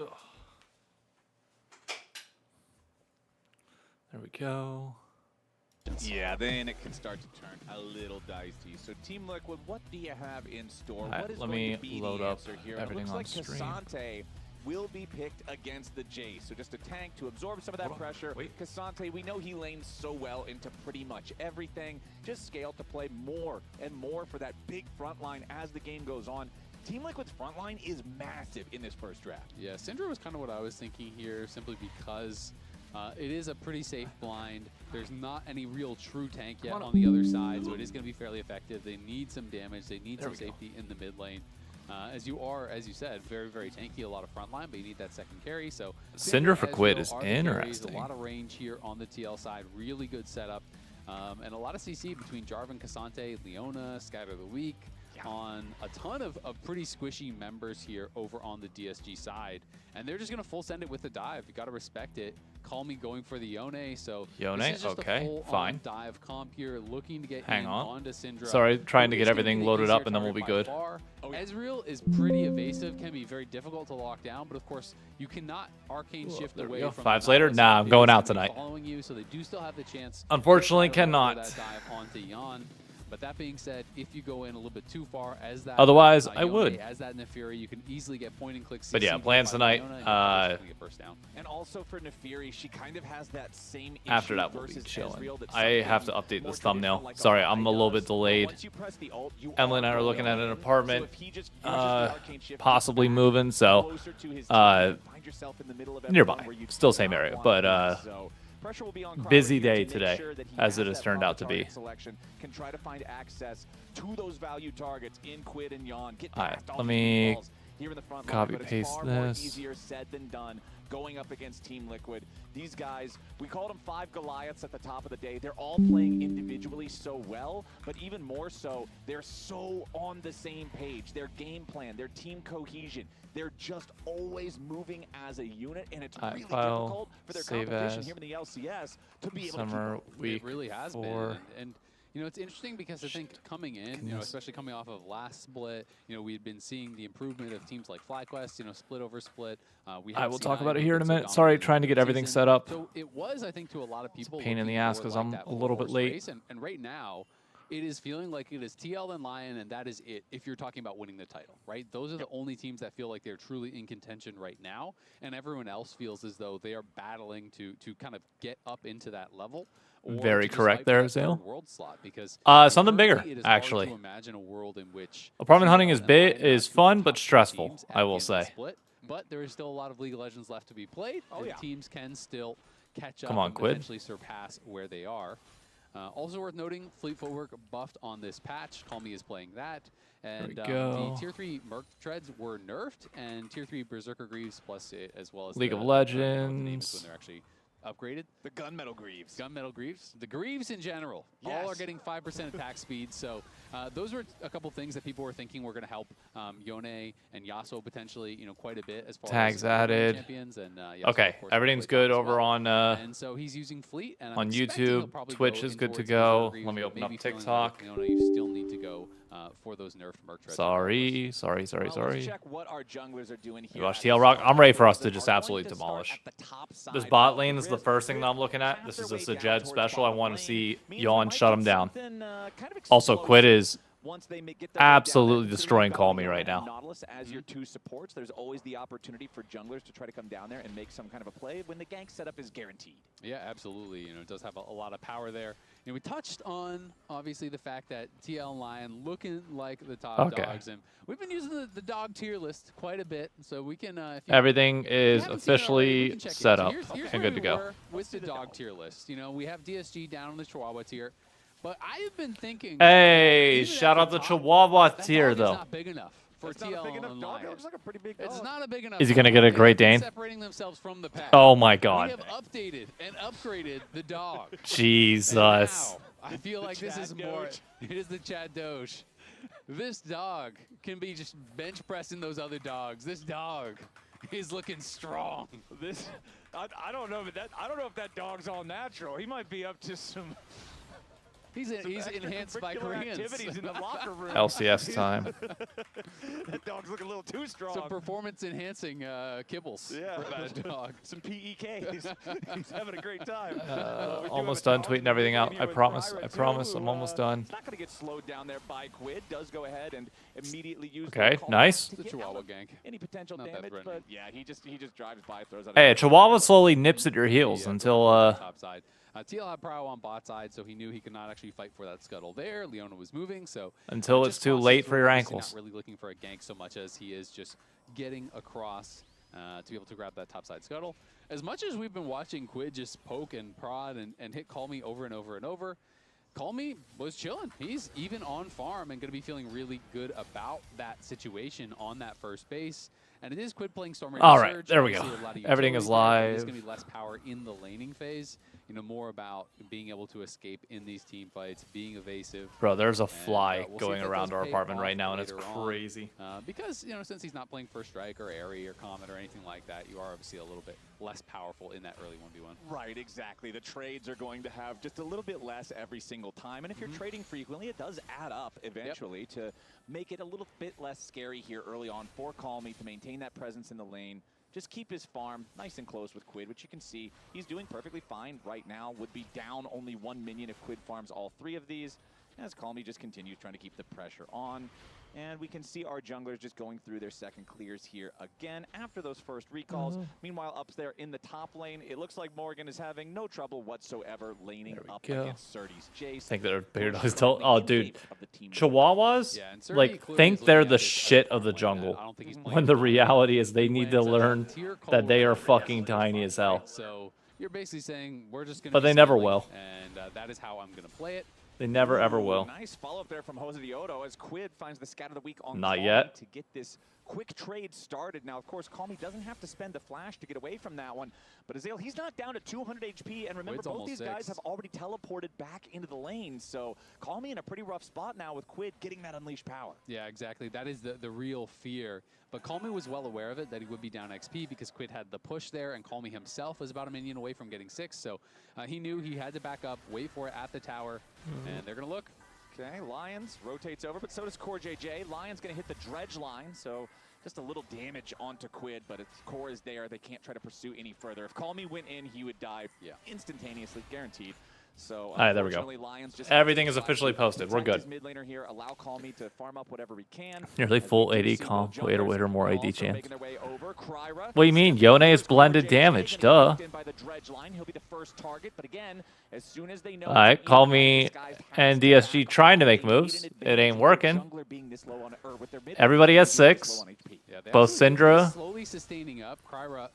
Ugh. There we go. Yeah, then it can start to turn a little dicey. So Team Liquid, what do you have in store? Right, what is let going me to be load the up answer here? everything it looks on like stream. Cassante will be picked against the Jace. So just a tank to absorb some of that pressure. Wait. Cassante, we know he lanes so well into pretty much everything. Just scale to play more and more for that big front line as the game goes on. Team Liquid's front line is massive in this first draft. Yeah, Syndra was kind of what I was thinking here, simply because it is a pretty safe blind. There's not any real true tank yet on the other side, so it is going to be fairly effective. They need some damage. They need some safety in the mid lane. As you said, very, very tanky, a lot of front line, but you need that second carry. So Syndra for Quid is carries, interesting. A lot of range here on the TL side. Really good setup. And a lot of CC between Jarvan, Cassante, Leona, Scatter the Weak, on a ton of pretty squishy members here over on the DSG side. And they're just going to full send it with the dive. You got to respect it. Call me going for the Yone. So Yone, this is just okay, a full fine. Dive comp here, looking to get Hang on. onto Syndra. Sorry, trying to Who get is gonna everything be the loaded up easier and then we'll target be by good. far. Ezreal is pretty evasive, can be very difficult to lock down, but of course you cannot arcane shift there we away go. from Fives the later? Nautilus. Nah, I'm It going is out gonna be tonight. Following you, so they do still have the chance. Unfortunately, to fire cannot. that dive onto Yon. But that being said, if you go in a little bit too far as that, Otherwise, I Yone, would. as that Nefiri, you can easily get point and click. But yeah, CC plans by tonight. Leona, and you're gonna get first down. And also for Nefiri, she kind of has that same issue After that, we'll be versus chilling. Ezreal that I some have to more update this traditional, thumbnail. like Sorry, Ahri I'm a little bit does. delayed. Once you press the ult, you Emily and I are going looking at in. an apartment, So if he just uses the arcane shift, possibly back moving, so closer to his team, uh, find yourself in the middle of nearby. everyone where you Still do same not area, want but to be. So pressure will be on Crowder busy here to day make today, sure that he as it has has that turned proper out to be. target selection, can try to find access to those value targets in Quid and Yon. Get All right, past all let the me walls here in the front copy line, but paste it's far more this. easier said than done going up against Team Liquid. These guys, we called them 5 Goliaths at the top of the day. They're all playing individually so well, but even more so, they're so on the same page. Their game plan, their team cohesion, they're just always moving as a unit, and it's really difficult for their competition here in the LCS to be able to keep up. Week It really has 4. been. And you know, it's interesting because I think coming in, you know, especially coming off of last split, you know, we had been seeing the improvement of teams like FlyQuest, you know, split over split. I will talk about it here in a minute. Sorry, trying to get everything set up. So it was, I think, to a lot of people, pain in the ass because I'm a little bit late. And right now, it is feeling like it is TL and Lion, and that is it if you're talking about winning the title, right? Those are the only teams that feel like they're truly in contention right now, and everyone else feels as though they are battling to kind of get up into that level. Very correct there, Zale. World slot, because something bigger, actually. to imagine a world in which Apartment hunting TL is and Lion are is two fun of the but top stressful, teams I at will the end of the say. split, but there is still a lot of League of Legends left to be played, and teams can still catch up Come on, and Quid. potentially surpass where they are. Also worth noting, Fleet Footwork buffed on this patch. Call Me is playing that. And the Tier 3 Merc Treads were nerfed, and Tier 3 Berserker Greaves plus as well as League of when Legends. they're actually upgraded. The Gunmetal Greaves. Gunmetal Greaves. The Greaves in general. All are getting 5% attack speed. So those were a couple things that people were thinking were going to help Yone and Yasuo potentially, you know, quite a bit as far Tags as added. champions. And Yasuo, Okay, of course, everything's plays good as over well. on And so he's using Fleet. And on I'm expecting he'll YouTube. probably Twitch go is in good to towards go. Berserker Greaves, Let me but open up maybe feeling TikTok. Like, you still need to go for those nerfed Merc Treads. Sorry. Let's check what our junglers are doing here. Watch TL Rock. I'm ready for us to just absolutely demolish. This bot lane is the first thing that I'm looking at. This is a Sajed special. I want to see Yawn shut him down. Also, Quid is absolutely destroying Call Me right now. Nautilus as your 2 supports. There's always the opportunity for junglers to try to come down there and make some kind of a play when the gank setup is guaranteed. Yeah, absolutely. You know, it does have a lot of power there. You know, we touched on obviously the fact that TL and Lion looking like the top dogs, and we've been using the dog tier list quite a bit, so we can. Everything is officially set up here's and where good to we go. were with the dog tier list. You know, we have DSG down on the Chihuahua tier, but I have been thinking. Hey, shout out the Chihuahua tier though. Not big enough. For TL and Lion. It looks like a pretty big dog. It's not a big enough. Is he gonna get a Great Dane? Separating themselves from the pack. Oh my We God. have updated and upgraded the dog. Jesus. Now, I feel like this is more. It is the Chad Doge. This dog can be just bench pressing those other dogs. This dog is looking strong. I don't know, but I don't know if that dog's all natural. He might be up to some. He's enhanced by Koreans. Activities in the locker room. LCS time. That dog's looking a little too strong. Some performance-enhancing kibbles for that dog. Some PEKs. He's having a great time. Almost done tweeting everything out. I promise. I promise. I'm almost done. It's not going to get slowed down there by Quid. Does go ahead and immediately use. Okay, nice. The Chihuahua gank. Any potential Not that damage, threatening. but yeah, he just drives by, throws out. Hey, a Chihuahua slowly nips at your heels until top side. TL had Prow on bot side, so he knew he could not actually fight for that scuttle there. Leona was moving, so until it's too late for your ankles. Not really looking for a gank so much as he is just getting across to be able to grab that top side scuttle. As much as we've been watching Quid just poke and prod and hit Call Me over and over and over, Call Me was chilling. He's even on farm and going to be feeling really good about that situation on that first base. And it is Quid playing Storm Raider All right, Surge. there we Obviously, go. a lot of Everything is utility there, but live. There's going to be less power in the laning phase. You know, more about being able to escape in these team fights, being evasive. Bro, there's a fly we'll see going if that around does our pay apartment off right now, and it's later on. crazy. Because, you know, since he's not playing First Strike or Airy or Comet or anything like that, you are obviously a little bit less powerful in that early 1v1. Right, exactly. The trades are going to have just a little bit less every single time. And if you're trading frequently, it does add up eventually to make it a little bit less scary here early on for Call Me to maintain that presence in the lane. Just keep his farm nice and close with Quid, which you can see he's doing perfectly fine right now. Would be down only 1 minion if Quid farms all 3 of these. As Call Me just continues trying to keep the pressure on. And we can see our junglers just going through their second clears here again after those first recalls. Meanwhile, up there in the top lane, it looks like Morgan is having no trouble whatsoever laning up against Surdy's Jace. I think they're bigger dogs. Oh, dude. Chihuahuas, Yeah, and Surdy like, clearly think is they're looking the at this shit as of the like that. jungle. I don't think he's playing When the with reality is they He need to lands at a learn tier that they are call fucking rate. tiny as hell. So you're basically saying we're just going to But they never scaling, will. And that is how I'm going to play it. They never, ever will. Nice follow-up there from Jose Diodo as Quid finds the scat of the week on Not Call Me yet. to get this quick trade started. Now, of course, Call Me doesn't have to spend the flash to get away from that one. But Azale, he's not down to 200 HP. And remember, Quid's both these almost guys 6. have already teleported back into the lane. So Call Me in a pretty rough spot now with Quid getting that unleashed power. Yeah, exactly. That is the real fear. But Call Me was well aware of it, that he would be down XP because Quid had the push there, and Call Me himself was about a minion away from getting 6. So he knew he had to back up, wait for it at the tower, and they're going to look. Okay, Lions rotates over, but so does Core JJ. Lions going to hit the dredge line, so just a little damage onto Quid, but if Core is there, they can't try to pursue any further. If Call Me went in, he would die instantaneously, guaranteed. So All right, there we go. Lions just Everything is officially posted. We're good. Mid laner here, allow Call Me to farm up whatever we can. Nearly full As we do AD see comp. both Waiter, junglers waiter, more are AD also chance. making their way over. Kryra What do you mean? Yone is blended damage. Duh. in by the dredge line. He'll be the first target, but again, as soon as they know All right, Call Me and DSG trying to make moves. It ain't working. Everybody has 6. Yeah, they Both absolutely Syndra. slowly sustaining up. Kryra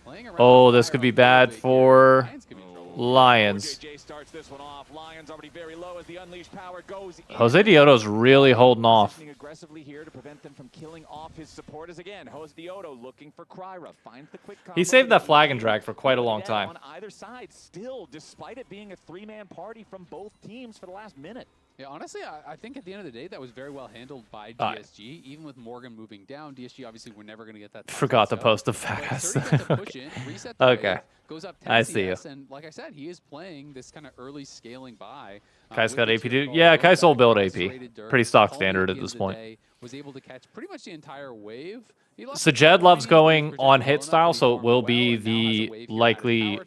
playing around Oh, with this Kryra could be a bad little bit for here. Lions could be in trouble. Lions. JJ starts this one off. Lions already very low as the unleashed power goes in. Jose Diodo's really holding off. Positioning aggressively here to prevent them from killing off his supporters again. Jose Diodo looking for Kryra. Finds the quick combo. He saved that flag and drag for quite a long time. On either side, still, despite it being a 3-man party from both teams for the last minute. Yeah, honestly, I think at the end of the day, that was very well handled by DSG. Even with Morgan moving down, DSG obviously we're never going to get that. Forgot to top post the but fat ass. Surdy got to push in, reset the Okay. wave, goes up 10 I see you. CS, and like I said, he is playing this kind of early scaling by. Kai's with got the AP tier dude. call, Yeah, going Kai's whole back, build concentrated AP. dirt. Pretty stock Call Me standard at at the this end of the point. day was able to catch pretty much the entire wave. Sajed loves going on hit style, so it will be the likely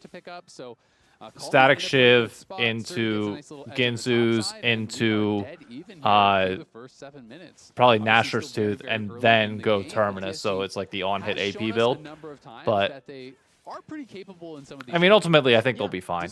Static Shiv into Ginzu's into probably Nashor's Tooth and then go Terminus, so it's like the on-hit AP build. But are pretty capable in some of these. I mean, ultimately, I think they'll be fine.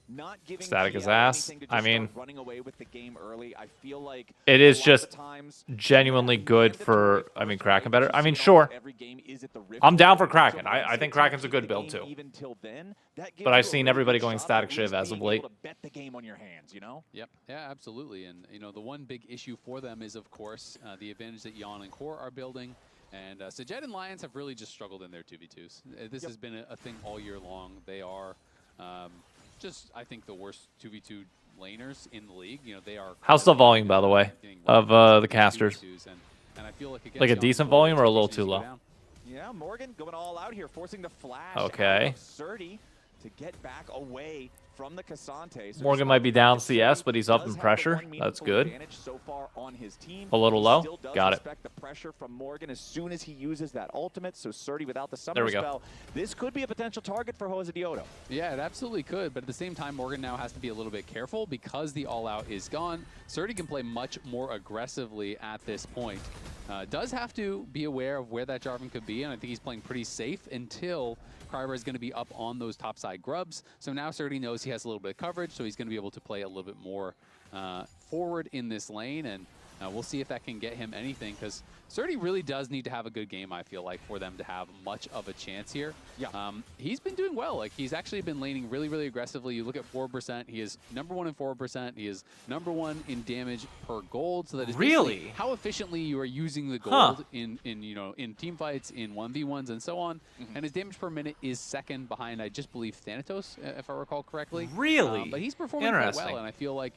Not giving Static TL his ass. anything to I just mean, start running away with the game early. I feel like it a is lot of just the times, genuinely good for, I mean, Kraken better. I mean, you see sure. every game is at the Rift I'm down for Zone. Kraken. So I once think they try to Kraken's a keep good the build game too. even till then, that gives But I've you a seen really everybody good going shot at Static at Shiv least as of being late. able to bet the game on your hands, you know? Yep. Yeah, absolutely. And you know, the one big issue for them is, of course, the advantage that Yon and Core are building. And Sajed and Lions have really just struggled in their 2v2s. This has been a thing all year long. They are just, I think, the worst 2v2 laners in the league. You know, they are. How's the volume, by the way, of the casters? And I feel like Like a decent volume or a little too low? Yeah, Morgan going all out here, forcing the flash. Okay. Surdy. to get back away from the Cassante. So Morgan might be down CS, but he's up in pressure. That's good. So far on his team. A little low. Got it. The pressure from Morgan as soon as he uses that ultimate. So Surdy without the There summer we go. spell. This could be a potential target for Jose Dioto. Yeah, it absolutely could, but at the same time, Morgan now has to be a little bit careful because the all-out is gone. Surdy can play much more aggressively at this point. Does have to be aware of where that Jarvan could be, and I think he's playing pretty safe until Kryber is going to be up on those topside grubs. So now Surdy knows he has a little bit of coverage, so he's going to be able to play a little bit more forward in this lane, and we'll see if that can get him anything, because Surdy really does need to have a good game, I feel like, for them to have much of a chance here. Yeah. He's been doing well. Like, he's actually been laning really, really aggressively. You look at 4%, he is #1 in 4%. He is #1 in damage per gold. So that is Really? how efficiently you are using the gold in team fights, in 1v1s, and so on. And his damage per minute is second behind, I just believe, Thanatos, if I recall correctly. Really? But he's performing quite Interesting. well, and I feel like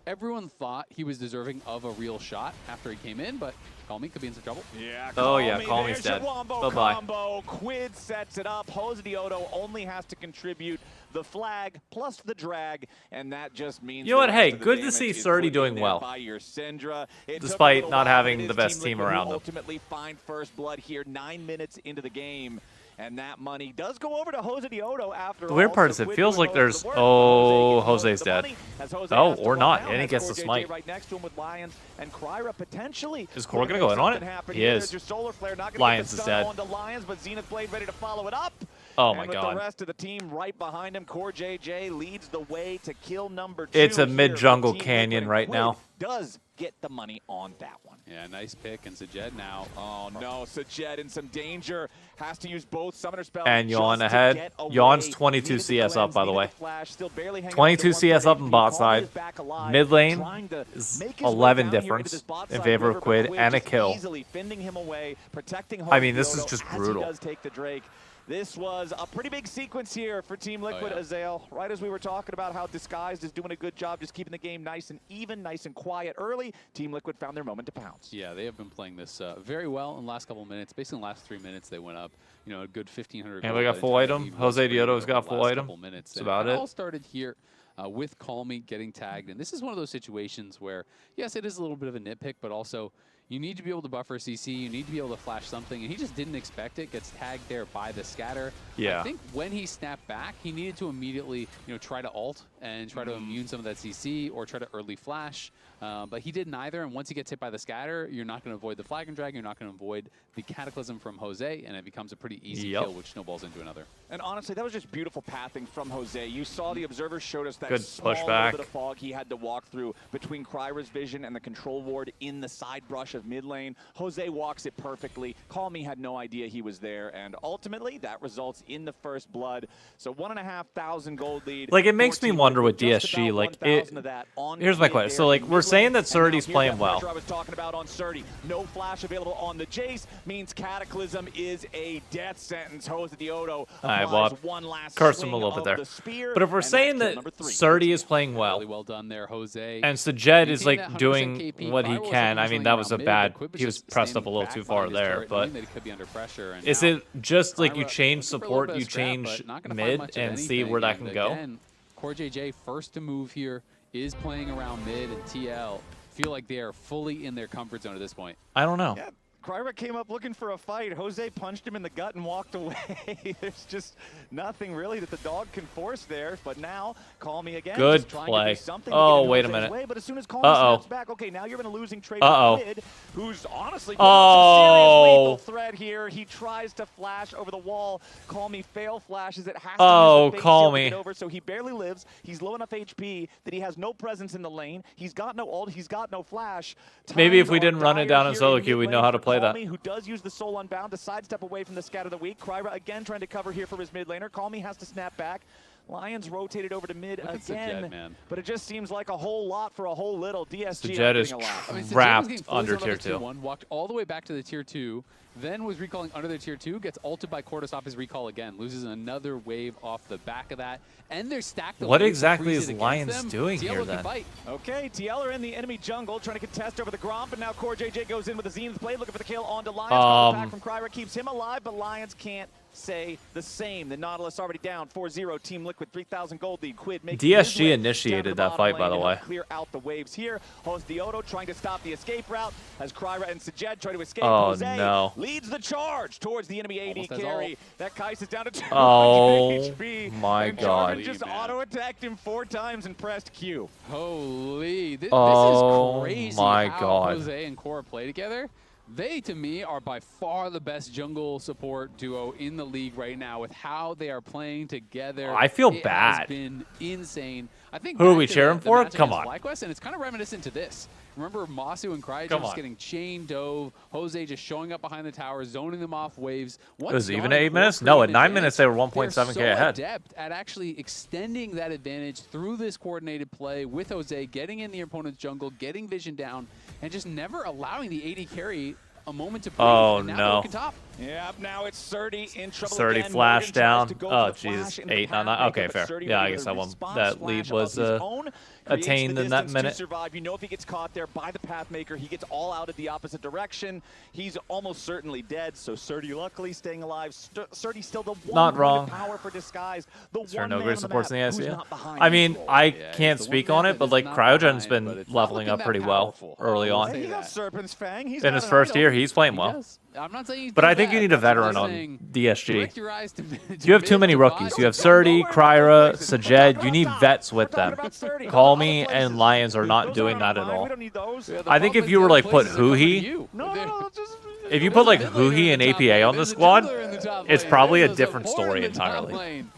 everyone thought he was deserving of a real shot after he came in, but Call Me could be in some trouble. Yeah. Oh, yeah, Call Me's There's your dead. wombo Bye-bye. combo. Quid sets it up. Jose Dioto only has to contribute the flag plus the drag, and that just means. You know what? the Hey, rest of the good to see damage is Surdy put in doing there well. by your Syndra. It took a Despite little not while, having but it the is best team Liquid who around him. ultimately find first blood here 9 minutes into the game. And that money does go over to Jose Dioto after The weird all, part so is it Quid feels doing like most of there's- the work. oh, Jose gets Jose's most of the dead. money, as Jose Oh, has to or walk not, down, and he has gets the Core JJ smite. right next to him with Lions and Kryra potentially. Is Core could gonna make go in on something it? happen He here. is. There's your Solar Flare, not gonna Lions get is the stun dead. onto Lions, but Zenith Blade ready to follow it up. Oh and my with god. the rest of the team right behind him, Core JJ leads the way to kill number 2. It's a here mid-jungle for Team canyon Liquid, and right Quid now. does get the money on that one. Yeah, nice pick, and Sajed now. Oh no, Sajed in some danger. Has to use both summoner spells. And Yawn just to ahead. get away. Yawn's 22 Needed the CS up, cleanse, by the needed way. the flash, still barely hanging 22 on to CS up 130 in bot Call side. is back alive, Mid lane trying to is make his way 11 down here into difference this bot in side favor of river, but Quid and a just kill. Easily fending him away, protecting I mean, this Dioto is just as he brutal. does take the Drake. This was a pretty big sequence here for Team Liquid. yeah. Azael, right as we were talking about how Disguised is doing a good job just keeping the game nice and even, nice and quiet early, Team Liquid found their moment to pounce. Yeah, they have been playing this very well in the last couple of minutes. Basically, in the last 3 minutes, they went up, a good 1,500. And we got full item. Jose Dioto's got full item. That's about it. it. All started here with Call Me getting tagged, and this is one of those situations where, yes, it is a little bit of a nitpick, but also you need to be able to buffer CC, you need to be able to flash something, and he just didn't expect it, gets tagged there by the scatter. Yeah. I think when he snapped back, he needed to immediately, try to ult and try to immune some of that CC or try to early flash, but he did neither, and once he gets hit by the scatter, you're not going to avoid the flag and drag, you're not going to avoid the Cataclysm from Jose, and it becomes a pretty easy kill, which snowballs into another. And honestly, that was just beautiful pathing from Jose. You saw the observers showed us that Good small push little back. bit of fog he had to walk through between Kryra's vision and the control ward in the side brush of mid lane. Jose walks it perfectly. Call Me had no idea he was there, and ultimately that results in the first blood. So 1,500 gold lead. Like, it makes me Team wonder Liquid, with just DSG, about like, 1,000 of that on here's my Quid question. there So, like, in we're mid saying lane. that Surdy's And now here's playing that well. pressure I was talking about on Surdy. No flash available on the Jace means Cataclysm is a death sentence. Jose Dioto Alright, applies well, one last cursed him a swing little bit of there. the spear, But if we're and that's saying kill that number 3. Surdy is playing well, Really well done there, Jose. and Sajed is, Maintain that like, 100% doing KP. what he Kryra was can, I originally mean, that was a around mid, bad, but Quid he was just pressed up a standing little back too far behind his there, turret, but knowing that he could be under pressure, and is now it just, like, you Kryra change looking for a little support, bit of you scrap, change but not gonna find mid, much of and see anything, where that and can go? again, Core JJ first to move here is playing around mid, and TL feel like they are fully in their comfort zone at this point. I don't know. Yeah, Kryra came up looking for a fight. Jose punched him in the gut and walked away. There's just nothing really that the dog can force there. But now, Call Me again. Good just trying play. To do something to Oh, get in wait a Jose's minute. way, but as soon as Call Me Uh-oh. snaps back, okay, now you're in a losing trade Uh-oh. with Quid, who's honestly Oh. serious lethal threat here. He tries to flash over the wall. Call Me fail flashes. It has to Oh, use the face Call shield to Me. get over, so he barely lives. He's low enough HP that he has no presence in the lane. He's got no ult. He's got no flash. Maybe if Times we are didn't run it dire down in here solo mid queue, we'd know lane how to for play Call that. Me, who does use the Soul Unbound to sidestep away from the scat of the week. Kryra again trying to cover here for his mid laner. Call Me has to snap back. Lions rotated over to mid Look at again, Sajed, man. but it just seems like a whole lot for a whole little. DSG Sajed not is getting a lot. I mean, Sajed was wrapped getting fully under zoned tier the 2. 1, walked all the way back to the tier 2, then was recalling under the tier 2, gets ulted by Core to stop his recall again, loses another wave off the back of that, and they're stacked. What waves to exactly freeze is it against Lions them. doing TL here, looking then? fight. Okay, TL are in the enemy jungle, trying to contest over the Gromp, and now Core JJ goes in with the Zenith Blade, looking for the kill onto Lions. Couple attack from Kryra keeps him alive, but Lions can't say the same. The Nautilus already down 4-0. Team Liquid 3,000 gold lead. Quid making DSG initiated that fight, by the way. Clear out the waves here. Host Diodo trying to stop the escape route as Kryra and Sajed try to escape. Oh, Jose no. leads the charge towards the enemy AD carry. That Kais is down to 200 Oh, HP. my and God. Jarvan just auto-attacked him 4 times and pressed Q. Holy, this Oh, is crazy my how God. Jose and Cora play together. They, to me, are by far the best jungle support duo in the league right now with how they are playing together. I feel it bad. has been insane. I think Who are back we to cheering the for? match Come against on. FlyQuest, and it's kind of reminiscent to this. Remember Masu and Cryo Come just on. getting chain dove, Jose just showing up behind the tower, zoning them off waves. It was even at 8 minutes? No, at 9 minutes they were 1.7K They're ahead. so adept at actually extending that advantage through this coordinated play with Jose, getting in the opponent's jungle, getting vision down, and just never allowing the AD carry a moment to breathe. Oh, and now no. they're looking top. Yeah, now it's Surdy in trouble 30 again. flash Morgan tries down. to go Oh, for the flash jeez. into the 8 on path 9. maker, Okay, but fair. Surdy Yeah, I with guess a that one. response That flash lead of was his own, creates attained the in that distance minute. to survive. You know if he gets caught there by the path maker, he gets all out of the opposite direction. He's almost certainly dead, so Surdy luckily staying alive. Surdy still the one Not point wrong. of power for disguise. The Is there one no man great on the supports in map the who's ACL? not behind I this mean, role. I Yeah, can't he's the speak one on man it, but that like is not Cryogen's behind, been but it's not leveling looking up that pretty well powerful. early I'll on. say He got that. Serpent's Fang. He's In got his an first idol. year, he's playing He well. does. I'm not saying he's But doing I think you bad. need a I'm veteran just on saying, DSG. direct your eyes to You have too many mid, rookies. to You have bottom. Surdy, Kryra, Sajed. You need Top. vets with We're talking them. about 30. Call Other me places. and Lions are not Those doing aren't that at mine. We all. don't need those. Yeah, the I think problem if is you the were other like put places are coming to Huhi, you. No, just if you There's put a like mid laner Huhi in and the top APA lane. on the There's a squad, jungler in the top it's lane. probably a There's different support story in the top entirely. lane.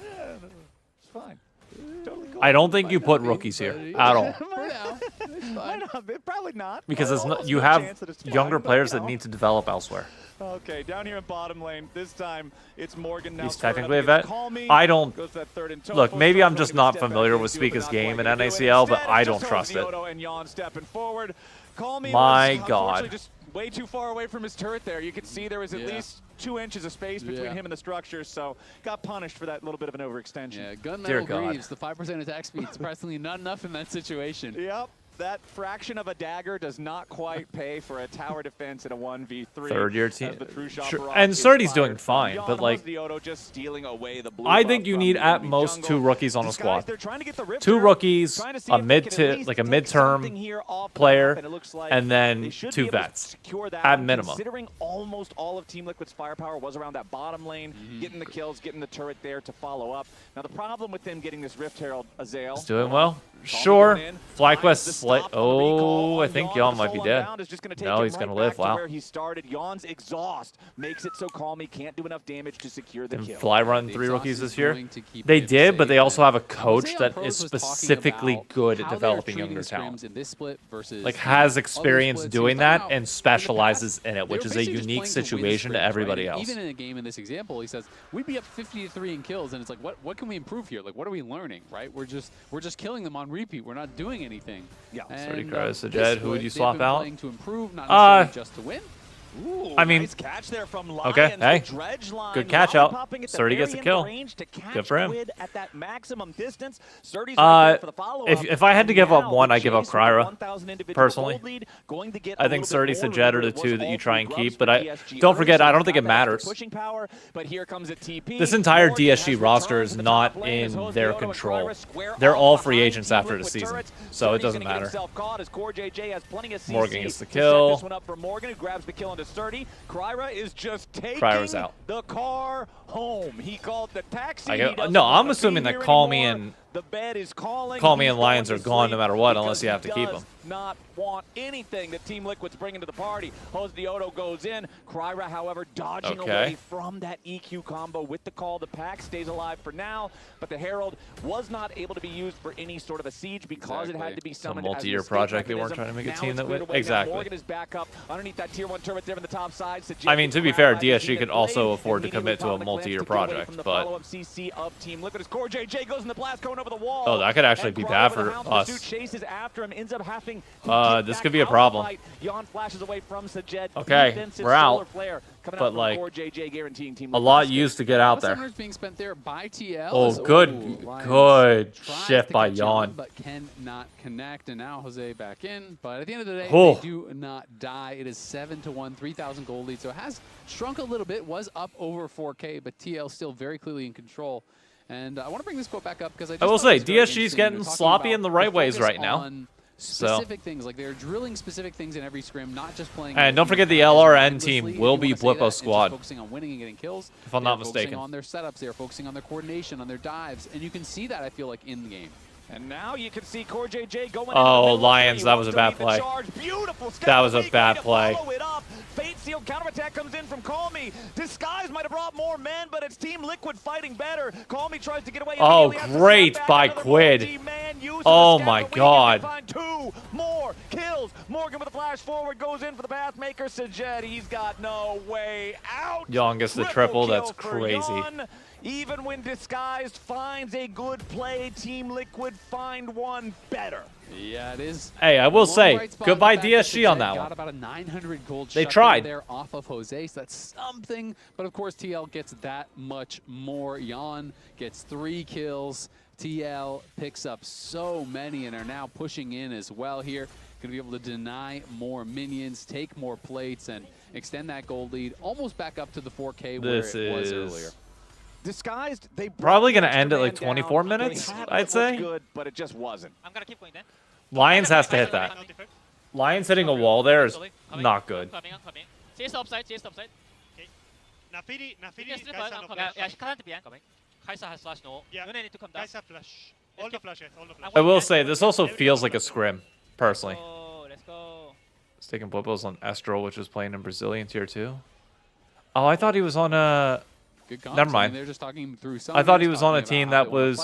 it's fine. Totally cool. I don't think you Might put not be, rookies here but at all. For now, it's Might fine. not be, probably not. Because it's not, Almost you no have chance that it's fine, younger but, players you that know. need to develop elsewhere. Okay, down here in bottom lane. This time it's Morgan now. He's squared technically up a vet. against Call Me. I don't. Goes that third and Look, Toph. maybe I'm Toph just trying to not step back familiar into with it, but Speaker's not game quite in gonna do it. NACL, but Instead, I it's don't just trust it. Odo and Jan stepping forward. Call Me My was, God. unfortunately, just way too far away from his turret there. You could see there was at least 2 inches of space between him and the structure, so got punished for that little bit of an overextension. Yeah, Dear Gunmetal God. Greaves, the 5% attack speed, surprisingly not enough in that situation. Yep. That fraction of a dagger does not quite pay for a tower defense in a 1v3. Third-year team. as the true shot Sure. barrage And is Surdy's fired doing from fine, Jan but, like, Hosdiodo just stealing away the blue I buff think you from need the at enemy most jungle. 2 rookies on a Disguise, squad. they're trying to get the Rift 2 Herald, rookies, trying to see a if they can at least like a take something midterm here off the player, map, and it looks like and then they should 2 be able to vets secure that at one, minimum. Considering almost all of Team Liquid's firepower was around that bottom lane, getting the kills, getting the turret there to follow up. Now the problem with them getting this Rift Herald, Azael. He's doing well. Call Me Sure. going in, FlyQuest finds the slight. stop on the recall Oh, I on think Jan. Jan The might be Soul dead. Unbound is just gonna take No, him he's right gonna back live. to Wow. where he started. Jan's exhaust makes it so Call Me can't do enough damage to secure the Did kill. Fly run The 3 exhaust rookies is this year? going to keep They him did, but safe, they also and have a coach Jose on that Pros is was talking specifically about good at how they're developing treating younger the talent. scrims in this split versus, Like you has know, experience other splits. He doing was talking that about and in the specializes past, in it, they which were is a basically just unique playing to win situation to scrims, right? everybody And else. Even in a game in this example, he says we'd be up 50-3 in kills, and it's like, what can we improve here? Like, what are we learning? Right? We're just killing them on repeat. We're not doing anything. Yeah. Sorry, And, Cries. this Sajed, who would split, you they've swap been out? playing to improve, not necessarily just to win. Ooh, I mean, nice catch there from Lions. okay, hey, The dredge line good catch out. lollipopping at the Surdy very gets a end kill. range to catch Good for him. Quid at that maximum distance. Surdy's right there for the follow-up. If I had to give up Now one, the I'd give up chase with the Kryra, 1,000 individual personally. gold lead, going to get I a think little bit Surdy, more. Sajed are Remember, the it was 2 that all you try through and grubs keep, for but I DSG don't early, forget, so I don't he's think got it that matters. pushing power, but here comes a TP. This entire Morgan DSG has roster returned is to the not top lane as in Jose their Odo and control. Kryra square They're off all free behind agents Team after the Liquid season, turrets. so it Surdy's doesn't gonna get matter. himself caught as Core JJ has plenty of CC Morgan gets the to set kill. this one up for Morgan, who grabs the kill into Surdy. Kryra is just taking Kryra's out. the car home. He called the taxi. I He get- doesn't no, wanna I'm assuming be that here Call Me anymore. and the bed is calling. Call Me He's and Lions going are to gone no sleep matter what, because unless you have to keep does them. Not want anything that Team Liquid's bringing to the party. Hosdiodo goes in. Kryra, however, dodging Okay. away from that EQ combo with the call. The pack stays alive for now, but the Herald was not able to be used for any sort of a siege because it had to be It's a summoned as an multi-year escape project. They weren't mechanism. trying to make a Now team it's that cleared would away. Now exactly. Morgan is back up underneath that tier 1 turret there in the top side. I mean, to be fair, DSG could also afford to commit to a multi-year project, but follow-up CC of Team Liquid as Core JJ goes in the blast cone going over the wall. Oh, that could actually be bad for us. Chases after him, ends up having this could be a problem. Yon flashes away from Sajed. Okay, we're out. But like, a lot used to get out there. Being spent there by TL. Oh, good shift by Yon. But cannot connect, and now Jose back in. But at the end of the day, Oh. they do not die. It is 7-1, 3,000 gold lead. So it has shrunk a little bit, was up over 4K, but TL still very clearly in control. And I want to bring this quote back up because I will thought say it was very DSG's getting interesting. sloppy Talking in the about right ways focus right now. on specific things, like they're drilling specific things in every scrim, not just playing. And don't forget the LRN team will be Blippo squad. Focusing on winning and getting kills. If I'm not mistaken. Focusing on their setups, they're focusing on their coordination, on their dives, and you can see that, I feel like, in the game. And now you can see CoreJJ going. Oh, Lions, that was a bad play. That was a bad play. Fate Seal counterattack comes in from Call Me. Disguise might have brought more men, but it's Team Liquid fighting better. Call Me tries to get away. Oh, great by Quid. Oh my God. Two more kills. Morgan with a flash forward goes in for the Pathmaker. Sajed, he's got no way out. Yon gets the triple. That's crazy. Even when Disguised finds a good play, Team Liquid find one better. Yeah, it is. Hey, I will say, goodbye DSG on that got one. about a 900 gold They shutdown tried. there off of Jose, so that's something. But of course, TL gets that much more. Yon gets 3 kills. TL picks up so many and are now pushing in as well here. Going to be able to deny more minions, take more plates, and extend that gold lead almost back up to the 4K where it was earlier. Disguised, they Probably going to end at like 24 minutes, I'd say. Good, but it just wasn't. I'm gonna keep going then. Lions has to hit that. Lions hitting a wall there is not good. I'm coming. CS upside, CS upside. Nafiri, Yes, guys have no yeah, flash. can't be coming. Kaisa has flash, no. Yeah. You need to come down. Guys have flash. All the flash, guys, all the flash. I will say, this also feels like a scrim, personally. Let's go. It's taking Blippos on Estral, which is playing in Brazilian tier 2. Oh, I thought he was on a... Good comps. Never I mind. mean, they're just talking through I thought he summaries, was on a talking team about how that they wanna was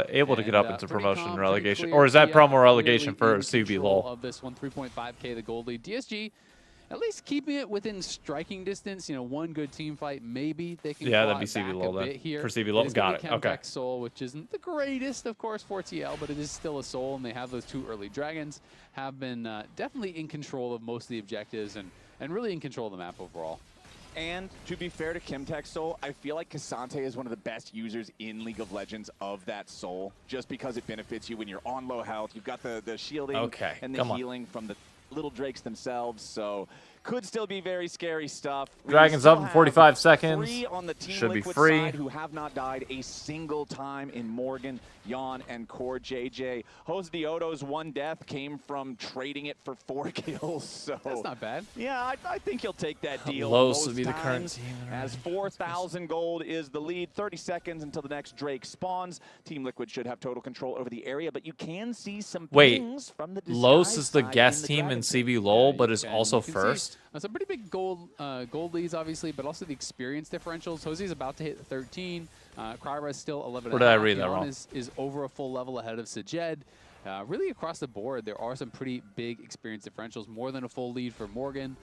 fight it. able to get up And, into pretty promotion calm, and pretty relegation. clear. Or is that TL promo relegation really for in CB control LOL? of this one, 3.5K, the gold lead. DSG, at least keeping it within striking distance. You know, one good team fight, maybe they can. Yeah, that'd be claw CB back LOL a then. bit here. For CB LOL, is gonna got be it. Okay. Chemtech Soul, which isn't the greatest, of course, for TL, but it is still a soul, and they have those 2 early dragons. Have been definitely in control of most of the objectives and really in control of the map overall. And to be fair to Chemtech Soul, I feel like Cassante is one of the best users in League of Legends of that soul, just because it benefits you when you're on low health. You've got the shielding and the healing from the little drakes themselves, so could still be very scary stuff. Dragons up in 45 seconds. 3 on the Team Should be Liquid free. side who have not died a single time in Morgan, Yon, and CoreJJ. Jose Dioto's 1 death came from trading it for 4 kills. So That's not bad. yeah, I think he'll take that deal. Los most would be the current times, team. as 4,000 gold is the lead. 30 seconds until the next Drake spawns. Team Liquid should have total control over the area, but you can see some pings from the Los Disguised is the side guest in the team in Dragon Pit. CB LOL, but you is can- also you can see first. some pretty big gold leads, obviously, but also the experience differentials. Jose's about to hit 13. Kryra's still 11. Or did I read that Yon wrong? is over a full level ahead of Sajed. Really across the board, there are some pretty big experience differentials. More than a full lead for Morgan.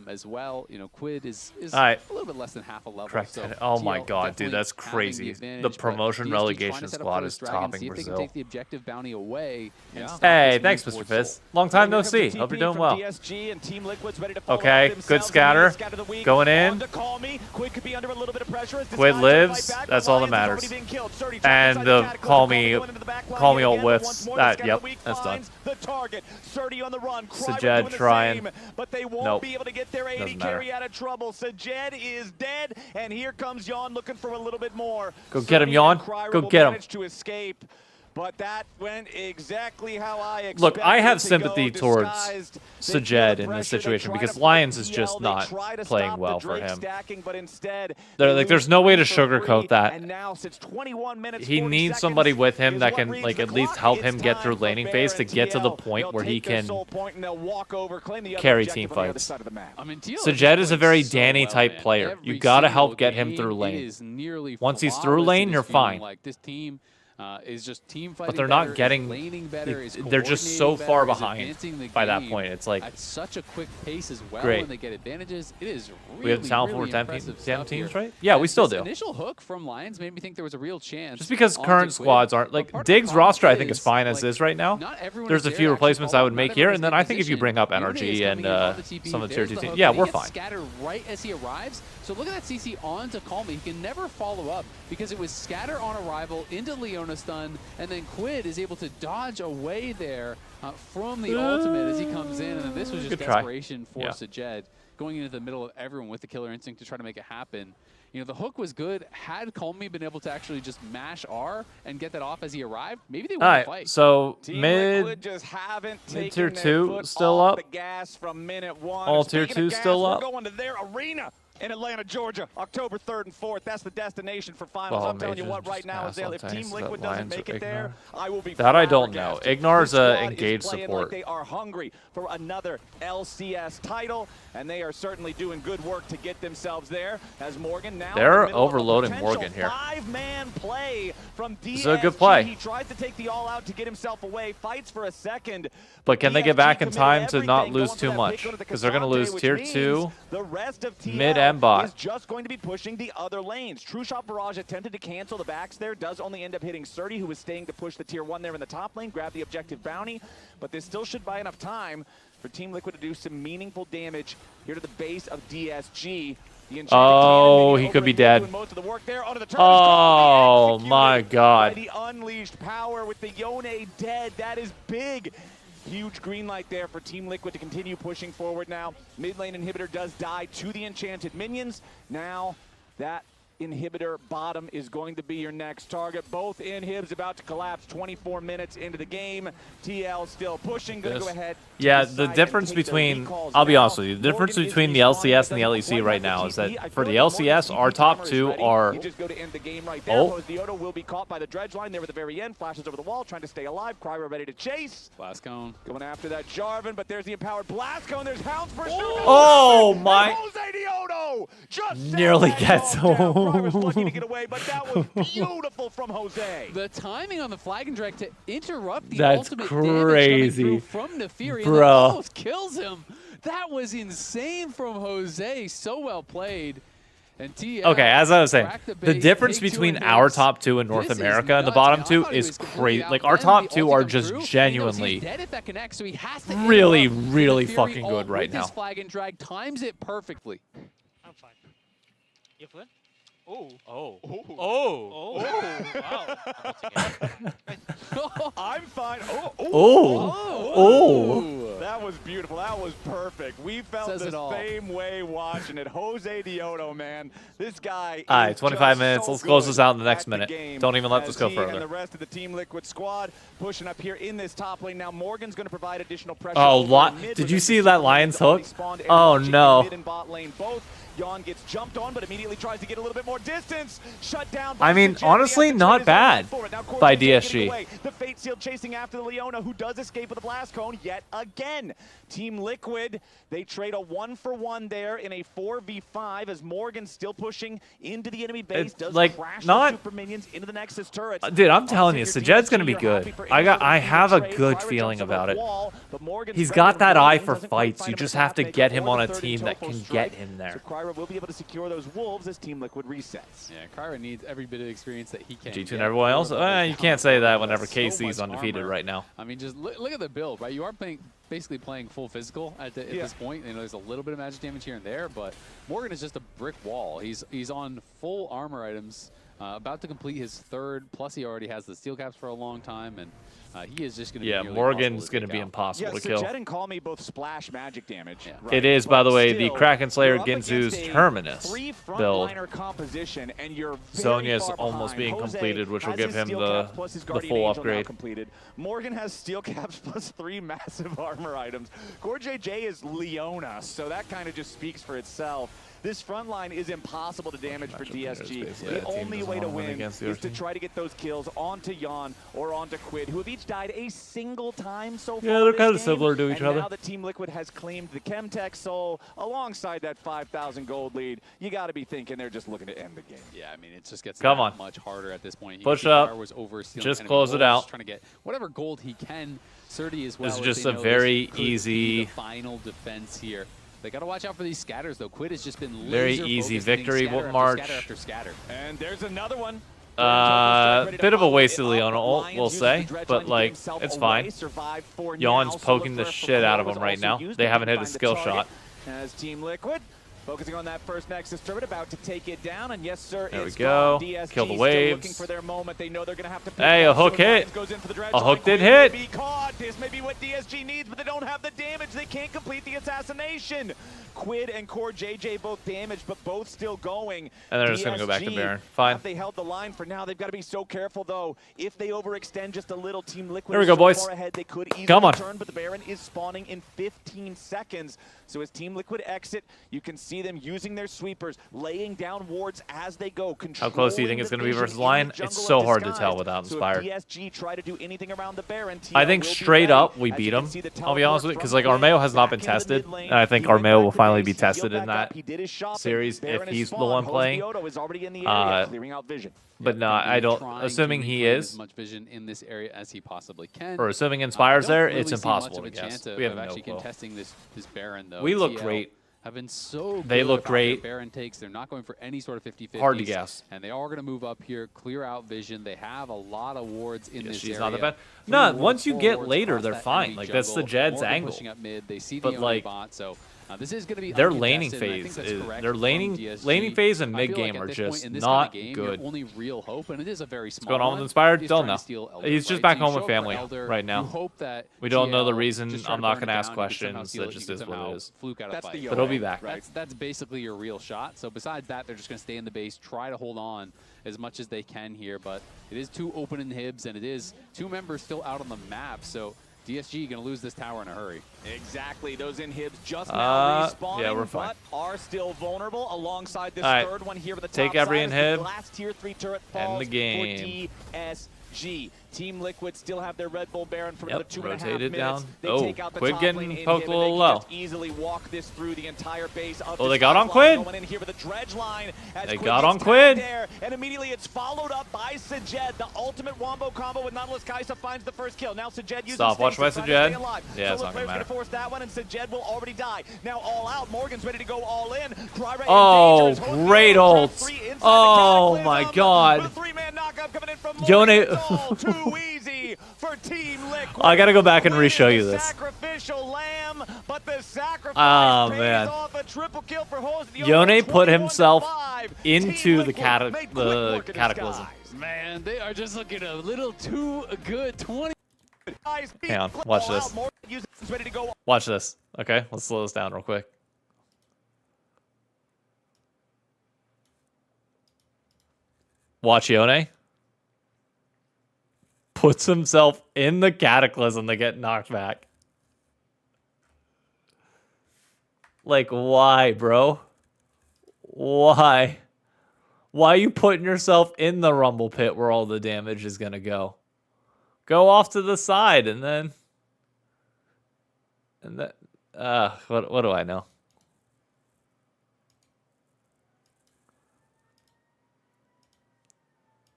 As well, you know, Quid is Alright. a little bit less than half a level. Correct. So Oh my TL God, dude, definitely that's having crazy. The advantage, but promotion DSG relegation trying to set up squad for is this dragon, topping see if they Brazil. can take the objective bounty away. and stop Hey, this thanks, move Mr. towards Fizz. Soul. Long time no Here comes see. the Hope you're TP doing from well. DSG and Team Liquid's ready to follow Okay, up good themselves. scatter. Scatter the weak. Going in. On to Call Me. Quid could be under a little bit of pressure. as Quid Disguised lives. fight back. That's all that Lions has matters. already been killed. 30 And inside the Catacomb. Call Me- Going into the back line Call Me yet ult again, but whiffs. once more, That- Scatter yep, the weak that's done. finds the target. 30 on the run. Kryra Sajed doing the trying. same, but they won't Nope. be able to get their 80 Doesn't matter. carry out of trouble. Sajed is dead, and here comes Yon looking for a little bit more. Go get him, Serbian Yon. Kryra Go will get him. manage to escape. But that went exactly how I expected. Look, I have it to sympathy go. towards Disguised. They Sajed feel the in this pressure. They situation try because to play Lions is PL. just They not try to playing stop the well for Drake him. stacking, but instead They're they like, there's lose no way to for sugarcoat free. that. And now, since 21 minutes, He 40 needs seconds somebody with him is that what can reads like the at least clock. help It's him get time through for laning Bear phase to and get to the TL. point They'll where he take their can soul point and they'll walk over, claim the other carry objective team on the other fights. side of the map. I mean, TL Sajed is a very so Danny well, type man. player. Every You gotta help single get him game through lane. is nearly Once he's flawless. through lane, It is you're feeling fine. Like this team is just team fighting. But they're better, not getting. laning better. They're just so coordinating far better, is behind advancing the by that game point. It's like at such a quick pace as well. great. When they get advantages, it is really, we have the talent really for 10 impressive teams, stuff here. right? Yeah, we And still this do. Initial hook from Lions made me think there was a real chance. Just because onto current Quid. squads aren't But like part of the Diggs' problem roster, I think is fine as like, is right now. not everyone There's is a there few to actually replacements follow I would up. make Not here, everyone's and then in I think if you position. bring up Yone energy is and coming in on the TP. some of the tier There's 2 the teams, hook, yeah, but he we're gets fine. Scattered right as he arrives. So look at that CC on to Call Me. He can never follow up because it was scatter on arrival into Leona stun, and then Quid is able to dodge away there from the ultimate as he comes in, and then this was just Good try. desperation for Sajed going into the middle of everyone with the killer instinct to try to make it happen. You know, the hook was good. Had Call Me been able to actually just mash R and get that off as he arrived, maybe they won the fight. So Team mid Liquid just haven't mid taken tier their 2 foot still off up. the gas from minute 1. All And tier speaking 2 of gas, still up. We're going to their arena in Atlanta, Georgia, October 3rd and 4th. That's the destination for finals. Well, I'm telling you Major's what, right just now, asshole if tanks Team that Liquid doesn't Lions make or it there, I will be That I don't know. flabbergasted. Ignar's This squad engaged is playing support. Like they are hungry for another LCS title, and they are certainly doing good work to get themselves there. As Morgan now They're in the middle of a overloading potential Morgan here. 5-man play from DSG. This is a good play. He tries to take the all out to get himself away, fights for a second. But can they get DSG back in committed time to not everything, lose going for too that much? pick onto the Because they're going to Cassandre, lose which tier means 2 the rest of TL mid and bot. is just going to be pushing the other lanes. True Shot Barrage attempted to cancel the backs there, does only end up hitting Surdy, who was staying to push the tier 1 there in the top lane, grab the objective bounty, but this still should buy enough time for Team Liquid to do some meaningful damage here to the base of DSG. Oh, he could be dead. Oh my God. The unleashed power with the Yone dead. That is big. Huge green light there for Team Liquid to continue pushing forward now. Mid lane inhibitor does die to the enchanted minions. Now that inhibitor bottom is going to be your next target. Both inhibs about to collapse 24 minutes into the game. TL still pushing, gonna go ahead. Yeah, the difference between, I'll be honest with you, the difference between the LCS and the LEC right now is that for the LCS, our top 2 are Yoda will be caught by the dredge line there at the very end, flashes over the wall, trying to stay alive. Cryer ready to chase. Blast Cone. Going after that Jarvan, but there's the empowered Blast Cone. There's Hounds for Oh my. just nearly gets home. was lucky to get away, but that was beautiful from Jose. The timing on the flag and drag to interrupt the That's ultimate crazy. damage coming through from Nefiri, Bro. and almost kills him. That was insane from Jose. So well played. And TL Okay, as I was saying, cracked the base, difference take 2 between and our hits. top 2 in North This is America and the nuts, bottom man. I 2 thought he is was completely crazy. Like, our outgunned. top The 2 ulti are comes just through. He knows genuinely he's dead if that connects, so he has to really, interrupt. really Nefiri fucking ult good right with his now. flag and drag times it perfectly. I'm fine. You flirt? Oh. Oh. Oh. Oh. Wow. I'm fine. Oh. That was beautiful. That was perfect. We felt Says it the all. same way watching it. Jose Dioto, man. This guy All right, is 25 just minutes. so Let's close good this out in the next at minute. game Don't even let this as go he further. And the rest of the Team Liquid squad pushing up here in this top lane. Now Morgan's going to provide additional pressure. Oh, over in mid, did but you this see is that already Lions hook? spawned Oh, everyone no. mid and bot lane both. Yon gets jumped on, but immediately tries to get a little bit more distance. Shut down by I mean, Sajid. honestly, The not Active bad for it. Now by Cortez getting DSG. away. The Fate Seal chasing after the Leona, who does escape with a blast cone yet again. Team Liquid, they trade a 1-for-1 there in a 4v5 as Morgan still pushing into the enemy base. It's Does like, crash not- the super minions into the Nexus turrets. Dude, I'm telling you, Obviously, Sajid's gonna be you're good. happy for any sort of I have a trade. good Cryer feeling jumps over about the it. wall, but Morgan's He's ready got to that move. eye He for doesn't quite fights. find You him just a have to path get maker him or on the a third team intel that from can Strike. get him there. So Cryer will be able to secure those wolves as Team Liquid resets. Yeah, Kyra needs every bit of experience that he can. G2 get. and everyone else? You can't say that whenever KC's much undefeated armor. right now. I mean, just look at the build, right? You are basically playing full physical at this point. You know, there's a little bit of magic damage here and there, but Morgan is just a brick wall. He's on full armor items, about to complete his 3rd, plus he already has the steel caps for a long time, and he is just going to Yeah, be nearly Morgan's going going to be impossible to kill. Sajed and Call Me both splash magic damage. Yeah. Right? It is, by the But way, the still, Kraken Slayer you're up Ginzu's against a Terminus 3 build. frontliner composition, and you're very Sonya's far almost behind. being Jose completed, which will has give his him steel the caps plus his full Guardian Angel now upgrade. completed. Morgan has steel caps plus 3 massive armor items. Core JJ is Leona, so that kind of just speaks for itself. This front line is impossible to damage for DSG. basically The that team only doesn't way to wanna win win against the is other to team. try to get those kills onto Yon or onto Quid, who have each died a single time so far. Yeah, they're this kind of game. similar to each And other. now that Team Liquid has claimed the Chemtech Soul alongside that 5,000 gold lead, you got to be thinking they're just looking to end the game. Yeah, I mean, it just gets Come that on. much harder at this point. He Push can see up. Fire was overstealing Just enemy close it goals, out. Trying to get whatever gold he can. Surdy as well. This is as just they a know very this could be easy- the final defense here. They got to watch out for these scatters, though. Quid has just been Very laser easy focused, hitting victory scatter after march. Scatter after scatter. And there's another one. Bit of a wasted Leona ult, we'll say, but like, it's fine. Yon's poking the shit out of him right now. They haven't hit a skill shot. As Team Liquid focusing on that first Nexus turret, about to take it down, and yes, sir, There we it's go. gone. DSG Kill the still waves. looking for their moment. They know they're gonna have to. Hey, a hook hit. A hook did hit. Be caught. This may be what DSG needs, but they don't have the damage. They can't complete the assassination. Quid and Core JJ both damaged, but both still going. And they're just gonna go back to DSG, Baron. Fine. They held the line for now. They've got to be so careful, though. If they overextend just a little, Team Liquid Here we is go, so boys. far ahead, they could easily Come on. turn, but the Baron is spawning in 15 seconds. So as Team Liquid exit, you can see them using their sweepers, laying down wards as they go. How close do you think it's going to be versus line? It's so hard to tell without Inspired. So if DSG try to do anything around the Baron, I think straight up we beat him. I'll be honest with you, because like Armeo has not been tested, and I think Armeo will finally be tested in that series if he's the one playing. But no, I don't. Assuming he is, as much vision in this area as he possibly can. or assuming Inspire's there, Don't it's really see much impossible of to a guess. chance of We have no actually clue. contesting this Baron though. We look TL great. Have been so They good look about great. their Baron takes. They're not going for any sort of 50-50. Hard to guess. And they are going to move up here, clear out vision. They have a lot of wards in this She's area. not the best. 3 No, wards, once you 4 get wards later, across they're that fine. enemy Like that's the jungle. Jed's Morgan angle. pushing up mid. They see But, the like, bot, so this is going to be their laning uncontested, and I think phase that's is correct their from laning DSG. phase and I mid feel game like are at this point just in this kind not of game, good. Your only real hope, and it is a very small What's going on one, with Inspired? is Don't trying to know. steal Elder, He's just right? back So you home show with up for family Elder, right now. You hope that We don't know the TL reason. just try I'm to not burn gonna it ask down, you can somehow questions. steal That it, just you is can what it somehow is. fluke out a That's fight. the But he'll be back. That's basically your real shot. So besides that, they're just going to stay in the base, try to hold on as much as they can here. But it is 2 open inhibs, and it is 2 members still out on the map. So DSG going to lose this tower in a hurry. Exactly. Those inhibs just now respawning, yeah, we're fine. but are still vulnerable alongside this All right. third one here with the Take top every side as inhib. the last tier 3 turret End falls the game. for DSG. Team Liquid still have their Red Bull Baron for Yep, another 2.5 rotate it minutes. down. They Oh, take out the Quid top getting lane inhib, poked a and little they can low. just easily walk this through the entire base of Oh, this they got on Skyline. Quid. Going in here with the dredge line as They Quid got gets on Quid. tagged there, and immediately it's followed up by Sajed. The ultimate wombo combo with Nautilus Kaisa finds the first kill. Now Sajed uses Stopwatch by Sting to try to stay Sajed. alive. Yeah, it's Solo not gonna player's matter. force that one, and Sajed will already die. Now all out. Morgan's ready to go all in. Cryra Oh, engages. Hope great Yone ult. traps 3 inside the Oh Cataclysm. my god. With a 3-man knockup coming in from Yone- Morgan. It's all too easy for Team Liquid. I gotta go back and Quid re-show is you the this. Sacrificial lamb, but the sacrifice Oh, pays man. off. A triple kill for Hose. Yone put himself 21-5. into Team the Liquid made quick work of this cataclysm. guys. Man, they are just looking a little too good. 20. Guys, Hang on, Liquid watch all this. out. Morgan uses ready to go. Watch this. Okay, let's slow this down real quick. Watch Yone. Puts himself in the cataclysm to get knocked back. Like, why, bro? Why? Why are you putting yourself in the rumble pit where all the damage is going to go? Go off to the side and then... what do I know?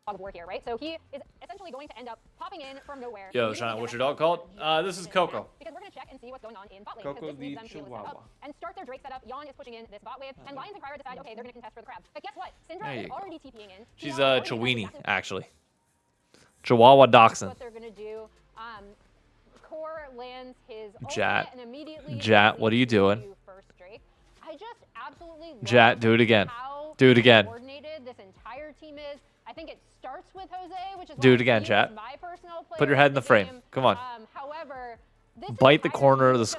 of war here, right? So he is essentially going to end up popping in from nowhere. Yo, Immediately Shana, get what's that your dog called? This is Coco. Because we're going to check and see what's going on in bot lane. Coco because this leads them the to be able to set Chihuahua. up and start their Drake setup. Yon is pushing in this bot wave, and Lions and Cryra decide, okay, they're going to contest for the crab. But guess what? Syndra There is you go. already TPing in. She's Already Chiweenie, exactly actually. Chihuahua Dachshund. what they're going to do. Core lands his Jat. ultimate and immediately Jat, what are you doing? First Drake. I just absolutely love Jat, do it again. how Do it again. coordinated this entire team is. I think it starts with Jose, which is Do why it again, he Jat. is my personal player Put your head in the of frame. game. Come on. However, this Bite the entire corner of team the is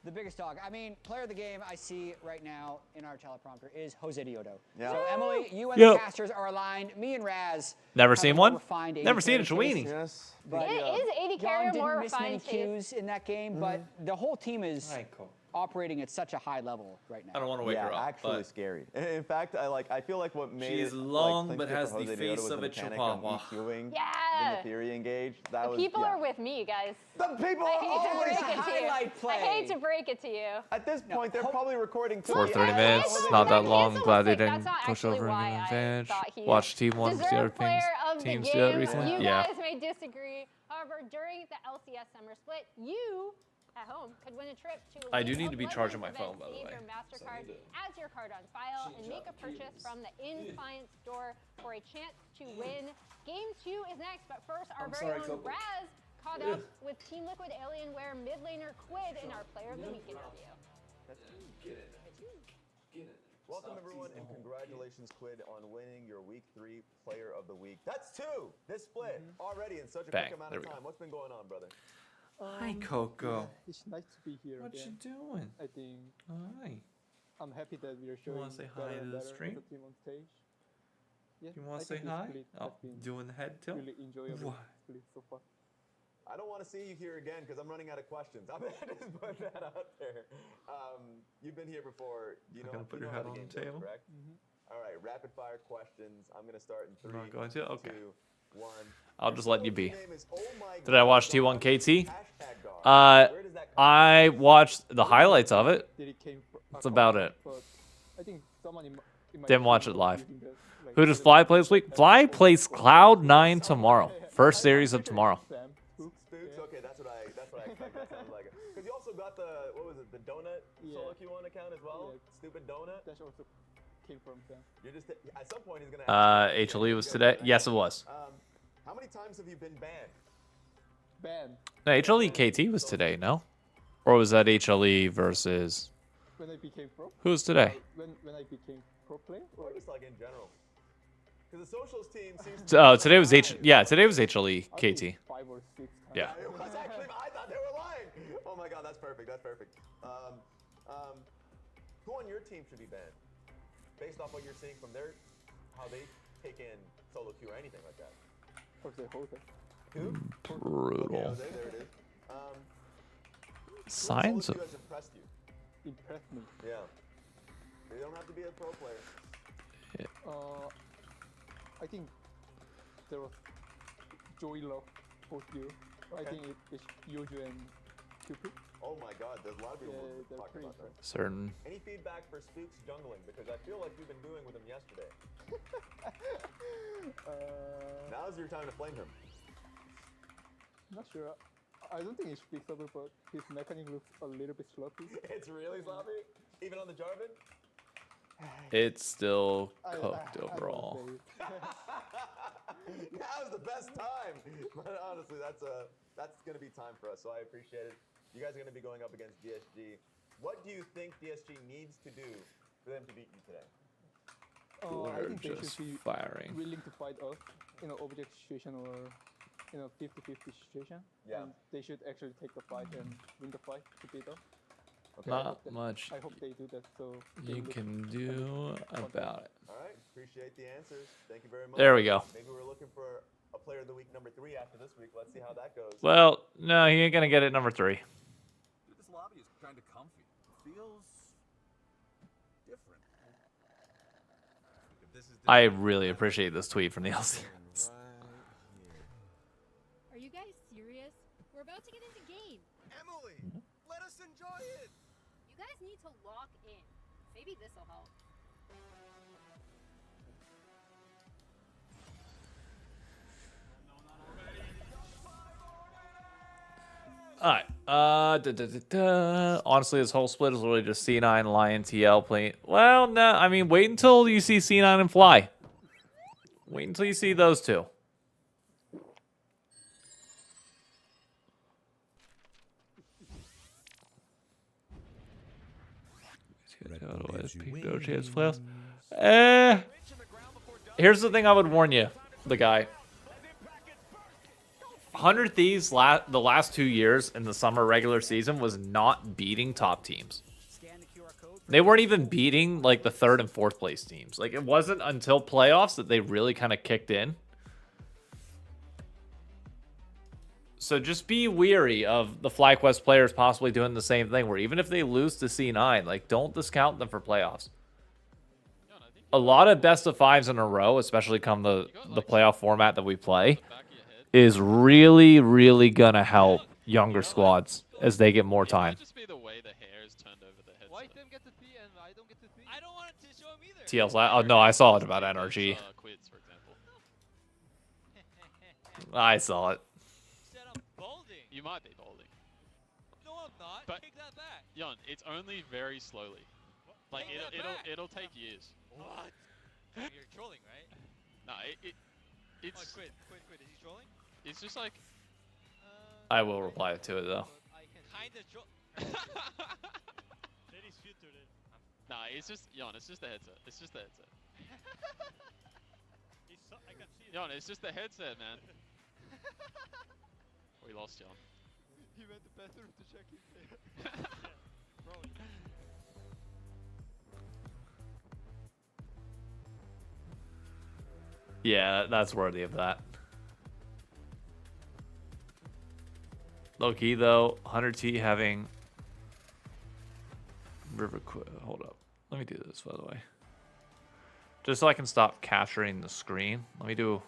The biggest dog. I mean, player of the game I see right now in our teleprompter is Jose Diodo. Yeah. So Emily, you and Yep. the casters are aligned. Me and Raz. Never have seen a more one? refined Never 80 seen a carry Chouini. taste. Yes. But It is 80 Jan carrier didn't more miss many refined taste. cues in that game, but the whole team is operating at such a high level right now. I don't want to wake Yeah, her up. actually but scary. In fact, I feel like what made She's it long, like, but clinch it has for the Jose Diodo face was of the a mechanic chihuahua. EQing Yeah. the theory engage. That was People yeah. are with me, guys. The people I are hate to always break it to you. highlight play. I hate to break it to you. at this point. They're probably recording 4:30 Yeah, minutes. it's Not that it's long. a Glad they mistake. didn't That's not push actually over why an I advantage. thought he Watch Team 1 because the other deserved player of the teams game. do that recently. You Yeah. guys may disagree. However, during the LCS Summer Split, you at home could win a trip to I do League need of to be Legends charging my event. phone, by the Save way. your MasterCard as your card on file and make a purchase from the in-client store for a chance to win. Game 2 is next, but first, our very own Raz caught up with Team Liquid Alienware mid laner Quid in our Player of the Week interview. Welcome everyone, and congratulations, Quid, on winning your Week 3 Player of the Week. That's 2 this split already in such a Bang. quick amount There of we go. time. What's been going on, brother? Hi, Coco. It's nice to be here What you again. doing? I think Hi. I'm happy that we are showing wanna say better hi and to the better stream? as a team on stage. Yeah, You I want to say think this hi? split Oh, has been doing the head tilt? really enjoyable What? split so far. I don't want to see you here again because I'm running out of questions. I'm just putting that out there. You've been here before. You know, gonna put you your know head how on game the goes, table? correct? All right, rapid fire questions. I'm gonna start in 3, You're not going to? Okay. 2, 1. I'll just let you be. Your name is Oh My Did I watch God T1 KT? Hashtag dog. Where does that come I watched the highlights of it. Did it came That's about it. But I think someone in my Didn't team watch it was live. using that, like, Who does really Fly play this week? bad Fly for- plays for- Cloud9 tomorrow. First series of Pretty tomorrow. Sam, Spooks, Spooks? yeah. Okay, that's what I expected. That sounds like it. Because you also got the, what was it, the Donut Yeah. solo Q1 account as well? Yeah. Stupid Donut? That also came from Sam. You're just, at some point he's going to HLE was today. Yes, it was. How many times have you been banned? Ban No, HLE KT was today, no? Or was that HLE versus... when I became pro. Who was today? When I became pro player. Or just like in general? Because the socials team seems to Oh, today was today was HLE I think KT. 5 or 6 times. Yeah. It was actually, I thought they were lying. Oh my god, that's perfect, that's perfect. Who on your team should be banned? Based off what you're seeing from how they take in solo queue or anything like that. Jose. Who? Okay, Brutal. Jose, there it is. Signs Who of... has impressed you? Impressed me. Yeah. They don't have to be a pro player. I think there was Joey Love both you. I Okay. think it's Yoju and Cupid. Oh my god, there's a lot of people Yeah, they're talking pretty about that. Certain... Any feedback for Spooks jungling? Because I feel like you've been doing with him yesterday. Now's your time to flame him. Not sure. I don't think it's fixable, but his mechanic looks a little bit sloppy. It's really sloppy? Even on the Jarvan? It's still I cooked don't overall. say it. Now's the best time! But honestly, that's gonna be time for us, so I appreciate it. You guys are gonna be going up against DSG. What do you think DSG needs to do for them to beat you today? I We're think they just should be firing. willing to fight us in an object situation or 50-50 situation. Yeah. And they should actually take the fight and win the fight to beat us. Okay. Not much I hope they do that. So they you look can a do bit about it. Alright, appreciate the answers. Thank you very much. There we go. Maybe we're looking for a player of the week number 3 after this week. Let's see how that goes. Well, no, he ain't gonna get it number 3. Dude, this lobby is kind of comfy. Feels different. If this is I really appreciate this tweet from the LCS. Are you guys serious? We're about to get into game. Emily, let us enjoy it. You guys need to lock in. Maybe this'll help. Alright. Honestly, this whole split is literally just C9, Lion, TL playing. Well, no, I mean, wait until you see C9 and Fly. Wait until you see those two. Here's the thing I would warn you, the guy. 100 Thieves the last 2 years in the summer regular season was not beating top teams. They weren't even beating like the 3rd and 4th place teams. Like, it wasn't until playoffs that they really kind of kicked in. So just be weary of the FlyQuest players possibly doing the same thing, where even if they lose to C9, like, don't discount them for playoffs. A lot of best of 5s in a row, especially come the playoff format that we play, is really, really going to help younger squads as they get more time. TL's oh no, I saw it about NRG. I saw it. You might be balding. No, I'm not. But Take that back. Yon, it's only very slowly. Like it'll take years. What? You're trolling, right? No, it's. Oh, quit. Is he trolling? It's just like. I will reply to it though. I can kinda troll. Ladies filter it. Nah, it's just Yon. It's just the headset. It's just the headset. I can see it. Yon, it's just the headset, man. We lost John. He went to the bathroom to check his hair. Probably. Yeah, that's worthy of that. Low key though, 100T having River quit. Hold up. Let me do this, by the way. Just so I can stop capturing the screen. Let me do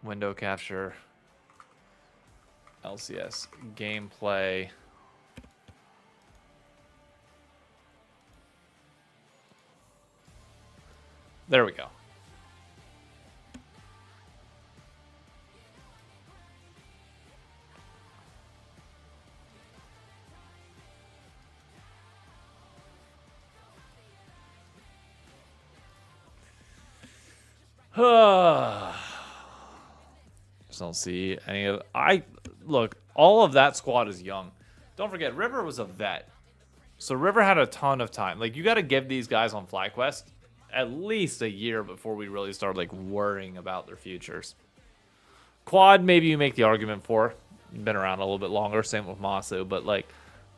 window capture. LCS gameplay. There we go. Just don't see any of look, all of that squad is young. Don't forget, River was a vet. So River had a ton of time. Like, you got to give these guys on FlyQuest at least a year before we really start like worrying about their futures. Quad, maybe you make the argument for. Been around a little bit longer, same with Masu, but like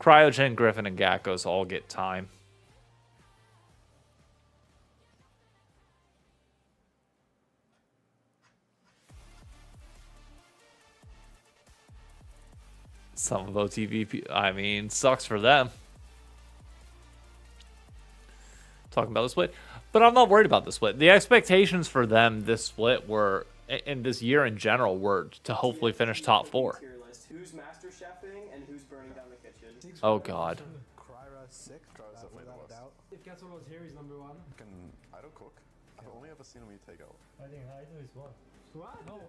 Cryogen, Griffin, and Gakkos all get time. Some of OTV, I mean, sucks for them. Talking about the split. But I'm not worried about the split. The expectations for them this split were, and this year in general, were to hopefully finish top 4. Who's master chefing and who's burning down the kitchen? Oh, God. Kryra 6. Kryra's definitely the worst. If Gatsol was here, he's number 1. I don't cook. I've only ever seen him eat takeout. I think I know he's what? What? No.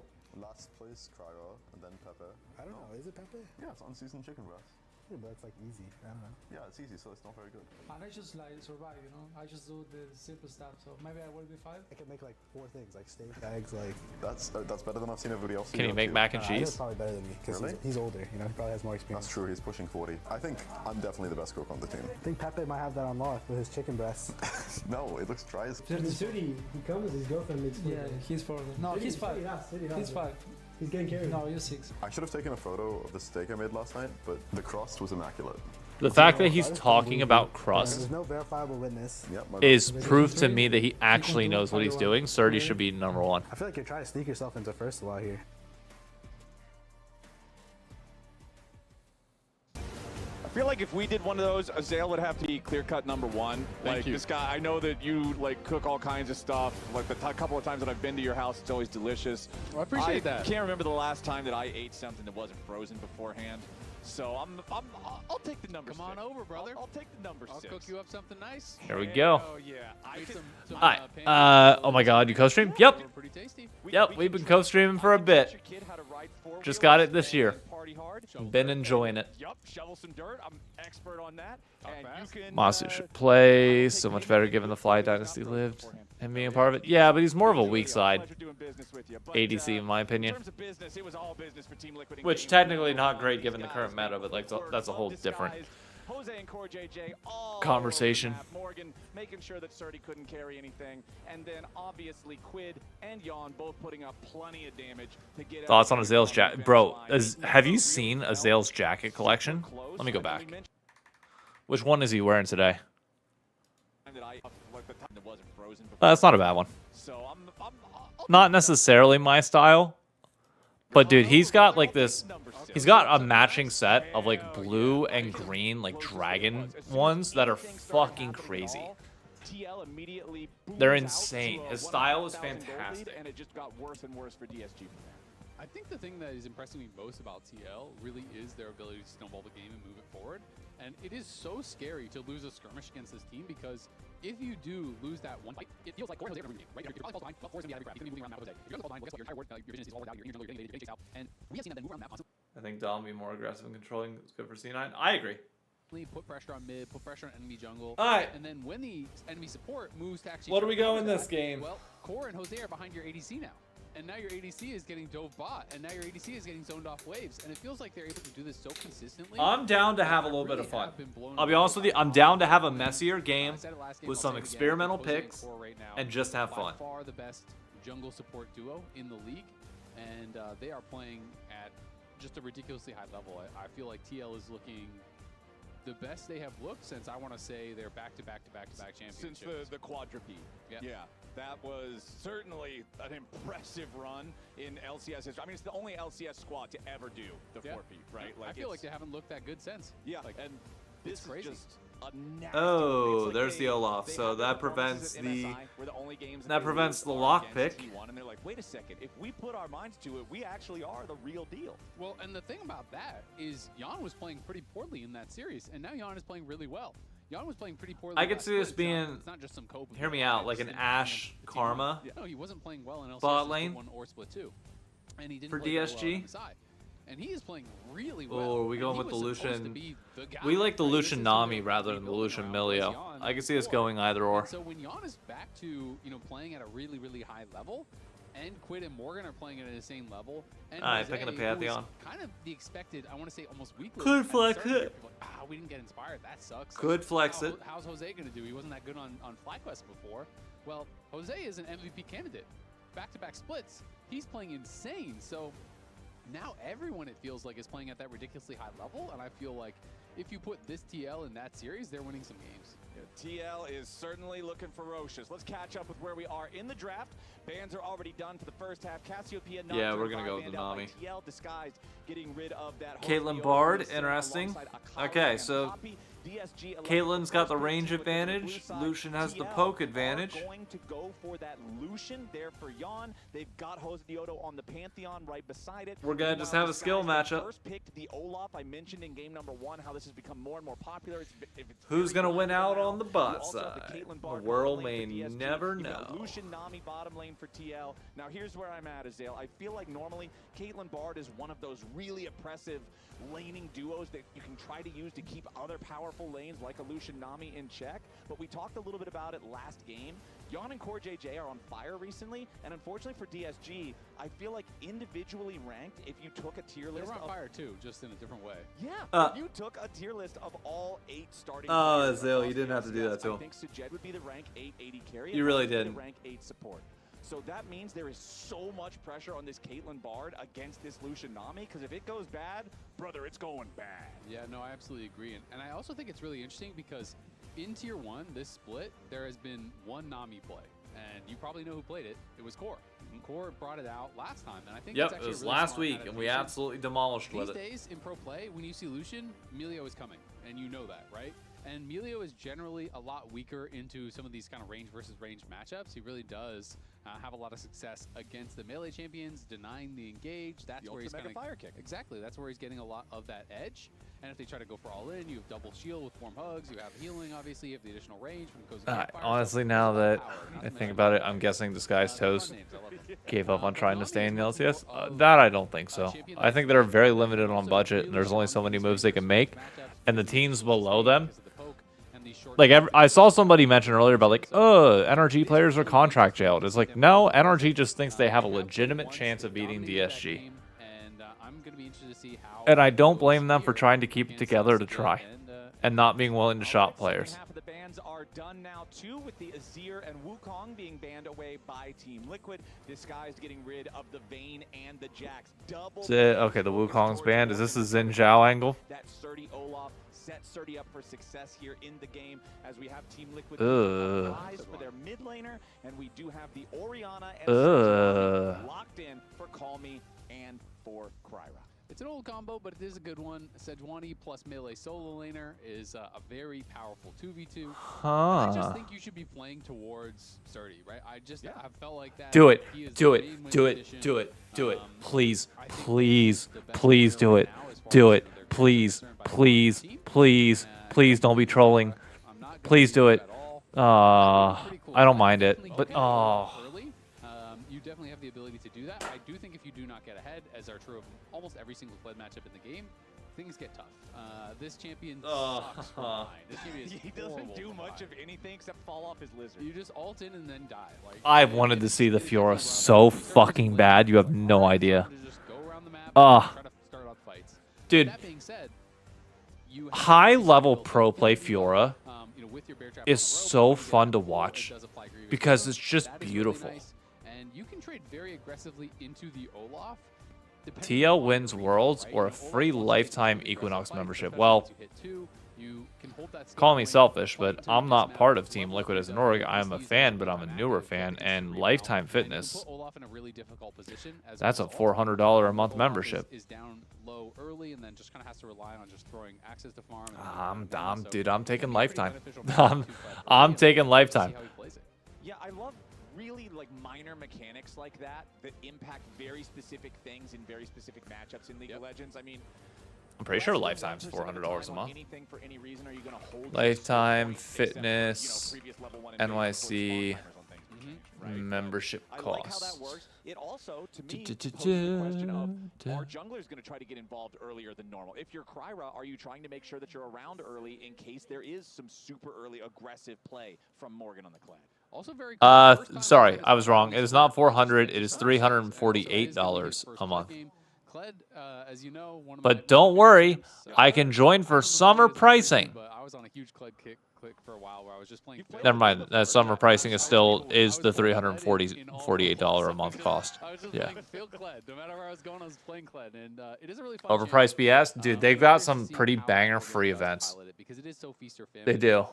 Last place, Kryra, and then Pepe. I don't know. Is it Pepe? Yeah, it's unseasoned chicken breast. Yeah, but it's like easy. I don't know. Yeah, it's easy, so it's not very good. And I just like survive, you know? I just do the simple stuff, so maybe I will be 5. I can make like 4 things, like steak, eggs, like... That's better than I've seen everybody else. Can you make mac and cheese? That's probably better than me, because Really? he's older, you know? He probably has more experience. That's true, he's pushing 40. I think I'm definitely the best cook on the team. I think Pepe might have that unlocked with his chicken breast. No, it looks dry as... In the city, he comes, his girlfriend makes food. Yeah, he's 4. No, he's 5. He's 5. He's getting carried. No, you're 6. I should have taken a photo of the steak I made last night, but the crust was immaculate. The fact that he's talking about crust There's no verifiable witness. Yep, is proof to me that he actually knows what he's doing. Surdy should be number 1. I feel like you're trying to sneak yourself into first a lot here. I feel like if we did one of those, Azale would have to be clear-cut number 1. Like, this guy, I know that you, like, cook all kinds of stuff. Like, the couple of times that I've been to your house, it's always delicious. Well, I appreciate that. I can't remember the last time that I ate something that wasn't frozen beforehand. So I'll take the number 6. Come on over, brother. I'll take the number 6. I'll cook you up something nice. Here we go. Oh, yeah. Hi. Oh my God, you co-stream? Yep. Pretty tasty. Yep, we've been co-streaming for a bit. Just got it this year. Been enjoying it. Yup, shovel some dirt. I'm expert on that. And you can, Masu should play so much better given the Fly Dynasty lived and being a part of it. Yeah, but he's more of a weak side ADC in my opinion. Which technically not great given the current meta, but like that's a whole different Jose and Core JJ all conversation. over the map. Morgan making sure that Surdy couldn't carry anything. And then obviously Quid and Yon both putting up plenty of damage to get Thoughts on everything Azale's from jacket? the Bro, fence line. have you seen Azale's jacket collection? Let me go back. Which one is he wearing today? That's not a bad one. Not necessarily my style. But dude, he's got like this, he's got a matching set of like blue and green like dragon ones that are fucking crazy. They're insane. His style is fantastic. And it just got worse and worse for DSG from there. I think the thing that is impressing me most about TL really is their ability to snowball the game and move it forward. And it is so scary to lose a skirmish against this team because if you do lose that one fight, it feels like Core and Jose are going to win the game, right? You're probably false behind, well, Core's going to be out of your grab. You're going to be moving around Jose. If you're going to fall behind, well, guess what? Your entire work, your vision is all out. You're going to get chased out. And we have seen them move around that constantly. I think Dom be more aggressive and controlling is good for C9. I agree. Put pressure on mid, put pressure on enemy jungle. All right. And then when the enemy support moves to actually... What do we go in this game? Well, Core and Jose are behind your ADC now. And now your ADC is getting dove bot, and now your ADC is getting zoned off waves, and it feels like they're able to do this so consistently. I'm down to have a little bit of fun. I'll be honest with you, I'm down to have a messier game with some experimental picks and just have fun. By far the best jungle support duo in the league, and they are playing at just a ridiculously high level. I feel like TL is looking the best they have looked since I want to say they're back-to-back championships. Since the quadruple. Yeah. That was certainly an impressive run in LCS history. I mean, it's the only LCS squad to ever do the 4P, right? Like, I feel like they haven't looked that good since. Yeah, like, and this is crazy. just a nasty Oh, like there's the Olaf. So that prevents the lock pick. And they're like, wait a second, if we put our minds to it, we actually are the real deal. Well, and the thing about that is Yon was playing pretty poorly in that series, and now Yon is playing really well. Yon was playing pretty poorly. I could see this being, it's not just some cope. hear me out, like an Ashe Karma No, he wasn't playing well in LCS bot lane one or split 2. And he didn't for play very well DSG. on the side. And he is playing really well. Oh, are we going And with he the was supposed to Lucian? be the guy, We like the right? This Lucian is Nami something rather we than the built Lucian around Milio. was Yon I can see us before. going either or. And so when Yon is back to playing at a really, really high level, and Quid and Morgan are playing at an insane level, and Alright, Jose, picking a who Pantheon. is kind of the expected, I want to say almost weakly. Could flex it. We didn't get inspired. That sucks. Could flex it. How's Jose going to do? He wasn't that good on FlyQuest before. Well, Jose is an MVP candidate. Back-to-back splits. He's playing insane. So now everyone, it feels like, is playing at that ridiculously high level, and I feel like if you put this TL in that series, they're winning some games. Yeah, TL is certainly looking ferocious. Let's catch up with where we are in the draft. Bans are already done for the first half. Cassiopeia, Yeah, we're gonna go with the Nami. TL disguised, getting rid of that. Caitlyn Bard, interesting. Okay, so Caitlyn's got the range advantage. Lucian has the poke advantage. Going to go for that Lucian there for Yon. They've got Jose Diodo on the Pantheon right beside it. We're gonna just have a skill matchup. First picked the Olaf. I mentioned in game number 1 how this has become more and more popular. Who's gonna win out on the bot side? The world may never know. Lucian, Nami bottom lane for TL. Now here's where I'm at, Azale. I feel like normally Caitlyn Bard is one of those really oppressive laning duos that you can try to use to keep other powerful lanes like a Lucian Nami in check, but we talked a little bit about it last game. Yon and Core JJ are on fire recently, and unfortunately for DSG, I feel like individually ranked, if you took a tier list They're on fire too, just in a different way. Yeah, if you took a tier list of all 8 starting Oh, players Azale, you across didn't have to do LCS, that to him. I think Sajed would be the rank 8 AD carry. You and really Ryan would be didn't. the rank 8 support. So that means there is so much pressure on this Caitlyn Bard against this Lucian Nami, because if it goes bad, brother, it's going bad. Yeah, no, I absolutely agree. And I also think it's really interesting because in Tier 1, this split, there has been one Nami play. And you probably know who played it. It was Core. Core brought it out last time. And I think Yep, it was last week, and we absolutely demolished with it. These days, in pro play, when you see Lucian, Milio is coming. And you know that, right? And Milio is generally a lot weaker into some of these kind of range versus range matchups. He really does have a lot of success against the melee champions, denying the engage. That's where he's ultimate going to fire kick. Exactly. That's where he's getting a lot of that edge. And if they try to go for all in, you have double shield with warm hugs. You have healing, obviously. You have the additional range when it goes. Honestly, now that I think about it, I'm guessing Disguised Toast gave up on trying to stay in the LCS. That I don't think so. I think they're very limited on budget, and there's only so many moves they can make. And the teams below them, like I saw somebody mention earlier about like, oh, NRG players are contract jailed. It's like, no, NRG just thinks they have a legitimate chance of beating DSG. And I'm going to be interested to see how. And I don't blame them for trying to keep it together to try. and not being willing to shop players. Half of the bans are done now too, with the Azir and Wukong being banned away by Team Liquid. Disguised getting rid of the Vayne and the Jax. Double. Okay, the Wukong's banned. Is this a Xin Zhao angle? That Surdy Olaf set Surdy up for success here in the game, as we have Team Liquid rise for their mid laner, and we do have the Orianna and locked in for Call Me and for Kryra. It's an old combo, but it is a good one. Sejuani plus melee solo laner is a very powerful 2v2. I just think you should be playing towards Surdy, right? I felt like that. Do it. Do it. Do it. Do it. Do it. Please. Please. Please do it. Do it. Please. Please. Please. Please don't be trolling. Please do it. I don't mind it, but you definitely have the ability to do that. I do think if you do not get ahead, as are true of almost every single Kled matchup in the game, things get tough. This champion sucks for mine. This champion is he doesn't do much of anything except fall off his lizard. You just ult in and then die. Like, I've wanted to see the Fiora so fucking bad. You have no idea. Dude, high-level pro play Fiora is so fun to watch because it's just beautiful. And you can trade very aggressively into the Olaf. TL wins Worlds or a free lifetime Equinox membership. Well, call me selfish, but I'm not part of Team Liquid as an org. I'm a fan, but I'm a newer fan, and Lifetime Fitness, that's a $400 a month membership. Dude, I'm taking Lifetime. I'm taking Lifetime. Yeah, I love really like minor mechanics like that impact very specific things in very specific matchups in League of Legends. I mean, I'm pretty sure Lifetime's $400 a month. Anything for any reason, are you going to hold Lifetime, Fitness, NYC, membership costs. I like how that works. It also, to me, poses the question of, are junglers going to try to get involved earlier than normal? If you're Kryra, are you trying to make sure that you're around early in case there is some super early aggressive play from Morgan on the Kled? Also very sorry, I was wrong. It is not $400. It is $348 a month. As you know, but don't worry, I can join for summer pricing. But I was on a huge Kled click for a while where I was just playing. Never mind. That summer pricing is still the $348 a month cost. Yeah. No matter where I was going, I was playing Kled, and it is a really fun Overpriced BS, dude. They've got some pretty banger free events. Because it is so feast or famine. They do,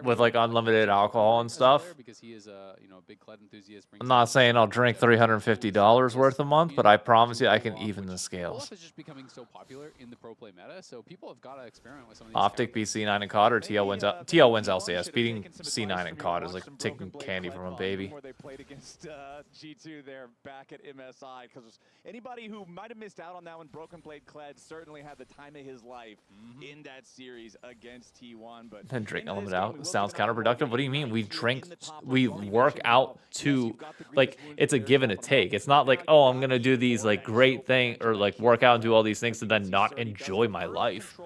with like unlimited alcohol and stuff. Because he is a big Kled enthusiast. I'm not saying I'll drink $350 worth a month, but I promise you I can even the scales. Is just becoming so popular in the pro play meta, so people have got to experiment with some of these. Optic beats C9 and COD, or TL wins LCS. Beating C9 and COD is like taking candy from a baby. They played against G2 there back at MSI, because anybody who might have missed out on that one, Broken Blade Kled certainly had the time of his life in that series against T1. But then drink element out sounds counterproductive. What do you mean? We work out to, like, it's a give and a take. It's not like, oh, I'm gonna do these like great thing or like work out and do all these things and then not enjoy my life.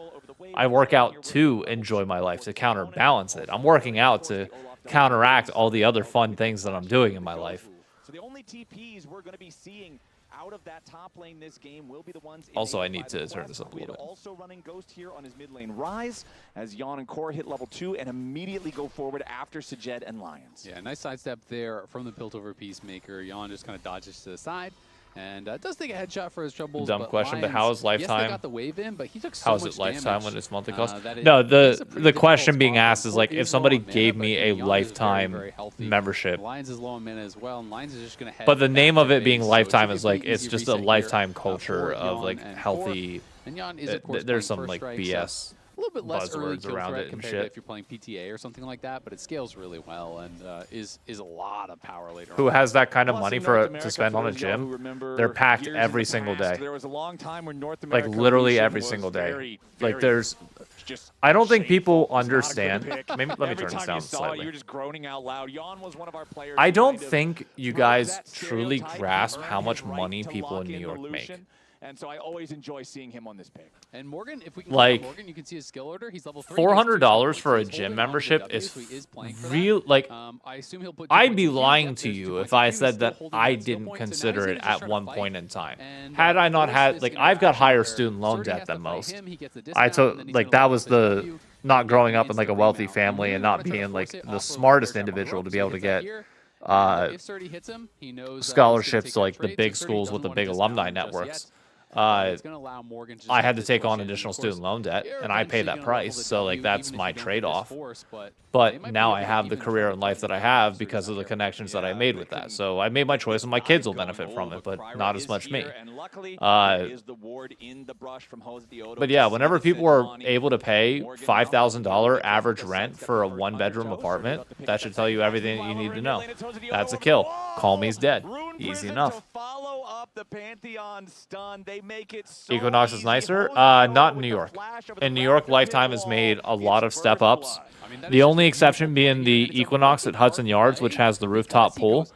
I work out to enjoy my life, to counterbalance it. I'm working out to counteract all the other fun things that I'm doing in my life. So the only TPs we're going to be seeing out of that top lane this game will be the ones. Also, I need to turn this up a little bit. Also running Ghost here on his mid lane Rise, as Yon and Core hit level 2 and immediately go forward after Sajed and Lions. Yeah, nice sidestep there from the Piltover Peacemaker. Yon just kind of dodges to the side. And does take a headshot for his troubles. Dumb question, but how is Lifetime? Yes, they got the wave in, but he took so how is much it Lifetime when it's monthly cost? Is, no, the question being asked is like, if somebody gave me a Lifetime membership, Lions is low in mana as well, and Lions is just going to head. But the name of it being Lifetime is like, it's just a Lifetime culture of like healthy. And Yon is, of course, there's some like BS. A little bit less early buzzwords kill around threat it and compared shit. to if you're playing PTA or something like that, but it scales really well and is a lot of power later. Who on. has that kind of money to spend on a gym? They're packed every single day. There was a long time when North like America literally every single day. Like there's, I don't think people understand. Maybe let me turn this down slightly. You're just groaning out loud. Yon was one of our players. I don't think you guys truly grasp how much money people in New York make. And so I always enjoy seeing him on this pick. And Morgan, if we can Like, Morgan, you can see his skill order. He's level 3. $400 for a gym membership is real. Like, I assume he'll put I'd be lying to you if I said that I didn't consider it at one point in time. Had I not had, like, I've got higher student loan debt than most. I took, like, that was the not growing up in like a wealthy family and not being like the smartest individual to be able to get scholarships to like the big schools with the big alumni networks. I had to take on additional student loan debt, and I pay that price. So like that's my trade-off. But now I have the career and life that I have because of the connections that I made with that. So I made my choice, and my kids will benefit from it, but not as much me. But yeah, whenever people are able to pay $5,000 average rent for a one-bedroom apartment, that should tell you everything that you need to know. That's a kill. Call me's dead. Easy enough. The Pantheon stun. They make it so Equinox is nicer. Not in New York. In New York, Lifetime has made a lot of step-ups. The only exception being the Equinox at Hudson Yards, which has the rooftop pool.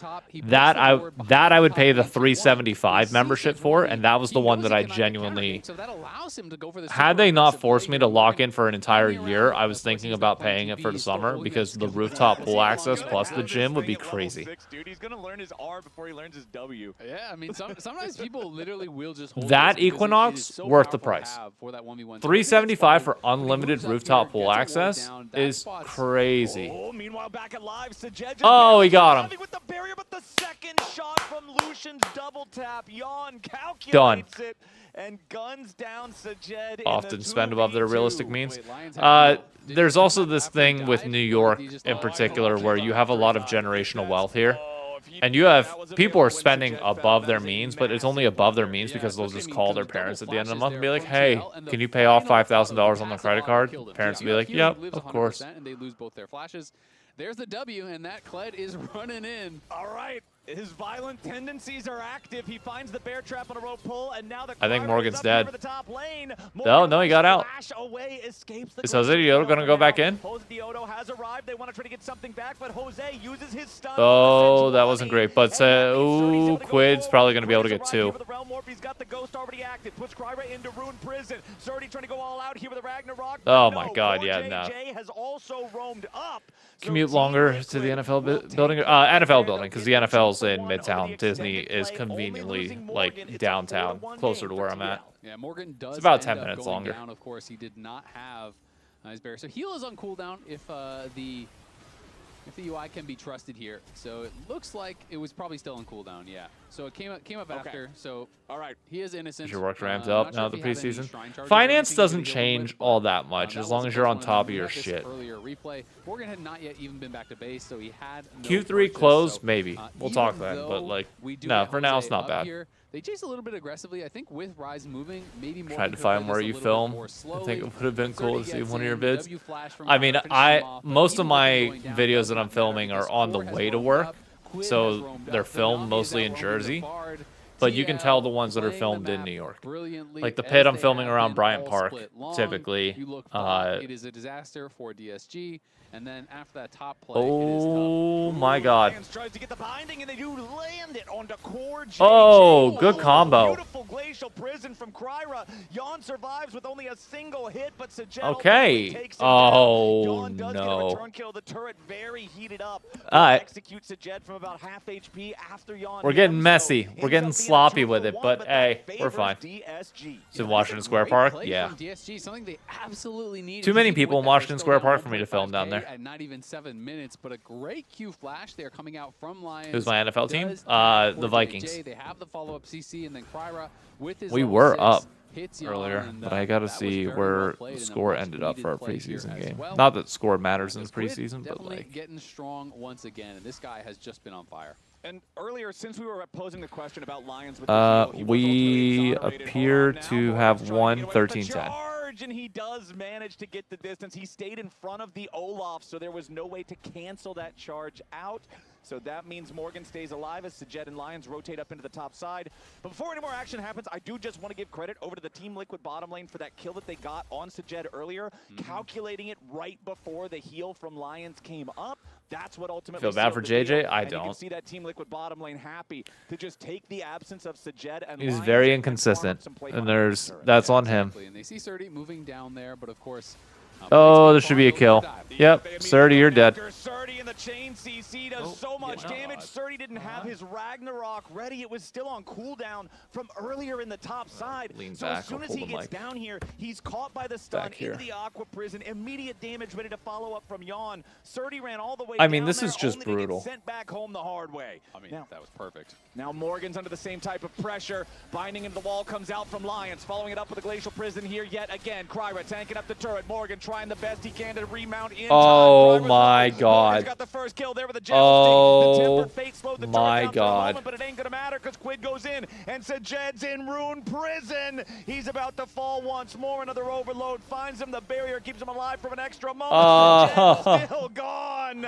That I would pay the $375 membership for, and that was the one that I genuinely... Had they not forced me to lock in for an entire year, I was thinking about paying it for the summer because the rooftop pool access plus the gym would be crazy. He's gonna learn his R before he learns his W. Yeah, I mean, sometimes people literally will just hold that Equinox worth the price. $375 for unlimited rooftop pool access is crazy. Oh, meanwhile, back at live, oh, he got him. With the barrier, but the second shot from Lucian's double tap, Yon calculates it and guns down Sajed. Often spend above their realistic means. There's also this thing with New York in particular where you have a lot of generational wealth here. And you have people are spending above their means, but it's only above their means because they'll just call their parents at the end of the month and be like, hey, can you pay off $5,000 on the credit card? Parents will be like, yep, of course. And they lose both their flashes. There's the W, and that Kled is running in. All right. His violent tendencies are active. He finds the bear trap on a rope pull, and now the I think Morgan's dead. No, no, he got out. Away, is Jose Dioto going to go back in? Jose Dioto has arrived. They want to try to get something back, but Jose uses his stun. Oh, that wasn't great. But ooh, Quid's probably going to be able to get 2. He's got the ghost already active. Puts Kryra into Rune Prison. Zerdy trying to go all out here with a Ragnarok. Oh my God, yeah, no. Has also roamed up. Commute longer to the NFL building, NFL building, because the NFL's in Midtown. Disney is conveniently like downtown, closer to where I'm at. Yeah, Morgan does. It's about 10 minutes longer. Down, of course, he did not have his barrier. So heal is on cooldown if the UI can be trusted here. So it looks like it was probably still on cooldown. Yeah. So it came up after. So all right, he is innocent. Your work ramped up now the preseason. Finance doesn't change all that much as long as you're on top of your shit. Earlier replay, Morgan had not yet even been back to base, so he had no Q3 close, maybe we'll talk then, but like no, for now it's not bad. They chase a little bit aggressively. I think with Rise moving, maybe more. Tried to find where you film. I think it would have been cool to see one of your vids. I mean, most of my videos that I'm filming are on the way to work, so they're filmed mostly in Jersey. But you can tell the ones that are filmed in New York. Like the pit I'm filming around Bryant Park, typically. It is a disaster for DSG. And then after that top play, oh my God. Tries to get the binding, and they do land it onto core JJ. Oh, good combo. Beautiful glacial prison from Kryra. Yon survives with only a single hit, but Sajed okay. Takes Oh does get a return kill. The turret very heated up. Execute Sajed from about half HP after Yon. We're getting messy. We're getting sloppy with it, but hey, we're fine. It's in Washington Square Park. Yeah. DSG, something they absolutely need. Too many people in Washington Square Park for me to film down there. At not even 7 minutes, but a great Q flash there coming out from Lions. Who's my NFL team? The Vikings. They have the follow-up CC, and then Kryra with his we were up earlier, but I got to see where the score ended up for our preseason game. Not that score matters in the preseason, but like getting strong once again, and this guy has just been on fire. And earlier, since we were posing the question about Lions, we appear to have won 13-10. And he does manage to get the distance. He stayed in front of the Olaf, so there was no way to cancel that charge out. So that means Morgan stays alive as Sajed and Lions rotate up into the top side. But before any more action happens, I do just want to give credit over to the Team Liquid bottom lane for that kill that they got on Sajed earlier, calculating it right before the heal from Lions came up. That's what ultimately Feel bad for sealed the deal. JJ? I And you can don't. see that Team Liquid bottom lane happy to just take the absence of Sajed and He's Lions very and farm up inconsistent, some play and behind the turret. that's on him. Exactly. And they see Surdy moving down there, but of course. Oh, there should be a kill. Yep, Surdy, you're dead. Surdy in the chain CC does so much damage. Surdy didn't have his Ragnarok ready. It was still on cooldown from earlier in the top side. Lean So back, as soon I'll as pull he the gets mic. down here, he's caught by the stun Back here. into the Aqua Prison. Immediate damage ready to follow up from Yawn. Surdy ran all the way I mean, down this there, is just only to get brutal. sent back home the hard way. I mean, Now, that was perfect. now Morgan's under the same type of pressure. Binding into the wall comes out from Lions. Following it up with a Glacial Prison here yet again. Kryra tanking up the turret. Morgan trying the best he can to remount in Oh time. my Morgan's God. got the first kill there with the Jackal Sting. The Oh Tempered Fate slowed the turret my down for a God. moment, but it ain't gonna matter because Quid goes in and Sajed's in Rune Prison. He's about to fall once more. Another overload finds him. The barrier keeps him alive for an extra moment. Sajed's still gone.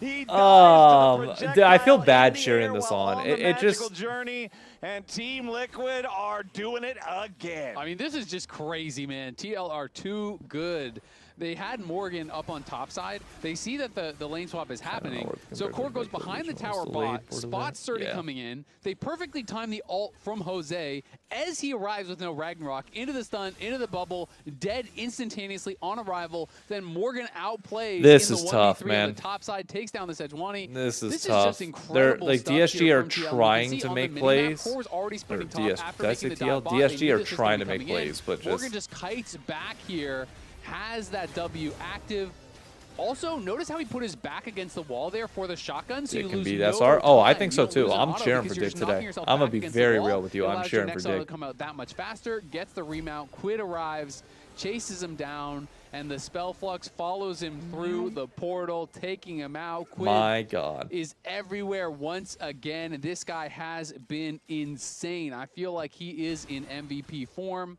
He dies to the I feel projectile bad in the cheering air this while on. the It just magical journey, and Team Liquid are doing it again. I mean, this is just crazy, man. TL are too good. They had Morgan up on top side. They see that the lane swap is happening. So Core goes behind the tower bot, spots Surdy coming in. They perfectly time the ult from Jose as he arrives with no Ragnarok into the stun, into the bubble, dead instantaneously on arrival. Then Morgan outplays This in the is 1v3 tough, on man. the top side, takes down the Sejuani. This is This tough. is just They're incredible like stuff DSG here are from TL. You can trying see to on the make minimap, plays. Core's already sprinting top DS, after did I making say the TL? dive bot. They DSG knew are this was trying gonna to be make coming in. plays, but Morgan just just kites back here, has that W active. Also, notice how he put his back against the wall there for the shotgun, so it you can lose beat no SR. Oh, I time. think You so don't too. lose an I'm auto cheering because for you're Dig just knocking today. yourself I'm gonna back be against the very wall. real with you. It I'm allows cheering your for next auto Dig. to come out that much faster, gets the remount, Quid arrives, chases him down, and the Spell Flux follows him through the portal, taking him out. Quid My God. is everywhere once again, and this guy has been insane. I feel like he is in MVP form,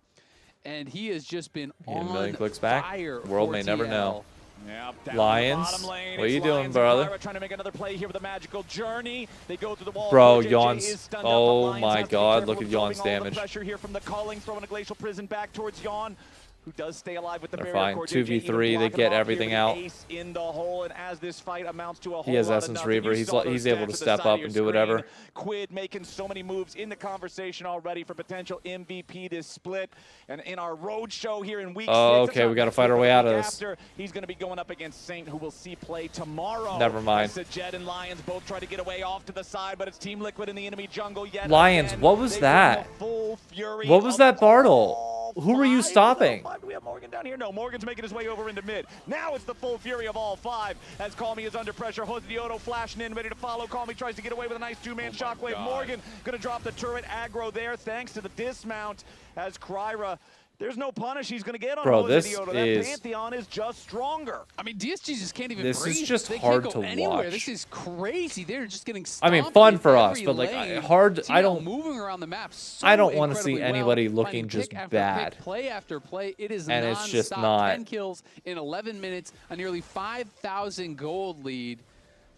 and he has just been Getting a on million clicks back. fire. World for may never TL. know. Yeah, down Lions, the bottom lane, what are it's you doing, Lions and brother? Kyra trying to make another play here with the magical journey. They go through the wall. Bro, JJ Yawn's- is stunned up, but oh Lions my have to be God, careful look at absorbing Yawn's all the damage. pressure here from the calling, throwing a glacial prison back towards Yawn, who does stay alive with the They're barrier fine. core. 2v3, JJ they even get blocking off everything here with out. the ace in the hole, and as this fight amounts to a whole He has lot of Essence nothing, Reaver. you He's saw those able stats to at the step side up of your and do whatever. screen. Quid making so many moves in the conversation already for potential MVP this split. And in our road show here in week 6, Oh, it's okay, not we gotta next fight week, our but way the out week of this. after, he's going to be going up against Saint, who will see play tomorrow. Never mind. As Sajed and Lions both try to get away off to the side, but it's Team Liquid in the enemy jungle yet Lions, again. what was They that? bring the full fury What was of that Bartle? all Who were you five. stopping? Do we have Morgan down here? No, Morgan's making his way over into mid. Now it's the full fury of all five as Calmy is under pressure. Jose Dioto flashing in, ready to follow. Calmy tries to get away with a nice two-man shockwave. God. Morgan gonna drop the turret aggro there thanks to the dismount as Kryra. There's no punish he's going to get on Bro, Jose this Dioto. That is- Pantheon is just stronger. I mean, DSG just can't even This is breathe. just They hard can't go to anywhere. watch. This is crazy. They're just getting I stomped mean, fun in for us, every but like lane. hard. I TL don't. moving around the map. So I don't wanna see incredibly anybody well, looking finding just pick after bad. Pick, play after play. It is And it's just nonstop. not. 10 kills in 11 minutes, a nearly 5,000 gold lead,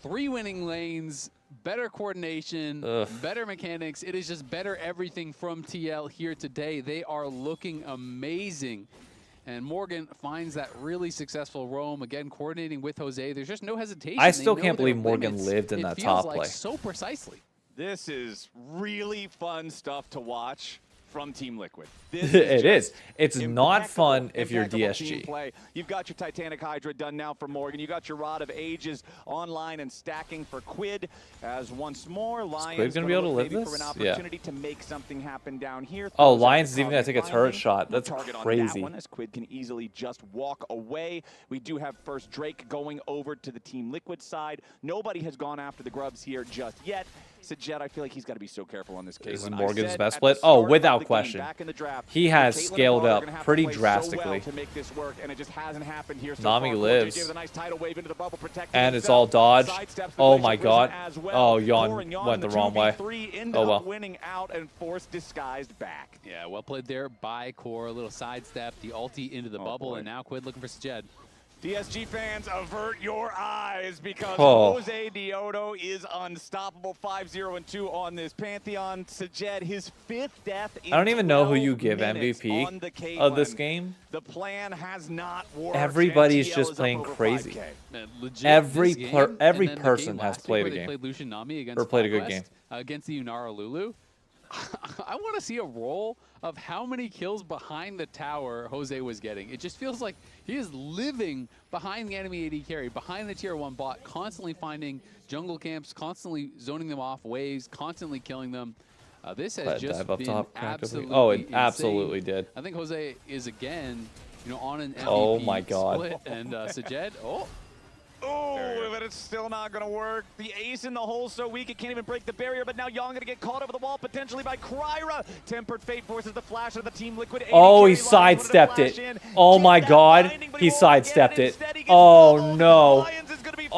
3 winning lanes, better coordination, better mechanics. It is just better everything from TL here today. They are looking amazing. And Morgan finds that really successful roam, again, coordinating with Jose. There's just no hesitation. I They still know can't their believe Morgan limits. lived in It that feels top like play. so precisely. This is really fun stuff to watch from Team Liquid. This It just is. It's not fun if you're impeccable DSG. team play. You've got your Titanic Hydra done now for Morgan. You got your Rod of Ages online and stacking for Quid. As once more, Lions Quid gonna be able to look live maybe this? for an Yeah. opportunity to make something happen down here. Oh, Throws out Lions the is even gonna Cosmic take a turret Lightning. shot. No That's target on crazy. that one, as Quid can easily just walk away. We do have first Drake going over to the Team Liquid side. Nobody has gone after the grubs here just yet. Sajed, I feel like he's got to be so careful on this case. This is Morgan's best split. Oh, without question. He has scaled up pretty drastically. To make this work, and it just hasn't happened here so Nami far. lives. JJ with a nice tidal wave into the bubble, protecting And it's himself. all dodge. Sidesteps the Oh Glacial my Prison God. as well. Oh, Core Yawn and Yawn went in the wrong way. 2v3 ended Oh, up well. winning out and forced disguised back. Yeah, well played there by Core. A little sidestep, the ulti into the bubble, boy. and now Quid looking for Sajed. DSG fans, avert your eyes because Oh. Jose Diodo is unstoppable. 5-0-2 on this Pantheon. Sajed, his 5th death in I don't even know who you 12 give minutes MVP on the of this Caitlyn. game. The plan has not worked. Everybody's and TL just is up playing over crazy. 5K. Legit, Every this per- game, every and then the person game has last played week a where they game. played Lucian Nami against Or played a good FlyQuest, game. Against the Unara Lulu. I want to see a roll of how many kills behind the tower Jose was getting. It just feels like he is living behind the enemy AD carry, behind the tier 1 bot, constantly finding jungle camps, constantly zoning them off waves, constantly killing them. This has That just dive up been top practically. absolutely Oh, it insane. absolutely did. I think Jose is again, on an MVP Oh my God. split, and Sajed, Oh, but it's still not going to work. The ace in the hole so weak it can't even break the barrier, but now Young going to get caught over the wall potentially by Kryra. Tempered Fate forces the flash of the Team Liquid. Oh, he sidestepped it. Oh my God, he sidestepped it. Oh no.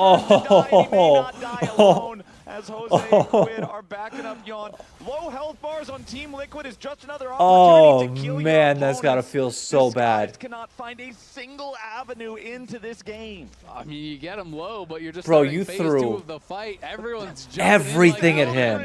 Oh. As Jose and Quid are backing up Yon. Low health bars on Team Liquid is just another Oh opportunity to kill your man, that's gotta opponents. feel so The Skies bad. cannot find a single avenue into this game. I mean, you get him low, but you're just Bro, starting you phase threw 2 of the fight. Everyone's jumping everything in at like him.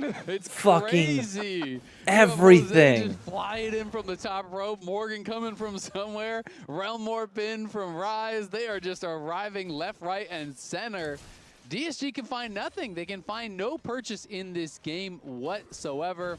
Avengers. It's Fucking crazy. everything. You have Jose just flying in from the top rope. Morgan coming from somewhere. Realm Warp in from Rise. They are just arriving left, right, and center. DSG can find nothing. They can find no purchase in this game whatsoever.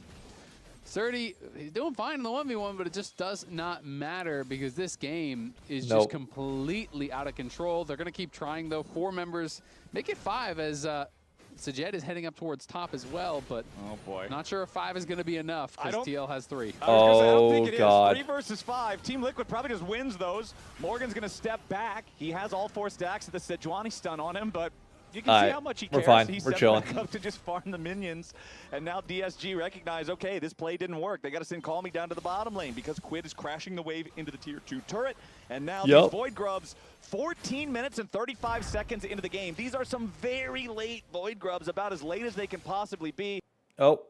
Surdy, he's doing fine in the 1v1, but it just does not matter because this game is just completely out of control. They're going to keep trying, though. 4 members, make it 5 as Sajed is heading up towards top as well, but oh boy, not sure if 5 is going to be enough because TL has 3. I don't think it is. God. 3 versus 5. Team Liquid probably just wins those. Morgan's going to step back. He has all 4 stacks of the Sejuani stun on him, but you can see how much he cares. We're fine. He's We're stepped chilling. back up to just farm the minions. And now DSG recognize, okay, this play didn't work. They got to send Call Me down to the bottom lane because Quid is crashing the wave into the tier 2 turret. And now these Void Grubs, 14 minutes and 35 seconds into the game. These are some very late Void Grubs, about as late as they can possibly be. Oh.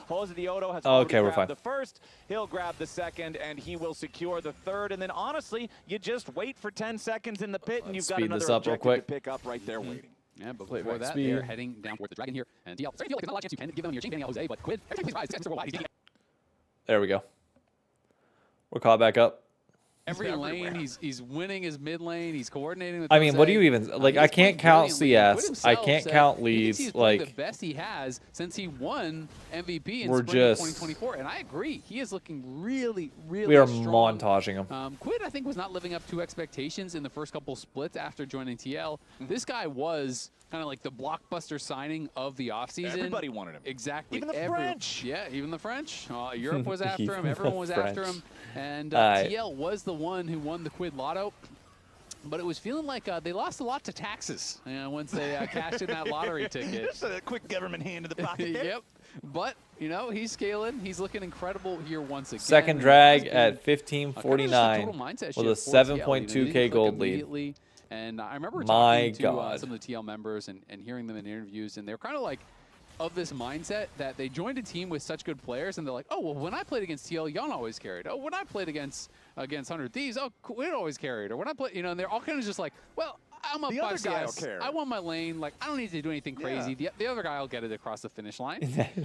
Jose Diodo has Okay, we're fine. the first, he'll grab the second, and he will secure the third. And then honestly, you just wait for 10 seconds in the pit, and you've got speed another this up real objective quick. to pick up right there waiting. Yeah, but Play before back that, speed. they're heading down towards the Dragon here. And TL, starting to feel like there's not a lot of chance you can give them your chain banging out Jose, but Quid, every time he's rise, he's There we go. We're caught back up. every lane, he's winning his mid lane, he's coordinating with I mean, what do Jose. you even like? I He's can't playing count brilliantly. And Quid CS. I himself can't said count he thinks leads. he's playing the Like best he has since he won MVP in We're spring of just- 2024, and I agree. He is looking really, really we are strong. montaging him. Quid, I think, was not living up to expectations in the first couple splits after joining TL. This guy was kind of like the blockbuster signing of the offseason. Everybody wanted him. Exactly. Even the French. Yeah, even the French. Europe was after him. Even Everyone the was after French. him. And Alright. TL was the one who won the Quid Lotto. But it was feeling like they lost a lot to taxes once they cashed in that lottery ticket. Just a quick government hand to the pocket there. Yep. But, he's scaling. He's looking incredible here once again. Second And drag it at has been, kind of just a 15:49 total mindset with a shift for TL. 7.2K They click gold lead. immediately. And I remember My talking to God. some of the TL members and hearing them in interviews, and they're kind of like of this mindset that they joined a team with such good players, and they're like, oh, well, when I played against TL, Yon always carried. Oh, when I played against 100 Thieves, oh, Quid always carried. Or when I played, and they're all kind of just like, well, I'm up The by other guy will CS. carry. I won my lane. Like, I don't need to do anything crazy. The other guy will get it across the finish line.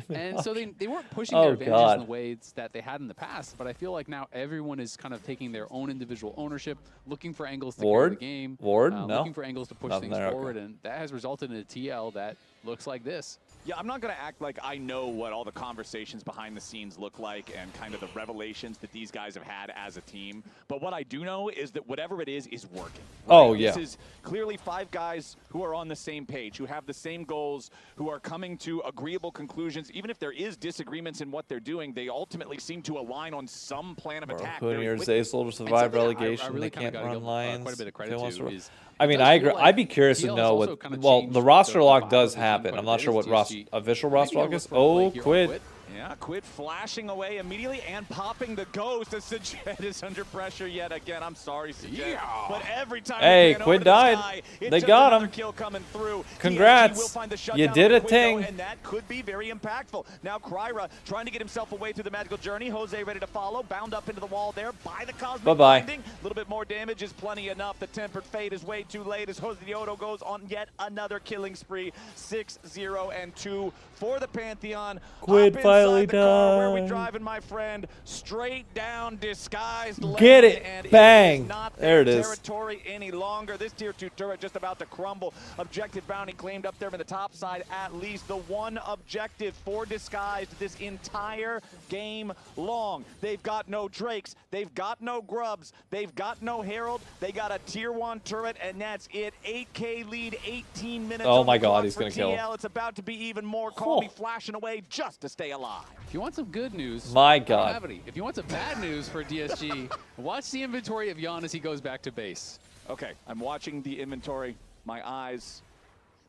And so they weren't pushing their advantages in the ways that they had in the past. But I feel like now everyone is kind of taking their own individual ownership, looking for angles to carry the game. No. Looking for angles to push Nothing things there, okay. forward. And that has resulted in a TL that looks like this. Yeah, I'm not going to act like I know what all the conversations behind the scenes look like and kind of the revelations that these guys have had as a team. But what I do know is that whatever it is working. Right? Oh, yeah. This is clearly 5 guys who are on the same page, who have the same goals, who are coming to agreeable conclusions. Even if there is disagreements in what they're doing, they ultimately seem to align on some plan of attack. Putting your very quickly. Zaysel to survive something I relegation. really They kinda can't gotta run give, lines. quite a bit of credit They want to is I mean, does I feel agree. like I'd be curious to TL has know also what. kind of Well, changed the roster the lock vibe does of the team happen. quite a I'm not bit sure as what DSG. official Maybe roster a lock look is. for the play Oh, here on Quid. Quid. Yeah, Quid flashing away immediately and popping the ghost as Sajed is under pressure yet again. I'm sorry, Sajed. Yeah. But every time Hey, we pan Quid over to died. this guy, it's They just got another him. kill coming through. Congrats. DSG will find the You shutdown did on a Quid, though, thing. and that could be very impactful. Now Kryra trying to get himself away through the magical journey. Jose ready to follow, bound up into the wall there by the cosmic Bye-bye. binding. A little bit more damage is plenty enough. The tempered fate is way too late as Jose Diodo goes on yet another killing spree. 6-0-2 for the Pantheon. Quid Hop finally inside the car. Where we died. driving, my friend? Straight down disguised lane. Get it. And Bang. It is not There their it is. territory any longer. This tier 2 turret just about to crumble. Objective bounty claimed up there in the top side at least. The one objective for disguised this entire game long. They've got no Drakes. They've got no Grubs. They've got no Herald. They got a tier 1 turret, and that's it. 8K lead, 18 minutes. Oh on my the God, clock he's for gonna kill. TL. It's about to be even more. Call me flashing away just to stay alive. If you want some good news, My I don't God. have any. If you want some bad news for DSG, watch the inventory of Jan as he goes back to base. Okay, I'm watching the inventory. My eyes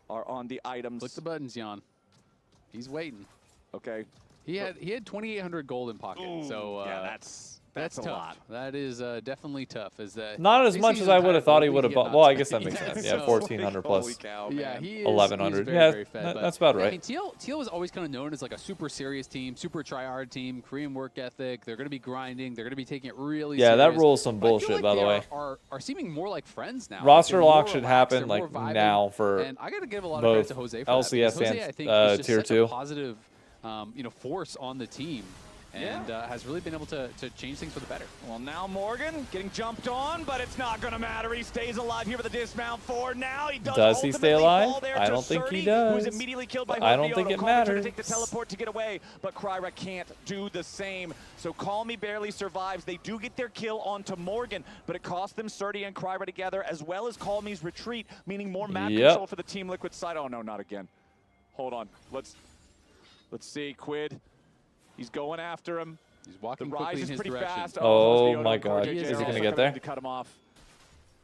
are on the items. Click the buttons, Jan. He's waiting. Okay. He had 2,800 gold in pocket. Ooh, So yeah, that's a tough. lot. That is definitely tough. Is that Not as this much as season I kind would of have thought he lately would have had bought. not Well, I spent- guess that makes sense. Yeah, so- 1,400 plus. Holy cow, Yeah, man. he is 1,100. he's Yeah, very fed, but that's about yeah, right. I mean, TL was always kind of known as like a super serious team, super try-hard team, Korean work ethic. They're going to be grinding. They're going to be taking it really Yeah, that serious. rule's some But I feel bullshit, like by the they way. Are seeming more like friends now. Roster They're lock more should relaxed, happen they're like more vibing. now for And I got to give a lot of credit both to Jose for LCS that. Jose, and I think, is just tier such 2. a positive, force on the team. And has really been able to change things for the better. Well, now Morgan getting jumped on, but it's not going to matter. He stays alive here with the dismount for now. He Does he stay ultimately alive? fall there I to don't think he Surdy, does. Who's immediately killed by I don't Hosdiodo. think it Call Me trying to matters. take the teleport to get away, but Kryra can't do the same. So Call Me barely survives. They do get their kill onto Morgan, but it cost them Surdy and Kryra together, as well as Call Me's retreat, meaning more map control for the Team Liquid side. Oh no, not again. Hold on. Let's see. Quid. He's going after him. He's walking the quickly rise in is his pretty direction. fast. Oh Hosdiodo my and God. JJ Is he also gonna get coming there? in to cut him off.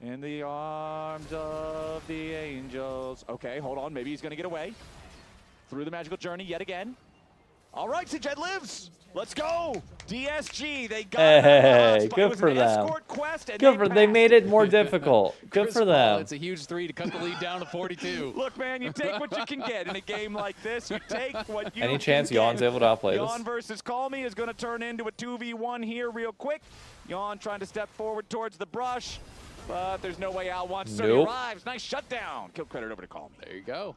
In the arms of the angels. Okay, hold on. Maybe he's going to get away. Through the magical journey yet again. All right, Sajed lives. Let's go. DSG, they got Hey, it good was for an them. escort quest and Good for they passed. made it more difficult. Good Chris for Paul, them. It's a huge 3 to cut the lead down to 42. Look, man, you take what you can get in a game like this. You take what you Any chance can Jan's get. able to outplay this? Jan versus Call Me is going to turn into a 2v1 here real quick. Jan trying to step forward towards the brush, but there's no way out once Surdy Nope. arrives. Nice shutdown. Kill credit over to Call Me. There you go.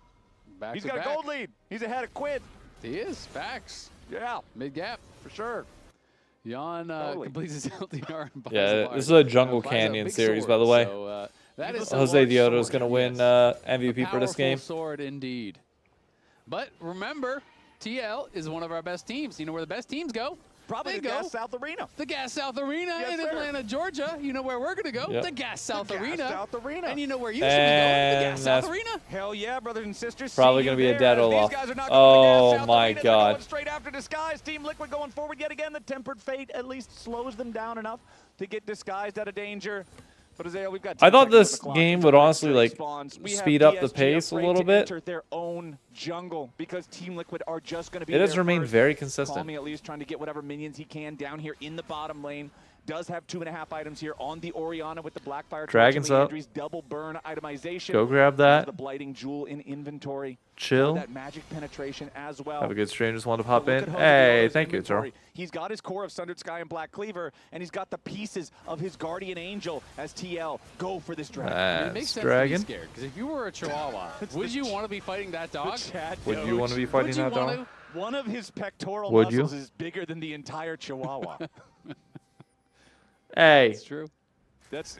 Back He's to got back. a gold lead. He's ahead of Quid. He is. Facts. Yeah, Mid-gap. for sure. Jan Totally. completes his LTR and buys Yeah, a this is a large. Jungle Buys a Canyon big series, sword. by the way. So, that is Jose a large Diodo is sword, going to win yes. MVP for this Powerful game. sword indeed. But remember, TL is one of our best teams. You know where the best teams go? Probably They the go. Gas South Arena. The Gas South Arena Yes, in sir. Atlanta, Georgia. You know where we're going to go? Yep. The Gas South Gas Arena. South Arena. And you know where you should be going? The Gas And South that's Arena. Hell yeah, brothers and sisters. Probably See gonna you be a there, dead as Olaf. These guys are not Oh going to the Gas South my Arena. They're God. going straight after Disguise. Team Liquid going forward yet again. The Tempered Fate at least slows them down enough to get Disguised out of danger. But Azale, we've got 10 I thought seconds on this the clock game until would the honestly, victory like, spawns. We have speed up the DSG pace a afraid little to bit. enter their own jungle because Team Liquid are just going to be It has there remained first. very Call consistent. Me at least trying to get whatever minions he can down here in the bottom lane. Does have 2.5 items here on the Orianna with the Blackfire. Dragons up. Leandry's double burn itemization. Go grab Has that. The blighting jewel in inventory. Chill. That magic penetration as well. Have a good stranger just wanted to pop Look in. at Jose Hey, Diodo's thank you, sir. inventory. He's got his core of Sundered Sky and Black Cleaver, and he's got the pieces of his Guardian Angel as TL. Go for this dragon. It makes That's sense dragon. to be scared. Because if you were a Chihuahua, would you want to be fighting that dog? Would you want to be fighting that dog? One of his pectoral Would you? muscles is bigger than the entire Chihuahua. Hey. That's true. That's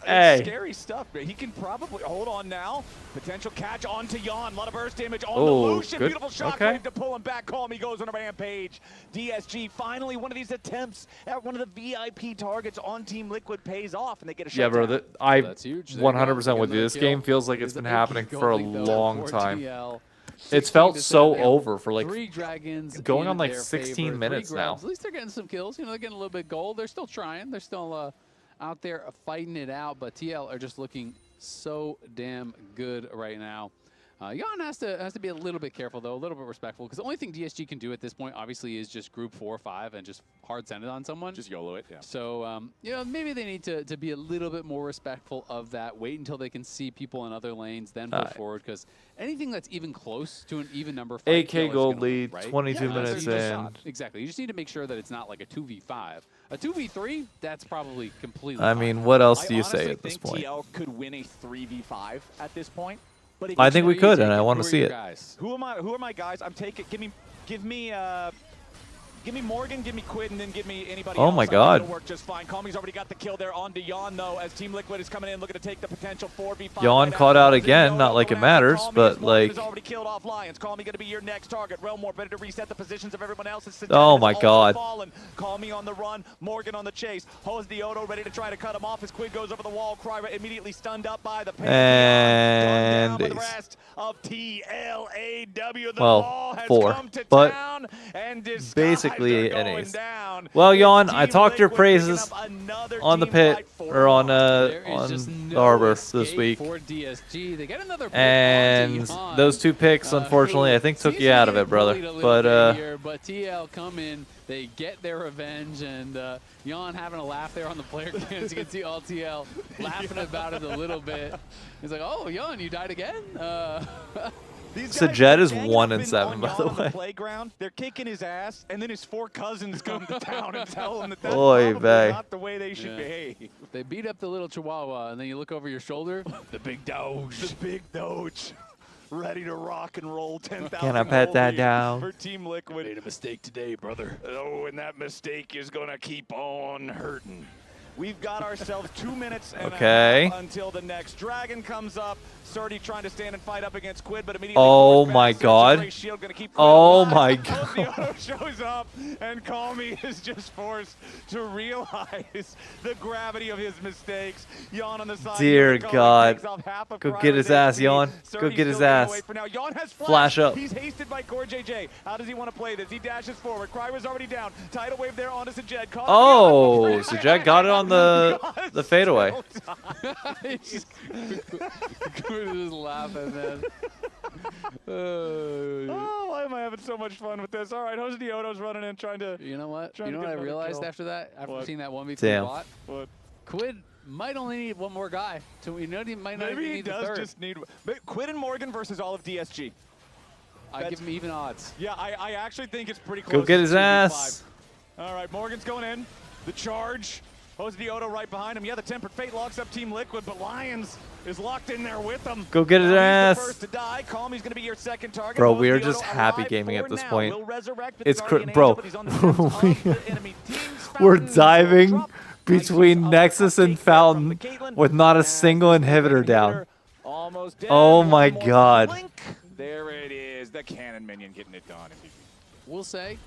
Hey. scary stuff, but he can probably hold on now. Potential catch onto Jan. A lot of burst damage on Oh, the Lucian. good. Beautiful shot Okay. to pull him back. Call Me goes on a rampage. DSG finally one of these attempts at one of the VIP targets on Team Liquid pays off, and they get a shot. Yeah, bro. I That's huge. There you 100% go. with you. This game feels like It it's is a been big happening for a goalie, though, long for time. TL. It's felt 16 to so 7. over for like 3 dragons going in on like their 16 favor. 3 minutes now. grubs. At least they're getting some kills. You know, they're getting a little bit gold. They're still trying. They're still out there fighting it out. But TL are just looking so damn good right now. Jan has to be a little bit careful, though, a little bit respectful, because the only thing DSG can do at this point, obviously, is just group 4 or 5 and just hard send it on someone. Just YOLO it, yeah. So, you know, maybe they need to be a little bit more respectful of that. Wait until they can see people in other lanes, then push forward, because anything that's even close to an even number fight 8K gold lead, right? 22 minutes in. Exactly. You just need to make sure that it's not like a 2v5. A 2v3, that's probably completely I fine. mean, what else do you honestly say at this think point? TL could win a 3v5 at this point. But if I you think we say- could, and I want to Who are see your it. guys? Who are my guys? I'm taking. Give me Morgan, give me Quid, and then give me anybody Oh else. my I think God. it'll work just fine. Calmy's already got the kill there on Jan, though, as Team Liquid is coming in looking to take the potential 4v5. Jan caught out again, not like it matters, but like. Is already killed off Lions. Calmy going to be your next target. Realmore better to reset the positions of everyone else. Oh my God. Calmy on the run, Morgan on the chase. Hose Diodo ready to try to cut him off as Quid goes over the wall. Kryra immediately stunned up by the pin. And the rest of TLAW. The well, ball has 4, come to but town, and basically are an going ace. down. Well, Jan, Team I talked your Liquid picking praises up another on the team pit fight for or on There is just the no harbor this escape week, for DSG. They get another pick and onto Jan, those 2 picks, unfortunately, who I think took seems you to out be of it, brother. bullied a little But bit here, but TL come in, they get their revenge, and Jan having a laugh there on the player cams. You can see all TL laughing about it a little bit. He's like, "Oh, Jan, you died again." Sajed is 1-7, by the way. Playground, they're kicking his ass, and then his 4 cousins come to town and tell him that that's Oy probably vey. not the way they should behave. They beat up the little chihuahua, and then you look over your shoulder. The big Doge. The big Doge. Ready to rock and roll 10,000 Can I pet that lead down? for Team Liquid. Made a mistake today, brother. Oh, and that mistake is going to keep on hurting. We've got ourselves 2 minutes and a half until the next dragon comes up. Surdy trying to stand and fight up against Quid, but immediately Oh my God. Oh my God. shows up, and Calmy is just forced to realize the gravity of his mistakes. Jan on the side. Dear Calmy God. takes off half of Go Kryra's get his ass, HP. Jan. Go Surdy's get his still getting ass. away for now. Jan has Flash up. He's hasted by Core JJ. How does he want to play this? He dashes forward. Kryra's already down. Tidal wave there onto Sajed. Oh, Sajed got it on the fadeaway. He's just laughing, man. Oh, why am I having so much fun with this? All right, Jose Diodo's running in, trying to. You know what? Trying You to know get what I another realized kill. after that? After What? seeing that 1v3 Damn. bot? What? Quid might only need one more guy. He might not Maybe even he need the does third. just need. But Quid and Morgan versus all of DSG. I give him even odds. Yeah, I actually think it's pretty close. Go get to his 2v5. ass. All right, Morgan's going in. The charge. Jose Diodo right behind him. Yeah, the Tempered Fate locks up Team Liquid, but Lions is locked in there with them. Go get his Now ass. he's the first to die. Calmy's going to be your second target. Bro, Jose we are Diodo just happy alive gaming for at this now. point. Will resurrect with It's the Guardian bro, Angel, but he's on the fence of the enemy team's we're Fountain. diving Drop between Nexus Nexus and Fountain with not a single inhibitor down. Almost dead. Oh my One more God. blink. There it is. The cannon minion getting it done. We'll say,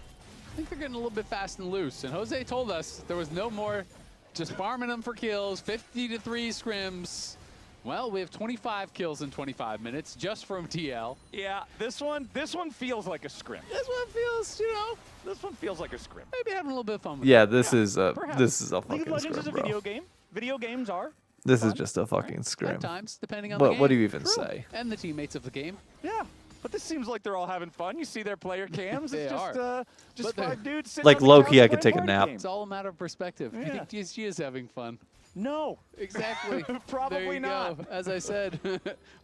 I think they're getting a little bit fast and loose. And Jose told us there was no more just farming them for kills, 50-3 scrims. Well, we have 25 kills in 25 minutes just from TL. Yeah, this one feels like a scrim. This one feels, you know, This one feels like a scrim. maybe having a little bit of fun with Yeah, it. this is a Perhaps. this is a League fucking of Legends is a scrim, video bro. game. Video games are. This is fun. just a fucking scrim. At times, depending on the game. What do you even True. say? And the teammates of the game. Yeah, but this seems like they're all having fun. You see their player cams. They It's are. just But 5 dudes sitting Like on the low-key, couch I could playing take a party nap. games. It's all a matter of perspective. You Yeah. think DSG is having fun? No. Exactly. Probably there you not. Go. As I said,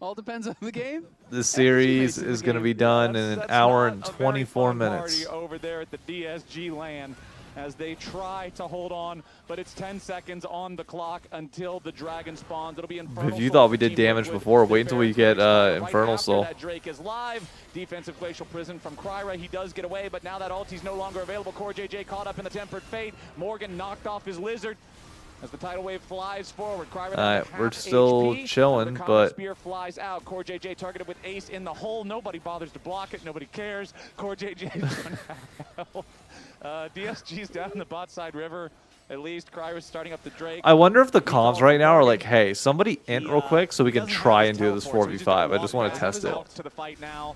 all depends on the game. This series is going to be done in an hour and That's not a 24 very fun minutes. party over there at the DSG LAN as they try to hold on, but it's 10 seconds on the clock until the dragon spawns. It'll be Infernal If you Soul thought for we did Team damage Liquid. before, The wait until we Fair get Right Infernal after Soul. that, Drake is live. Defensive Glacial Prison from Kryra. He does get away, but now that ulti's no longer available. Core JJ caught up in the Tempered Fate. Morgan knocked off his Lizard. As the tidal wave flies forward, Kryra down to We're half still HP. chilling, The counter but spear flies out. Core JJ targeted with Ace in the hole. Nobody bothers to block it. Nobody cares. Core JJ going to hell. DSG's down in the bot side river. At least Kryra's starting up the Drake. I wonder if the comms right now are like, hey, somebody int real quick so we can Doesn't try have and his do this teleport, so he's 4v5. I gonna just walk want out to of test his it. walks to the fight now.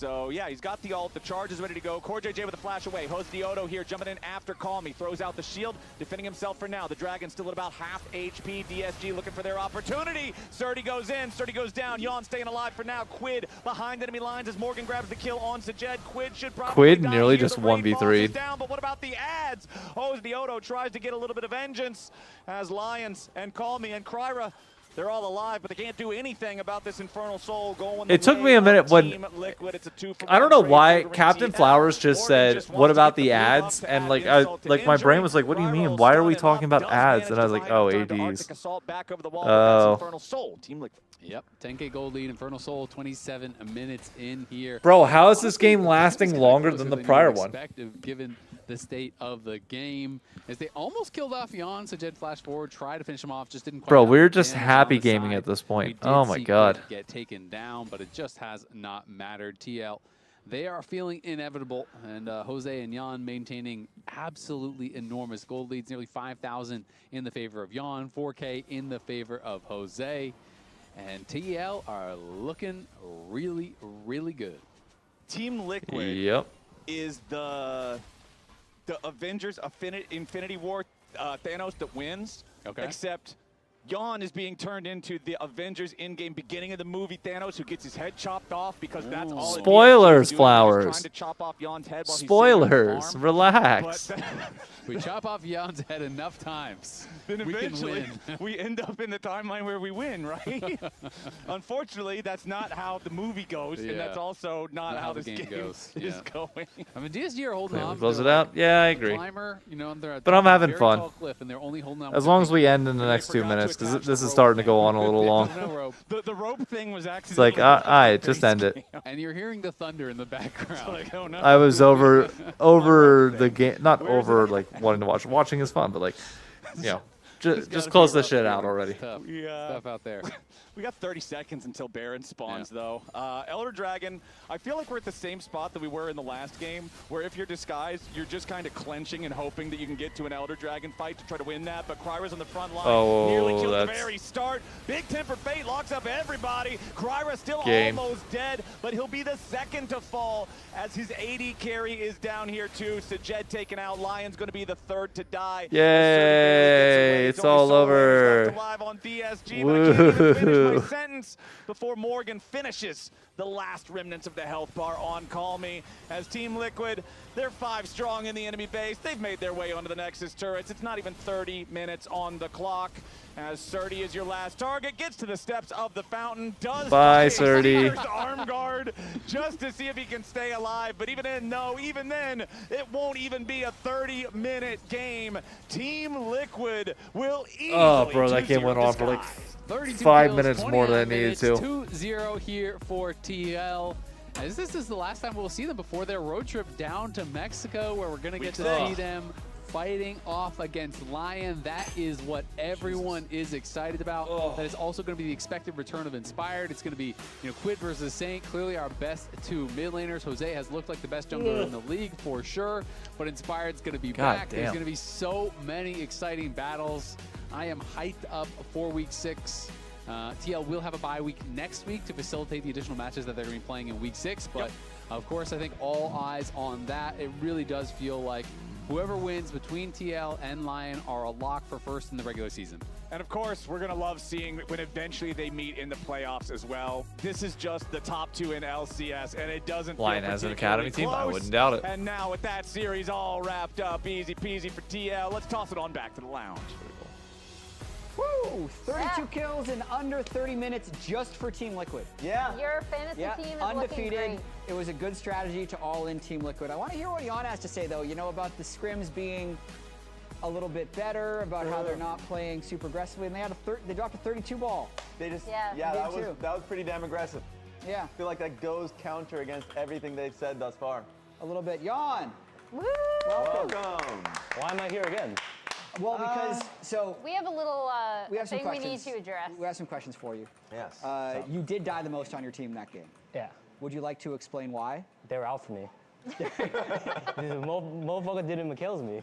So yeah, he's got the ult, the charge is ready to go. Core JJ with a flash away. Host Diodo here, jumping in after Calm. He throws out the shield, defending himself for now. The Dragon still at about half HP. DSG looking for their opportunity. Surdy goes in, Surdy goes down. Yawn staying alive for now. Quid behind enemy lines as Morgan grabs the kill on Sajed. Quid should probably Quid die nearly here. just The rain 1v3'd. falls down, but what about the ads? Host Diodo tries to get a little bit of vengeance as Lions and Calmy and Kryra, they're all alive, but they can't do anything about this Infernal Soul going the It took way me a minute of when Team Liquid. It's a 2-for-1 I don't know trade why favoring Captain TL. Flowers just Morgan said, just "What wants to about get the blue buff ads?" to And add like insult to my injury. brain was like, "What do you Kryra mean? will Why are stun we him talking up, about does ads?" manage And to I was like, find a "Oh, return to ADs." Arctic Assault back over the wall, but that's Oh. Infernal Soul. Team Liquid. Yep, 10K gold lead, Infernal Soul, 27 minutes in here. Bro, how is this game Honestly, lasting this is kinda longer closer than the you prior would one? expect, given the state of the game, as they almost killed off Yawn. So Jed flash forward, tried to finish him off, just didn't quite. Bro, have we're the just damage happy on the gaming side. at this We point. did Oh my see god. Quid get taken down, but it just has not mattered. TL, they are feeling inevitable, and Jose and Yawn maintaining absolutely enormous gold leads, nearly 5,000 in the favor of Yawn, 4K in the favor of Jose. And TL are looking really, really good. Team Liquid Yep. is the Avengers Infinity War Thanos that wins. Okay. Except Yawn is being turned into the Avengers in-game beginning of the movie Thanos, who gets his head chopped off because that's all. it Spoilers, is doing. Flowers. He's trying to chop off Yawn's head while he's sitting on the Spoilers. farm. Relax. But We chop off Yawn's head enough times, then we can eventually win. we end up in the timeline where we win, right? Unfortunately, that's not how the movie goes, and that's Yeah. also not how the this game goes. is Yeah. going. I mean, DSG are holding Can we on. close They're it out? like Yeah, I a agree. Climber, you know, they're at But top I'm of a having very fun. tall cliff, and they're only holding on As with long their as we end in the They next 2 forgot to minutes, because attach this the is rope starting to go thing. on a little long. no rope. The rope thing was actually It's like, all right, just end it. And you're hearing the thunder in the background. like, oh no. I was over the game, not over like wanting to watch. Watching is fun, but like, you know, just close the shit out already. Tough Yeah. stuff out there. We got 30 seconds until Baron spawns, though. Elder Dragon, I feel like we're at the same spot that we were in the last game, where if you're disguised, you're just kind of clenching and hoping that you can get to an Elder Dragon fight to try to win that. But Kryra's on the front line, nearly killed at the very start. Big Tempered Fate locks up everybody. Kryra still almost dead, but he'll be the second to fall as his AD carry is down here too. Sajed taken out. Lion's going to be the third to die. Yay, it's all over. Live on DSG, but I can't even finish my Woo. sentence before Morgan finishes the last remnants of the health bar on Call Me. As Team Liquid, they're 5 strong in the enemy base. They've made their way onto the Nexus turrets. It's not even 30 minutes on the clock. As Surdy is your last target, gets to the steps of the fountain, does Bye, the Surdy. Seer's arm guard just to see if he can stay alive. But even then, it won't even be a 30-minute game. Team Liquid will easily Oh, bro, that game went on for like 32 5 kills, minutes more than it 29 needed to. minutes, 2-0 here for TL. As this is the last time we'll see them before their road trip down to Mexico, where we're going to get to see them fighting off against Lion. That is what everyone is excited about. That is also going to be the expected return of Inspired. It's going to be, Quid versus Saint. Clearly our best 2 mid laners. Jose has looked like the best jungler in the league for sure, but Inspired's going to be back. damn. There's going to be so many exciting battles. I am hyped up for week 6. TL will have a bye week next week to facilitate the additional matches that they're going to be playing in week 6, but of course I think all eyes on that. It really does feel like whoever wins between TL and Lion are a lock for first in the regular season. And of course, we're going to love seeing when eventually they meet in the playoffs as well. This is just the top 2 in LCS, and it doesn't Lion feel has an particularly academy team, I close. wouldn't doubt it. And now with that series all wrapped up, easy peasy for TL, let's toss it on back to the lounge. Woo! 32 kills in under 30 minutes just for Team Liquid. Yeah. Your fantasy team is looking undefeated. great. It was a good strategy to all in Team Liquid. I want to hear what Jan has to say, though, about the scrims being a little bit better, about how they're not playing super aggressively, and they dropped a 32 ball. They just, Yeah, that was pretty damn aggressive. Yeah, I feel like that goes counter against everything they've said thus far. a little bit. Jan, Woo! Welcome. Why am I here again? well, because We have a little we have some thing we questions. need to address. We have some questions for you. Yes. You did die the most on your team that game. Yeah, Would you like to explain why? they were out for me. Motherfucker didn't kills me.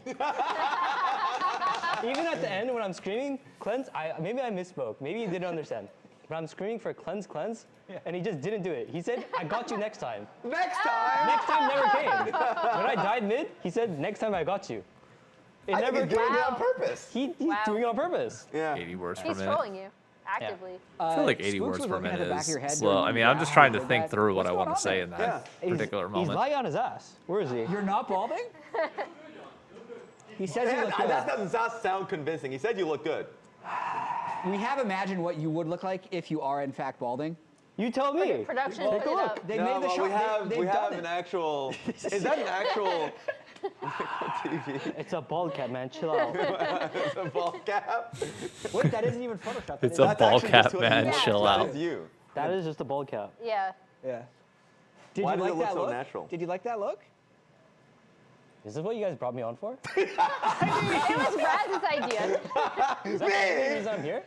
Even at the end when I'm screaming, Cleanse, maybe I misspoke. Maybe you didn't understand. but I'm screaming for cleanse, and he just didn't do it. He said, I got you next time. Next time? Next time never came. When I died mid, he said, next time I got you. It I never think he's doing it on purpose. He's doing it on purpose. Yeah. 80 words per He's minute. trolling you actively. I feel like 80 words per minute is slow. I mean, I'm just trying to think through what I want to say in that particular He's moment. lying on his ass. Where is he? You're not balding? He says you look good. That doesn't sound convincing. He said you look good. We have imagined what you would look like if you are in fact balding. You tell me. Production, Take a put it look. up. They No, made the well, shot. we have an actual. Is that an actual? TV? It's a bald cap, man. Chill out. It's a ball cap. Wait, that isn't even Photoshop. It's a ball cap, man. Chill That out. is you. That is just a bald cap. Yeah. Yeah. Did Why you does like it look that so look? natural? Did you like that look? Is this what you guys brought me on for? It was Raz's idea. Is that the reason I'm here?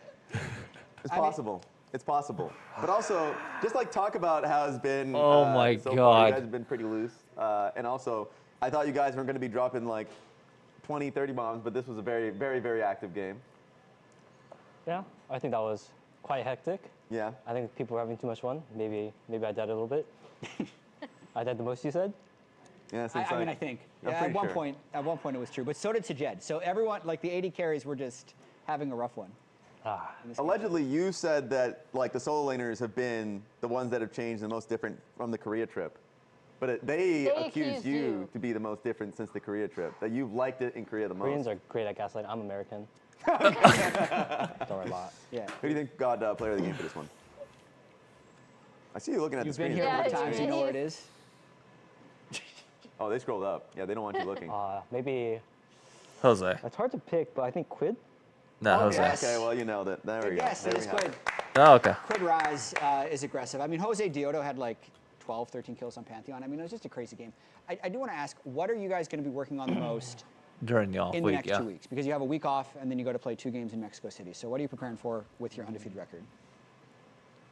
It's possible. It's possible. But also, just like talk about how it's been. Oh my so far. God. You guys have been pretty loose. And also, I thought you guys weren't going to be dropping like 20, 30 bombs, but this was a very, very, very active game. Yeah, I think that was quite hectic. Yeah. I think people were having too much fun. Maybe I died a little bit. I died the most, you said? Yeah. I mean, I think. I'm Yeah, pretty at one sure. point it was true, but so did Sajed. So everyone, like the 80 carries, were just having a rough one. Allegedly, you said that like the solo laners have been the ones that have changed the most different from the Korea trip. But they accused you to be the most different since the Korea trip, that you've liked it in Korea the most. Koreans are great at gaslighting. I'm American. Don't worry about it. Yeah. Who do you think got player of the game for this one? I see you looking at You've the been screen. here Yeah, enough times, you know where it it is. Oh, they scrolled up. Yeah, they don't want you looking. Maybe Jose. it's hard to pick, but I think Quid. No, Jose. yes. Okay, well, you nailed it. There we go. Yes, There it we is have Quid. Oh, okay. Quid Rise is aggressive. I mean, Jose Dioto had like 12, 13 kills on Pantheon. I mean, it was just a crazy game. I do want to ask, what are you guys going to be working on the most During the off in the week, next yeah. 2 weeks? Because you have a week off, and then you go to play 2 games in Mexico City. So what are you preparing for with your undefeated record?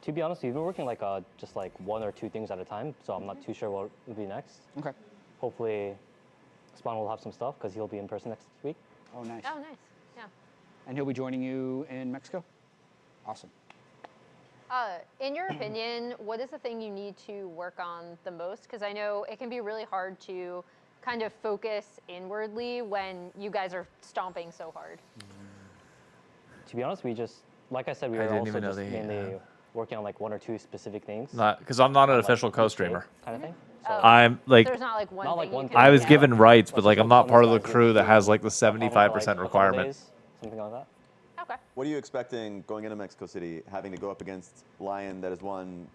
To be honest, we've been working like just like 1 or 2 things at a time, so I'm not too sure what will be next. Okay. Hopefully, Spawn will have some stuff because he'll be in person next week. Oh, nice. Oh, nice. Yeah. And he'll be joining you in Mexico? Awesome. In your opinion, what is the thing you need to work on the most? Because I know it can be really hard to kind of focus inwardly when you guys are stomping so hard. To be honest, we just, like I said, we I were didn't also even know just they, mainly working on like 1 or 2 specific things. Because I'm not an Like, official each day co-streamer. kind of thing. Oh. I'm like, There's not like one Not thing like you one can thing. I was do. given rights, but like I'm not part of the Like, crew that has like the I'll have, like, 75% a couple requirement. days, something like that. Okay. What are you expecting going into Mexico City, having to go up against Lion that has won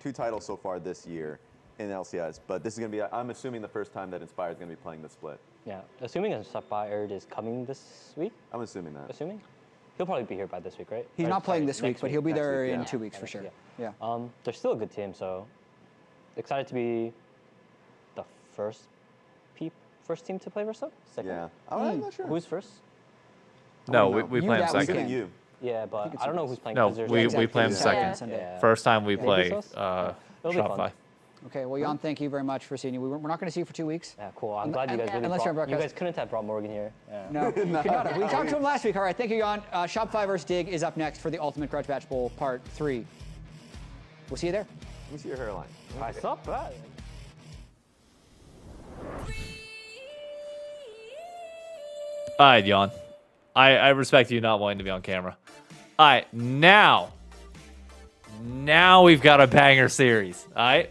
2 titles so far this year in LCS? But this is going to be, I'm assuming, the first time that Inspire is going to be playing the split. Yeah, assuming Inspired is coming this week, I'm assuming that. assuming. He'll probably be here by this week, right? He's Or, not playing sorry, this week, next but he'll be Next there week, in yeah. 2 weeks for Next sure. week, Yeah. They're still a good team, so excited to be the first team to play Versa? Second? Yeah. I'm not sure. Who's first? No, know. we You play him that I'm second. assuming you. Yeah, but it's I don't know you who's playing. No, 'cause there's we like- play him Yeah. second. Sunday. Yeah. First time we Maybe play so? It'll be Shopify. fun. Okay, well, Jan, thank you very much for seeing you. We're not going to see you for 2 weeks. Yeah, cool. I'm glad you guys really Unless you're on brought, you broadcast. guys couldn't have brought Morgan here. Yeah. No, you could not have. We talked to him last week. All right, thank you, Jan. Shopify vs. Dig is up next for the Ultimate Grudge Match Bowl Part 3. We'll see you there. Let me see your hairline. I saw that. All right, Jan. I respect you not wanting to be on camera. All right, now we've got a banger series. All right.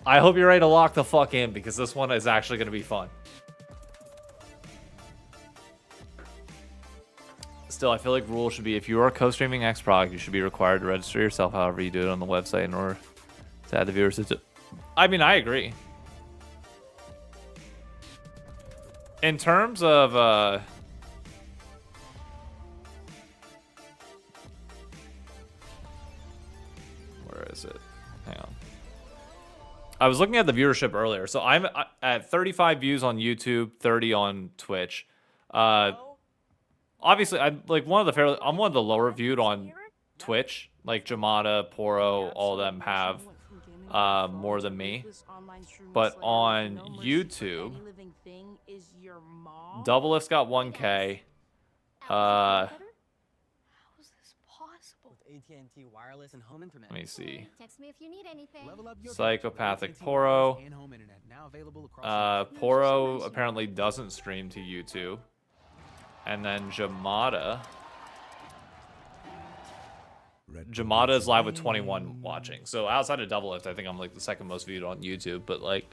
I hope you're ready to lock the fuck in because this one is actually going to be fun. Still, I feel like rule should be if you are co-streaming X product, you should be required to register yourself however you do it on the website in order to add the viewers. I mean, I agree. In terms of where is it? Hang on. I was looking at the viewership earlier. So I'm at 35 views on YouTube, 30 on Twitch. Obviously, I'm one of the lower viewed on Twitch. Like Jamada, Poro, all of them have more than me. But on YouTube, Double F's got 1K. AT&T wireless and home internet. Let me see. Text me if you need anything. Level up your Psychopathic AT&T Poro. wireless and home internet, now available across Poro apparently doesn't stream to YouTube. And then Jamada. Jamada is live with 21 watching. So outside of Double Lift, I think I'm like the second most viewed on YouTube. But like,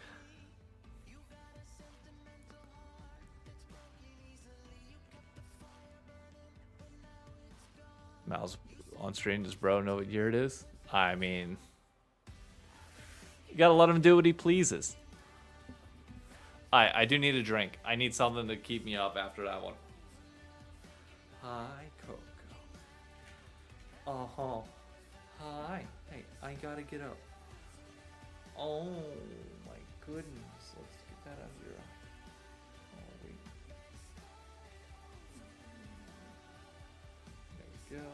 Mal's on stream. Does bro know what year it is? I mean, you gotta let him do what he pleases. I do need a drink. I need something to keep me up after that one. Hi, Coco. Uh-huh. Hi. Hey, I gotta get up. Oh, my goodness. Let's get that out of here. Oh, wait. There we go.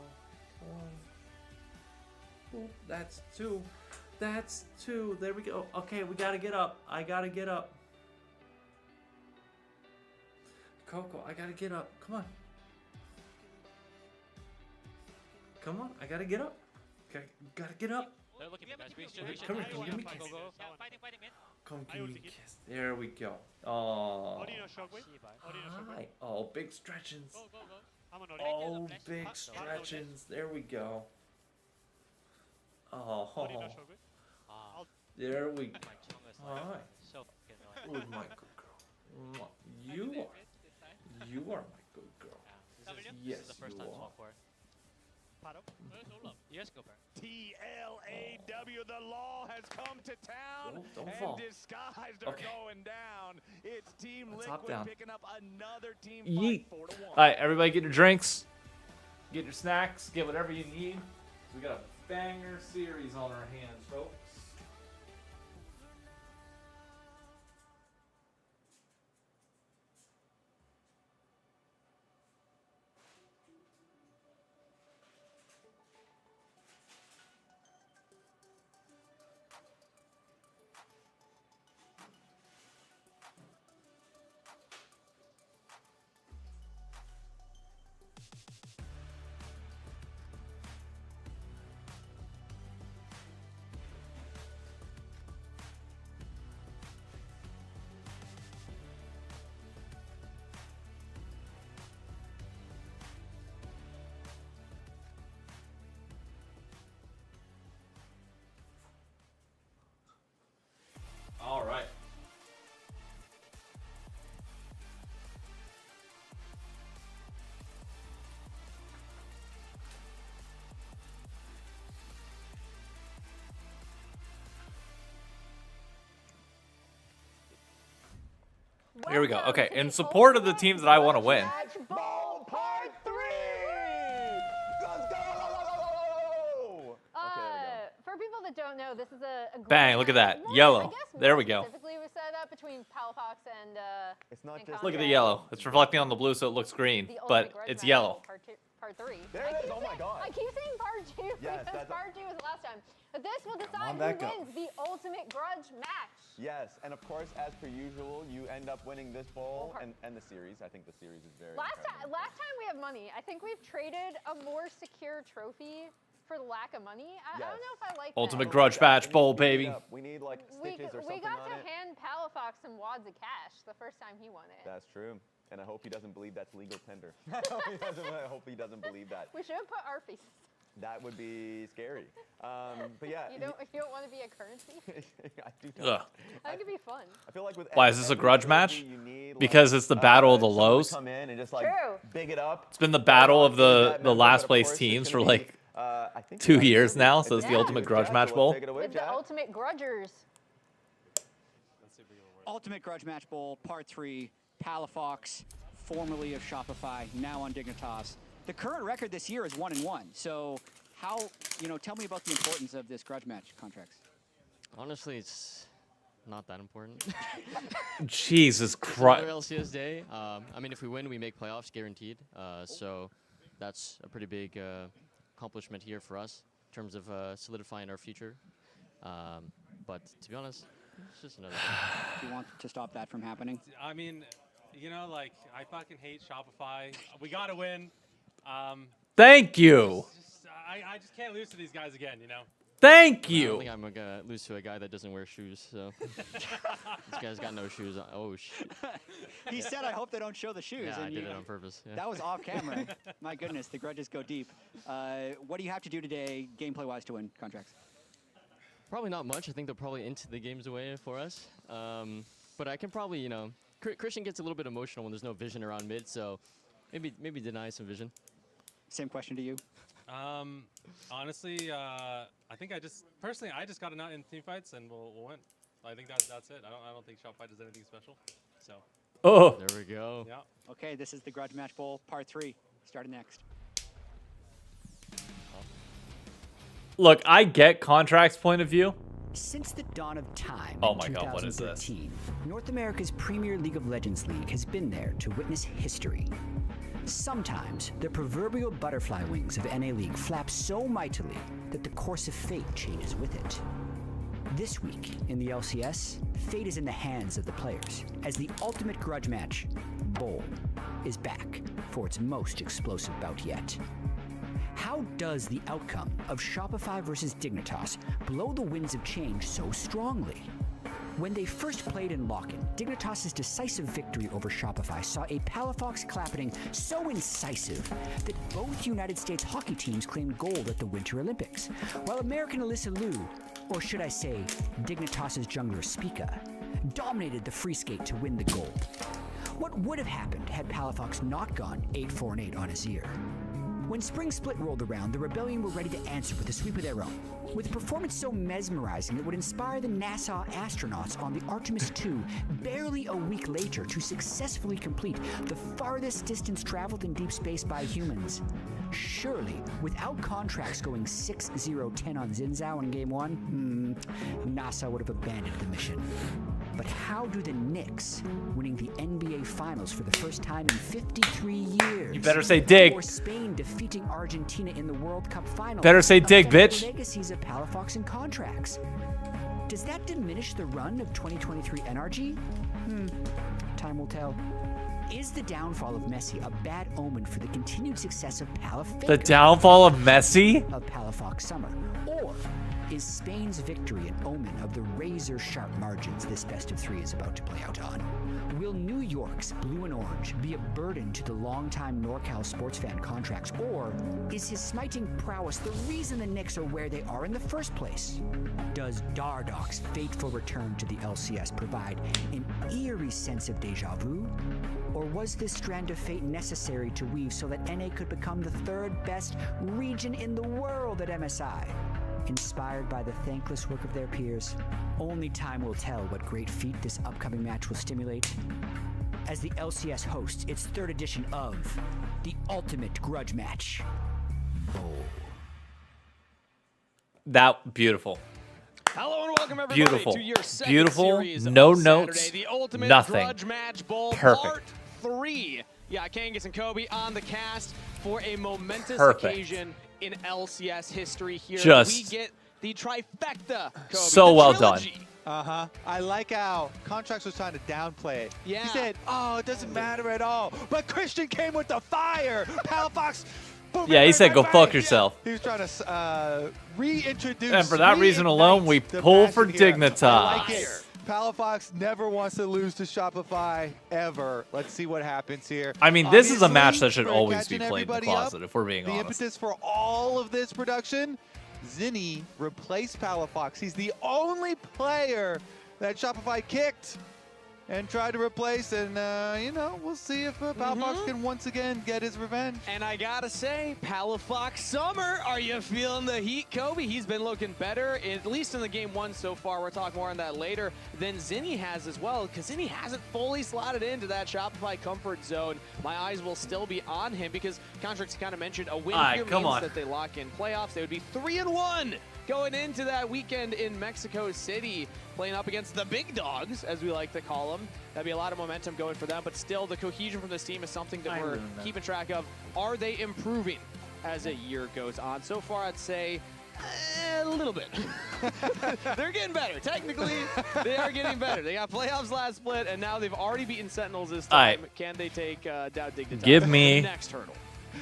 One. Oh, that's two. That's two. There we go. Okay, we gotta get up. I gotta get up. Coco, I gotta get up. Come on. Come on, I gotta get up. Okay, gotta get up. They're looking for guys. Come here, come give me a kiss. Come give me a kiss. There we go. Oh. Hi. Oh, big stretchings. Oh, big stretchings. There we go. Oh. There we go. Hi. Who's my good girl? You are. You are my good girl. Yes, you are. TLAW, the law has come to town, Don't and fall. disguised are going down. It's Team Hop Liquid down. picking up another team Yeet. fight 4-1. All right, everybody, get your drinks, get your snacks, get whatever you need. We got a banger series on our hands, folks. All right. Here we go. Okay, in support of the teams that I want to win. Ball part 3! Let's go! For people that don't know, this is a Bang, look at that. Yellow. There we go. Specifically was set up between Palafox and It's not and just Look at the Conrad. yellow. It's reflecting on the blue, so it looks green, The but ultimate grudge it's match yellow. Part 3. There it is. Oh my god. I keep saying part 2 Yes, because that's part 2 was the last time. But this will decide on, who back up. wins the ultimate grudge match. Yes, and of course, as per usual, you end up winning this bowl and the series. I think the series is very Last incredible. time we have money, I think we've traded a more secure trophy for the lack of money. I don't know if I like Ultimate that. grudge match bowl, baby. We need like stitches or We something got on to it. hand Palafox some wads of cash the first time he won it. That's true. And I hope he doesn't believe that's legal tender. I hope he doesn't believe that. We should have put our faces. That would be scary. But yeah. You don't want to be a currency? I do Ugh. not. I think it'd be fun. I feel like with Why is this a every grudge trophy, match? you need, Because it's the battle of the someone to lows. come in and just like True. big it up. It's been the battle of the member, last but of place course, teams it's for gonna like be, I think 2 it's years actually- now, so it's the Yeah. ultimate grudge Jack, match so bowl. let's take it away, With the Jack. ultimate grudgers. Ultimate Grudge Match Bowl, Part 3, Palafox, formerly of Shopify, now on Dignitas. The current record this year is 1-1. So how, tell me about the importance of this grudge match contracts. Honestly, it's not that important. Jesus It's Christ. another LCS day. I mean, if we win, we make playoffs guaranteed. So that's a pretty big accomplishment here for us in terms of solidifying our future. But to be honest, it's just another day. Do you want to stop that from happening? I mean, like, I fucking hate Shopify. We gotta win. Thank you. I just can't lose to these guys again, you know. Thank I don't you. think I'm gonna lose to a guy that doesn't wear shoes. So this guy's got no shoes on. Oh shit. He said, "I hope they don't show the shoes." Yeah, and I did it on purpose. Yeah. That was off camera. My goodness, the grudges go deep. What do you have to do today, gameplay-wise, to win contracts? Probably not much. I think they'll probably int the games away for us. But I can probably, you know, Christian gets a little bit emotional when there's no vision around mid, so maybe deny some vision. Same question to you. Honestly, I think I just got a nut in team fights and we'll win. I think that's it. I don't think Shopify does anything special. So. Oh. There we go. Yeah. Okay, this is the Grudge Match Bowl, part 3, starting next. Look, I get Contract's point of view. Since the dawn of time Oh in my God, what is this? 2013, North America's premier League of Legends league has been there to witness history. Sometimes the proverbial butterfly wings of NA League flap so mightily that the course of fate changes with it. This week in the LCS, fate is in the hands of the players as the ultimate grudge match, Bowl, is back for its most explosive bout yet. How does the outcome of Shopify versus Dignitas blow the winds of change so strongly? When they first played in Lock-In, Dignitas' decisive victory over Shopify saw a Palafox clapping so incisive that both United States hockey teams claimed gold at the Winter Olympics, while American Alyssa Liu, or should I say Dignitas' jungler Spica, dominated the free skate to win the gold. What would have happened had Palafox not gone 8-4-8 on Azir? When Spring Split rolled around, the Rebellion were ready to answer with a sweep of their own. With a performance so mesmerizing it would inspire the NASA astronauts on the Artemis II barely a week later to successfully complete the farthest distance traveled in deep space by humans. Surely, without contracts going 6-0-10 on Xinzhou in Game 1, NASA would have abandoned the mission. But how do the Knicks, winning the NBA Finals for the first time in 53 years, You better say dig. or Spain defeating Argentina in the World Cup Final, Better say dig, affect bitch. the legacies of Palafox and contracts? Does that diminish the run of 2023 NRG? Time will tell. Is the downfall of Messi a bad omen for the continued success of Palafaker? The downfall of Messi? Of Palafox Summer? Or is Spain's victory an omen of the razor-sharp margins this best of 3 is about to play out on? Will New York's blue and orange be a burden to the longtime NorCal sports fan contracts, or is his smiting prowess the reason the Knicks are where they are in the first place? Does Dardok's fateful return to the LCS provide an eerie sense of deja vu? Or was this strand of fate necessary to weave so that NA could become the 3rd best region in the world at MSI? Inspired by the thankless work of their peers, only time will tell what great feat this upcoming match will stimulate. As the LCS hosts its 3rd edition of the Ultimate Grudge Match Bowl. That beautiful. Hello and welcome everybody Beautiful. to your second Beautiful. series No of notes. Saturday, the Ultimate Nothing. Grudge Match Bowl Perfect. Part 3. Yeah, Kangas and Kobe on the cast for a momentous Perfect. occasion in LCS history here. Just we get the trifecta, Kobe. so the well trilogy. done. I like how Contracts was trying to downplay it. Yeah. He said, oh, it doesn't matter at all. But Christian came with the fire. Palafox. Boom, Yeah, he bang, said bang, go bang. fuck yourself. He was trying to reintroduce. And for that reason alone, we reignite the pull for passion here. Dignitas. I like it. Palafox never wants to lose to Shopify, ever. Let's see what happens here. I mean, this is a match Obviously, that should for always be catching played in the everybody closet, up, if we're being the honest. impetus for all of this production, Zinni replaced Palafox. He's the only player that Shopify kicked and tried to replace, and you know, we'll see if Palafox can once again get his revenge. And I gotta say, Palafox Summer, are you feeling the heat, Kobe? He's been looking better, at least in the Game 1 so far. We'll talk more on that later, than Zinni has as well, because Zinni hasn't fully slotted into that Shopify comfort zone. My eyes will still be on him, because Contracts kind of mentioned a win here means that they lock in playoffs. They would be 3-1 going into that weekend in Mexico City, playing up against the big dogs, as we like to call them. That'd be a lot of momentum going for them, but still the cohesion from this team is something that we're keeping track of. Are they improving as a year goes on? So far, I'd say a little bit. They're getting better. Technically, they are getting better. They got playoffs last split, and now they've already beaten Sentinels this time. Can they take down Dignitas? Give me next hurdle.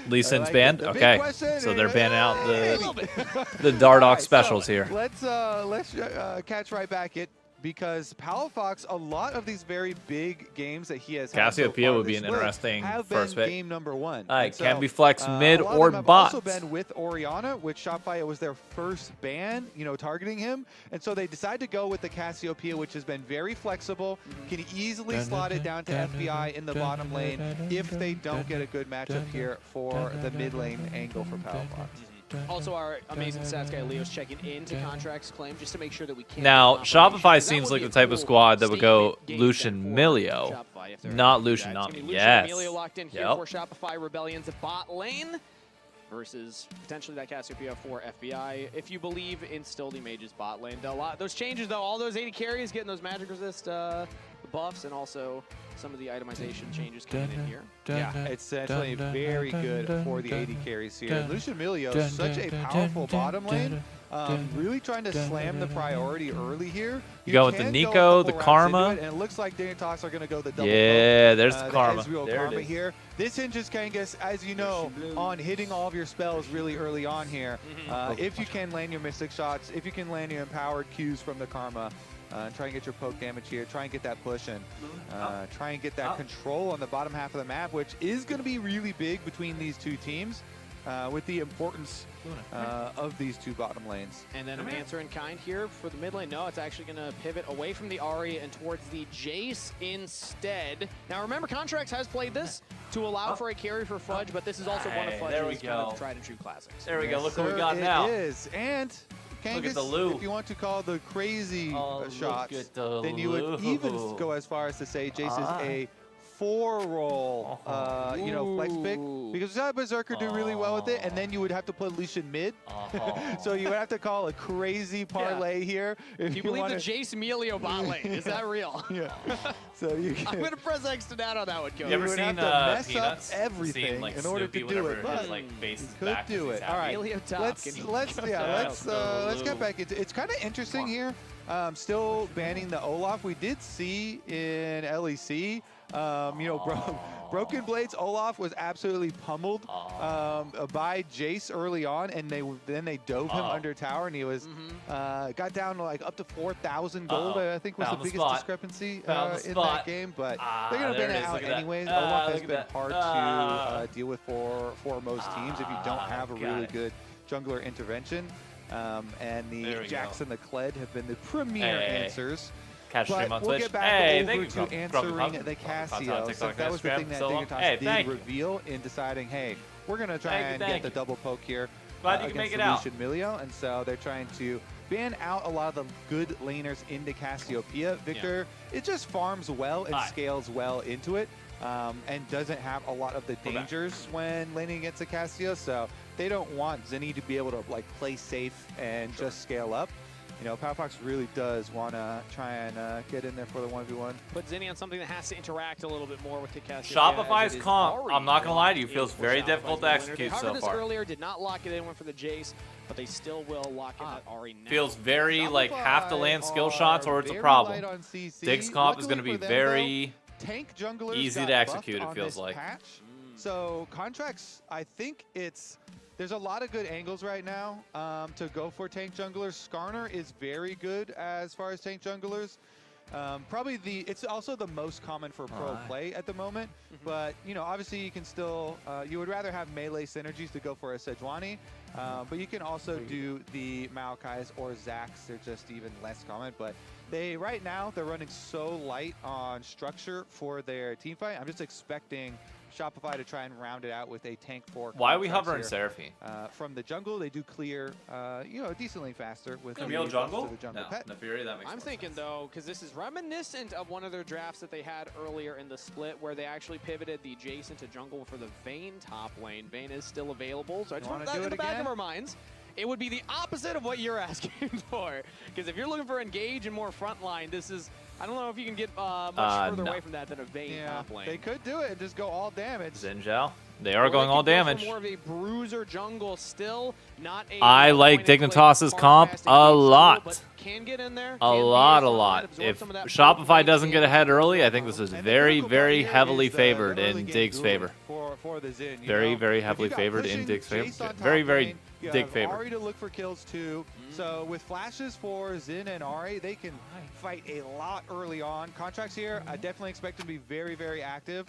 Lee Sin's like banned? the big Okay. question So they're is- banning out Hey! the Dardock All right, specials so here. Let's catch right back it, because Palafox, a lot of these very big games that he has had so Cassiopeia far would be this an split interesting have first been pick. game number 1. All right, And can so, be flex mid a lot or of them have bots. also been with Orianna, which Shopify was their first ban, targeting him. And so they decided to go with the Cassiopeia, which has been very flexible, can easily slot it down to FBI in the bottom lane if they don't get a good matchup here for the mid lane angle for Palafox. Also, our amazing stats guy Leo's checking into Contract's claim just to make sure that we can't. Now, get an operation, Shopify 'cause that seems would like be the a type of cool squad that would go statement game Lucian then for Milio, Shopify if they're not able to do Lucian that. It's gonna be Nami. Lucian Yes. Emilio locked in here Yep. for Shopify Rebellion's bot lane versus potentially that Cassiopeia for FBI. If you believe in still the Mage's bot lane, those changes though, all those 80 carries getting those magic resist buffs, and also some of the itemization changes coming in here. Yeah, it's actually very good for the 80 carries here. Lucian Emilio, such a powerful bottom lane. Really trying to slam the priority early here. You go with the can Nico, go a the couple rounds into Karma. it, and it looks like Dignitas are going to go the double Yeah, poke, there's the Karma. Ezreal There it Karma is. here. This hinges Kangas, as you know, on hitting all of your spells really early on here. If you can land your Mystic shots, if you can land your empowered Qs from the Karma, try and get your poke damage here, try and get that push in, try and get that control on the bottom half of the map, which is going to be really big between these two teams with the importance of these two bottom lanes. And then an answer in kind here for the mid lane. No, it's actually going to pivot away from the Ahri and towards the Jace instead. Now remember, Contracts has played this to allow for a carry for Fudge, but this is also one of Hey, there we Fudge's kind go. of tried and true classics. There we go. Look Sir, what we got now. It is. And Look at Kangas, the loop. if you want to call the crazy Look shots, at the then you would even loop. go as far as to say Jace is a 4-roll, flex pick, because you saw Berserker do really well with it, and then you would have to put Lucian mid. So you would have to call a crazy parlay here. If Do you believe wanna... the Jace Emilio bot lane? Is that real? Yeah. So you I'm can... going to press X to that on that one, Cody. You ever would seen have to mess Peanuts? up everything Seen, like, in order Snoopy to do whenever it, but his, like, face is could back 'cause do he's it. All happy. right, Emilio Top, let's get back into. It's kind of interesting here. Still banning the Olaf. We did see in LEC. Broken Blades Olaf was absolutely pummeled by Jace early on, and then they dove him under tower, and he was got down to like up to 4,000 gold. I think was Found the the biggest spot. discrepancy in Found the that spot. game. But they're gonna there ban it it is. out Look at that. anyways. Olaf has Look at been that. hard to deal with for most teams if you don't have a got really it. good jungler intervention. And the There we Jax go. and the Kled have been the premier Hey. answers. Catch stream But on we'll Twitch. get back Hey, over thank you, to Grumpy answering Pup. the Grumpy Pup, Cassio. TikTok, So that was the Instagram, thing that so long. Dignitas Hey, did thank you. reveal in deciding, hey, we're going to try Thank you, and thank get the you. double poke here Glad you can against make it out. Lucian Milio. And so they're trying to ban out a lot of the good laners into Cassiopeia. Victor, it just farms well and scales well into it. And doesn't have a lot of the dangers when laning against a Cassio, so they don't want Zinni to be able to like play safe and just scale up. Palafox really does want to try and get in there for the 1v1. Put Zinni on something that has to interact a little bit more with the Cassiopeia. Shopify's comp, I'm not gonna lie to you, feels very difficult to Shopify's execute However, so this far. earlier did not lock it in, went for the Jace, but they still will lock in that Ahri now. Feels very like have to land skill are shots or it's a very problem. light on CC. Dig's comp is Luckily going to be for them, very though, tank junglers easy got to execute, buffed it feels on this like. patch. So Contracts, I think there's a lot of good angles right now to go for tank junglers. Skarner is very good as far as tank junglers. Probably it's also the most common for pro play at the moment. But obviously you can still you would rather have melee synergies to go for a Sejuani, but you can also do the Maokai's or Zax. They're just even less common. But right now they're running so light on structure for their team fight. I'm just expecting Shopify to try and round it out with a tank 4. Why are we Contracts hovering here. Seraphine? From the jungle, they do clear, decently faster with Camille the jungle? buffs to the jungle No, pet. Nefiri, that makes I'm more thinking, though, because this is reminiscent of one of their drafts that they had earlier in the split, where they actually pivoted the Jace into jungle for the Vayne top lane. Vayne is still available, so I just want that in the back of our minds. It would be the opposite of what you're asking for. Because if you're looking for engage and more frontline, this is... I don't know if you can get much further away from that than a Vayne top lane. They could do it and just go all damage. Zinjao. They are going all damage. More of a bruiser jungle still, not a I like Dignitas's comp a lot. Can get in there. A lot. If Shopify doesn't get ahead early, I think this is very, very heavily favored in Dig's favor. For for the Zin. Very heavily favored in Dig's favor. Very Dig favorite. Ari to look for kills too. So with flashes for Zin and Ari, they can fight a lot early on. Contracts here, I definitely expect them to be very active.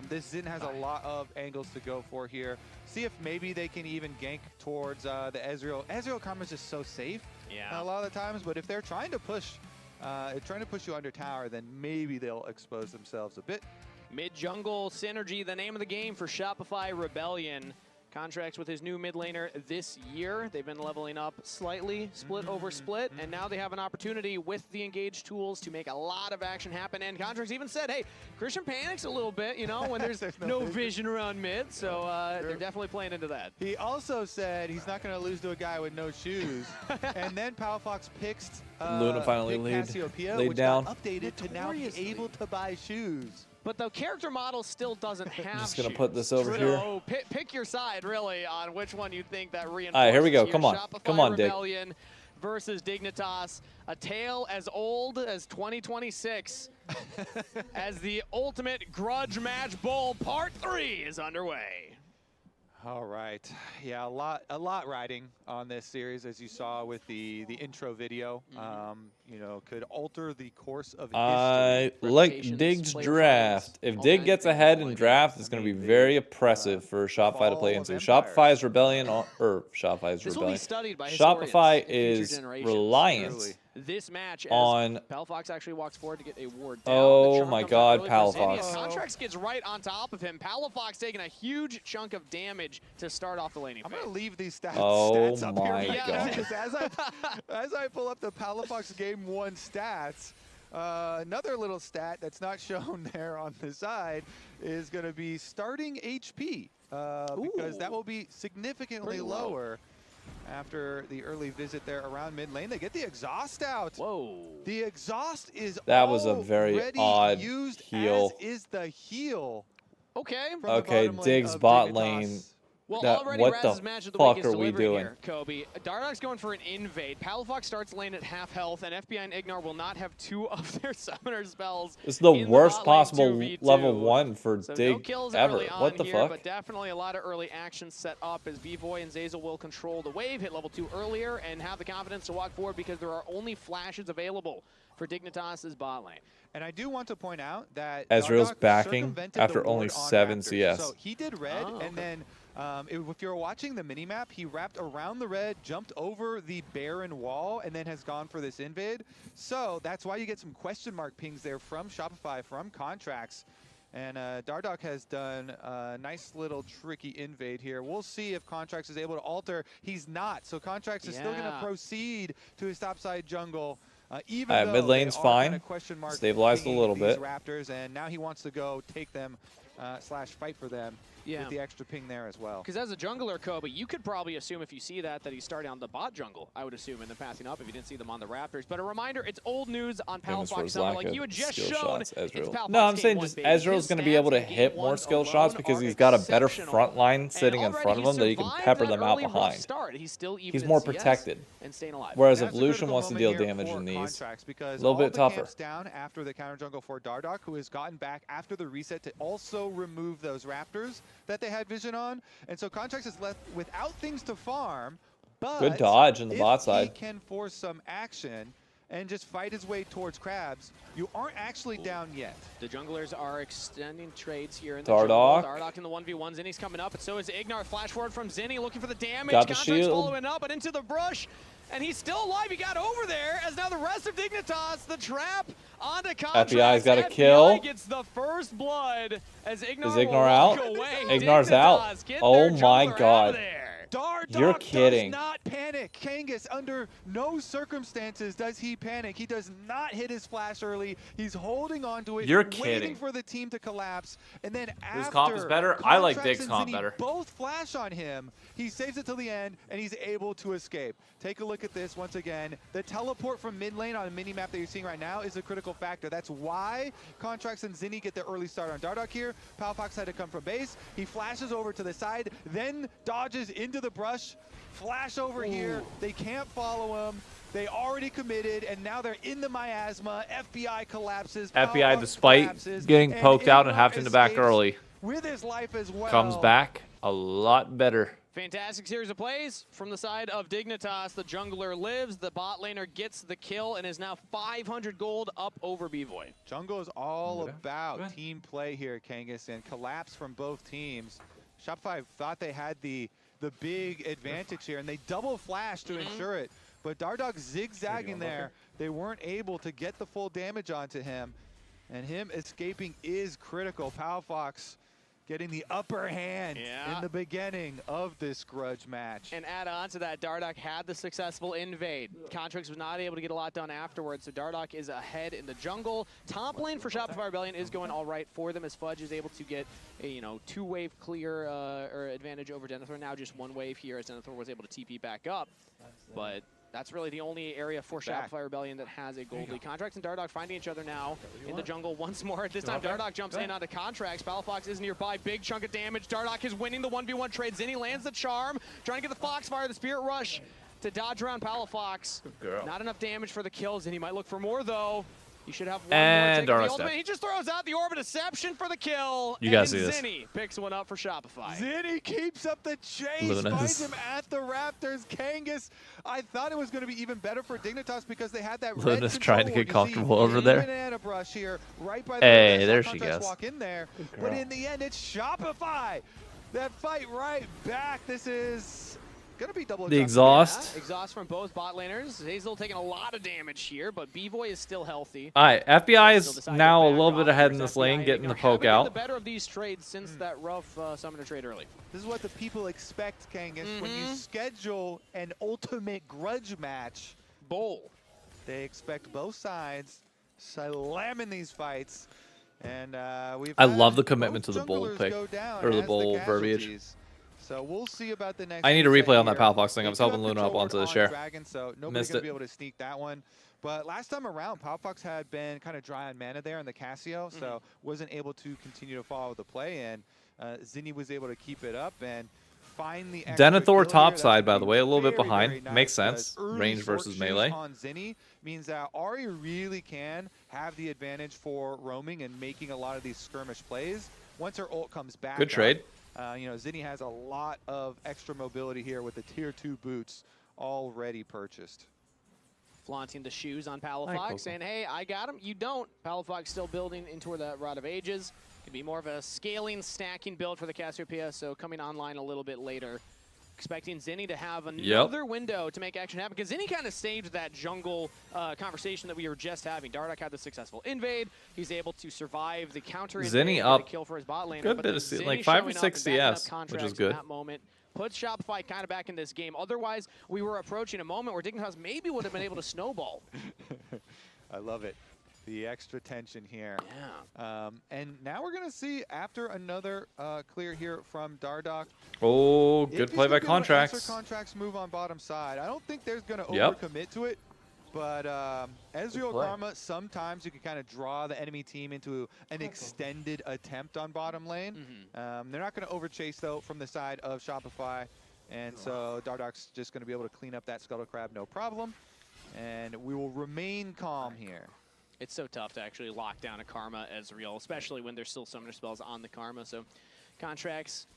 This Zin has a lot of angles to go for here. See if maybe they can even gank towards the Ezreal. Ezreal karma is just so safe a lot of the times, but if they're trying to push you under tower, then maybe they'll expose themselves a bit. Mid-jungle synergy, the name of the game for Shopify Rebellion. Contracts with his new mid laner this year. They've been leveling up slightly, split over split, and now they have an opportunity with the engaged tools to make a lot of action happen. And Contracts even said, hey, Christian panics a little bit, you know, when there's no vision around mid, so they're definitely playing into that. He also said he's not going to lose to a guy with no shoes. And then Palafox picks Luna finally Cassiopeia, laid which down. got updated to now be able to buy shoes. But the character model still doesn't have Just gonna shoes. put this over here. So pick your side, really, on which one you think that reinforces. All right, here we go. Here. Come on. Shopify Come on, Dick. Rebellion versus Dignitas. A tale as old as 2026 as the Ultimate Grudge Match Bowl Part 3 is underway. All right. Yeah, a lot riding on this series, as you saw with the intro video. You know, could alter the course of history. I like Dig's draft. If Dig gets ahead in draft, it's going to be very oppressive for Shopify to play into. Shopify's Rebellion, or Shopify's Rebellion. Shopify is reliant this match on Palafox actually walks forward to get a ward down. Oh my God, Palafox. Contracts gets right on top of him. Palafox taking a huge chunk of damage to start off the laning phase. I'm going to leave these stats Oh up my here. God. As I pull up the Palafox Game 1 stats, another little stat that's not shown there on the side is going to be starting HP, because that will be significantly lower after the early visit there around mid lane. They get the exhaust out. Whoa. The exhaust is That was a very odd used, heal. as is the heal. Okay. Okay, Dig's bot lane. Well, already what Raz's the match of the week fuck is are we delivered doing? here, Kobe. Dardock's going for an invade. Palafox starts lane at half health, and FBI and Ignar will not have 2 of their summoner spells. This is the in worst bot lane possible 2v2. level 1 for So Dig no kills ever. early on What the here, fuck? But definitely a lot of early action set up as B-Boy and Zazel will control the wave, hit level 2 earlier, and have the confidence to walk forward because there are only flashes available for Dignitas' bot lane. And I do want to point out that Ezreal's Dardock backing circumvented after the only ward on 7 Raptors. CS. So he did red, and then if you're watching the minimap, he wrapped around the red, jumped over the barren wall, and then has gone for this invade. So that's why you get some question mark pings there from Shopify, from Contracts. And Dardock has done a nice little tricky invade here. We'll see if Contracts is able to alter. He's not, so Contracts is still going to proceed to his topside jungle. Even though mid lane's they are fine. kind of question mark Stabilized a pinging little these bit. Raptors, and now he wants to go take them slash fight for them with the extra ping there as well. Because as a jungler, Kobe, you could probably assume if you see that he's starting on the bot jungle, I would assume, and then passing up if you didn't see them on the Raptors. But a reminder, it's old news on Palafox Summer. Like you had just shown, it's Palafox No, I'm saying game just 1, baby. Ezreal's His going to be able to stats in hit game more 1 skill shots alone because are he's got a better exceptional. front line sitting And in front of him that he can survived pepper that them out early rough behind. start. He's still even He's in more CS protected. and staying alive. Whereas That's if a Lucian critical wants to moment deal here damage for in these, Contracts, because a little all bit the tougher. camps down after the counter jungle for Dardock, who has gotten back after the reset to also remove those Raptors that they had vision on. And so Contracts is left without things to farm, but good dodge in the bot if side. he can force some action and just fight his way towards Crabs, you aren't actually down yet. The junglers are extending trades here in the Dardock. jungle. Dardock in the 1v1. Zinni's coming up, and so is Ignar. Flash forward from Zinni, looking for the damage. Got the Contracts shield. following up, but into the brush. And he's still alive. He got over there, as now the rest of Dignitas, the trap onto Contracts. FBI's got a FBI kill. gets the first blood as Ignar Is will Ignar walk out? away. Ignar's Dignitas out. get Oh their my jungler out of God. there. Dardock You're kidding. does not panic. Kangas, under no circumstances does he panic. He does not hit his flash early. He's holding on to it, You're waiting kidding. for the team to collapse. And then Whose after comp is better? I like Contracts Dig's and comp Zinni better. both flash on him, he saves it till the end, and he's able to escape. Take a look at this once again. The teleport from mid lane on a mini-map that you're seeing right now is a critical factor. That's why Contracts and Zinni get the early start on Dardock here. Palafox had to come from base. He flashes over to the side, then dodges into the brush. Flash over here. They can't follow him. They already committed, and now they're in the miasma. FBI collapses. FBI, Palafox despite collapses, getting and poked out and Ignar having to back escapes. early. with his life as well. Comes back a lot better. Fantastic series of plays from the side of Dignitas. The jungler lives, the bot laner gets the kill, and is now 500 gold up over B-Voy. Jungle is all about team play here, Kangas, and collapse from both teams. Shopify thought they had the big advantage here, and they double flash to ensure it. But Dardoch zigzagging there, they weren't able to get the full damage onto him, and him escaping is critical. Palafox getting the upper hand in the beginning of this grudge match. And add on to that, Dardoch had the successful invade. Contracts was not able to get a lot done afterwards, so Dardoch is ahead in the jungle. Top lane for Shopify Rebellion is going all right for them, as Fudge is able to get a 2-wave clear or advantage over Denethor. Now just 1 wave here, as Denethor was able to TP back up. But that's really the only area for Shopify Rebellion that has a gold lead. Contracts and Dardoch finding each other now in the jungle once more. This time Dardoch jumps in onto Contracts. Palafox is nearby. Big chunk of damage. Dardoch is winning the 1v1 trade. Zinni lands the charm. Trying to get the Foxfire, the Spirit Rush to dodge around Palafox. Not enough damage for the kills, and he might look for more though. You should have one and more. The ultimate. He just throws out the Orb of Deception for the kill. You guys see this. Zinni picks one up for Shopify. Zinni keeps up the chase, finds him at the Raptors. Kangas, I thought it was going to be even better for Dignitas because they had that red Luna's trying to get comfortable over there. there. Banana brush here, right by the hey, there she goes. Walk in there, but in the end, it's Shopify that fight right back. This is gonna be double. The exhaust. Yeah, exhaust from both bot laners. Hazel taking a lot of damage here, but B-Voy is still healthy. All right, FBI is now a little bit ahead in this lane, getting the poke out. The better of these trades since that rough summoner trade early. This is what the people expect, Kangas, when you schedule an ultimate grudge match. Bowl. They expect both sides slamming these fights, and we've. I love the commitment to the bold pick or the bold verbiage. So we'll see about the next. I need a replay on that Palafox thing. I was helping Luna up onto the share. Dragon, so nobody's gonna be able to sneak that one. But last time around, Palafox had been kind of dry on mana there in the Casio, so wasn't able to continue to follow the play. And Zinni was able to keep it up and find the. Denethor topside, by the way, a little bit behind. Nice. Makes sense. Range versus melee. On Zinni means that Ahri really can have the advantage for roaming and making a lot of these skirmish plays. Once her ult comes back. Good trade. Zinni has a lot of extra mobility here with the tier 2 boots already purchased. Flaunting the shoes on Palafox, saying, hey, I got him, you don't. Palafox still building into that Rod of Ages. Could be more of a scaling, stacking build for the Cassiopeia, so coming online a little bit later. Expecting Zinni to have another window to make action happen, because Zinni kind of saved that jungle conversation that we were just having. Dardoch had the successful invade. He's able to survive the counter Zinni invade, up. The kill for his bot laner. Good bit of like 5 or 6 CS, which is good. That moment puts Shopify kind of back in this game. Otherwise, we were approaching a moment where Dignitas maybe would have been able to snowball. I love it. The extra tension here. Yeah. And now we're going to see, after another clear here from Dardoch. Oh, good play by Contracts. Contracts move on bottom side. I don't think there's going to overcommit to it. But Ezreal Karma, sometimes you can kind of draw the enemy team into an extended attempt on bottom lane. They're not going to overchase, though, from the side of Shopify. And so Dardoch's just going to be able to clean up that Scuttle Crab, no problem. And we will remain calm here. It's so tough to actually lock down a Karma Ezreal, especially when there's still summoner spells on the Karma. So Contracts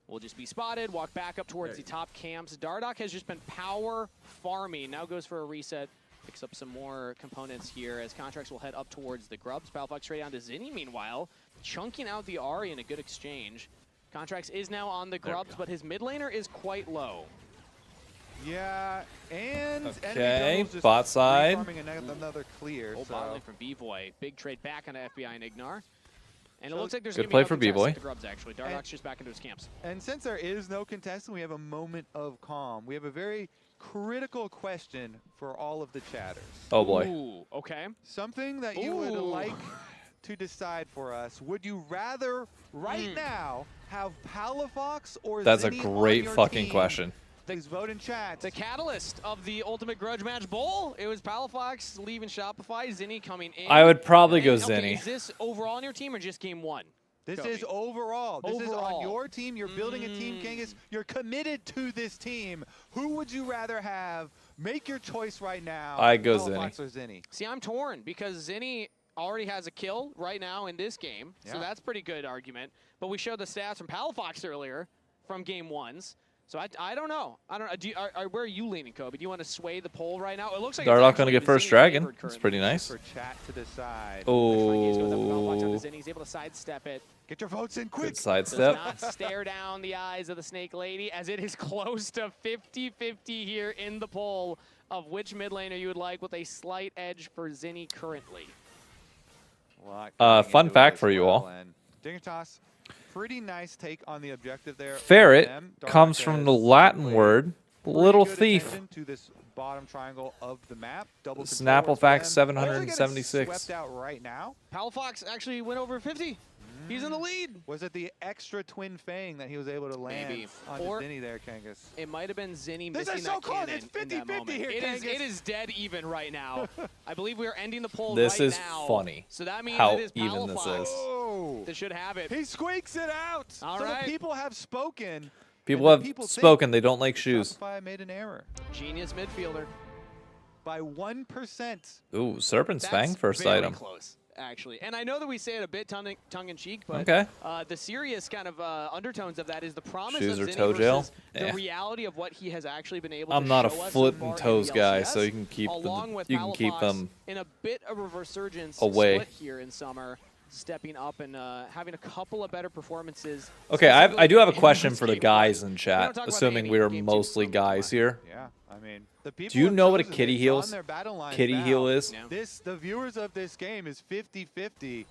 will just be spotted, walk back up towards the top camps. Dardoch has just been power farming. Now goes for a reset, picks up some more components here as Contracts will head up towards the Grubs. Palafox straight down to Zinni, meanwhile, chunking out the Ahri in a good exchange. Contracts is now on the Grubs, but his mid laner is quite low. Yeah, and bot side. Another clear. Old bot lane from B-Voy. Big trade back onto FBI and Ignar. And it looks like there's good going play to be for B-Boy. the Grubs, actually. Dardoch's just back into his camps. And since there is no contestant, we have a moment of calm. We have a very critical question for all of the chatters. Oh, boy. Ooh, okay. Something that you would like to decide for us. Would you rather, right now, have Palafox or That's Zinni a great on your fucking team? question. Please vote in chat. The catalyst of the Ultimate Grudge Match Bowl, it was Palafox leaving Shopify, Zinni coming in. I would probably go Okay, Zinni. is this overall on your team or just game one? This Kobe? is overall. This is on Overall. your team. You're building a team, Kangas. You're committed to this team. Who would you rather have? Make your choice right now. I go Palafox Zinni. or Zinni. See, I'm torn because Zinni already has a kill right now in this game, so that's pretty good argument. But we showed the stats from Palafox earlier from game 1s. So I don't know. I don't know. Where are you leaning, Kobe? Do you want to sway the poll right now? It looks like Dardoch going to get first dragon. It's pretty nice. Chat to the side. Oh. He's able to sidestep it. Get your votes in quick. Good sidestep. Does not stare down the eyes of the Snake Lady, as it is close to 50-50 here in the poll of which mid laner you would like, with a slight edge for Zinni currently. Fun fact for you all. Dignitas, pretty nice take on the objective there. Ferret comes from the Latin word little thief. To this bottom triangle of the map. Snapple fact 776. Swept out right now. Palafox actually went over 50. He's in the lead. Was it the extra twin fang that he was able to land Maybe. on Zinni there, Kangas? It might have been Zinni This missing is so that close. cannon It's in that 50-50 moment. here, It is dead even right now. I believe we are ending the poll This right is now. funny. So that means how it is even this Palafox is. that should have it. He squeaks it out. All so right. the people have spoken. People have spoken. They don't like shoes. Shopify made an error. Genius midfielder. By 1%. Ooh, Serpent's That's Fang first very item. Close, actually. And I know that we say it a bit tongue-in-cheek, but Okay. The serious kind of undertones of that is the promise Shoes of or Zinni toe gel? versus the reality of what he has actually been able I'm to not a show us foot so far and in toes the guy, LCS, so you can keep along with you can keep Palafox them in a bit of a resurgence away. split here in summer, stepping up and having a couple of better performances. Okay, I do have a specifically in question this for the game guys one. in We don't chat, talk about assuming Annie we are game two. mostly guys here. Yeah, I mean, the people Do you have know what a chosen kitty it. heals? On their battle lines Kitty now. heal is? The viewers of this game is 50-50.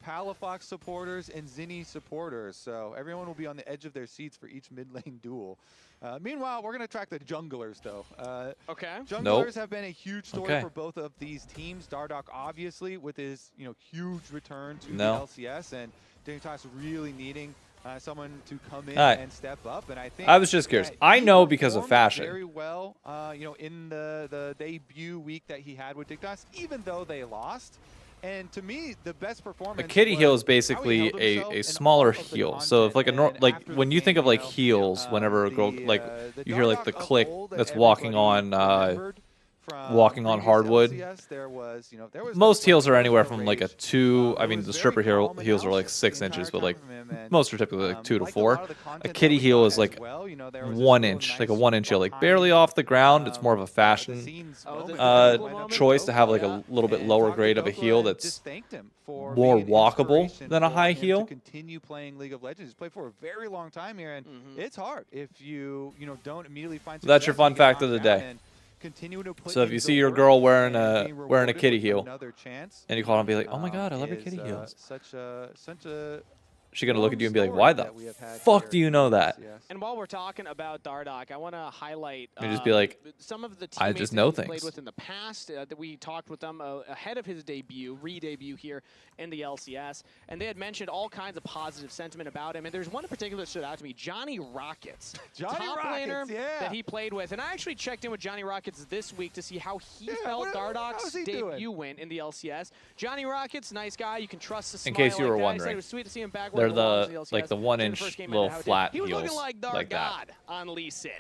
Palafox supporters and Zinni supporters. So everyone will be on the edge of their seats for each mid lane duel. Meanwhile, we're going to track the junglers, though. Okay. Junglers have been a huge story Okay. for both of these teams. Dardoch, obviously, with his huge return to No. the LCS, and Dignitas really needing someone to come in Alright. and step up. And I think I was just curious. that I he know because of performed fashion. very well, in the debut week that he had with Dignitas, even though they lost. And to me, the best performance. A kitty was heal is how he basically held himself a in smaller all of the heal. So if like a content. like After when the you think game, of like heals, whenever a girl like you hear like the click that's walking on walking on hardwood. Most heals are anywhere from like a 2. I mean, the stripper heals are like 6 inches, but like most are typically like 2 to 4. A kitty heal is like 1 inch, like a 1 inch heal, like barely off the ground. It's more of a fashion choice to have like a little bit lower grade of a heal that's more walkable than a high heal. Continue playing League of Legends. He's played for a very long time here, and it's hard if you don't immediately find. That's your fun fact of the day. So if you see your girl wearing a kitty heal, and you call her and be like, "Oh my God, I love your kitty heels," she's gonna look at you and be like, "Why the fuck do you know that?" And while we're talking about Dardoch, I want to highlight You just be like, some of the "I teammates just that know he played things." with in the past that we talked with them ahead of his re-debut here in the LCS, and they had mentioned all kinds of positive sentiment about him. And there's one in particular that stood out to me, Johnny Rockets, top laner that he played with. And I actually checked in with Johnny Rockets this week to see how he felt Dardoch's debut went in the LCS. Johnny Rockets, nice guy. You can trust the smile. In case you were like that. He said wondering, it was sweet to see him back. they're the like the 1 inch little flat he was heels looking like Dar like God that. on Lee Sin.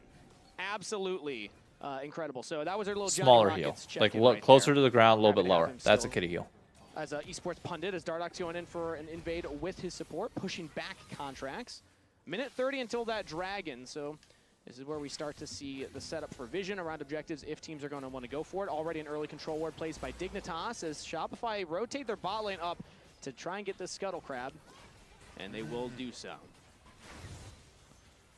Absolutely incredible. So that was our little Smaller Johnny heal, Rockets like check-in right closer there. to the ground, a little Happy bit to have lower. him That's a still kitty heal. As esports pundit, as Dardoch going in for an invade with his support, pushing back contracts. Minute 30 until that dragon, so this is where we start to see the setup for vision around objectives if teams are going to want to go for it. Already an early control ward placed by Dignitas as Shopify rotate their bot lane up to try and get this Scuttle Crab, and they will do so.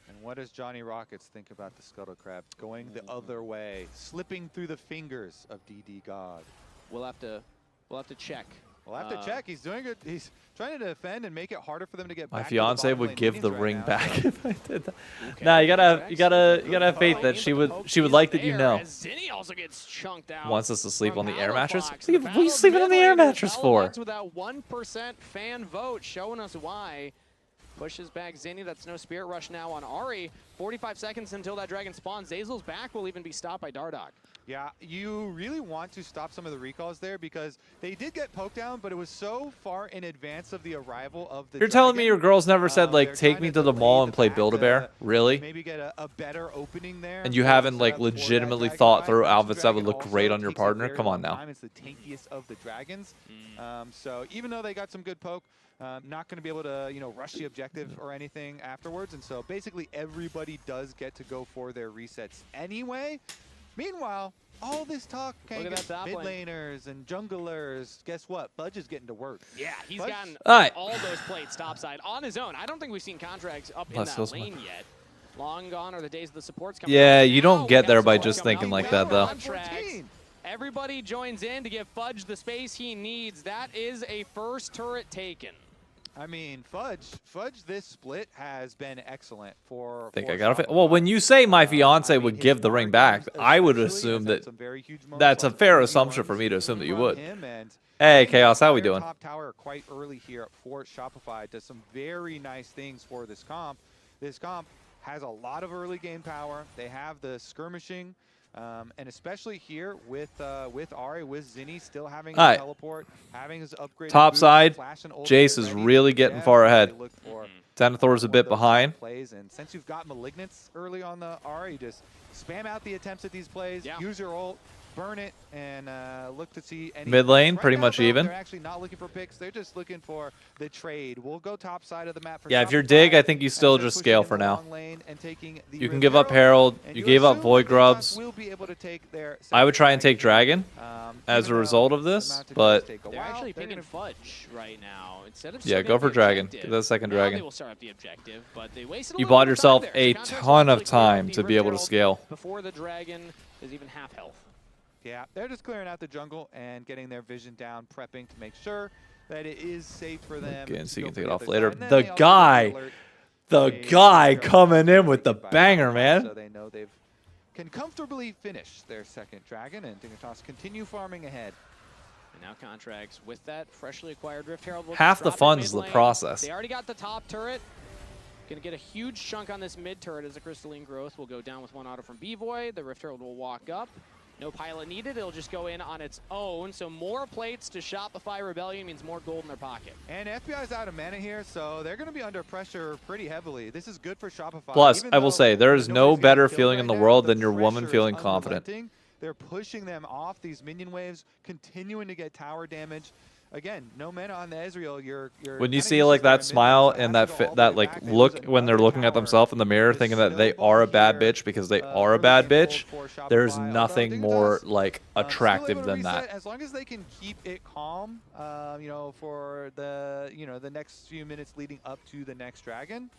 And what does Johnny Rockets think about the Scuttle Crab going the other way, slipping through the fingers of DD God? We'll have to check. We'll have to check. He's doing good. He's trying to defend and make it harder for them to get My back. fiance would give the ring back if I did that. Nah, you gotta have faith that she would like that you know. Zinni also gets chunked out. Wants us to sleep on the air mattress. The What are you sleeping on the air mattress for? With that 1% fan vote showing us why. Pushes back Zinni. That's no Spirit Rush now on Ahri. 45 seconds until that dragon spawns. Zazel's back will even be stopped by Dardoch. Yeah, you really want to stop some of the recalls there because they did get poked down, but it was so far in advance of the arrival of the You're telling me your girls never said, like, they're take trying me to to the delay mall the and play fact Build-A-Bear? Really? Maybe get a better opening there. And you for haven't, the like, setup for that legitimately dragon thought fight. through Punch outfits that would Dragon look great also on your takes a partner? very Come on long now. time. It's the tankiest of the dragons. So even though they got some good poke, not going to be able to, you know, rush the objective or anything afterwards. And so basically everybody does get to go for their resets anyway. Meanwhile, all this talk can't Look at get that top mid lane. laners and junglers. Guess what? Fudge is getting to work. Yeah, he's Fudge- gotten All right. all those plates topside on his own. I don't think we've seen contracts up in Plus, that those lane yet. Long gone are the days of the supports coming Yeah, out. you Now don't we get have there by supports just coming thinking out like with that, though. contracts. Everybody joins in to give Fudge the space he needs. That is a first turret taken. I mean, Fudge this split has been excellent for. I think for I got it. Shopify. Well, when you say my fiance would give the ring back, I would assume that that's a fair assumption for me to assume that you would. Hey, Chaos, how we doing? Top tower quite early here for Shopify does some very nice things for this comp. This comp has a lot of early game power. They have the skirmishing. And especially here with Ari, with Zinni still having his All right. teleport, having his upgrade. Top side, Jace is really getting far ahead. Denethor's a bit behind. Plays, and since you've got Malignants early on the Ari, just spam out the attempts at these plays, use your ult, burn it, and look to see any Mid lane, right pretty now, much though, even. They're actually not looking for picks. They're just looking for the trade. We'll go top side of the map for Yeah, if you're Shopify, dig, I think you still and they're just pushing scale in for the now. long lane and taking the You can Rift give up Herald, and you gave up assume Void that Grubs. will be able to take their I would try and second take Dragon as a even though result of it's this, about to but just take a They're while, actually they're picking gonna- Fudge right now instead of yeah, starting go up for the Dragon. objective. Get that second Now Dragon. they will start up the objective, but they wasted a You little bought bit of yourself time a there. So ton of Contracts will clear out time the to be Rift able to Herald scale. before the Dragon is even half health. Yeah, they're just clearing out the jungle and getting their vision down, prepping to make sure that it is safe for them. Again, so you to can go take it for off other later. side. And then The they also guy, alert the a guy Rift Herald coming in with the taken by banger, Shopify, man. So they know they can comfortably finish their second dragon, and Dignitas continue farming ahead. And now Contracts with that freshly acquired Rift Herald. will Half just the drop in fun mid is the lane. process. They already got the top turret. Gonna get a huge chunk on this mid turret as the Crystalline Growth will go down with one auto from B-Void. The Rift Herald will walk up. No pilot needed. It'll just go in on its own. So more plates to Shopify Rebellion means more gold in their pocket. And FBI's out of mana here, so they're going to be under pressure pretty heavily. This is good for Shopify. Plus, Even I will though say, there is no nobody's better getting killed feeling in right the now, world the than your woman pressure is feeling confident. unrelenting. They're pushing them off these minion waves, continuing to get tower damage. Again, no mana on the Ezreal. You're When you kinda see used to like starting that mid smile lane, so and it has that to go all the that way like back. They look lose when they're another looking at tower. themselves in the mirror, The thinking that they snowball are a bad here, bitch because they are a early bad game bitch, gold for there's Shopify, nothing although more Dignitas, like still attractive able to than reset. that. As long as they can keep it calm, you know, for the the next few minutes leading up to the next dragon,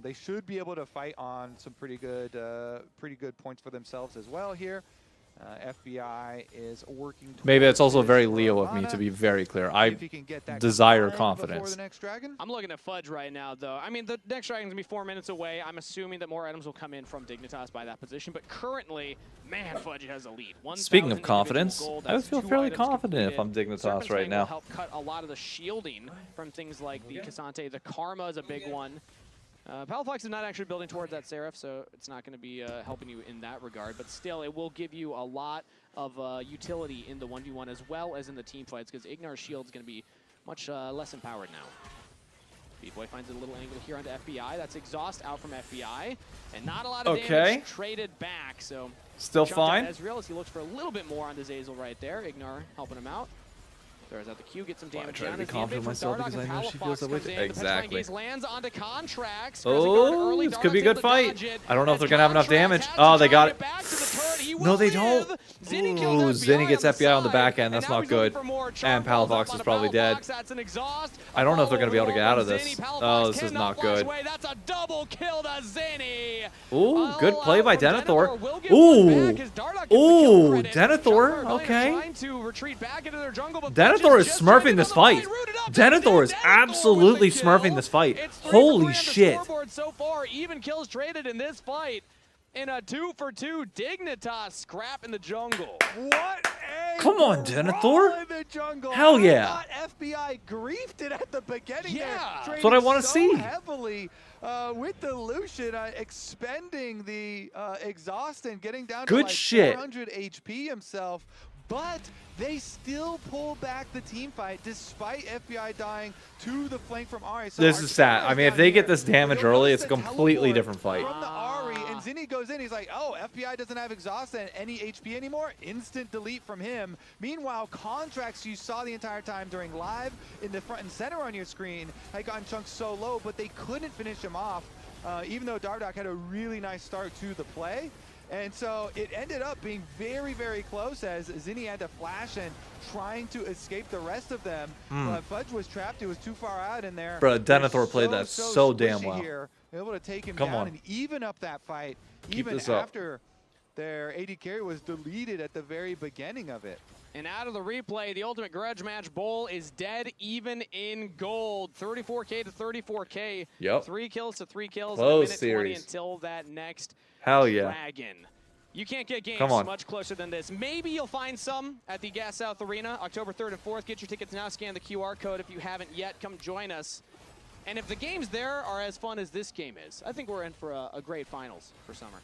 they should be able to fight on some pretty good points for themselves as well here. FBI is working. Maybe it's also towards very this Leo of me Morana. to be very clear. See I if he can get that desire combined before confidence. the next dragon. I'm looking at Fudge right now, though. I mean, the next Dragon's going to be 4 minutes away. I'm assuming that more items will come in from Dignitas by that position. But currently, man, Fudge has a lead. Speaking of 1,000 confidence, individual gold, I would that's feel 2 fairly items confident if completed. I'm Dignitas Serpent's right Fang now. will help cut a lot of the shielding from things like the Cassante. The Karma is a big one. Palafox is not actually building towards that Seraph, so it's not going to be helping you in that regard. But still, it will give you a lot of utility in the 1v1 as well as in the team fights, because Ignar's shield is going to be much less empowered now. B-Boy finds a little angle here onto FBI. That's exhaust out from FBI, and not a lot of damage traded back. So Still jumped out fine. Ezreal as he looks for a little bit more on the Zazel right there. Ignar helping him out. Throws out the Q, gets some damage try to down. be As the confident invade myself from because I Dardoch know and she feels that Palafox way comes too. in. The Petrifying Exactly. Gaze lands onto Contracts. Oh, this could be a good fight. I don't know if they're going to have enough damage. Oh, they got it. No, they don't. Ooh, Zinni gets FBI on the back end. That's not good. And Palafox is probably dead. I don't know if they're going to be able to get out of this. Oh, this is not good. That's a double kill to Zinni. Ooh, good play by Denethor. Ooh, ooh, Denethor. Okay. Denethor is smurfing this fight. Denethor is absolutely smurfing this fight. Holy shit. So far, even kills traded in this fight. in a 2-for-2 Dignitas scrap in the jungle. What a Come on, Denethor. in the jungle. Hell yeah. I thought FBI griefed it at the beginning there. That's what I want to see. Heavily with the Lucian expending the exhaust and getting down Good to like shit. 400 HP himself. But they still pull back the team fight despite FBI dying to the flank from Ari. So This is sad. I mean, if they get this damage early, it's a completely different fight. from the Ari, and Zinni goes in. He's like, oh, FBI doesn't have exhaust and any HP anymore. Instant delete from him. Meanwhile, Contracts you saw the entire time during live in the front and center on your screen had gotten chunked so low, but they couldn't finish him off, even though Dardock had a really nice start to the play. And so it ended up being very, very close as Zinni had to flash and trying to escape the rest of them. But Fudge was trapped. He was too far out in there. Bro, Denethor played that so damn squishy well. Here, able to take him Come down on. and even up that fight, Keep even this up. after their AD carry was deleted at the very beginning of it. And out of the replay, the Ultimate Grudge Match Bowl is dead even in gold. 34K to 34K. Yep. 3 kills to 3 kills. Close in a minute 20 series. until that next Hell yeah. Dragon. You can't get games Come on. much closer than this. Maybe you'll find some at the Gas South Arena, October 3rd and 4th. Get your tickets now. Scan the QR code if you haven't yet. Come join us. And if the games there are as fun as this game is, I think we're in for a great finals for summer.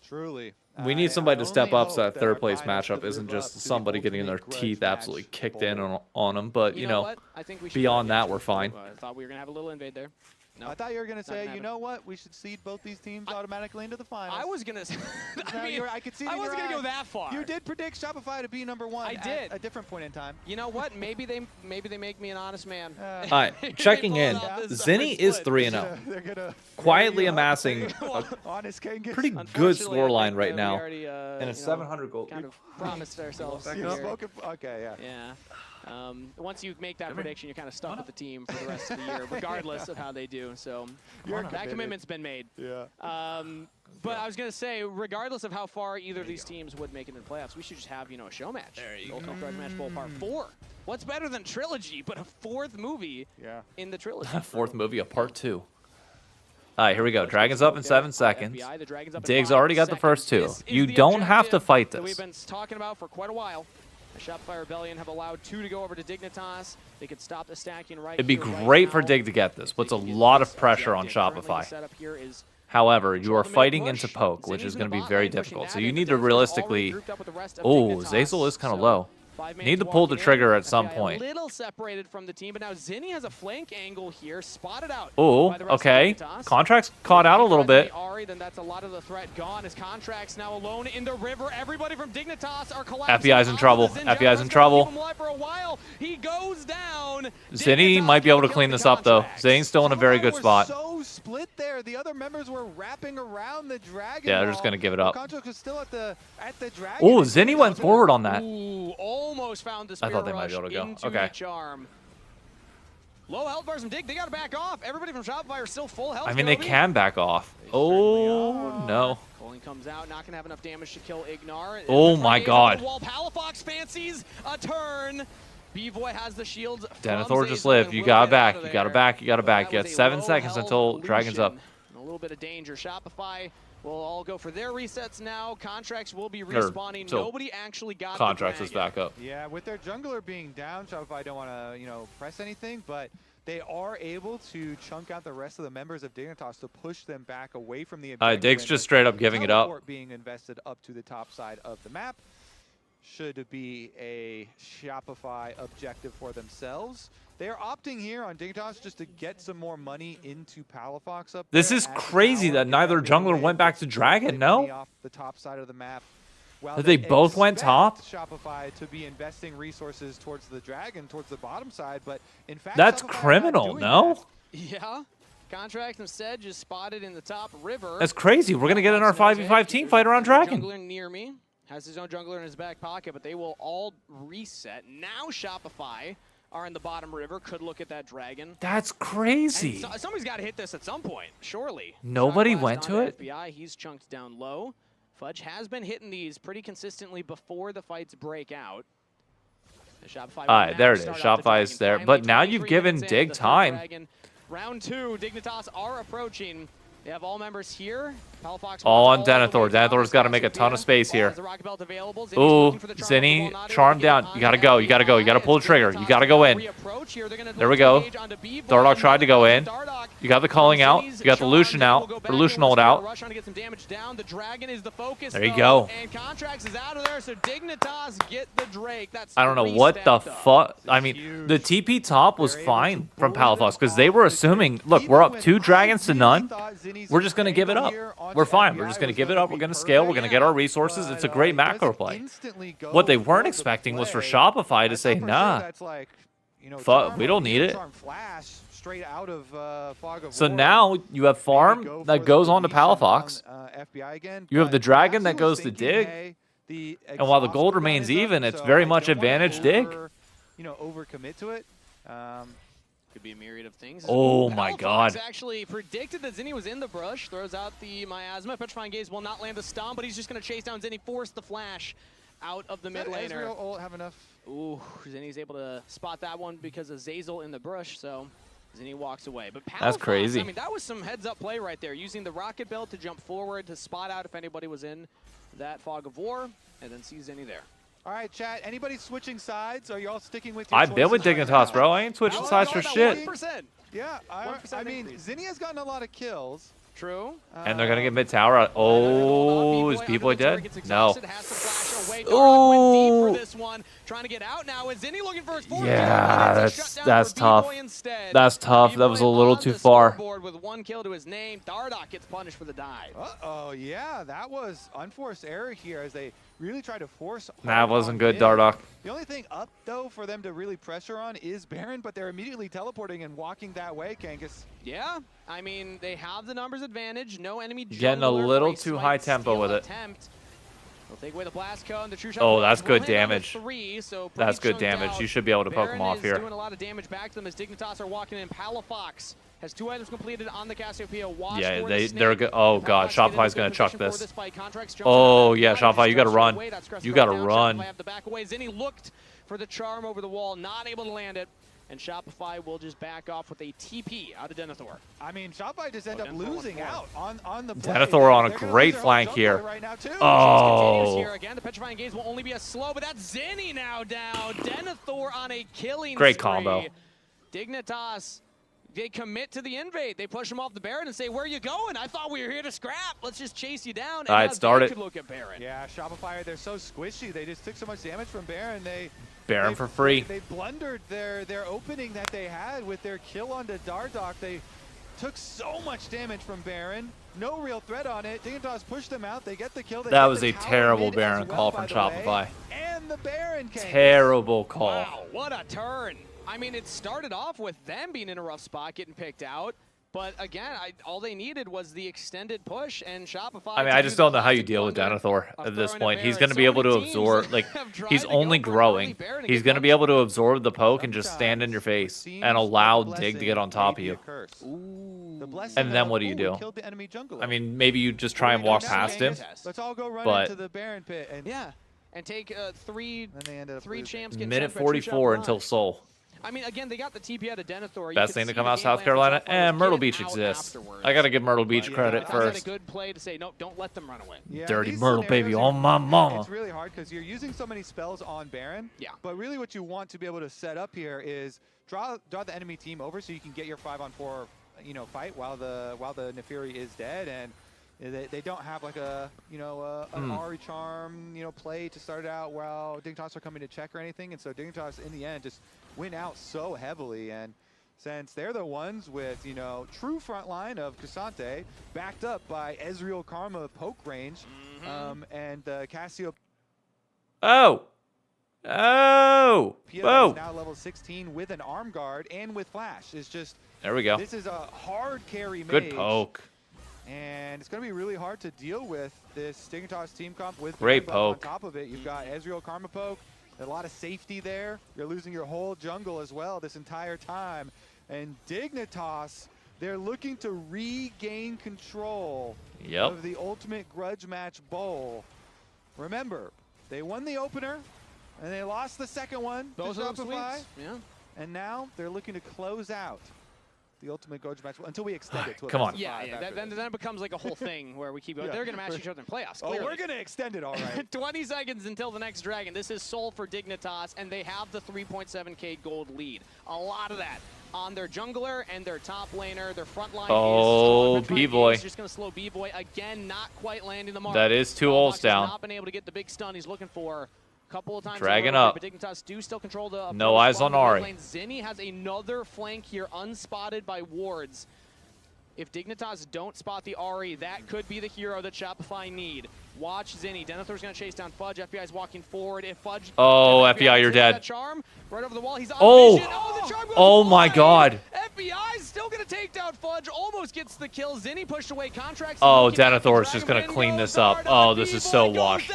Truly. We need somebody to step up so that third place matchup isn't just somebody getting their teeth absolutely kicked in on them. But, you know, what? I think we should beyond go that, against we're it. fine. I thought we were going to have a little invade there. No. I thought you were going to say, gonna you know what? We should seed both these teams automatically into the finals. I was going to say, I could see it I in your wasn't going to eyes. go that far. You did predict Shopify to be #1 I did. at a different point in time. You know what? Maybe they make me an honest man. All right, checking in. Zinni is 3-0. They're gonna Quietly amassing a honest Kangas. pretty good Unfortunately, score I line think, right we now. already, And you a know, 700 gold. Kind of promised ourselves You here. spoken, okay, yeah. Yeah. Once you make that prediction, you're kind of stuck with the team for the rest of the year, regardless of how they do. So that commitment's been made. Yeah. But I was going to say, regardless of how far either of these teams would make it in the playoffs, we should just have, a show match. There you go. Ultimate Grudge Match Bowl Part 4. What's better than Trilogy, but a 4th movie in the Trilogy? 4th movie, a part 2. All right, here we go. Dragon's up in 7 seconds. Dig's already got the first 2. You don't have to fight that we've this. been talking about for quite a while. The Shopify Rebellion have allowed 2 to go over to Dignitas. They could stop the stacking right It'd be here, right great for now. Dig to get this. Puts a lot of pressure on Currently, the Shopify. setup here is However, you are control the fighting mid-push. into poke, which Zinni's is in going to the be bot very lane, pushing difficult. So that you in. need The to Denethor's already realistically... grouped up with the rest of Oh, Dignitas, Zeyzal is kind of so low. 5-man Need to pull the walking in. trigger at some FBI point. A little separated from the team, but now Zinni has a flank angle here, spotted out. Oh, by the rest of okay. Dignitas. Contracts caught out a little bit. Ari, then that's a lot of the threat gone. His Contracts now alone in the river. Everybody from Dignitas are collapsing. FBI's in trouble. FBI's in trouble. Keep him alive for a while. He goes down. Zinni might be able to clean this up, though. Zinni's still in a very good spot. So split there. The other members were wrapping around the Dragon. Yeah, they're just going to give it up. Contract was still at the Dragon. Oh, Zinni went forward on that. Ooh, almost found the I spear thought they might rush be able to go. into Okay. each arm. Low health bars from Dig. They got to back off. Everybody from Shopify are still full health. I mean, they Kobe. can back off. Oh, no. Colin comes out, not going to have enough damage to kill Ignar. Oh, my God. Wall. Palafox fancies a turn. B-Boy has the shields. Denethor just lived. You got to back. You got to back. You got to back. You got 7 seconds until Dragon's up. A little bit of danger. Shopify will all go for their resets now. Contracts will be respawning. Nobody actually got Contracts the is back up. Yeah, with their jungler being down, Shopify don't want to, press anything, but they are able to chunk out the rest of the members of Dignitas to push them back away from the objective. Dig's just straight up giving it up. Teleport being invested up to the top side of the map should be a Shopify objective for themselves. They're opting here on Dignitas just to get some more money into Palafox up This there is at the crazy tower. that neither jungler went back to Dragon, no? Off the top side of the map. While That they both went top? Shopify to be investing resources towards the Dragon, towards the bottom side, but in fact, That's Shopify are not criminal, doing no? Yeah. Contract instead just spotted in the top river. That's crazy. We're going to get in our 5v5 team fight around Dragon. Jungler near me. Has his own jungler in his back pocket, but they will all reset. Now Shopify are in the bottom river. Could look at that Dragon. That's crazy. So, somebody's got to hit this at some point, surely. Nobody Shot went blast to onto it? FBI. He's chunked down low. Fudge has been hitting these pretty consistently before the fights break out. The Shopify All right, there it is. Shopify is there. But now you've given Dig time. Round 2, Dignitas are approaching. They have all members here. Palafox All on Denethor. Denethor's got to make a ton of space here. Ooh, Zinni, charm down. You got to go. You got to go. You got to pull the trigger. You got to go in. There we go. Dardoch tried to go in. You got the calling out. You got the Lucian out. Or Lucian ult out. There you go. I don't know what the fuck. I mean, the TP top was fine from Palafox because they were assuming, look, we're up 2 dragons to none. We're just going to give it up. We're fine. We're just going to give it up. We're going to scale. We're going to get our resources. It's a great macro play. What they weren't expecting was for Shopify to say, nah, fuck, we don't need it. So now you have farm that goes on to Palafox. You have the dragon that goes to dig. And while the gold remains even, it's very much advantage dig. Overcommit to it. Could be a myriad of things. Oh my God. Actually predicted that Zinni was in the brush. Throws out the miasma. Petrifying Gaze will not land the stun, but he's just going to chase down Zinni, force the flash out of the mid laner. Ezreal ult have enough? Ooh, Zinni's able to spot that one because of Zazel in the brush, so Zinni walks away. But Palafox, that's crazy. I mean, that was some heads-up play right there, using the rocket belt to jump forward to spot out if anybody was in that fog of war, and then see Zinni there. All right, chat. Anybody switching sides? Are you all sticking with your I've been with Dignitas, bro. I ain't switching sides for shit. 1%. Yeah, I mean, Zinni has gotten a lot of kills. True. And they're going to get mid tower. Oh, is B-Boy dead? No. Ooh. Trying to get out now. Is Zinni looking for his yeah, that's tough. That's tough. That was a little too far. With 1 kill to his name, Dardoch gets punished for the dive. Uh-oh, yeah, that was unforced error here as they really tried to force. That wasn't good, Dardoch. The only thing up, though, for them to really pressure on is Baron, but they're immediately teleporting and walking that way, Kangas. Yeah, I mean, they have the numbers advantage. No enemy getting a little too high tempo with it. They'll take away the blast cone. The true oh, that's good damage. 3, so that's good damage. You should be able to poke him off here. Doing a lot of damage back to them as Dignitas are walking in. Palafox has 2 items completed on the Cassiopeia. Yeah, they're good. Oh god, Shopify's gonna chuck this. Oh yeah, Shopify, you gotta run. You gotta run. Zinni looked for the charm over the wall, not able to land it. And Shopify will just back off with a TP out of Denethor. I mean, Shopify just end up losing out on the play. Denethor on a great flank here. Oh. Here again. The Petrifying Gaze will only be a slow, but that's Zinni now down. Denethor on a killing great spree. Combo. Dignitas, they commit to the invade. They push him off the Baron and say, where are you going? I thought we were here to scrap. Let's just chase you down. And it started. Could look at Baron. Yeah, Shopify, they're so squishy. They just took so much damage from Baron. Baron for free. They blundered their opening that they had with their kill onto Dardoch. They took so much damage from Baron. No real threat on it. Dignitas pushed them out. They get the kill. That was a terrible Baron call from Shopify. And the Baron came. Terrible call. Wow, what a turn. I mean, it started off with them being in a rough spot, getting picked out. But again, all they needed was the extended push, and Shopify. I mean, I just don't know how you deal with Denethor at this point. He's going to be able to absorb, like, he's only growing. He's going to be able to absorb the poke and just stand in your face and allow Dig to get on top of you. And then what do you do? I mean, maybe you just try and walk past him. Let's all go run into the Baron pit. And yeah, and take three champs. Minute 44 until Soul. I mean, again, they got the TP out of Denethor. Best thing to come out of South Carolina, and Myrtle Beach exists. I gotta give Myrtle Beach credit first. A good play to say, no, don't let them run away. Yeah, dirty Myrtle, baby, on my mama. It's really hard because you're using so many spells on Baron. Yeah. But really, what you want to be able to set up here is draw the enemy team over so you can get your 5-on-4, fight while the Neferi is dead, and they don't have like an Ari charm play to start it out while Dignitas are coming to check or anything, and so Dignitas in the end just went out so heavily. And since they're the ones with true front line of Cassante backed up by Ezreal Karma poke range, and Cassio. Whoa! Now level 16 with an arm guard and with flash is just. There we go. This is a hard carry mage. Good poke. And it's going to be really hard to deal with this Dignitas team comp with great poke. On top of it, you've got Ezreal Karma poke, a lot of safety there. You're losing your whole jungle as well this entire time. And Dignitas, they're looking to regain control of the Ultimate Grudge Match Bowl. Remember, they won the opener, and they lost the second one. Those are Shopify. Yeah. And now they're looking to close out the ultimate grudge match until we extend it to a Come on. best of Yeah, five yeah. after Then this. it becomes like a whole thing where we keep going. Yeah. They're going to match each other in playoffs. Oh, Clearly. we're going to extend it, all right. 20 seconds until the next Dragon. This is Soul for Dignitas, and they have the 3.7k gold lead. A lot of that on their jungler and their top laner. Their front line is B-Boy. just going to slow B-Boy. Again, not quite landing the mark. That is 2 Palfox ults down. has not been able to get the big stun he's looking for. Couple of times Dragging earlier, up. but Dignitas do still control the No approach eyes from on the mid Ari. lane. Zinni has another flank here, unspotted by wards. If Dignitas don't spot the Ari, that could be the hero that Shopify need. Watch Zinni. Denethor's going to chase down Fudge. FBI's walking forward. If Fudge... Oh, if FBI, you're hits that dead. Charm, right over the wall. He's on Oh! vision. The charm goes Oh my wide. God. FBI's still going to take down Fudge. Almost gets the kill. Zinni pushed away Contracts. Oh, Denethor is just going to clean this up. Oh, this is so washed.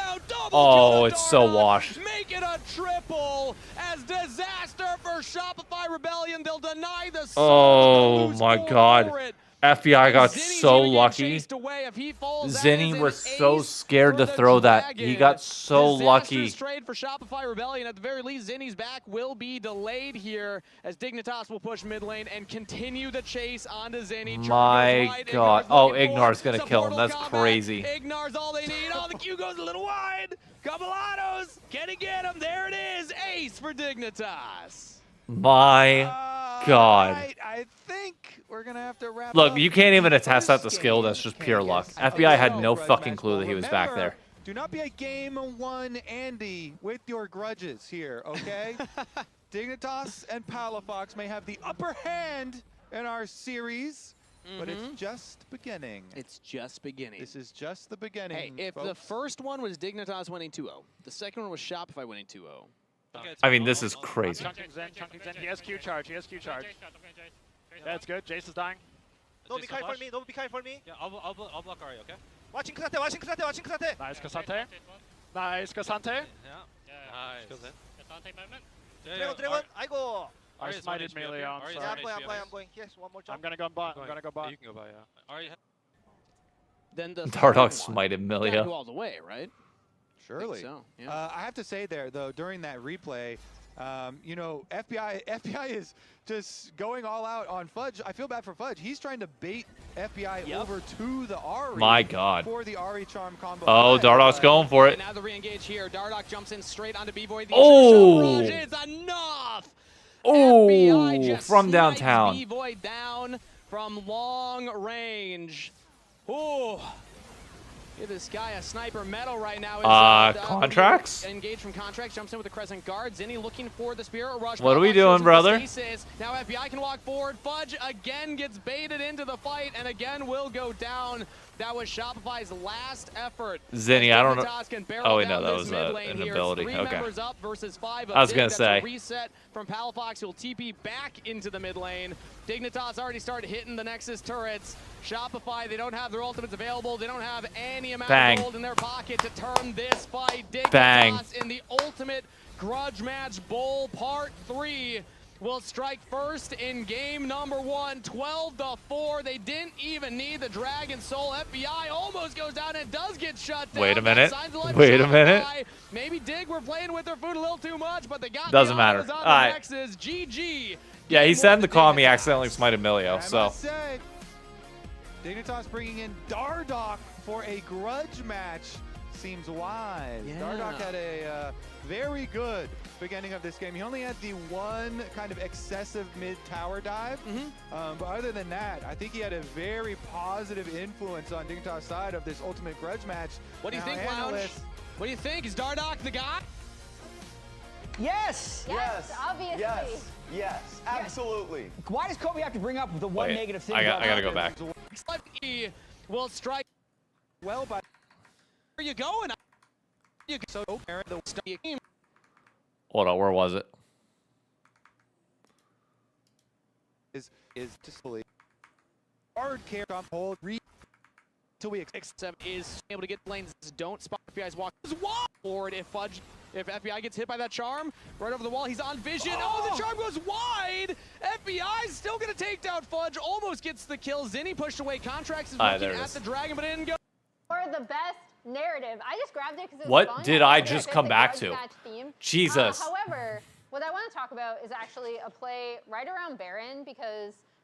Oh, it's so washed. Make it a triple as disaster for Shopify Rebellion. They'll deny the Oh my God. FBI got so lucky. Zinni was so scared to throw that. He got so lucky. Trade for Shopify Rebellion. At the very least, Zinni's back will be delayed here as Dignitas will push mid lane and continue the chase onto Zinni. My God. Oh, Ignar's going to kill him. That's crazy. Ignar's all they need. Oh, the Q goes a little wide. Cabalados. Can he get him? There it is. Ace for Dignitas. My God. I think we're going to have to wrap Look, up. you can't even attest at the skill. That's just pure luck. FBI had no fucking clue that he was back there. Do not be a game one Andy with your grudges here, okay? Dignitas and Palafox may have the upper hand in our series, but it's just beginning. It's just beginning. This is just the beginning. Hey, if the first one was Dignitas winning 2-0, the second one was Shopify winning 2-0. I mean, this is crazy. Chunking Zen. He has Q charge. That's good. Jace is dying. No, be kind for me. No, be kind for me. Yeah, I'll block Ari, okay? Watching Kasate, watching Kasate, watching Kasate. Nice Kasante. Nice Kasante. Yeah. Nice. Dragon, I go. I smited melee on. Yeah, I'm going. Yes, one more jump. I'm gonna go bot. I'm gonna go bot. You can go by, yeah. Ari, Then the Dardock smited Millia. Gotta go all the way, right? Surely. So, yeah. I have to say there, though, during that replay, you know, FBI is just going all out on Fudge. I feel bad for Fudge. He's trying to bait FBI over to the Ari. My God. For the Ari charm combo. Oh, Dardock's going for it. Now the re-engage here. Dardock jumps in straight onto B-Boy. Oh! Is enough. Oh, from downtown. B-Boy down from long range. Oh. Give this guy a sniper medal right now. Contracts? Engaged from Contracts, jumps in with the Crescent Guard. Zinni looking for the Spirit Rush. What are we doing, brother? Now FBI can walk forward. Fudge again gets baited into the fight and again will go down. That was Shopify's last effort. Zinni, I don't know. Oh, wait, no, that was an ability. Three Okay. members up versus 5 of I was going to Dig. say. That's a reset from Palafox, who'll TP back into the mid lane. Dignitas already started hitting the Nexus turrets. Shopify, they don't have their ultimates available. They don't have any amount of gold in their pocket to turn this fight. Dignitas in the ultimate grudge match bowl part 3 will strike first in game number 1, 12-4. They didn't even need the Dragon Soul. FBI almost goes down and does get shut down. Wait a minute. Wait a minute. Maybe Dig were playing with their food a little too much, but they got Doesn't the matter. Autos on All the right. Nexus. GG. Yeah, he said in the call he accidentally smited Milio, I so. must say, Dignitas bringing in Dardock for a grudge match seems wise. Yeah. Dardock had a very good beginning of this game. He only had the one kind of excessive mid-tower dive, but other than that, I think he had a very positive influence on Dignitas' side of this ultimate grudge match. What do you Now, think, Lounge? analysts- What do you think? Is Dardock the guy? Yes. Yes, obviously. Yes, absolutely. Why does Kobe have to bring up the one Wait, negative thing? I about gotta go Raptors? back. He will strike. Well, but Where you going? You so the Hold on, where was it? is just believe hard care on hold till we X7 is able to get lanes. Don't spot FBI's walk forward if FBI gets hit by that charm right over the wall. He's on vision. Oh, the charm goes wide. FBI's still gonna take down Fudge. Almost gets the kill. Zinni pushed away. Contracts is looking at the Dragon, but it didn't go. For the best narrative. I just grabbed it because it was What fun. did I It just fits come the back grudge to? match theme. Jesus. However, what I want to talk about is actually a play right around Baron because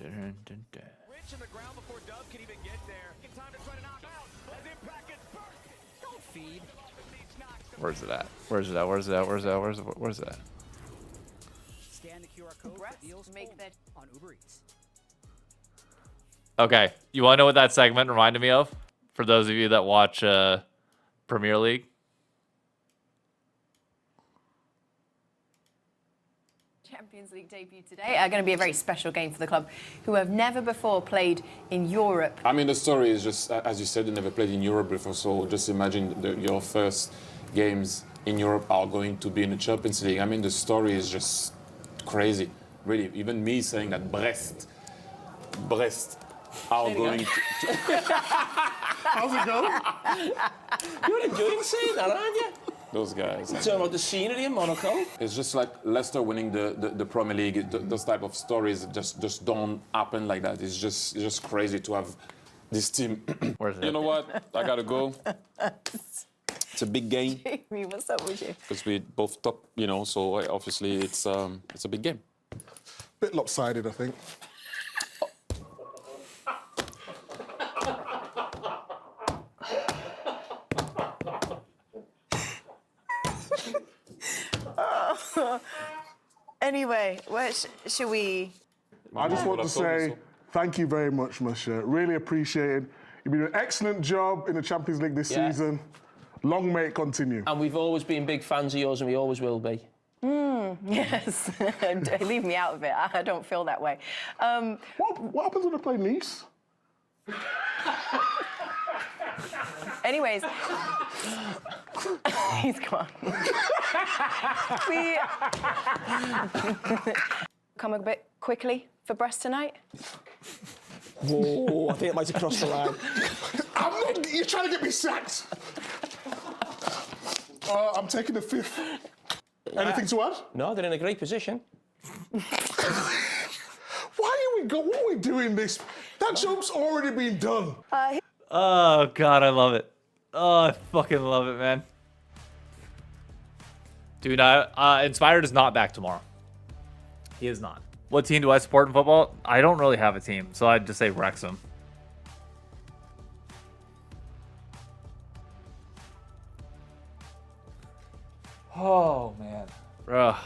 Rich in the ground before Dub can even get there. Time to try to knock out as Impact gets burst. Don't feed. Where's it at? Where's it at? Where's it at? Where's it at? Where's it at? Scan the QR code for deals make that on Uber Eats. Okay, you want to know what that segment reminded me of? For those of you that watch Premier League. Champions League debut today are going to be a very special game for the club, who have never before played in Europe. I mean, the story is just, as you said, you never played in Europe before, so just imagine your first games in Europe are going to be in the Champions League. I mean, the story is just crazy, really. Even me saying that Brest are going to... How's it going? You're enjoying saying that, aren't you? Those guys. You talking about the scenery in Monaco? It's just like Leicester winning the Premier League. Those type of stories just don't happen like that. It's just crazy to have this team. Where's it? You know what? I gotta go. It's a big game. Jamie, what's up with you? Because we both top, you know. So obviously it's a big game. Bit lopsided, I think. Anyway, where should we? I just want to say thank you very much, Masha. Really appreciate it. You've been an excellent job in the Champions League this season. Long may it continue. And we've always been big fans of yours, and we always will be. Yes. Leave me out of it. I don't feel that way. What happens when I play Nice? Anyways, he's gone. We come a bit quickly for Brest tonight. Whoa, I think it might have crossed the line. You're trying to get me sacked. I'm taking the 5th. Anything to add? No, they're in a great position. Why are we doing this? That job's already been done. Oh, God, I love it. Oh, I fucking love it, man. Dude, Inspired is not back tomorrow. He is not. What team do I support in football? I don't really have a team, so I'd just say Wrexham. Oh, man. Ugh.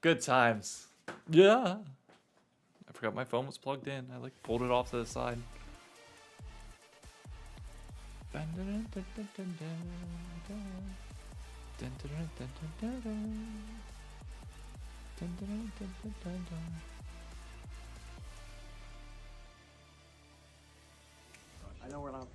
Good times. Yeah. I forgot my phone was plugged in. I like pulled it off to the side. I know we're not,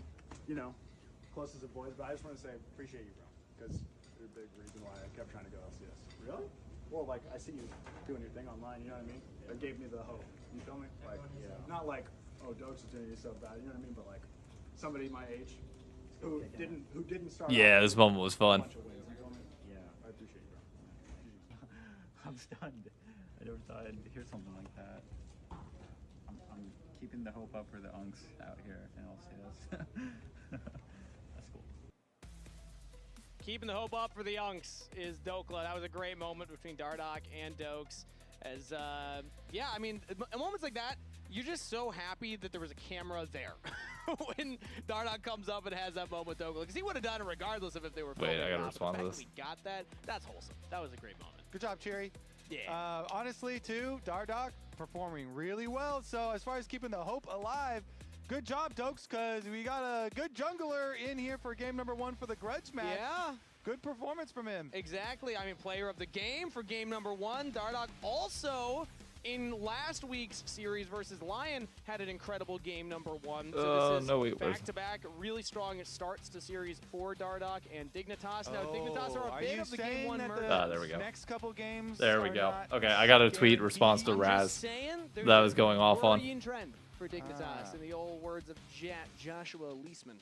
closest of boys, but I just want to say appreciate you, bro, because you're a big reason why I kept trying to go LCS. Really? Well, like, I see you doing your thing online, you know what I mean? It gave me the hope. You feel me? Like, not like, oh, Dokes is doing you so bad, you know what I mean? But like, somebody my age who didn't start. Yeah, this moment was fun. Yeah, I appreciate you, bro. I'm stunned. I never thought I'd hear something like that. I'm keeping the hope up for the Unks out here in LCS. That's cool. Keeping the hope up for the Unks is Dokla. That was a great moment between Dardoch and Dokes. As, yeah, I mean, in moments like that, you're just so happy that there was a camera there when Dardoch comes up and has that moment with Dokla. Because he would have done it regardless of if they were filming. Wait, I gotta or not, respond but to the fact this. that we got that, that's wholesome. That was a great moment. Good job, Cherry. Yeah. Honestly, too, Dardoch performing really well. So as far as keeping the hope alive, good job, Dokes, because we got a good jungler in here for game number 1 for the grudge match. Yeah. Good performance from him. Exactly. I mean, player of the game for game number 1. Dardoch also in last week's series versus Lion had an incredible game number 1. So this is back-to-back really strong starts to series for Dardoch and Dignitas. Now, Dignitas are a bit of the game 1 murder. There we go. Next couple games. There we go. Okay, I got a tweet response to Raz that was going off on. Trend for Dignitas in the old words of Joshua Leisman.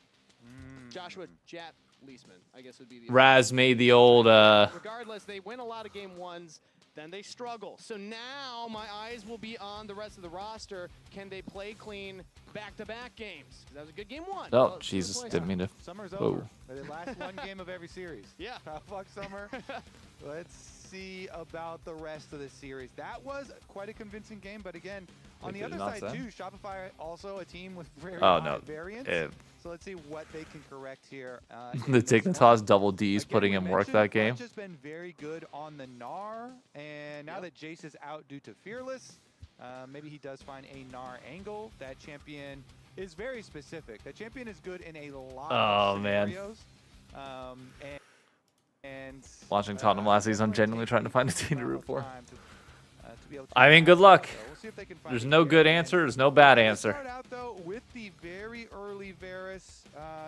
Joshua Jat Leisman, I guess would be the Raz made the old regardless, they win a lot of game 1s, then they struggle. So now my eyes will be on the rest of the roster. Can they play clean back-to-back games? 'Cause that was a good game 1. Oh, Well, Jesus, good didn't mean to. Summer's Whoa. over. But it lasts one game of every series. Yeah. Fuck summer. Let's see about the rest of the series. That was quite a convincing game, but again, on the other side too, Shopify also a team with very high variance. So let's see what they can correct here. The Dignitas double D's putting in work that game. Has been very good on the Gnar, and now that Jace is out due to Fearless, maybe he does find a Gnar angle. That champion is very specific. That champion is good in a lot of scenarios. And Watching Tottenham last season, I'm genuinely trying to find a team to root for. I mean, good luck. There's no good answer. There's no bad answer. Start out though with the very early Varus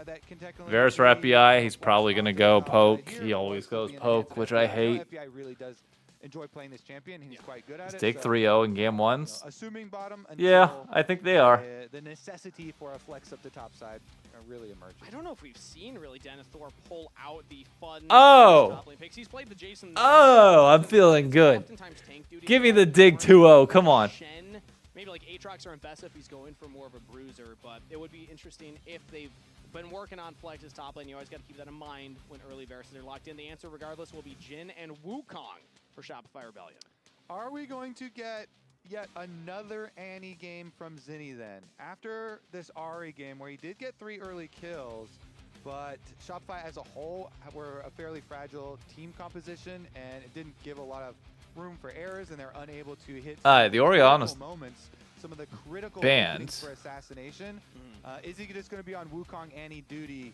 that can technically. Varus for FBI. He's probably gonna go poke. He always goes poke, which I hate. FBI really does enjoy playing this champion. He's quite good at it. Take 3-0 in game ones. Assuming bottom. Yeah, I think they are. The necessity for a flex up the top side really emerges. I don't know if we've seen really Denethor pull out the fun. Oh. Picks. He's played the Jason. Oh, I'm feeling good. Give me the dig 2-0. Come on. Maybe like Aatrox or Mbessa if he's going for more of a bruiser, but it would be interesting if they've been working on Flex's top lane. You always got to keep that in mind when early Varus are locked in. The answer, regardless, will be Jhin and Wukong for Shopify Rebellion. Are we going to get yet another Annie game from Zinni then? After this Ahri game where he did get 3 early kills, but Shopify as a whole were a fairly fragile team composition, and it didn't give a lot of room for errors, and they're unable to hit The Orianna moments, some of the critical banned for assassination. Is he just going to be on Wukong Annie duty?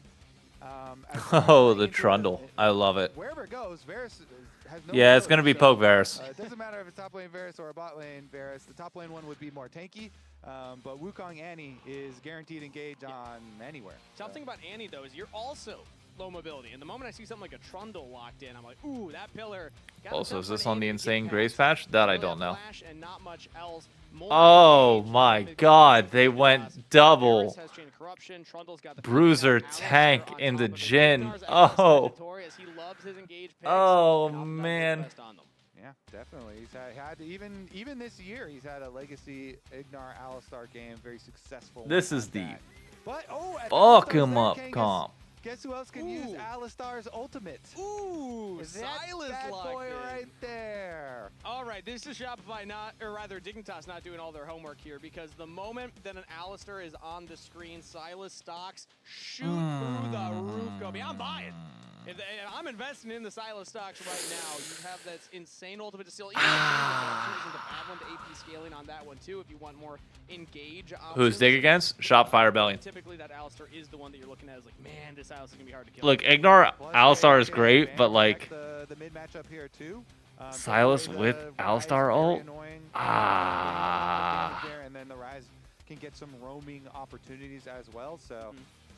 Oh, the Trundle. I love it. Wherever it goes, Varus has no Yeah, it's going to be poke Varus. It doesn't matter if it's top lane Varus or a bot lane Varus. The top lane one would be more tanky, but Wukong Annie is guaranteed engage on anywhere. Tough thing about Annie, though, is you're also low mobility. And the moment I see something like a Trundle locked in, I'm like, ooh, that pillar. Also, is this on the Insane Grace patch? That I don't know. And not much else. Oh my god, they went double. Bruiser tank in the Jhin. Oh. Oh man. Yeah, definitely. He's had even this year, he's had a legacy Ignar Alistar game, very successful. This is the fuck him up comp. Guess who else can use Alistar's ultimate? Ooh, Silas that locked boy in. right there. All right, this is Shopify Dignitas not doing all their homework here, because the moment that an Alistar is on the screen, Silas stocks shoot through the roof. Go, I'm buying. If I'm investing in the Silas stocks right now. You have that insane ultimate to steal. Even the bad one, the AP scaling on that one too. If you want more engage options. Who's dig against? Shopify Rebellion. Typically, that Alistar is the one that you're looking at. Is like, man, this Alistar is gonna be hard to kill. Look, Ignar Alistar is great, but like the mid matchup here too. Silas with Alistar ult. And then the Rise can get some roaming opportunities as well. So.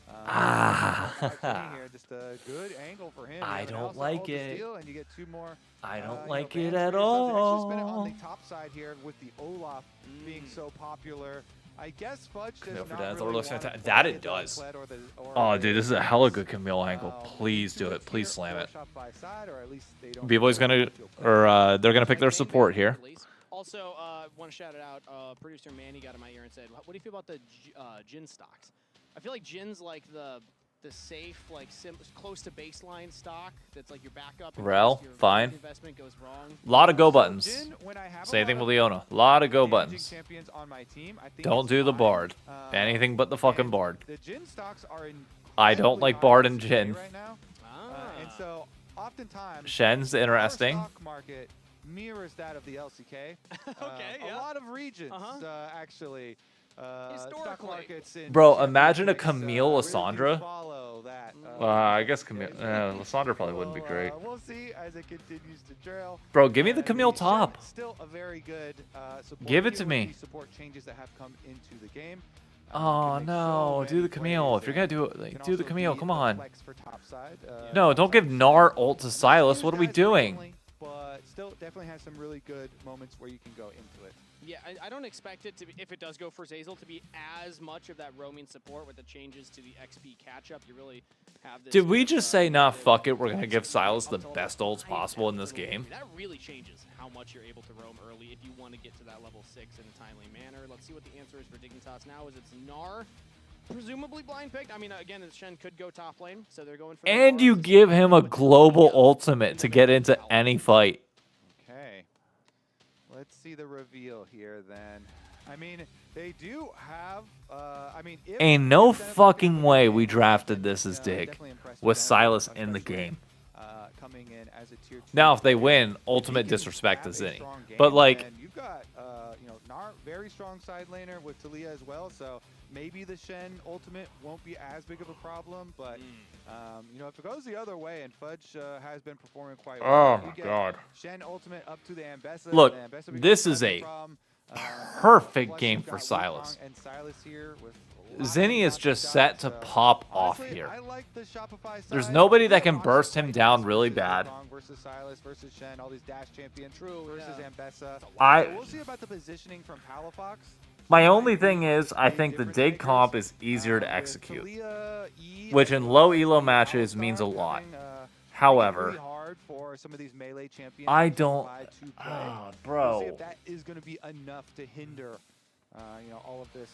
Here, just a good angle for him. I don't like it. And you get 2 more. I don't like it at all. Spin it on the top side here with the Olaf being so popular. I guess Fudge does not really looks fantastic. That it does. Oh, dude, this is a hella good Camille angle. Please do it. Please slam it. B-Boy's gonna, or they're gonna pick their support here. Also, want to shout it out. Producer Manny got in my ear and said, "What do you feel about the Jhin stocks?" I feel like Jin's like the safe, like close to baseline stock. That's like your backup. Rel, fine. Investment goes wrong. A lot of go buttons. Same thing with Leona. A lot of go buttons. Don't do the Bard. Anything but the fucking Bard. The Jhin stocks are I don't like Bard and Jhin. Right now. And so oftentimes Shen's interesting. Stock market mirrors that of the LCK. A lot of regions actually. Stock markets in Bro, imagine a Camille Lissandra. I guess Camille Lissandra probably wouldn't be great. We'll see as it continues to trail. Bro, give me the Camille top. Still a very good support. Give it to me. Support changes that have come into the game. Oh no, do the Camille. If you're gonna do it, like, do the Camille. Come on. No, don't give Gnar ult to Silas. What are we doing? But still definitely has some really good moments where you can go into it. Yeah, I don't expect it to be, if it does go for Zazel, to be as much of that roaming support with the changes to the XP catch-up. You really have this... Did we just say, nah, fuck it, we're going to give Silas the best ults possible in this game? That really changes how much you're able to roam early if you want to get to that level 6 in a timely manner. Let's see what the answer is for Dignitas now. Is it's Gnar presumably blind picked. I mean, again, Shen could go top lane, so they're going for. And you give him a global ultimate to get into any fight. Okay. Let's see the reveal here then. I mean, they do have, I mean, if Ain't no fucking way we drafted this as Dig with Silas in the game. Coming in as a tier 2. Now, if they win, ultimate disrespect to Zinni. But like, and you've got, you know, Gnar, very strong side laner with Talia as well. So maybe the Shen ultimate won't be as big of a problem. But you know, if it goes the other way, and Fudge has been performing quite well. Oh my God. Shen ultimate up to the Ambessa. Look, and Ambessa becomes this is a from, perfect game for Silas. and Silas here with Zinni is just set to pop off here. There's nobody that can burst him down really bad. Versus Silas versus Shen, all these dash champions versus Ambessa. We'll see about the positioning from Palafox. My only thing is, I think the Dig comp is easier to execute, which in low elo matches means a lot. However, I don't. Bro. We'll see if that is going to be enough to hinder. You know, all of this,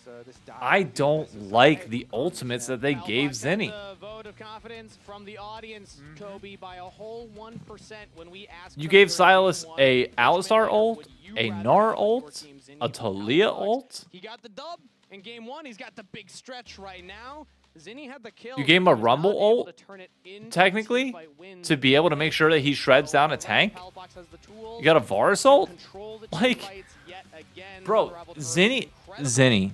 I don't like the ultimates that they gave Zinni. The vote of confidence from the audience, Kobe, by a whole 1% when we asked. You gave Silas a Alistar ult, a Gnar ult, a Talia ult. He got the dub in game 1. He's got the big stretch right now. Zinni had the kill. You gave him a Rumble ult, technically, to be able to make sure that he shreds down a tank. You got a Varus ult? Like, bro, Zinni,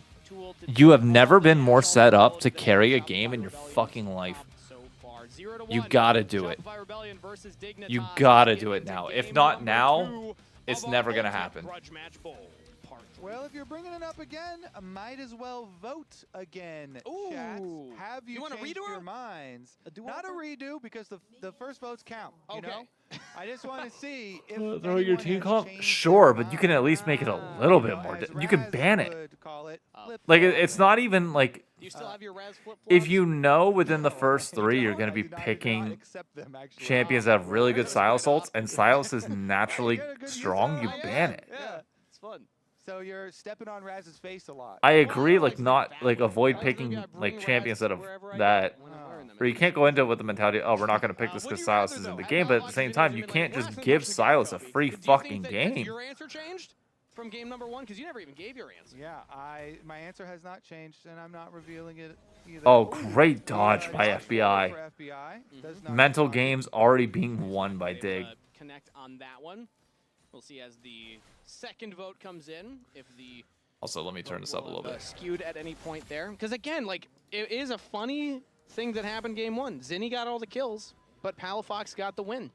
you have never been more set up to carry a game in your fucking life. You gotta do it. You gotta do it now. If not now, it's never gonna happen. Well, if you're bringing it up again, I might as well vote again. Chats. Have you changed your minds? Not a redo, because the first votes count. You know, I just want to see if Throw your team comp? Sure, but you can at least make it a little bit more. You can ban it. Like, it's not even like. If you know within the first 3 you're going to be picking champions that have really good Silas ults, and Silas is naturally strong, you ban it. Yeah, it's fun. So you're stepping on Raz's face a lot. I agree, like, not like avoid picking like champions that or you can't go into it with the mentality, oh, we're not going to pick this because Silas is in the game, but at the same time, you can't just give Silas a free fucking game. Your answer changed from game number 1, because you never even gave your answer. Yeah, my answer has not changed, and I'm not revealing it either. Oh, great dodge by FBI. Mental games already being won by Dig. Connect on that one. We'll see as the second vote comes in if the Also, let me turn this up a little bit. Skewed at any point there, because again, like, it is a funny thing that happened game 1. Zinni got all the kills, but Palafox got the win.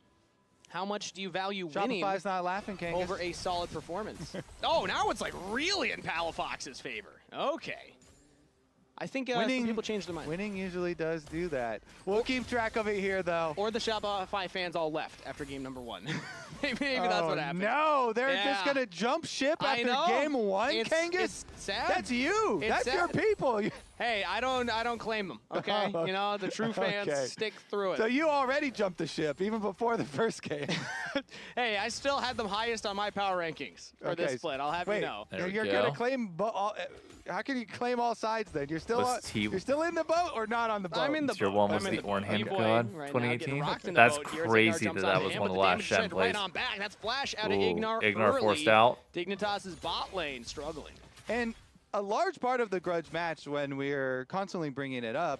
How much do you value winning not laughing, over a solid performance? Oh, now it's like really in Palafox's favor. Okay. I think some people changed their mind. Winning usually does do that. We'll keep track of it here, though. Or the Shopify fans all left after game number 1. Maybe that's what happened. No, they're just going to jump ship after game 1, Kangas? It's sad. That's you. That's your people. Hey, I don't claim them, okay? You know, the true fans stick through it. So you already jumped the ship, even before the first game. Hey, I still had them highest on my power rankings for this split. I'll have you know. You're going to claim how can you claim all sides then? You're still in the boat or not on the boat? I'm in the Your one was the Ornham God, 2018. That's crazy that was one of the last Shen plays. That's flash out of Ignar forced out. Dignitas's bot lane struggling. And a large part of the Grudge match, when we're constantly bringing it up,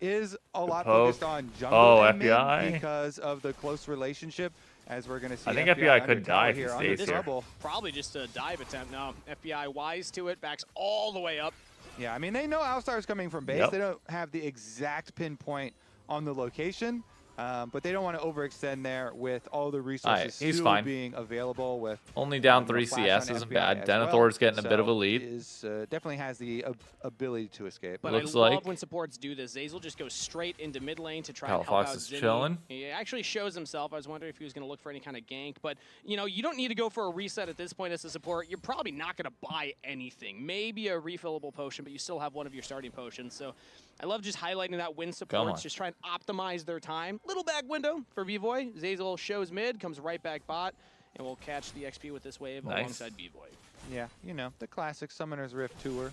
is a lot focused on jungle and mid because of the close relationship. As we're going to see, I think FBI could die if he stays here. Probably just a dive attempt. No, FBI wise to it, backs all the way up. Yeah, I mean, they know Alistar is coming from base. Yep. They don't have the exact pinpoint on the location, but they don't want to overextend there with all the resources still being available. With only down 3 CS isn't bad. Denethor's getting a bit of a lead. Definitely has the ability to escape. But I love when supports do this. Zazel just goes straight into mid lane to try and help out is Zinni. Chilling. He actually shows himself. I was wondering if he was going to look for any kind of gank. But, you know, you don't need to go for a reset at this point as a support. You're probably not going to buy anything. Maybe a refillable potion, but you still have one of your starting potions. So I love just highlighting that win supports. Just try and optimize their time. Little back window for V-Voy. Zazel shows mid, comes right back bot, and we'll catch the XP with this wave alongside V-Voy. Yeah, you know, the classic Summoner's Rift tour.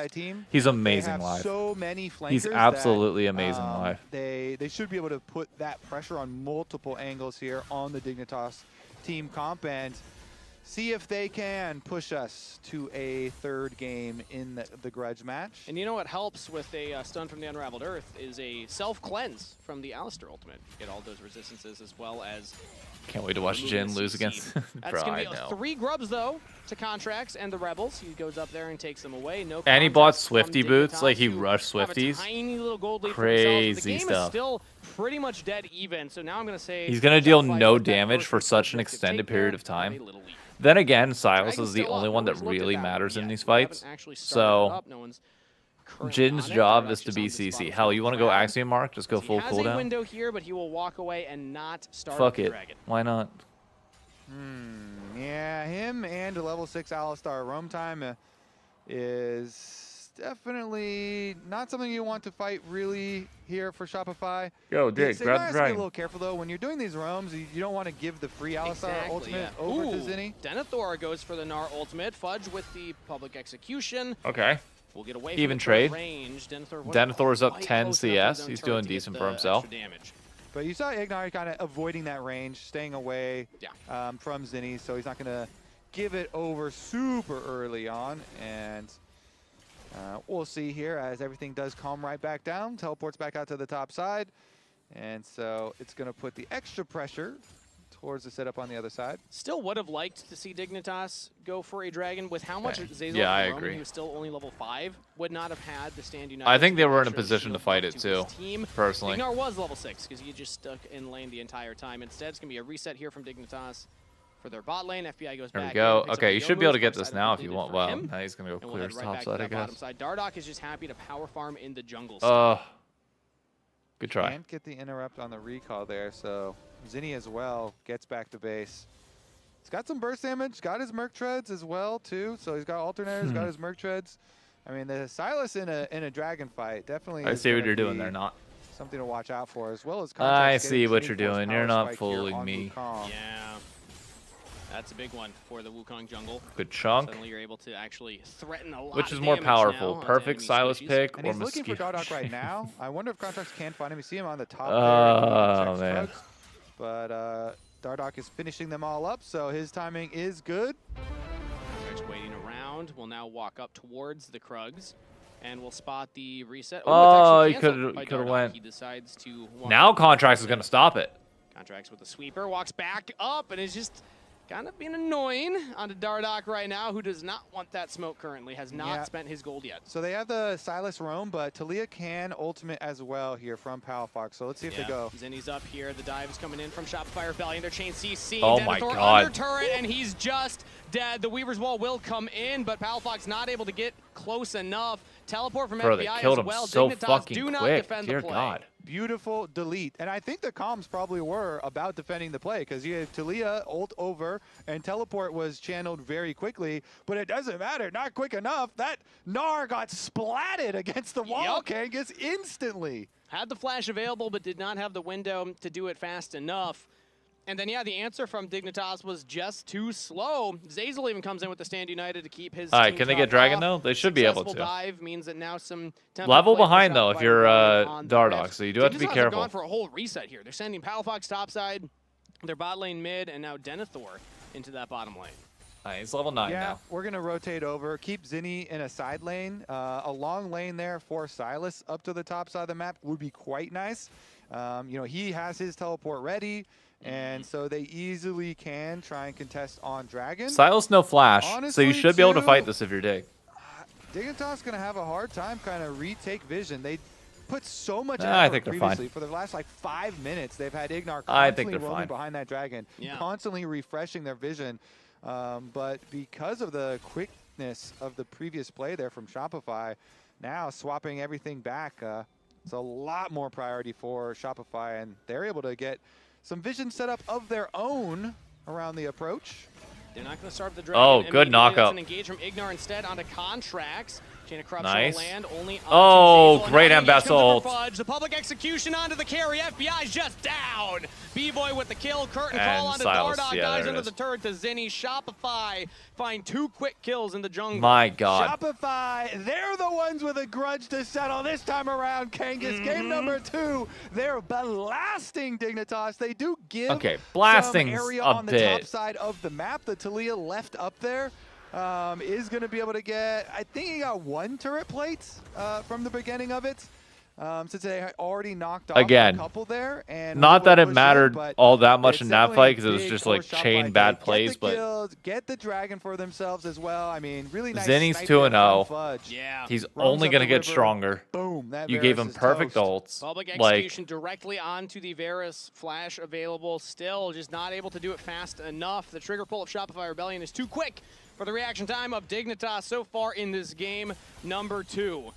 fast. He's amazing live. So many flankers. He's absolutely amazing live. They should be able to put that pressure on multiple angles here on the Dignitas team comp, and see if they can push us to a third game in the grudge match. And you know what helps with a stun from the Unraveled Earth is a self-cleanse from the Alistair ultimate. You get all those resistances as well as... Can't wait to watch Jin lose against. That's Bro, going to be 3 grubs, though, to Contracts and the Rebels. He goes up there and takes them away. No. And he bought Swifty boots, like he rushed Swifties. Tiny little gold lead Crazy the game stuff. Is still pretty much dead even, so now I'm going to say... He's going to deal no damage for such an extended period of time. Then again, Silas is the only one that really matters in these fights. So, Jin's job is to be CC. Hell, you want to go Axiom Mark? Just go full cooldown. He has a cooldown? window here, but he will walk away and not start Fuck the it. dragon. Why not? Yeah, him and a level 6 Alistar roam time is definitely not something you want to fight really here for Shopify. Yo, Dick, grab the Be a dragon. little careful though. When you're doing these roams, you don't want to give the free Alistar ultimate over to Zinni. Denethor goes for the Gnar ultimate. Fudge with the public execution. Okay. We'll get away Even from trade. range. Denethor's up 10 CS. He's doing decent for himself. But you saw Ignar kind of avoiding that range, staying away from Zinni, so he's not going to give it over super early on. And we'll see here as everything does calm right back down, teleports back out to the top side. And so it's going to put the extra pressure towards the setup on the other side. Still would have liked to see Dignitas go for a dragon with how much Zazel Yeah, I Roman, agree. he was still only level 5, would not have had the Stand United. I think they were in a pressure position to fight it too, personally. Ignar was level 6 because he just stuck in lane the entire time. Instead, it's going to be a reset here from Dignitas for their bot lane. FBI goes There we back. go. in, picks up Okay, the you should be able to get Yomus. this First now item if you completed want. for Well, him. now he's going to go And clear we'll his head top right side, I back to the bottom guess. side. Dardoch is just happy to power farm in the jungle side. Good try. Can't get the interrupt on the recall there, so Zinni as well gets back to base. He's got some burst damage, got his Merc Treads as well too, so he's got alternators, got his Merc Treads. I mean, the Silas in a dragon fight definitely I is see what gonna you're doing be there, not. something to watch out for, as well as I Contracts see getting what you're 24's doing. power You're not spike here fooling on me. Wukong. Yeah. That's a big one for the Wukong jungle. Good chunk. Suddenly you're able to actually threaten a lot Which is of more damage powerful, now onto perfect enemy Silas squishies. pick And or he's looking for Mosquito? Dardoch right now. I wonder if Contracts can find him. You see him on the top Oh, there. man. But Dardoch is finishing them all up, so his timing is good. Contracts waiting around. Will now walk up towards the Krugs. And we'll spot the reset. Oh, it's he actually canceled by could have Dardoch. went. He decides to walk Now up. Contracts is going to stop it. Contracts with the sweeper, walks back up, and is just kind of being annoying onto Dardoch right now, who does not want that smoke currently, has not spent his gold yet. So they have the Silas roam, but TLAW can ultimate as well here from Palafox. So let's see if they go. Zinni's up here. The dive is coming in from Shopify Rebellion. Their chain CC. Oh my Denethor God. under turret, and he's just dead. The Weaver's Wall will come in, but Palafox not able to get close enough. Teleport from Bro, they FBI killed as him well. so Dignitas fucking do not quick. defend Dear the play. God. Beautiful delete. And I think the comms probably were about defending the play because you had TLAW ult over and teleport was channeled very quickly, but it doesn't matter. Not quick enough. That Gnar got splatted against the wall, Kangas, instantly. Had the flash available, but did not have the window to do it fast enough. And then, yeah, the answer from Dignitas was just too slow. Zazel even comes in with the Stand United to keep his All right, team can they top get Dragon, off. though? They should be able Successful to. dive means that now some tempo Level play for behind, though, if Shopify you're Rebellion on the Dardoch, rift. so you do have to be Dignitas careful. Have gone for a whole reset here. They're sending Palafox topside, their bot lane mid, and now Denethor into that bottom lane. He's level 9 yeah, now. we're going to rotate over. Keep Zinni in a side lane. A long lane there for Silas up to the top side of the map would be quite nice. You know, he has his teleport ready, and so they easily can try and contest on Dragon. Silas no flash, so Honestly, you should be able to too, fight this if you're Dig. Dignitas going to have a hard time kind of retake vision. They put so much I effort think they're previously. fine. For the last like 5 minutes, they've had Ignar I think constantly they're roaming fine. behind that Dragon, Yeah. constantly refreshing their vision. But because of the quickness of the previous play there from Shopify, now swapping everything back, it's a lot more priority for Shopify, and they're able to get some vision set up of their own around the approach. They're not going to starve the Dragon. Oh, good immediately. knockup. That's an engage from Ignar instead onto Contracts. Chain of Corruption Nice. will land only Oh, onto Zazel. great Now the engage Ambessa comes in ult. for Fudge. The public execution onto the carry. FBI's just down. B-Boy with the kill. Curtain And call onto Silas. Dardock. Yeah, Guys there it under is. the turret to Zinni. Shopify find 2 quick kills in the jungle. My God. Shopify, they're the ones with a grudge to settle this time around, Kangas. Game number 2, they're blasting Dignitas. They do give blasting's some area a on the top bit. side of the map. The TLAW left up there is going to be able to get, I think he got 1 turret plate from the beginning of it. Since they had already knocked off a couple there. And not that it push mattered but all that much it's in that definitely fight because it was big just for like Shopify. chain bad They plays, get the but kills, get the dragon for themselves as well. I mean, really nice. Zinni's snipe 2-0. there from Fudge. Yeah. He's Runs only up going to the get river. stronger. Boom. That You gave Varus him is perfect toast. ults. Public Like, execution directly onto the Varus flash available. Still just not able to do it fast enough. The trigger pull of Shopify Rebellion is too quick for the reaction time of Dignitas so far in this game number 2.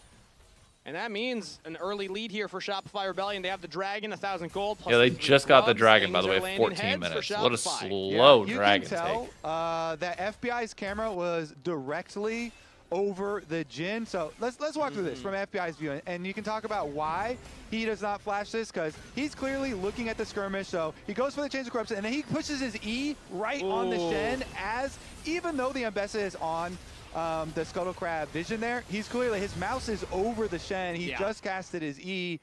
And that means an early lead here for Shopify Rebellion. They have the Dragon, 1,000 gold. Plus yeah, they the just got the grubs. Dragon, by the Things way, are landing 14 heads minutes. for What a Shopify. slow you Dragon can tell, take. that FBI's camera was directly over the Jhin. So let's walk through this from FBI's view, and you can talk about why he does not flash this, because he's clearly looking at the skirmish. So he goes for the Chains of Corruption, and then he pushes his E right on the Shen, as even though the Ambessa is on the Scuttle Crab vision there, he's clearly, his mouse is over the Shen. He just casted his E,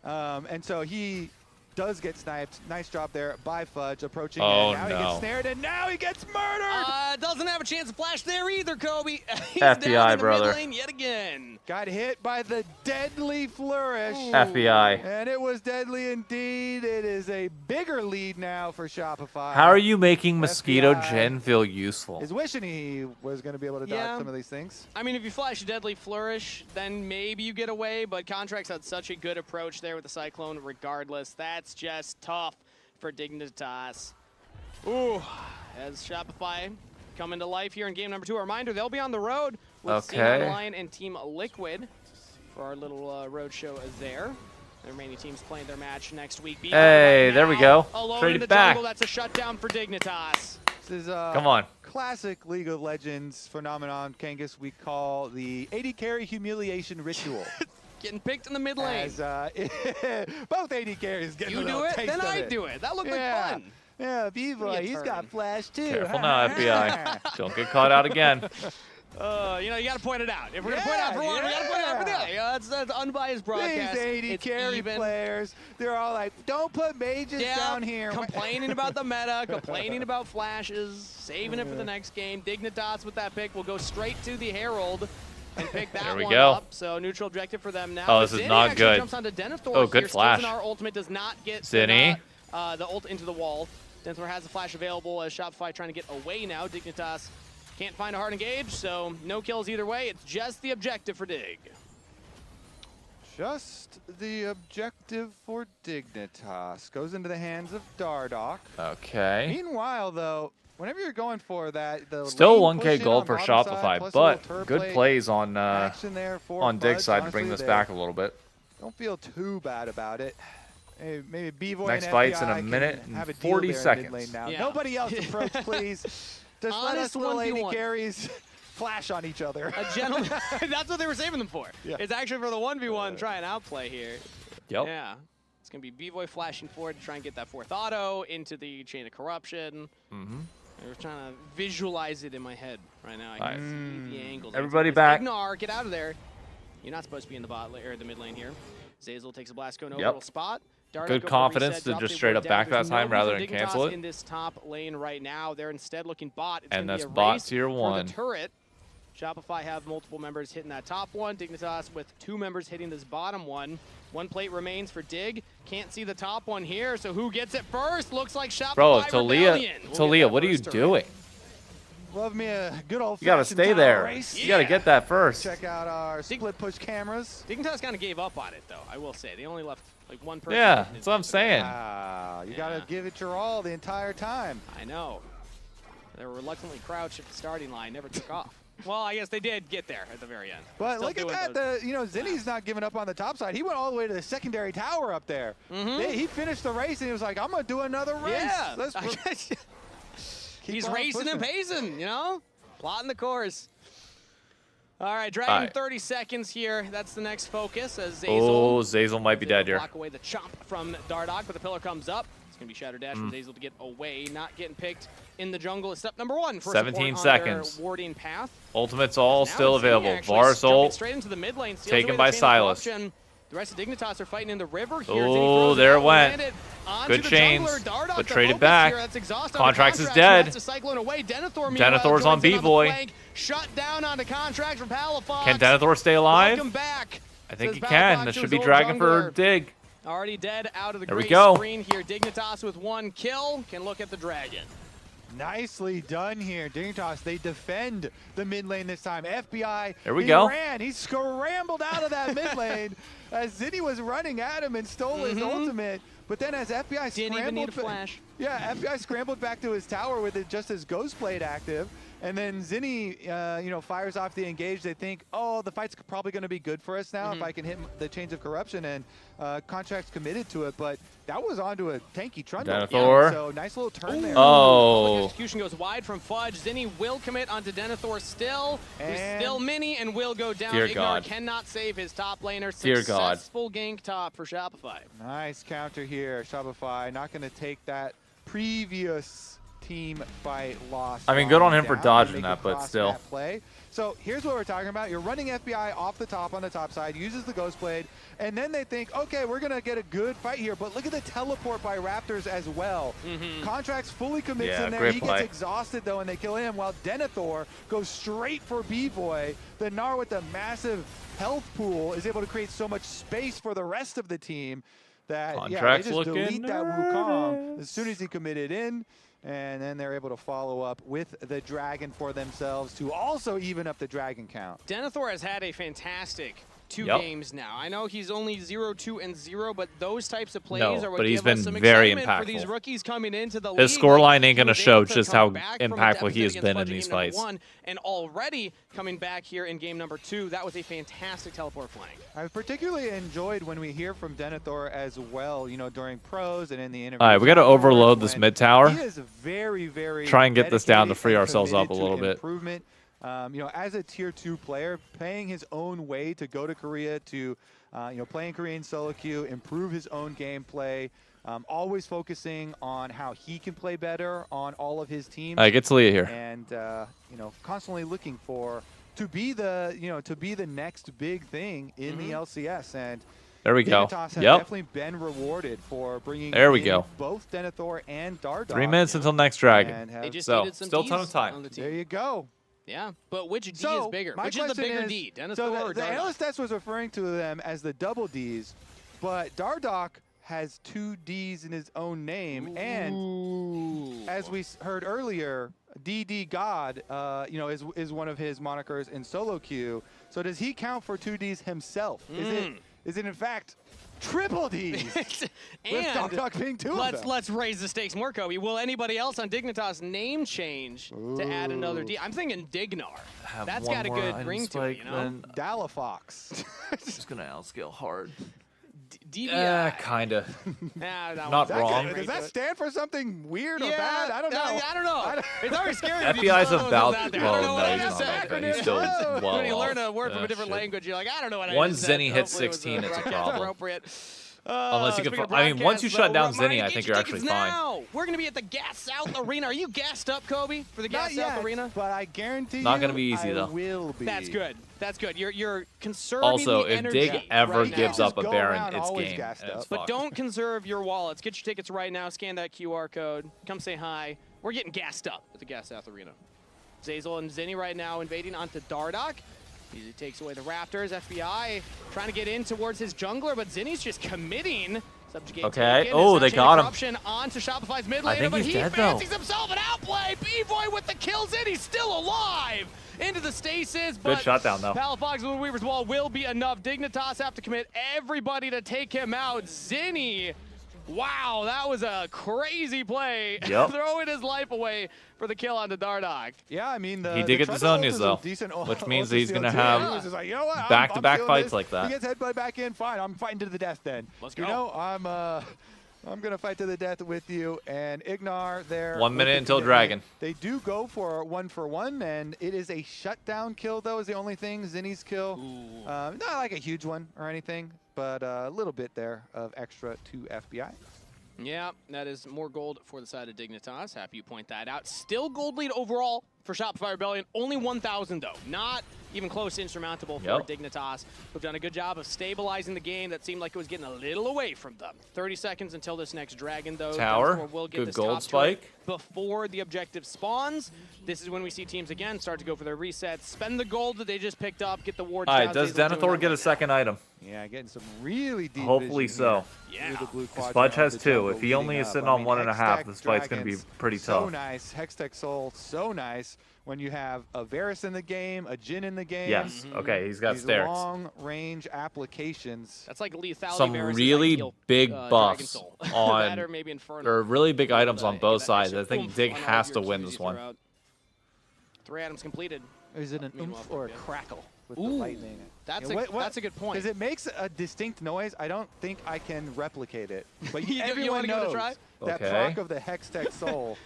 and so he does get sniped. Nice drop there by Fudge, approaching in. Now he gets snared, and now he gets murdered! Doesn't have a chance to flash there either, Kobe. He's FBI, down in the brother. mid lane yet again. Got hit by the deadly flourish. FBI. And it was deadly indeed. It is a bigger lead now for Shopify. How are you making Mosquito FBI Jhin feel useful? is wishing he was going to be able to dodge some of these things. I mean, if you flash a Deadly Flourish, then maybe you get away, but Contracts had such a good approach there with the Cyclone regardless. That's just tough for Dignitas. Ooh, as Shopify coming to life here in game number 2. A reminder, they'll be on the road with Scene Online and Team Liquid for our little road show there. The remaining teams playing their match next week. Hey, there we go. Alone Trade in the it back. jungle, that's a shutdown for Dignitas. This is Come on. classic League of Legends phenomenon, Kangas, we call the AD carry humiliation ritual. Getting picked in the mid lane. As, both AD carries getting You a do little it, taste then of I it. do it. That looked like fun. Yeah, B-Boy, he's got flash too. Careful now, FBI. Don't get caught out again. You know, you got to point it out. If we're going to point out for one, we got to point it out for the other. You know, that's unbiased broadcast. These AD carry players, they're all like, don't put mages down here. Complaining about the meta, complaining about flashes, saving it for the next game. Dignitas with that pick will go straight to the Herald and pick that There we one go. up. So neutral objective for them now. Oh, this is Zinni not actually good. Jumps onto Denethor Oh, good here. flash. Our ultimate does not get Zinni. the ult into the wall. Denethor has a flash available as Shopify trying to get away now. Dignitas can't find a hard engage, so no kills either way. It's just the objective for Dig. Just the objective for Dignitas. Goes into the hands of Dardock. Okay. Meanwhile, though, whenever you're going for that, the Still lane 1K push in gold on for bottom side, Shopify, plus a little but turret good plate plays on action there for Dig's Fudge. side to bring Honestly, this back a little bit. Don't feel too bad about it. Hey, maybe B-Boy Next and fight's in FBI a can minute and have a deal 40 there in seconds. mid lane now. Yeah. Nobody else approach, please. Just let us Honest little 1v1. AD carries flash on each other. A gentleman. That's what they were saving them for. Yeah. It's actually for the 1v1 try and outplay here. Yep. Yeah. It's going to be B-Boy flashing forward to try and get that 4th auto into the Chain of Corruption. Mm-hmm. I'm trying to visualize it in my head right now. I can see the angle. Everybody back. Ignar, get out of there. You're not supposed to be in the bot or the mid lane here. Zazel takes a blast cone over Yep. little spot. Dardock Good go for confidence reset, to drops just it straight way up down. back There's that time no rather reason than Dignitas cancel it. in this top lane right now. They're instead looking bot. It's And gonna that's be a bot race tier for 1. the turret. Shopify have multiple members hitting that top one. Dignitas with 2 members hitting this bottom one. 1 plate remains for Dig. Can't see the top one here, so who gets it first? Looks like Shopify Bro, Rebellion. Talia, what are you doing? Love me a good old You gotta stay there. You gotta get that first. Check out our split push cameras. Dignitas kind of gave up on it, though, I will say. They only left like 1 person. Yeah, that's what I'm saying. You gotta give it your all the entire time. I know. They were reluctantly crouched at the starting line, never took off. Well, I guess they did get there at the very end. But Still look at doing that. those- Zinni's not giving up on the top side. He went all the way to the secondary tower up there. He finished the race and he was like, I'm going to do another race. Yeah. Keep He's on racing and pushing. pacing, you know? Plotting the course. All right, Dragon 30 seconds here. That's the next focus as Zazel. Oh, Zazel might be dead here. Block away the chomp from Dardoch, but the pillar comes up. It's going to be Shatter Dash from Zazel to get away. Not getting picked in the jungle is step number 1. For 17 support on seconds. their warding path. Ultimate's all Now still Zini available. actually Varus jumping ult straight into the mid lane, steals taken away by the chain of Silas. corruption. The rest of Dignitas are fighting in the river here. Oh, there it went. Good chains, but traded back. Contracts is dead. Denethor's on B-Boy. Shut down onto Contracts from Palafox. Can Denethor stay alive? Welcome back. I think Says he can. Palafox This to should his be old Dragon for jungler. Dig. Already dead out of the There we gray go. screen here. Dignitas with 1 kill. Can look at the Dragon. Nicely done here. Dignitas, they defend the mid lane this time. FBI, There we he go. ran. He scrambled out of that mid lane as Zinni was running at him and stole his ultimate. But then as FBI Didn't even need a flash. Yeah, FBI scrambled back to his tower with it just as Ghost Blade active. And then Zinni, fires off the engage. They think, oh, the fight's probably going to be good for us now if I can hit the Chains of Corruption, and Contract's committed to it. But that was onto a tanky Trundle. Denethor. So nice little turn there. Oh. Execution goes wide from Fudge. Zinni will commit onto Denethor still. Who's still mini and will go down. Dear Ignore God. cannot save his top laner. Dear God. Successful gank top for Shopify. Nice counter here. Shopify not going to take that previous team fight loss. I mean, good on him for down. dodging Make that, it but cross still. that play. So here's what we're talking about. You're running FBI off the top on the top side, uses the Ghost Blade, and then they think, okay, we're going to get a good fight here. But look at the teleport by Raptors as well. Contracts fully commits Yeah, in there. great He play. gets exhausted, though, and they kill him, while Denethor goes straight for B-Boy. The Gnar with the massive health pool is able to create so much space for the rest of the team that, Contracts they just looking delete that Wukong as soon as he committed in. And then they're able to follow up with the Dragon for themselves to also even up the Dragon count. Denethor has had a fantastic 2 Yep. games now. I know he's only 0-2-0, but those types of plays No, are what but he's give us been some very excitement for these impactful. rookies coming into the His league. scoreline ain't He going to was show able to just come how back from a impactful he deficit has against been in Fudge these game number fights. 1, and already coming back here in game number 2, that was a fantastic teleport flank. I've particularly enjoyed when we hear from Denethor as well, during pros and in the interviews. All right, we got to overload this mid tower. He is very, very Try and get this down to dedicated free and ourselves up a committed little to bit. Improvement. As a tier 2 player, paying his own way to go to Korea to, play in Korean solo queue, improve his own gameplay, always focusing on how he can play better on all of his teams. All right, get Talia here. And constantly looking to be the next big thing in the LCS. And There we go. Dignitas have Yep. definitely been rewarded for bringing There we in go. both Denethor and Dardoch. 3 minutes until next Dragon. And have- They just So, needed some still a Ds ton of time. on the team. There you go. Yeah, but which D So, is bigger? my Which is the question bigger is- D, Denethor so or the Dardoch? analyst test was referring to them as the double Ds, but Dardoch has 2 Ds in his own name, and as we heard earlier, DD God, is one of his monikers in solo queue. So does he count for 2 Ds himself? Is it in fact triple Ds? With Dardoch being 2 of them. Let's raise the stakes more, Kobe. Will anybody else on Dignitas name change to add another D? I'm thinking Dignar. That's got a good ring to it, Dalafox. Just going to outscale hard. DBI. Kind of. Nah, that Not one's wrong. good. Does that stand for something weird or bad? I don't know. I don't know. It's always scary. when you FBI's just throw about. those out there. I Well, don't know no, what I he's just not said. about that. He's still well When you learn a off. word from a Ah, different shit. language, you're like, I don't know what I Once just said. Zinni hits Hopefully it was 16, it's a correct and problem. appropriate. Unless you can. Speaking of I mean, once you broadcasts, shut down though, Zinni, I remind think you you're tickets actually fine. now. We're going to be at the Gas South Arena. Are you gassed up, Kobe, for the Not Gas yet, South Arena? but I guarantee Not you gonna be easy, I though. will be. That's good. That's good. You're conserving Also, the if energy Dig ever right gives now. up a Go Baron, around it's always game. gassed It's up. But fucked. don't conserve your wallets. Get your tickets right now. Scan that QR code. Come say hi. We're getting gassed up at the Gas South Arena. Zazel and Zinni right now invading onto Dardoch. He takes away the Raptors. FBI trying to get in towards his jungler, but Zinni's just committing. Subjugate Okay. taken. Oh, Is they that got him. corruption onto Shopify's mid I laner, think but he's he dead, though. fancies himself an outplay. B-Boy with the kills in. He's still alive. Into the stasis, but shutdown, though. Palafox with Weaver's Wall will be enough. Dignitas have to commit everybody to take him out. Zinni, wow, that was a crazy play. Yep. Throwing his life away for the kill onto Dardoch. Yeah, I mean, He did get the Zonias, though, which means that he's going to have back-to-back fights like that. He gets headbutt back in, fine. I'm fighting to the death then. Let's go. I'm I'm going to fight to the death with you. And Ignar there. 1 minute until Dragon. They do go for 1-for-1, and it is a shutdown kill, though, is the only thing. Zinni's kill. Not like a huge one or anything, but a little bit there of extra to FBI. Yeah, that is more gold for the side of Dignitas. Happy you point that out. Still gold lead overall for Shopify Rebellion. Only 1,000, though. Not even close to insurmountable for Dignitas, who've done a good job of stabilizing the game. That seemed like it was getting a little away from them. 30 seconds until this next Dragon, though. Tower, will get good this gold top spike. Before the objective spawns. This is when we see teams, again, start to go for their resets. Spend the gold that they just picked up, get the wards All right, down. does Denethor get a second item? Yeah, getting some really deep Hopefully vision so. here. Yeah. Fudge has 2. If he only is sitting on 1.5, this fight's going to be pretty tough. So nice. Hextech Soul, so nice. When you have a Varus in the game, a Jin in the game. Yes. Okay, he's got these Sterix. long-range applications. That's like lethality. Some really big buffs on, or maybe Inferno. or really big items on both sides. I think Dig has to win this one. 3 items completed. Is it an oomph or a crackle with the Ooh, lightning? that's That's a good point. Because it makes a distinct noise. I don't think I can replicate it. But You everyone wanna give it a knows try? that Okay. proc of the Hextech Soul.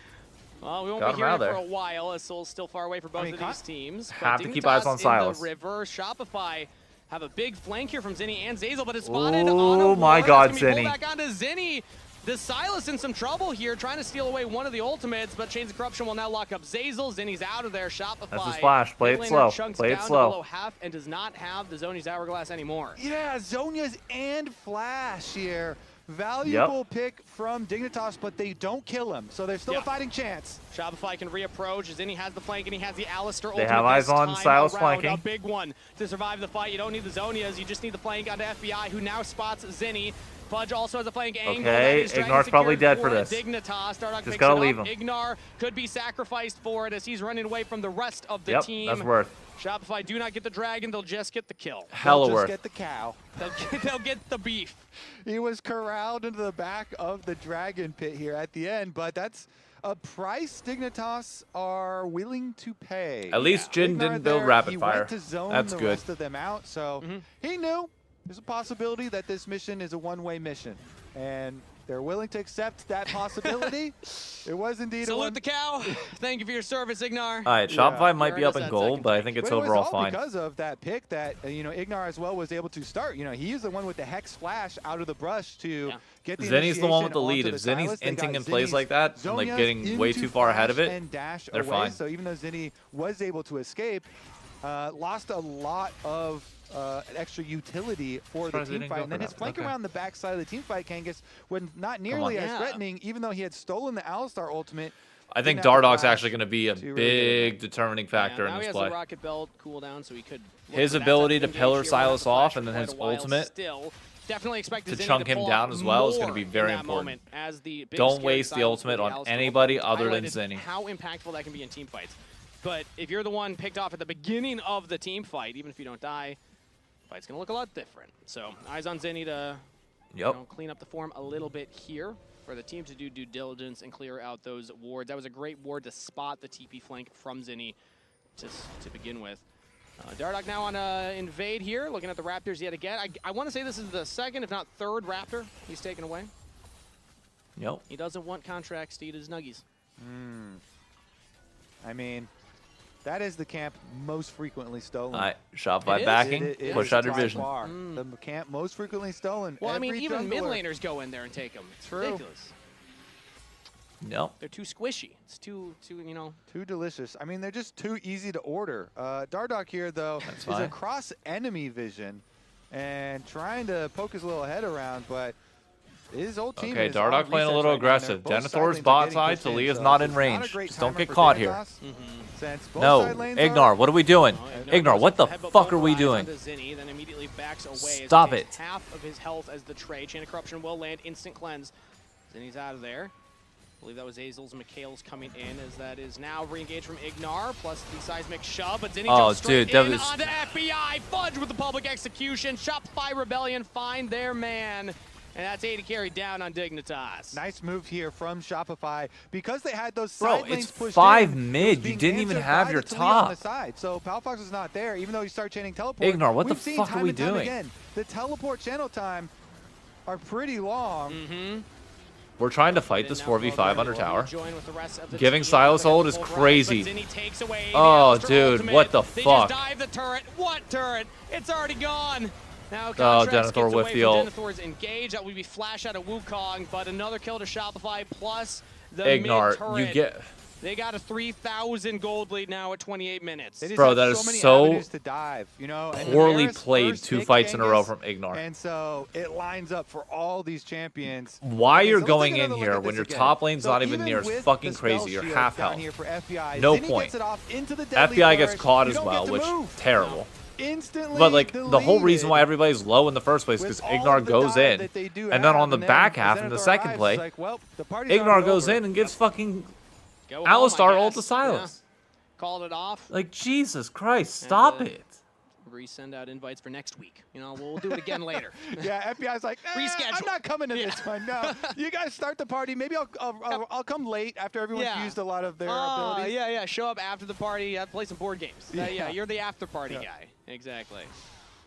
Well, we won't Got be him here out for there. a while, as Soul's still far away for both of these teams. Have but to keep eyes on Dignitas Silas. in the river. Shopify have a big flank here from Zinni and Zazel, but it's spotted Oh on a my ward. God, That's gonna be Zinni. pulled back onto Zinni. The Silas in some trouble here, trying to steal away one of the ultimates, but Chains of Corruption will now lock up Zazel. Zinni's out of there. Shopify. That's his flash. Play it Midlaner slow. chunks Play it down to slow. below half and does not have the Zonia's Hourglass anymore. Yeah, Zonia's and Flash here. Valuable pick from Dignitas, but they don't kill him, so there's still a fighting chance. Shopify can reapproach. Zinni has the flank, and he has the Alistair They ultimate. have eyes this on time Silas around. flanking. A big one to survive the fight. You don't need the Zonias. You just need the flank onto FBI, who now spots Zinni. Fudge also has a flank angle. Okay, Ignar's probably dead for this. Dignitas. Dardoch Just picks gotta it leave up. him. Ignar could be sacrificed for it as he's running away from the rest of the team. That's worth. Shopify do not get the dragon. They'll just get the kill. Hella They'll worth. just get the cow. They'll get the beef. He was corralled into the back of the dragon pit here at the end, but that's a price Dignitas are willing to pay. At least Jin Ignar didn't build there, rapid he fire. Went to zone That's the good. rest of them out, so he knew there's a possibility that this mission is a one-way mission, and they're willing to accept that possibility. It was indeed Salute a one. the cow. Thank you for your service, Ignar. All right, Shopify might be up in gold, but I think it's But overall it was all fine. because of that pick that Ignar as well was able to start. He's the one with the Hex Flash out of the brush to get the Zinni's the one with the initiation lead. If onto the Zinni's Silas. They inting got in plays Zinni's like that and like Zonia's getting way into too far ahead of flash it, and dash they're away. fine. So even though Zinni was able to escape, lost a lot of extra utility for the Surprised they team didn't fight. go And then for his that. flank Okay. around the backside of the team fight, Kangas, was not nearly as threatening, even though he had stolen the Alistar ultimate. I think didn't have the Dardoch's flash actually going to be a to really get in big determining factor now in he this has play. the rocket belt cooldown, so he could look His for that ability to type of pillar engage here. We'll have Silas the flash off and then for his quite a while ultimate still. Definitely expect to Zinni chunk him pull down off as well is going to more be in very that important. moment as the big Don't scary waste the Silas ultimate with on Alistair anybody ultimate other than highlighted Zinni. How impactful that can be in team fights. But if you're the one picked off at the beginning of the team fight, even if you don't die, fight's going to look a lot different. So eyes on Zinni to clean up the form a little bit here for the team to do due diligence and clear out those wards. That was a great ward to spot the TP flank from Zinni to begin with. Dardoch now on invade here, looking at the Raptors yet again. I want to say this is the second, if not third, Raptor he's taken away. Yep. He doesn't want contracts to eat his nuggies. I mean, that is the camp most frequently stolen. All right, Shopify backing, It push is out your by vision. far The camp most frequently stolen. Well, I mean, Every even mid jungler- laners go in there and take them. It's True. ridiculous. No. They're too squishy. It's too, Too delicious. I mean, they're just too easy to order. Dardoch here, though, is fine. across enemy vision and trying to poke his little head around, but his old team Okay, is Dardoch on playing a resets little right now, and they're aggressive. both side Denethor's lanes are bot getting side, pushed in, Talia's so not it's in not a range. great Just don't timer get for caught here. Dignitas, since both No, side lanes Ignar, what are we doing? Ignar, what the Headbutt fuck are we both doing? eyes onto Zinni, then immediately backs away. as he Stop takes it. Half of his health as the trade. Chain of Corruption will land. Instant cleanse. Zinni's out of there. I believe that was Azel's. Mikhail's coming in as that is now re-engaged from Ignar, plus the seismic shove, but Zinni jumps straight dude, that in was- onto FBI. Fudge with the public execution. Shopify Rebellion find their man. And that's 80 carry down on Dignitas. Nice move here from Shopify because they had those Bro, side lanes it's pushed 5 in, mid. it was You being didn't even answered have by your the Talia on top. the side. So Palfox was not there, even though you start chaining teleport. Ignar, what the We've seen fuck are time we and time doing? Again, the teleport channel time are pretty long. We're trying to fight this 4v5 under tower. Giving Silas ult is crazy. Oh, dude, what the fuck? Dive the turret. What turret? It's already gone. Now Denethor with the ult. Denethor's engaged. That would be flash out of Wukong, but another kill to Shopify plus the Ignart, mid-turret. you get... They got a 3,000 gold lead now at 28 minutes. Bro, that is so to dive, you know, and poorly played 2 fights in a row from Ignart. And so it lines up for all these champions. Why you're going in here when your top lane's not even near is fucking crazy. You're half health. No point. FBI gets caught as well, which terrible. But like the whole reason why everybody's low in the first place is because Ignart goes in, and then on the back half in the second play, Ignart goes in and gives fucking Alistar ult to Silas. Yeah. Called it off. Like, Jesus Christ, stop it. Resend out invites for next week. You know, we'll do it again later. Yeah, FBI's like, Reschedule. I'm not coming to this one. No, you guys start the party. Maybe I'll come late after everyone's used a lot of their abilities. Yeah. Show up after the party. Play some board games. Yeah, you're the after party guy. Exactly.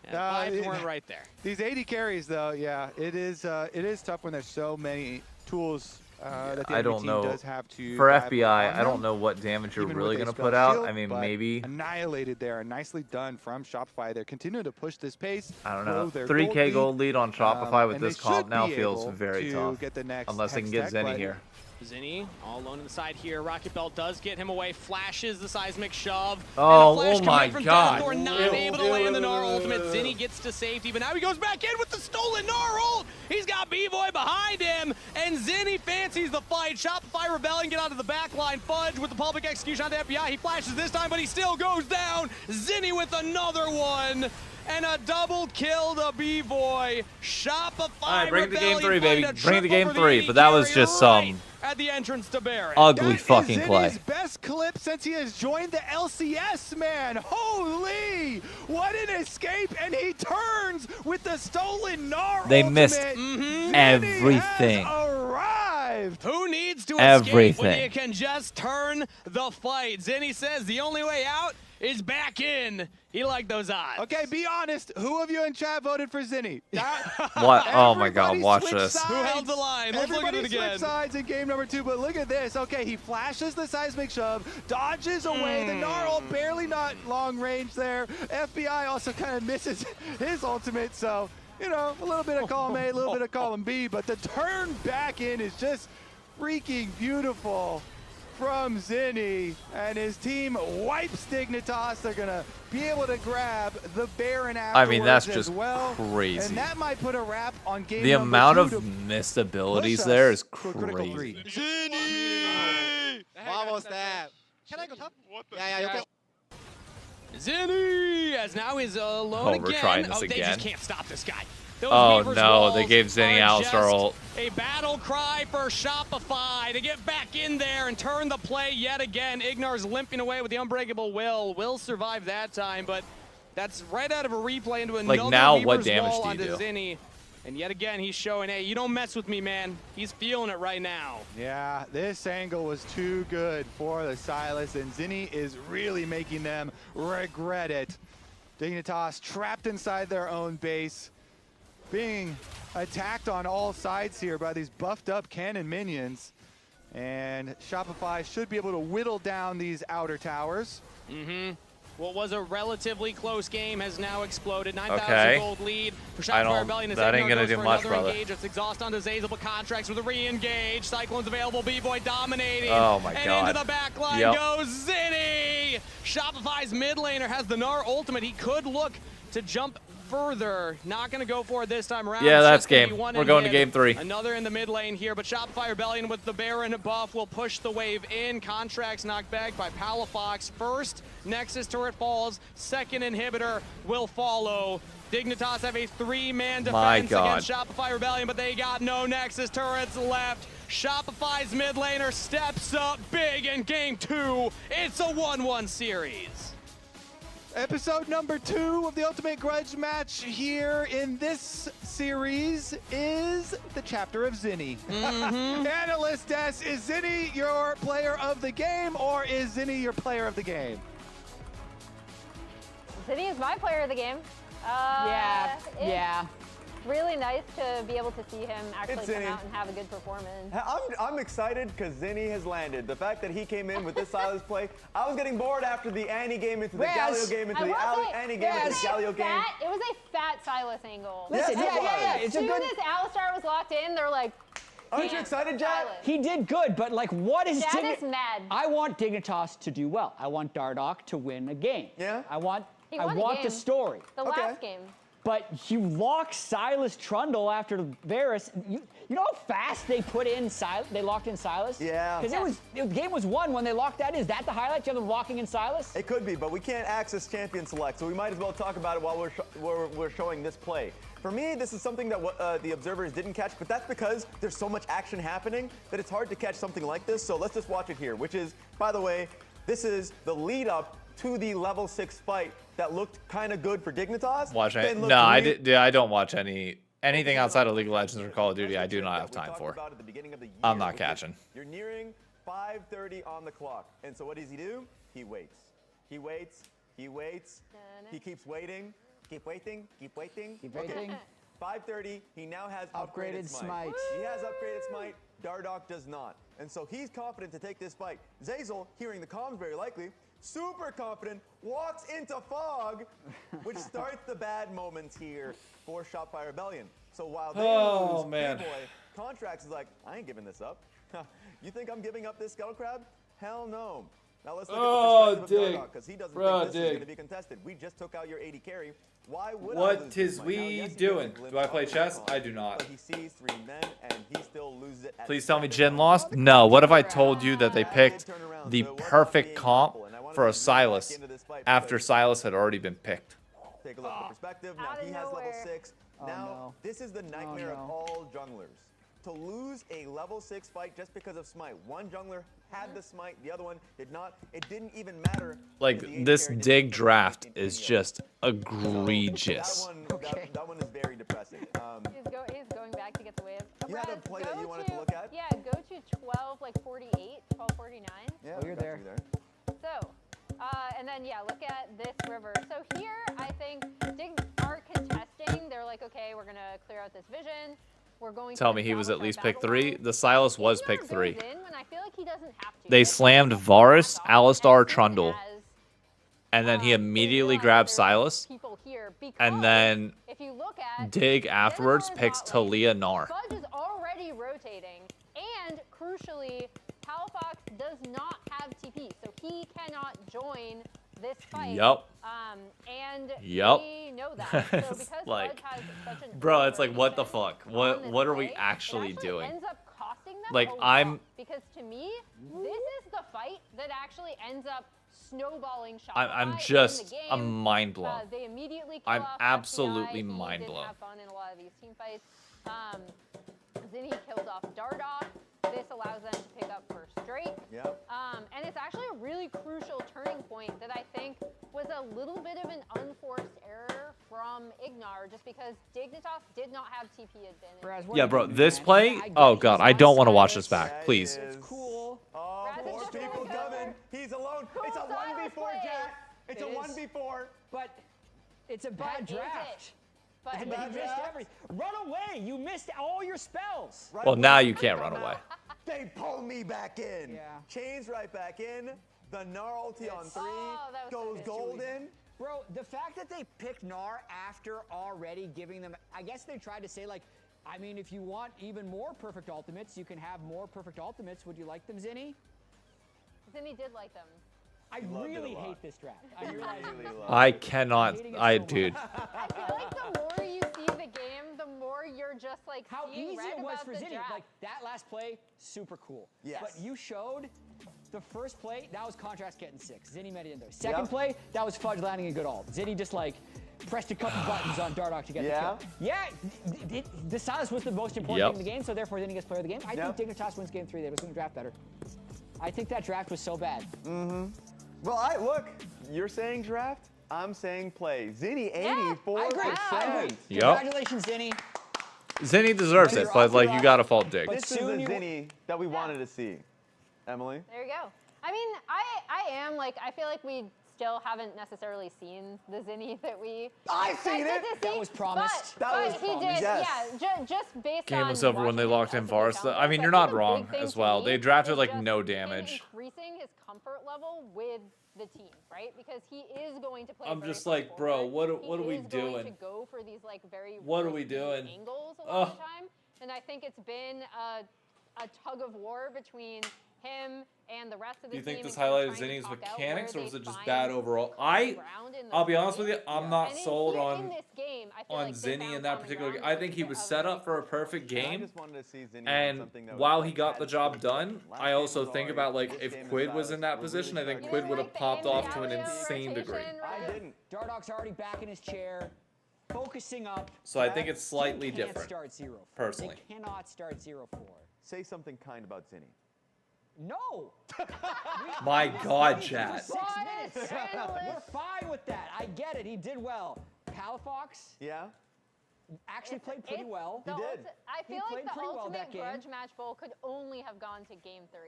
Yeah, vibes weren't right there. These 80 carries, though, yeah, it is tough when there's so many tools. That the I don't team know. does have to For FBI, I don't know what damage you're really going to put out. I mean, maybe. Annihilated there. Nicely done from Shopify. They're continuing to push this pace. I don't know. 3K gold lead on Shopify with this comp now feels very tough. Unless they can get Zenny here. Zenny all alone on the side here. Rocket Belt does get him away. Flashes the seismic shove. Oh my God. Denethor not able to land the Gnar ultimate. Zenny gets to safety, but now he goes back in with the stolen Gnar ult. He's got B-Boy behind him, and Zenny fancies the fight. Shopify Rebellion get onto the back line. Fudge with the public execution on the FBI. He flashes this time, but he still goes down. Zenny with another one. And a double kill to B-Boy. Shopify All right, bring it to game Rebellion 3, baby. find a Bring it to trip game over the 3. But that was just some at the entrance to Baron. ugly fucking play. His best clip since he has joined the LCS, man. Holy! What an escape! And he turns with the stolen Gnar They ultimate. missed Zenny everything. has arrived. Who needs to Everything. escape when you can just turn the fight? Zenny says the only way out is back in. He liked those odds. Okay, be honest. Who of you in chat voted for Zenny? What? Oh my God, watch this. Who held the line? Let's look at it Everybody again. switched sides in game number 2, but look at this. Okay, he flashes the seismic shove, dodges away. The Gnar ult barely not long range there. FBI also kind of misses his ultimate, so, you know, a little bit of column A, a little bit of column B, but the turn back in is just freaking beautiful from Zenny, and his team wipes Dignitas. They're gonna be able to grab the Baron afterwards. I mean, that's as just well. crazy. And that might put a wrap on game The number amount 2 of missed abilities there is crazy. Vamos, Stab. Can I go top? Yeah, you can. Zenny, as now he's alone again. We're trying this They again. just can't stop this guy. Those Oh Weaver's no, they walls gave Zenny are Alistar just ult. a battle cry for Shopify to get back in there and turn the play yet again. Ignar's limping away with the unbreakable will survive that time, but that's right out of a replay into another now, Weaver's what damage wall do you onto do? Zenny. And yet again, he's showing, hey, you don't mess with me, man. He's feeling it right now. Yeah, this angle was too good for the Silas, and Zenny is really making them regret it. Dignitas trapped inside their own base, being attacked on all sides here by these buffed up cannon minions. And Shopify should be able to whittle down these outer towers. What was a relatively close game has now exploded. 9,000 Okay. gold lead for I Shopify don't- Rebellion. As that ain't Ignar gonna goes do for much, another brother. engage. It's exhaust onto Zazal, but Contracts with a re-engage. Cyclone's available. B-Boy dominating. Oh my and God. into the back line Yep. goes Zenny. Shopify's mid laner has the Gnar ultimate. He could look to jump further. Not going to go for it this time around. Yeah, It's that's just gonna be game. one We're in going to mid. game 3. Another in the mid lane here, but Shopify Rebellion with the Baron buff will push the wave in. Contracts knocked back by Palafox. First Nexus turret falls. Second inhibitor will follow. Dignitas have a 3-man My defense God. against Shopify Rebellion, but they got no Nexus turrets left. Shopify's mid laner steps up big in game 2. It's a 1-1 series. Episode number 2 of the Ultimate Grudge match here in this series is the chapter of Zenny. Analyst Des, is Zenny your player of the game, or is Zenny your player of the game? Zenny is my player of the game. Yeah. really nice to be able to see him actually come out and have a good performance. I'm excited because Zinni has landed. The fact that he came in with this Silas play, I was getting bored after the Annie game into the Galio game into the Annie game into the Galio game. It was a fat Silas angle. Listen, yeah. As soon as Alistar was locked in, they're like, aren't you excited, Jack? He did good, but like, what is Dad is mad. I want Dignitas to do well. I want Dardoch to win a game. Yeah. I want the story. The last game. But you lock Silas Trundle after Varus. You know how fast they put in Silas? They locked in Silas? Yeah. Because the game was won when they locked that in. Is that the highlight? You have them locking in Silas? It could be, but we can't access champion select, so we might as well talk about it while we're showing this play. For me, this is something that the observers didn't catch, but that's because there's so much action happening that it's hard to catch something like this. So let's just watch it here, which is, by the way, this is the lead up to the level 6 fight that looked kind of good for Dignitas. Watch it. No, I don't watch anything outside of League of Legends or Call of Duty. I do not have time for. I'm not catching. You're nearing 5:30 on the clock, and so what does he do? He waits. He waits. He waits. He keeps waiting. Keep waiting. Keep waiting. Keep waiting. 5:30. He now has upgraded smite. He has upgraded smite. Dardoch does not, and so he's confident to take this fight. Zeyzal, hearing the comms very likely, super confident, walks into Fog, which starts the bad moments here for Shopify Rebellion. So while they lose, B-Boy, Contracts is like, I ain't giving this up. You think I'm giving up this Scuttle Crab? Hell no. Now let's look at the perspective of Dardoch, because he doesn't think this is going to be contested. We just took out your 80 carry. Why would what is we doing? Do I play chess? I do not. But he sees 3 men, and he still loses it. Please tell me Jin lost? No. What if I told you that they picked the perfect comp for a Silas after Silas had already been picked? Take a look at the perspective. Now he has level 6. Now this is the nightmare of all junglers. To lose a level 6 fight just because of smite. One jungler had the smite, the other one did not. It didn't even matter. Like, this dig draft is just egregious. That one is very depressing. He's going back to get the wave. You had a play that you wanted to look at? Yeah, go to 12:48, 12:49. Yeah, you're there. So, and then, yeah, look at this river. So here, I think Dig are contesting. They're like, okay, we're going to clear out this vision. We're going Tell me he was at least pick 3. The Silas was pick 3. When I feel like he doesn't have to. They slammed Varus, Alistar, Trundle, and then he immediately grabbed Silas, and then Dig afterwards picks Talia Gnar. Fudge is already rotating, and crucially, Palafox does not have TP, so he cannot join this fight. Yup. And Yup. we know that. So because like, Fudge has such an bro, it's like, what the fuck? What are we actually doing? Ends up costing them like, a I'm. lot, because to me, this is the fight that actually ends up snowballing Shopify. I'm just, I'm mind blown. They immediately kill I'm off absolutely FCI. mind He blown. didn't have fun in a lot of these team fights. Zinni kills off Dardoch. This allows them to pick up first Drake. Yep. And it's actually a really crucial turning point that I think was a little bit of an unforced error from Ignar, just because Dignitas did not have TP advantage. Yeah, bro, this play. Oh god, I don't want to watch this back. Please. It's cool. Oh, more people coming. He's alone. It's a 1v4, Jack. It's a 1v4. But it's a bad draft. But and you missed everything. Run away! You missed all your spells. Well, now you can't run away. They pull me back in. Yeah. Chains right back in. The Gnar ulti on 3 goes golden. Bro, the fact that they picked Gnar after already giving them, I guess they tried to say, like, I mean, if you want even more perfect ultimates, you can have more perfect ultimates. Would you like them, Zinni? Zinni did like them. I really hate this draft. I cannot. Dude. I feel like the more you see the game, the more you're just like how easy red it was about for the Zinni. draft. Like that last play, super cool. Yes. But you showed the first play, that was Contrast getting 6. Zinni made it in there. Second play, that was Fudge landing a good ult. Zinni just like pressed a couple buttons on Dardoch to get the kill. Yeah, the Silas was the most important thing in the game, so therefore Zinni gets player of the game. I think Dignitas wins game 3. They was going to draft better. I think that draft was so bad. Mm-hmm. Well, look, you're saying draft, I'm saying play. Zinni, 84%. Congratulations, Zinni. Zinni deserves it, but like, you gotta fault Dig. This is the Zinni that we wanted to see. Emily? There you go. I mean, I am like, I feel like we still haven't necessarily seen the Zinni that we I've seen expected it. to see. That was promised. But he did, yeah. Just based Game on was over when they locked in Varus. I mean, you're not wrong as well. They drafted like no damage. Increasing his comfort level with the team, right? Because he is going to play. I'm very just like, far bro, forward. what are we He is going doing? to go for these like very What are we risky doing? angles a lot of the time, and I think it's been a tug of war between him and the rest of the Do you team. think this and kind of highlighted trying to Zinni's talk out mechanics, or where was they it just find bad overall? common ground in the I'll be honest with game. you, I'm not And sold in on this game, I feel on like they Zinni found in that common particular game. ground I think he was set up for a perfect game. I just wanted to see Zinni And on something that was while like he got the job done, I also think about like This if game is Quid about was in that we're position, I really think starting Quid would have popped off to an Galio insane degree. rotation, I didn't. Dardock's already back in his chair, focusing up. So I think it's slightly You can't different, Start 0-4. personally. They cannot start 0-4. Say something kind about Zinni. No. My God, For chat. 6 minutes. We're fine with that. I get it. He did well. Palafox. Yeah. Actually played pretty well. I He feel like played the pretty well ultimate that game. grudge match bowl could only have gone to game 3.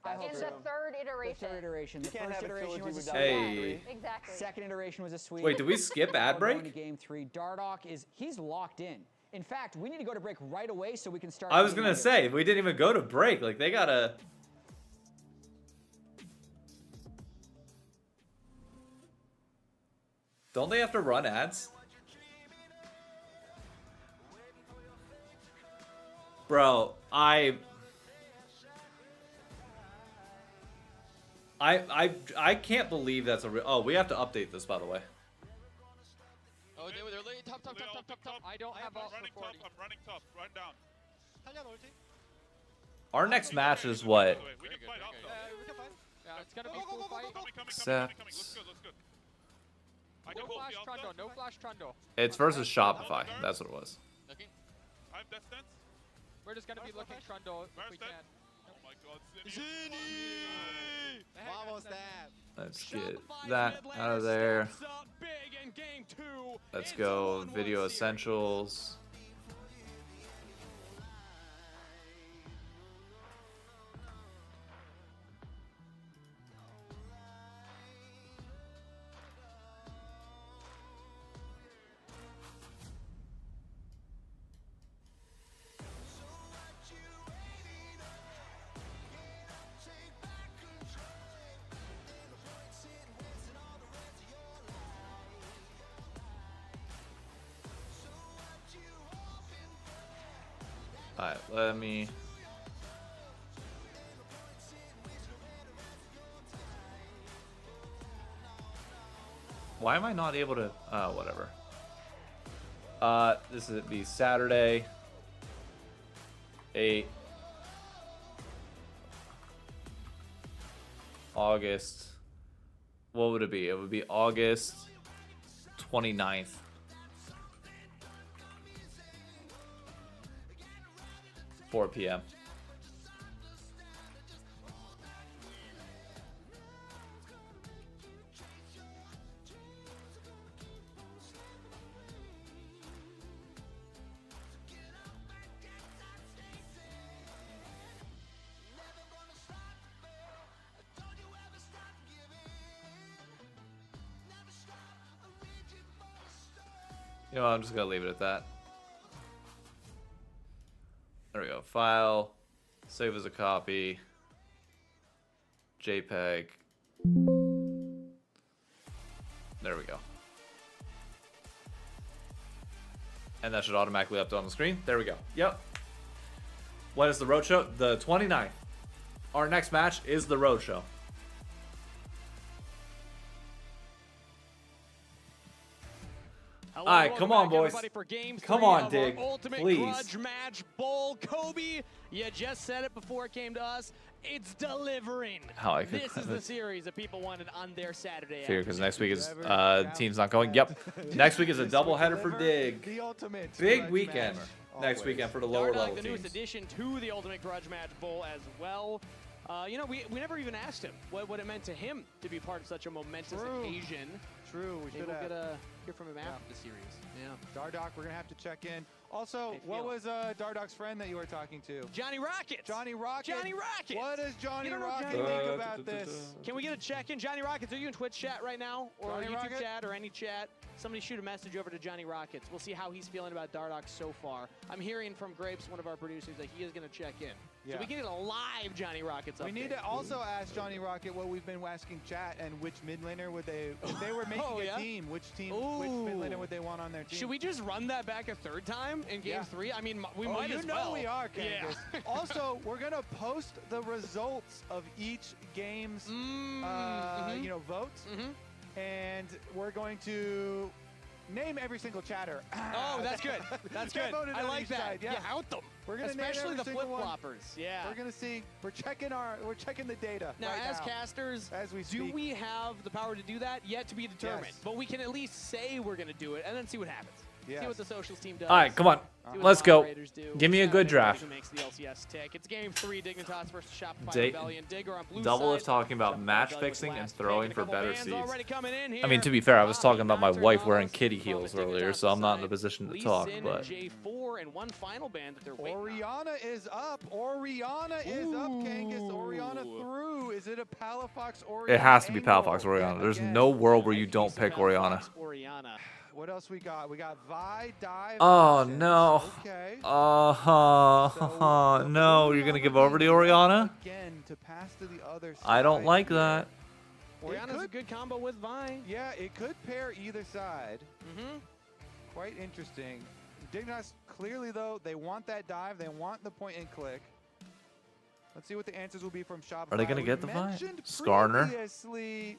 I hope In so. the third iteration. The third iteration. The You can't first have a iteration trilogy was a without Hey. Exactly. Second iteration was a sweep. Wait, did we skip ad We're going break? to game 3. Dardock he's locked in. In fact, we need to go to break right away so we can start. I was game gonna nuggets. say we didn't even go to break. Like they gotta. Don't they have to run ads? Bro, I can't believe that's a real. Oh, we have to update this, by the way. Oh, they're literally top. I don't have all running top. I'm running top. Run down. Our next match is what? We can fight up though. Yeah, it's gonna be full fight. Except Looks good. No flash Trundle. No flash Trundle. it's versus Shopify. That's what it was. Looking. I have death stance. We're just gonna be looking Trundle if we can. Oh my God, Zinni! Vamos that. Let's get that out of there. Let's go video essentials. Alright, let me. Why am I not able to? Whatever. This is be Saturday. 8 August. What would it be? It would be August 29th. 4 p.m. You know, I'm just gonna leave it at that. There we go. File, save as a copy, JPEG. There we go. And that should automatically update on the screen. There we go. Yep. When is the roadshow? The 29th. Our next match is the roadshow. All right, come on, boys. Come on, Dig. Ultimate Please. Grudge Match Bowl. Kobe, you just said it before it came to us. It's delivering. How I could This is the series that people wanted on their Saturday. Fear, because next week is team's not going. Yep. Next week is a doubleheader for Dig. The ultimate Big weekend next weekend for the lower level the newest teams. addition to the Ultimate Grudge Match Bowl as well. You know, we never even asked him what it meant to him to be part of such a momentous occasion. True, we Maybe should we'll have. get a hear from him after the series. Yeah. Dardoch, we're gonna have to check in. Also, what was Dardoch's friend that you were talking to? Johnny Rockets. Johnny Rockets. Johnny Rockets. What does Johnny You don't know Rockets Johnny think Rockets? about this? Can we get a check-in? Johnny Rockets, are you in Twitch chat right now? Or Johnny YouTube Rocket? chat or any chat? Somebody shoot a message over to Johnny Rockets. We'll see how he's feeling about Dardoch so far. I'm hearing from Grapes, one of our producers, that he is going to check in. Yeah. So we can get a live Johnny Rockets update. We need to also ask Johnny Rocket what we've been asking chat and which mid laner would they, if they were making a team, which mid laner would they want on their team? Should we just run that back a third time in Game 3? I mean, we might as well. We are, Kangas. Yeah. Also, we're going to post the results of each game's, you know, votes. And we're going to name every single chatter. Oh, that's good. That's good. I like that. Side. Yeah, out them. We're gonna especially name the every flip single one. floppers. Yeah. We're gonna see. We're checking the data. Now, right as casters, as we do speak. we have the power to do that? Yet to be determined. Yes. But we can at least say we're going to do it and then see what happens. Yes. See what the socials team does. All right, come on. See what Let's the go. moderators do. Give me a Shout good out draft. everybody who makes the LCS tick. It's Game 3, Dignitas versus Shopify Date- Rebellion. Digger on blue Double side. is talking about Shopify match Rebellion fixing with and last throwing pick. for A couple better bands seeds. already coming in here. I mean, to be fair, I was talking about my wife wearing kitty heels earlier, so I'm not in a position to Lee talk. Sin But and J4 and one final band that they're waiting on. Oriana is up. Oriana is up, Kangas. Oriana through. Is it a Palafox Oriana? it has to be angle? Palafox Oriana. There's no world where you don't pick Oriana. Oriana. What else we got? We got Vi, Dive. Oh options. no. Okay. No, you're gonna give over to Oriana? Again to pass to the other side. I don't like that. Oriana's a good combo with Vi. Yeah, it could pair either side. Quite interesting. Dignitas clearly though, they want that dive. They want the point and click. Let's see what the answers will be from Shopify. Are they gonna We get the Vi? mentioned Skarner? previously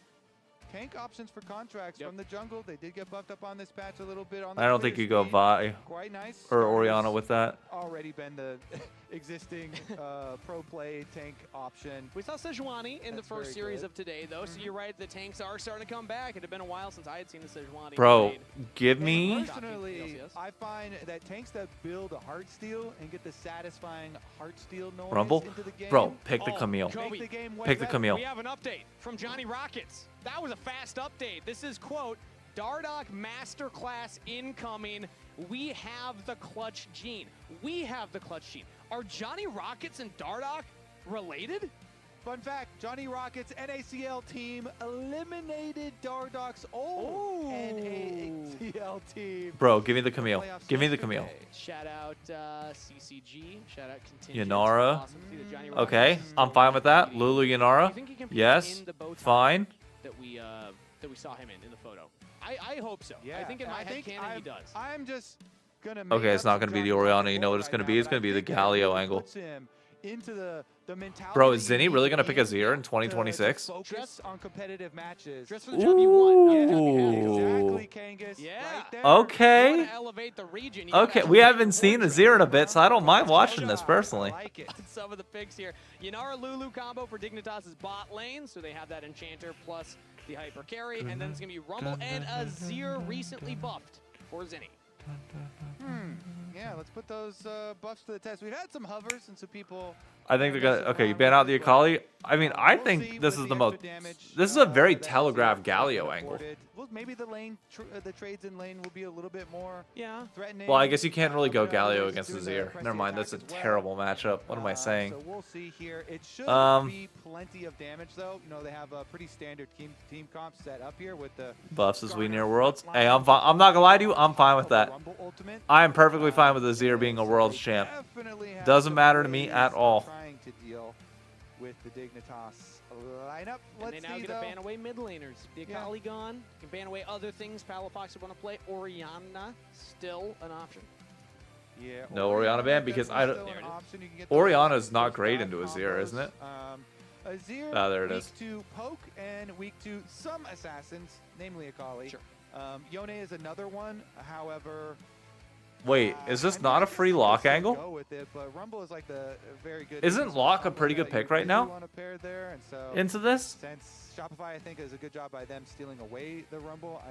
tank options for contracts from the jungle. They did get buffed up on this patch a little bit. On the I don't think clear you go screen. Vi Quite nice. or Skarner's Oriana with that. already been the existing pro play tank option. We saw Sejuani in the That's first very series good. of today, though, so you're right, the tanks are starting to come back. It had been a while since I had seen the Sejuani. Bro, played. give me. Personally, I find that tanks that build a Heartsteel and get the satisfying Heartsteel noise Rumble? into the game. Bro, pick the Camille. Kobe, Make the game way Pick the better. Camille. We have an update from Johnny Rockets. That was a fast update. This is, quote, Dardoch Masterclass incoming. We have the clutch gene. We have the clutch gene. Are Johnny Rockets and Dardoch related? Fun fact, Johnny Rockets NACL team eliminated Dardoch's old NACL team. Bro, give me the Camille. Playoffs Give me the yesterday. Camille. Shout out CCG. Shout out Contingent. Yanara. Awesome to see that Johnny Okay, Rockets I'm fine with that. Lulu Yanara. Do you think he can be Yes. in the bow tie Fine. that we saw him in the photo? I hope so. Yeah, I think in my head canon he I'm- does. I'm just gonna. Okay, make it's up not some gonna be the Johnny Oriana. Rockets You know what lore it's right gonna now, be? It's but gonna I be the think that Galio really angle. puts him into the mentality. Bro, is Zinni you really gonna need pick Azir in to 2026? Focus on competitive matches. Just for the job you want. Ooh. Exactly, Kangas. Yeah. Right there. You Okay. wanna elevate the region. You gotta Okay, elevate we haven't the seen fortune. Azir in a bit, so I don't mind watching this personally. Some of the picks here. Yanara Lulu combo for Dignitas' bot lane, so they have that Enchanter plus the Hyper Carry, and then it's going to be Rumble and Azir recently buffed for Zinni. Yeah, let's put those buffs to the test. We've had some hovers and some people. I think they're gonna. Okay, you ban out the Akali. I mean, I think this is the most. This is a very telegraphed Galio angle. Well, maybe the lane, the trades in lane will be a little bit more threatening. Well, I guess you can't really go Galio Others against do the Azir. pressing Never mind, that's a attack as well. terrible matchup. What am I saying? So we'll see here. It should Um, be plenty of damage, though. You know, they have a pretty standard team comp set up here with the Buffs as we near Worlds. Hey, I'm fine. I'm not gonna lie to you. I'm fine with that. I am perfectly fine with Azir being a Worlds champ. Doesn't matter to me at all. Trying to deal with the Dignitas lineup. And Let's they now see, get to ban away mid laners. The Akali gone. You can ban away other things Palafox would want to play. Oriana, still an option. Yeah, No Oriana ban because I don't. Oriana's not great into Azir, isn't it? Azir, Ah, there it weak is. to poke and weak to some assassins, namely Akali. Sure. Yone is another one. However, Wait, is this not a free lock go angle? with it, but Rumble is like the very good. Isn't Lock a pretty good pick right now? Want to pair there, and so Into this? Since Shopify, I think, does a good job by them stealing away the Rumble.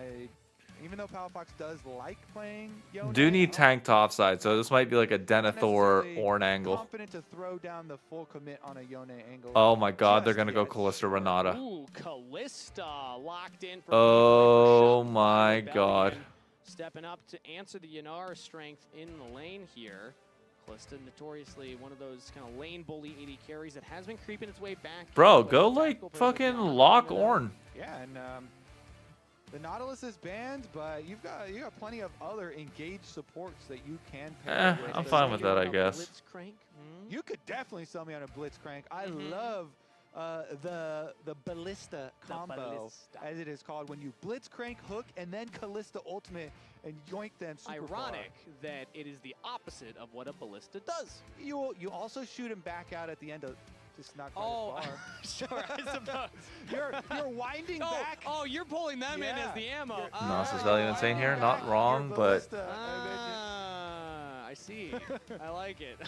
Even though Palafox does like playing Yone, Do need tank top side, so this might be like a Denethor Ornn angle. confident to throw down the full commit on a Yone angle. Oh my god, they're gonna go Callista Renata. Ooh, Callista locked in. For Oh my God. Stepping up to answer the Yanara strength in the lane here. Callista notoriously one of those kind of lane bully AD carries that has been creeping its way back. Bro, go like fucking lock Ornn. Yeah, and the Nautilus is banned, but you got plenty of other engaged supports that you can pair with. I'm fine with that, I guess. You could definitely sell me on a Blitzcrank. I love the Ballista combo, as it is called, when you Blitzcrank hook and then Callista ultimate and yoink them super Ironic that it is the opposite of what a Ballista does. You also shoot him back out at the end of just not quite as far. Sure, I suppose. You're winding back. Oh, you're pulling them in as the ammo. Nos is value insane here. Not wrong, but I see. I like it.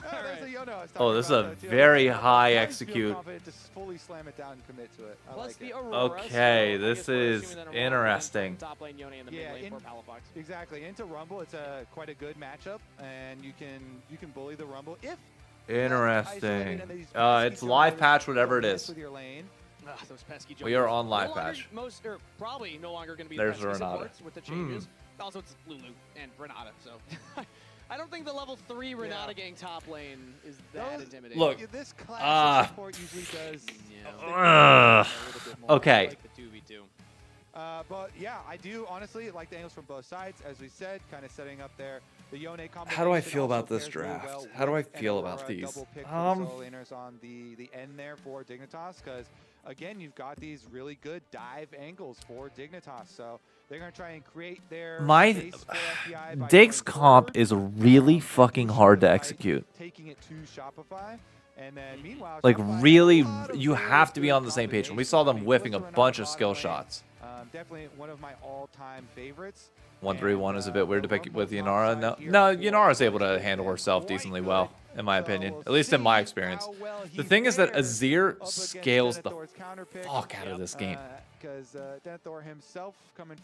oh, this is a very high execute. Just fully slam it down and commit to it. I Plus like the it. Aurora, Okay, so this is interesting. Top lane Yone in the mid lane for Palafox. Exactly. Into Rumble, it's quite a good matchup, and you can bully the Rumble if. Interesting. It's live patch, whatever it is. Those pesky We are on live patch. Probably no longer going to be There's the pesky Renata. supports with the changes. Also, it's Lulu and Renata, so I don't think the level 3 Renata getting top lane is that intimidating. Look, this class support usually does. Okay. Like the 2v2. But yeah, I do honestly like the angles from both sides, as we said, kind of setting up there. The Yone combo. How do I feel about this draft? How do I feel about these? Solo laners on the end there for Dignitas, because again, you've got these really good dive angles for Dignitas, so they're gonna try and create their space for FBI by Dig's going comp forward, is really fucking hard to execute. taking it to Shopify. And then meanwhile, Like Shopify really, has a lot of you really have to be good on the same page. When we saw them whiffing a bunch of skill shots. Definitely one of my all-time favorites. 1-3-1 is a bit weird to pick with Yanara. No, Yanara's able to handle herself decently well, in my opinion. At least in my experience. The thing is that Azir scales the fuck out of this game.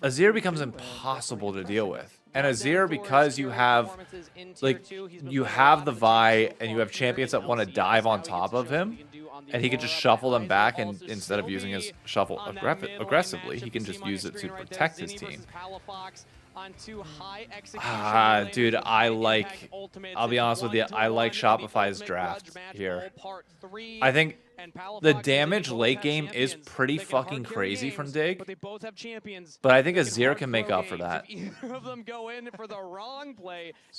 Azir becomes impossible to deal with. And Azir, because you have the Vi and you have champions that want to dive on top of him, and he can just shuffle them back, and instead of using his shuffle aggressively, he can just use it to protect his team. Dude, I'll be honest with you, I like Shopify's draft here. I think the damage late game is pretty fucking crazy from Dig, but I think Azir can make up for that.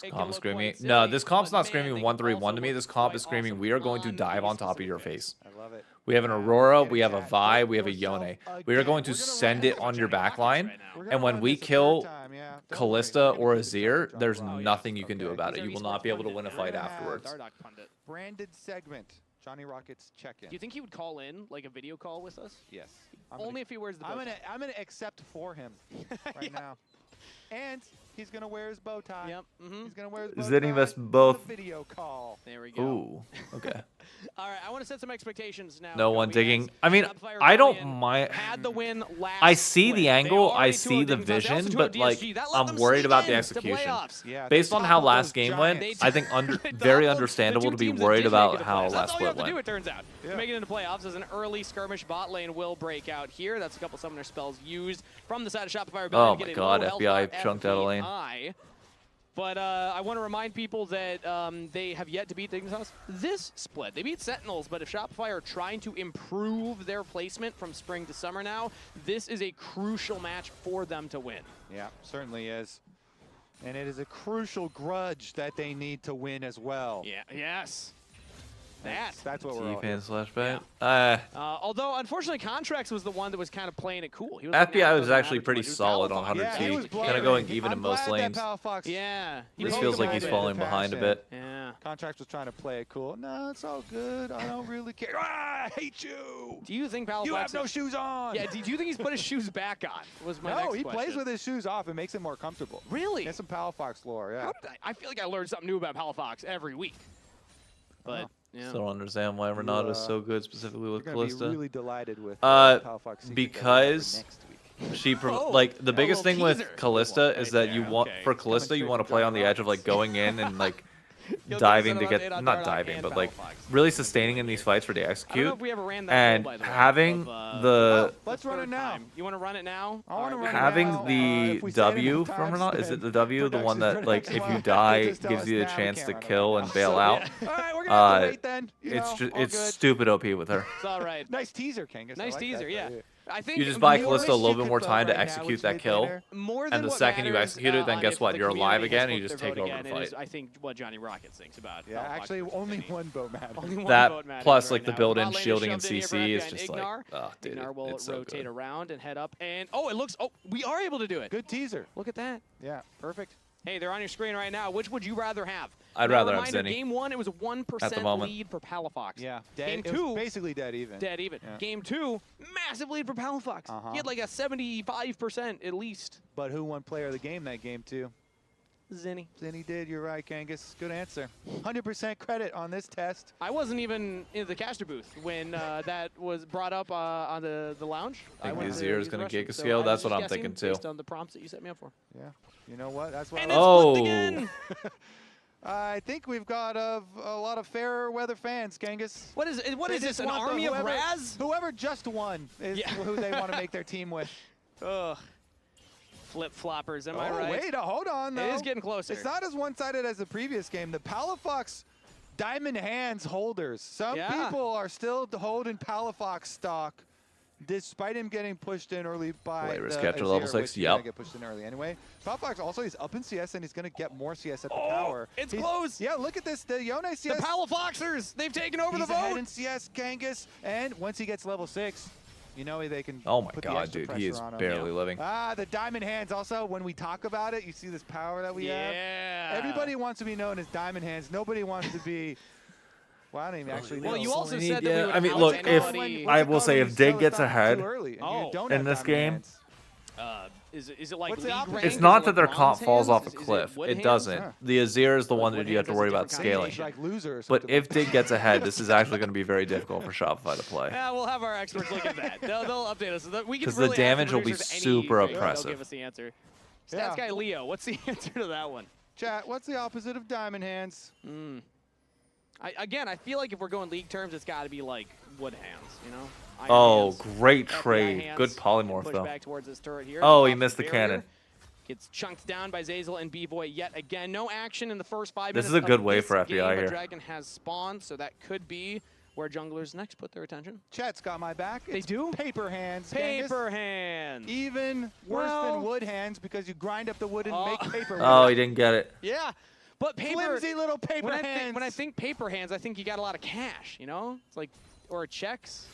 Comp screaming. No, this comp's not screaming 1-3-1 to me. This comp is screaming, we are going to dive on top of your face. I love it. We have an Aurora, we have a Vi, we have a Yone. We are going to send it on your backline, and when we kill Callista or Azir, there's nothing you can do about it. You will not be able to win a fight afterwards. Branded segment. Johnny Rockets check-in. Do you think he would call in, like a video call with us? Yes. Only if he wears the bow tie. I'm gonna accept for him right now. And he's gonna wear his bow tie. Yep. He's gonna wear his bow Zenny tie. must both. Video call. There we go. Ooh, okay. All right, I want to set some expectations now. No one digging. I mean, I don't mind. Had the win last I see split. the angle, I see the vision, but like, I'm worried about the execution. Based on how last game went, I think very understandable to be worried about how last split went. That's all you have to do, it turns out. Make it into playoffs as an early skirmish bot lane will break out here. That's a couple summoner spells used from the side of Shopify. Oh my god, FBI chunked out a lane. But I want to remind people that they have yet to beat Dignitas this split. They beat Sentinels, but if Shopify are trying to improve their placement from spring to summer now, this is a crucial match for them to win. Yeah, certainly is. And it is a crucial grudge that they need to win as well. Yeah. Yes. That's what we're T-Pan/bet. Although, unfortunately, Contracts was the one that was kind of playing it cool. He was FBI was actually pretty solid on 100 feet, kind of going even in most lanes. Yeah. This feels like he's falling behind a bit. Yeah. Contracts was trying to play it cool. No, it's all good. I don't really care. I hate you. Do you think Palafox... You have no shoes on. Yeah, do you think he's put his shoes back on? Was my next question. No, he plays with his shoes off. It makes it more comfortable. Really? Get some Palafox lore, yeah. I feel like I learned something new about Palafox every week. But... Yeah. Still don't understand why Renata is so good, specifically with Callista. Be really delighted with Palafox because she like the biggest thing with Callista is that you want for Callista you want to play on the edge of like going in and like diving to get, not diving, but like really sustaining in these fights where they execute. if we ever ran that And goal, by the way, having the Let's run it now. You want to run it now? I want to run having it now. the If we say it W enough from times, Renat, is it the then W, the one that production's like gonna if you just die tell gives us you the now we chance to can't run it kill now. and bail So, out? yeah. All right, we're gonna have to wait then. You It's know, all it's good. stupid OP with her. It's all right. Nice teaser, Kangas. Nice teaser, yeah. I think You just buy more- Kalista a little bit more time to execute that kill, More than and the what second you matters, execute it, then on guess if what? the You're alive community again, has and you flipped just their take vote over again, the it is, fight. I think what Johnny Rockets thinks about. Yeah, Palafox actually, only one vote matters. Only one That vote matters plus right like the now. built-in Bot lane is shielding and shoved in here CC is behind just Ignar. like, oh, dude, Ignar will it's so rotate good. around and head up, and oh, it looks. Oh, we are able to do it. Good teaser. Look at that. Yeah, perfect. Hey, they're on your screen right now. Which would you rather have? I'd Now, rather have reminder, Zinni. Game 1, it was a 1% At the moment. lead for Palafox. Yeah, Game it 2, was basically dead even. dead even. Yeah. Game 2, massive lead for Palafox. He had like a 75% at least. But who won player of the game that game too? Zinni. Zinni did. You're right, Kangas. Good answer. 100% credit on this test. I wasn't even in the caster booth when that was brought up on the lounge. I think went to Azir is use going the to restroom, giga so scale. I That's was what just I'm guessing thinking too. based on the prompts that you set me up for. Yeah. You know what? That's why. And Oh. it's flipped again. I think we've got a lot of fair weather fans, Kangas. What is They this? just An want the army of whoever- Raz? Whoever just won is who they want to make their team with. Ugh. Flip floppers, am I Oh, right? wait, hold on, though. It is getting closer. It's not as one-sided as the previous game. The Palafox Diamond Hands holders. Some people are still holding Palafox stock, despite him getting pushed in early by Later the Sketcher Azir, level 6, which he's gonna get pushed in early anyway. Palafox also, he's up in CS, and he's going to get more CS at the tower. It's close. Yeah, look at this. The Yone CS. The Palafoxers, they've taken over he's the ahead vote. in CS, Kangas, and once he gets level 6, you know they can Oh my put the God, extra dude, he pressure is on him. barely living. The Diamond Hands also, when we talk about it, you see this power that we have? Yeah. Everybody wants to be known as Diamond Hands. Nobody wants to be, well, I don't even actually know. Well, you also said that we would I mean, out look, if anybody- I will say, if Dig gets ahead in this game, Is it like What's the league opposite? rank? it's Is not it that like their comp bronze falls hands? off a Is it cliff. wood It hands? doesn't. The Azir is the one that Wood you have to hands worry is a about different scaling. combination. Like loser or But something. if Dig gets ahead, this is actually going to be very difficult for Shopify to play. Yeah, we'll have our experts look at that. They'll update us. We can 'Cause the really ask damage will be producers any super favor, oppressive. They'll give us the answer. Stats Yeah. guy Leo, what's the answer to that one? Chat, what's the opposite of Diamond Hands? Again, I feel like if we're going league terms, it's got to be like wood hands, you know? Iron Oh, hands, great FBI trade. hands, Good polymorph, push though. back towards this turret here. Oh, he Off missed the barrier. cannon. Gets chunked down by Zazel and B-Boy yet again. No action in the first 5 This minutes is a good of way this for FBI game, but here. Dragon has spawned, so that could be where junglers next put their attention. Chat's got my back. They It's do? Paper Hands. Paper Kangas. hands. Even worse Well- than Wood Hands because you grind up the wood and make paper with Oh, it. he didn't get it. Yeah, but paper. Flimsy little paper hands. When I think paper hands, I think you got a lot of cash, you know? It's like, or checks.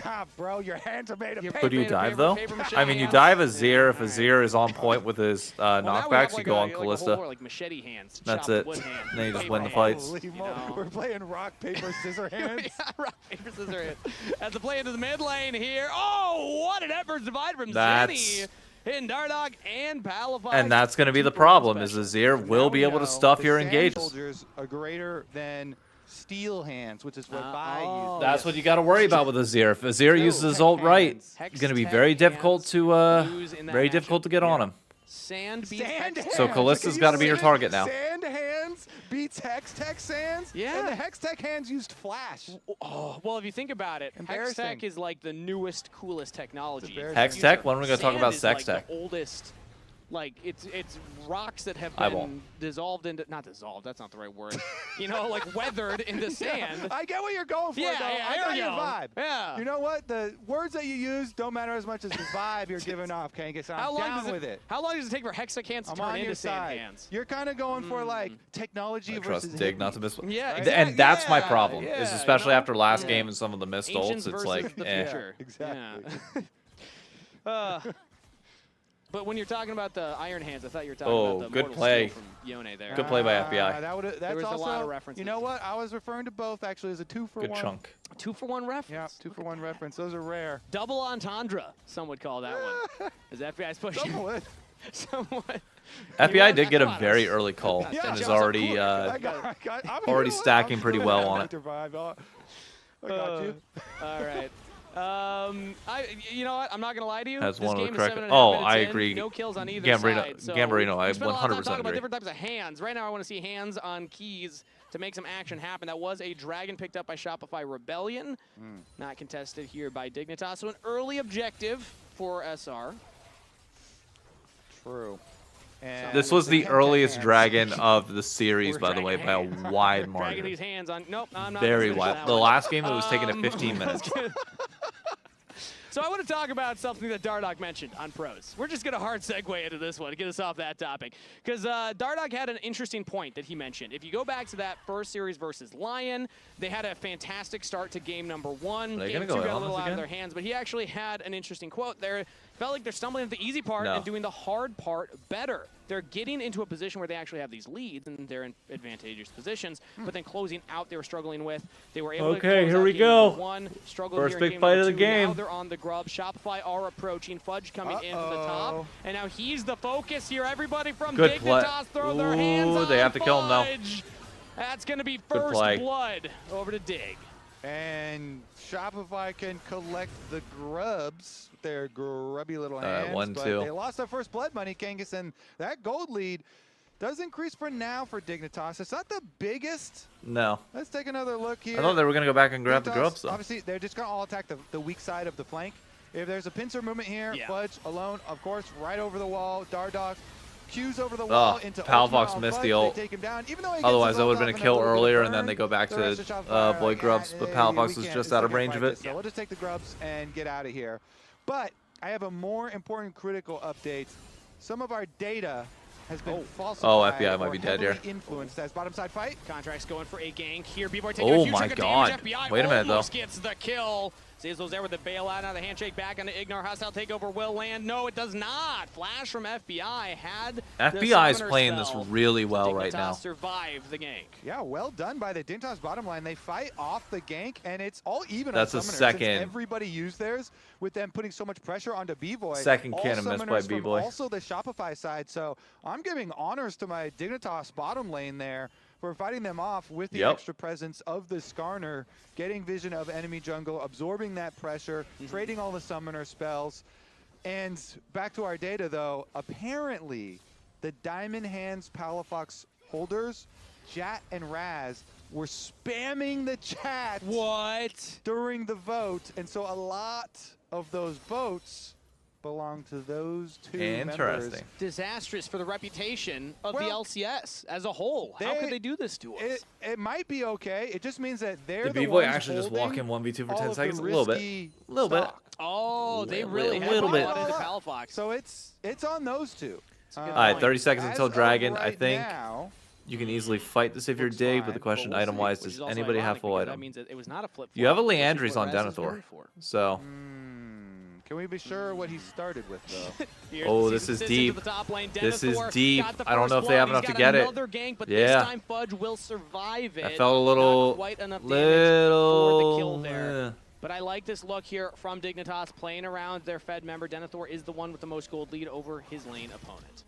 Nah, bro, your hands are made of paper. Who do you dive, though? paper mache, I mean, you yeah. dive Azir. If Azir is on point with his Well, now we have knockbacks, you like go a- on like a whole Callista. war, like machete hands. to That's chop it. wood hands, Then you just paper win the hands, fights. Holy you mo- know? We're playing rock, paper, scissor hands. Yeah, rock, paper, scissors hands. As the play into the mid lane here. Oh, what an effort divide from That's- Zinni. Hitting Dardock and Palafox. And that's going to be the problem, is Azir will be able to stuff your engages. Soldiers are greater than steel hands, which is what Vi uses. That's what you got to worry about with Azir. If Azir uses his ult right, it's going to be very difficult to get on him. Sand beats Sand Hex. So Callista's got to be your target now. Sand hands beats Hex Tech hands. Yeah. And the Hex Tech hands used Flash. Oh, well, if you think about it, Hex Embarrassing. Tech is like the newest, coolest technology. Hex Tech? When are we going to talk Sand about is Sex like Tech? The oldest, like it's rocks that have I been won't. dissolved into, not dissolved, that's not the right word. You know, like weathered into sand. I get what you're going for, Yeah, though. yeah, I there got we your go. vibe. Yeah. You know what? The words that you use don't matter as much as the vibe you're giving off, Kangas. I'm down with it. How long does it take for Hex Tech hands to I'm turn on into your sand side. hands? You're kind of going for like technology I versus trust Dig hidden. not to miss. Yeah, And that's my yeah, problem, yeah, is especially you know? after last game and some of the missed Ancients ults, it's versus like, the eh. future. Exactly. Yeah. But when you're talking about the Iron Hands, I thought you were talking Oh, about the good Mortal play. Steel from Yone there. Good play by FBI. That's There was also, a lot of references. You know what? I was referring to both actually as a 2-for-1. Good chunk. 2-for-1 reference. Yeah, 2-for-1 reference. Those are rare. Double entendre, some would call that one. As FBI's pushing. Somewhat. Somewhat. FBI did get a very honest. early call Yeah, and is John's already I'm already here. stacking I'm pretty doing well that on it. after Vibe. I got you. All right. You know what? I'm not gonna lie to you. Has This one of the game is correct. 7.5 Oh, minutes I in, agree. No kills on either Gambarino, side. So Gambarino, I we spent a lot of time 100% talking about agree. different types of hands. Right now, I want to see hands on keys to make some action happen. That was a dragon picked up by Shopify Rebellion, not contested here by Dignitas. So an early objective for SR. True. And This was the earliest dragon of the series, by the way, by a wide Dragging margin. these hands on. Nope, I'm not. Very gonna finish wide. that The one. last game, it was taking it 15 minutes. So I want to talk about something that Dardock mentioned on pros. We're just going to hard segue into this one to get us off that topic. Because Dardock had an interesting point that he mentioned. If you go back to that first series versus Lion, they had a fantastic start to game number 1. Game 2 got a little out of their hands, but he actually had an interesting quote there. Felt like they're stumbling at the easy part and doing the hard part better. They're getting into a position where they actually have these leads and they're in advantageous positions, but then closing out they were struggling with. They were able to close here out we game go. number 1, struggled First here in big game fight number of the 2. game. Now they're on the grub. Shopify are approaching. Fudge coming in from the top. And now he's the focus here. Everybody from Good play. Dignitas throw their hands on They have to kill him now. Fudge. That's going to be Good first play. blood over to Dig. And Shopify can collect the grubs with their grubby little hands. 1-2. But they lost their first blood money, Kangas, and that gold lead does increase for now for Dignitas. It's not the biggest. No. Let's take another look here. I thought they were going to go back and grab the Dignitas, grubs, though. Obviously, they're just going to all attack the weak side of the flank. If there's a pincer movement here, Fudge alone, of course, right over the wall. Dardock cues over the wall into Palafox missed the ult. Otherwise, that would have been a kill earlier, and then they go back to Void Grubs, but Palafox was just out of range of it. So we'll just take the grubs and get out of here. But I have a more important critical update. Some of our data has been falsified. Oh, FBI might be or dead here. heavily influenced as bottom side fight. Contract's going for a gank here. B-Boy taking a Oh huge my chunk of God. damage. FBI Wait a minute, though. almost gets the kill. Zizzo's there with the bailout. Now the handshake back on the Ignore. Hostile takeover will land. No, it does not. Flash from FBI had FBI is the playing this spell. really well right Dignitas now. survived the gank. Yeah, well done by the Dignitas bottom line. They fight off the gank, and it's all even That's on a Summoner, second. since everybody used theirs with them putting so much pressure onto B-Boy. Second All cannon missed by summoners from B-Boy. Also the Shopify side, so I'm giving honors to my Dignitas bottom lane there for fighting them off with the extra presence of the Skarner, getting vision of enemy jungle, absorbing that pressure, trading all the summoner spells. And back to our data though, apparently the Diamond Hands Palafox holders, Jat and Raz, were spamming the chat during the vote, and so a lot of those votes belong to those two members. Disastrous for the reputation of the LCS as a whole. How could they do this to us? It might be okay. It just means that they're Did the B-Boy ones actually just walk in holding 1v2 for all 10 of the seconds? A little bit. risky A little bit. stock. Oh, they really a little bit. into Palafox. So it's on those two. All right, 30 seconds until As of Dragon. I right think now, you can easily fight this if you're Dig, but the question item-wise, does anybody have full That item? means that it was not a flip. You have a Leandries on Denethor, so... can we be sure what he started with though? Oh, this is deep. This is deep. I don't know if they have enough to get it. Gank, but yeah. this time Fudge will survive it. I felt a little... Not quite enough damage for the kill there. But I like this look here from Dignitas playing around their Fed member. Denethor is the one with the most gold lead over his lane opponent.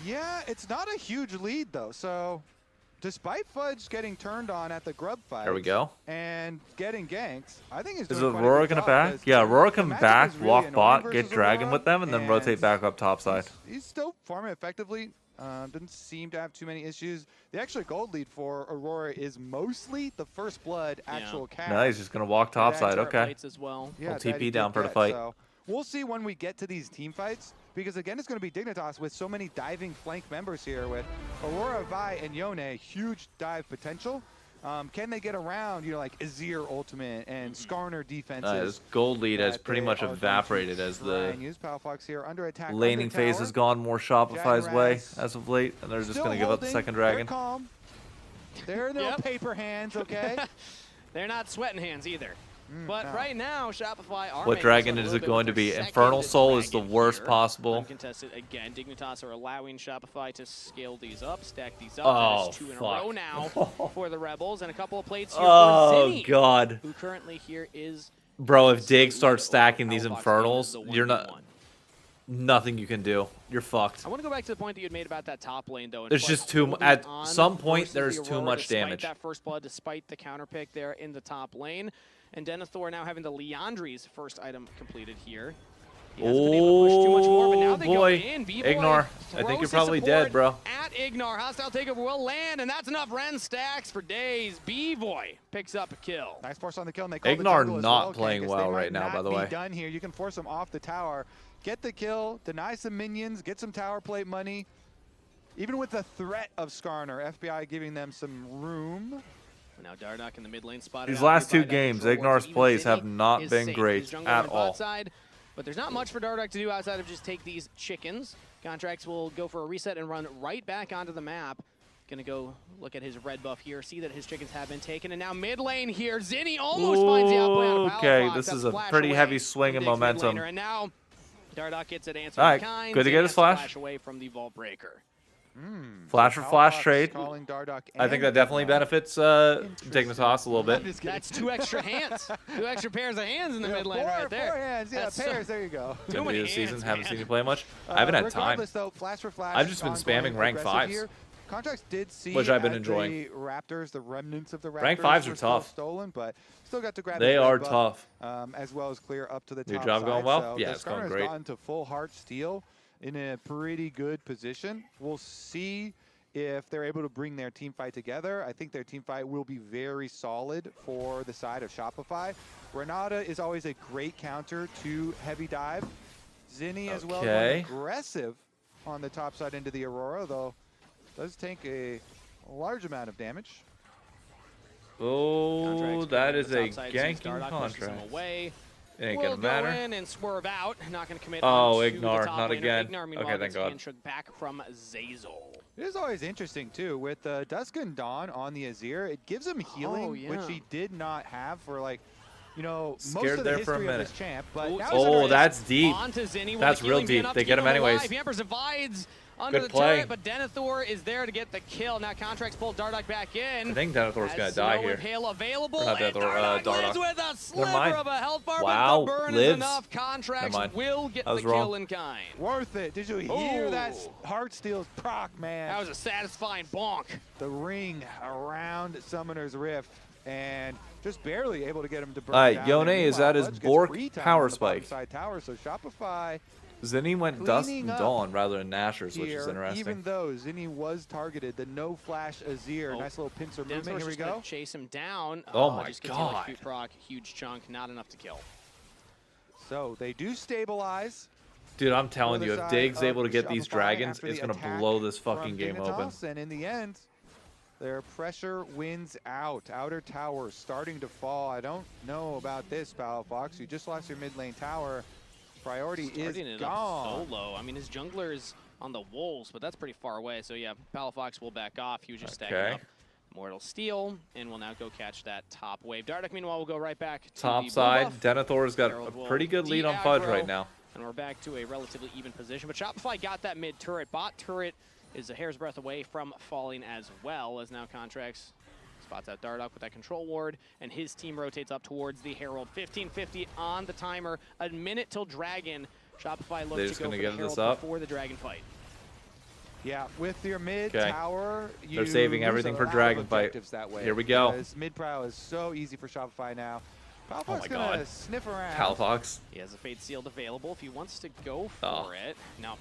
Yeah, it's not a huge lead though. So despite Fudge getting turned on at the grub fight, There we go. and getting ganked, I think he's Is doing quite a Aurora good gonna job, back? 'cause Yeah, Aurora the come matchup back, is really walk annoying bot, versus get Dragon Aurora, with them, and then rotate back up top side. He's still farming effectively. Didn't seem to have too many issues. The extra gold lead for Aurora is mostly the first blood actual cap. No, he's just gonna walk top side. Okay. As well. Yeah, Little that he TP down did for the get, fight. So we'll see when we get to these team fights, because again, it's going to be Dignitas with so many diving flank members here with Aurora, Vi, and Yone, huge dive potential. Can they get around, like Azir ultimate and Skarner defenses? This gold lead has that pretty they much are going to evaporated as try the and use Palafox here under attack, laning under phase tower. has gone more Shopify's Jack way Raz as of late, and they're just still gonna give up the holding. second They're Dragon. calm. They're no paper hands, okay? They're not sweating hands either. But no. right now, Shopify are What making dragon this is a it little going bit to of be? their Infernal second Soul is the dragon worst here. possible. Uncontested again. Dignitas are allowing Shopify to scale these up, stack these up. Oh, That is 2 in a fuck. row now for the Rebels, and a couple of plates here Oh, for Zinni, God. who currently here is... Bro, if Dig starts stacking these Palafox Infernals, game is the you're 1v1. not... Nothing you can do. You're fucked. I want to go back to the point that you had made about that top lane, though. and There's Fudge just too... holding At on some point, versus there's the too Aurora much despite damage. that first blood, despite the counter pick there in the top lane. and Denethor now having the Leandri's first item completed here. He hasn't been able to push too much more, but now they go in. B-Boy Ignore. I think you're probably dead, bro. At Ignore, hostile takeover will land, and that's enough Ren stacks for days. B-Boy picks up a kill. Nice force on the kill, and they call Ignore the not playing well right now, by the way. Done here. You can force them off the tower, get the kill, deny some minions, get some tower plate money. Even with the threat of Skarner, FBI giving them some room. Now Dardock in the mid lane spot. These last two games, Ignor's plays have not been great at all. But there's not much for Dardock to do outside of just take these chickens. Contracts will go for a reset and run right back onto the map. Gonna go look at his red buff here, see that his chickens have been taken, and now mid lane here, Zinni almost finds the outplay on a Okay, this is a pretty heavy swing in momentum. And now Dardock gets it answered. All right, good to get his flash. Away from the Vault Breaker. Flash for flash trade. I think that definitely benefits Dignitas a little bit. That's 2 extra hands. 2 extra pairs of hands in the mid lane right there. 4 hands, yeah, pairs, there you go. Too many this season, haven't seen you play much. I haven't had time. Though, flash for flash, I've just been spamming rank 5s. Contracts did see which I've been enjoying. The Raptors, the remnants of the Raptors. Rank 5s are tough. Stolen, but still got to grab. They are tough. As well as clear up to the top. Your job side. going well? So Yeah, it's going great. Gotten to full heart steal in a pretty good position. We'll see if they're able to bring their team fight together. I think their team fight will be very solid for the side of Shopify. Renata is always a great counter to heavy dive. Zinni as well, going aggressive on the top side into the Aurora, though does take a large amount of damage. Oh, that is a ganking contract. It ain't gonna matter. Go in and swerve out. Not gonna commit. Oh, Ignore, not again. Okay, thank God. Back from Zazel. It is always interesting too with Dusk and Dawn on the Azir. It gives him healing, which he did not have for like, you know, most of the history of this champ. But oh, that's deep. That's real deep. They get him anyways. Emperor divides under the turret, but Denethor is there to get the kill. Now Contracts pull Dardock back in. I think Denethor's gonna die here. Impale available, not Denethor, Dardock with a sliver of a health bar, but the burn is enough. Contracts will get the kill in kind. Worth it. Did you hear that Heartsteel's proc, man? That was a satisfying bonk. The ring around Summoner's Rift, and just barely able to get him to burn down. Yone is at his Bork power spike. Tower, so Shopify. Zinni went Dusk and Dawn rather than Nashers, which is interesting. Even though Zinni was targeted, the no flash Azir, nice little pincer movement. Here we go. Chase him down. Oh my just God! Cute proc, huge chunk, not enough to kill. So they do stabilize. Dude, I'm telling you, if Dig's able to get these dragons, it's gonna blow this fucking game open. And in the end, their pressure wins out. Outer tower starting to fall. I don't know about this, Palafox. You just lost your mid lane tower. Priority is gone. Solo. I mean, his jungler is on the wolves, but that's pretty far away. So yeah, Palafox will back off. He was just stacking up. Mortal Steel, and will now go catch that top wave. Dardock, meanwhile, will go right back to top side. Denethor's got a pretty good lead on Fudge right now. And we're back to a relatively even position. But Shopify got that mid turret. Bot turret is a hair's breadth away from falling as well, as now Contracts spots out Dardock with that control ward, and his team rotates up towards the Herald. 15:50 on the timer. A minute till Dragon. Shopify looks to go for the Herald before the Dragon fight. Yeah, with your mid tower, they're saving everything for Dragon fight. Here we go. Mid prow is so easy for Shopify now. Palafox gonna sniff around. Palafox. He has a Fate Sealed available if he wants to go for it. No.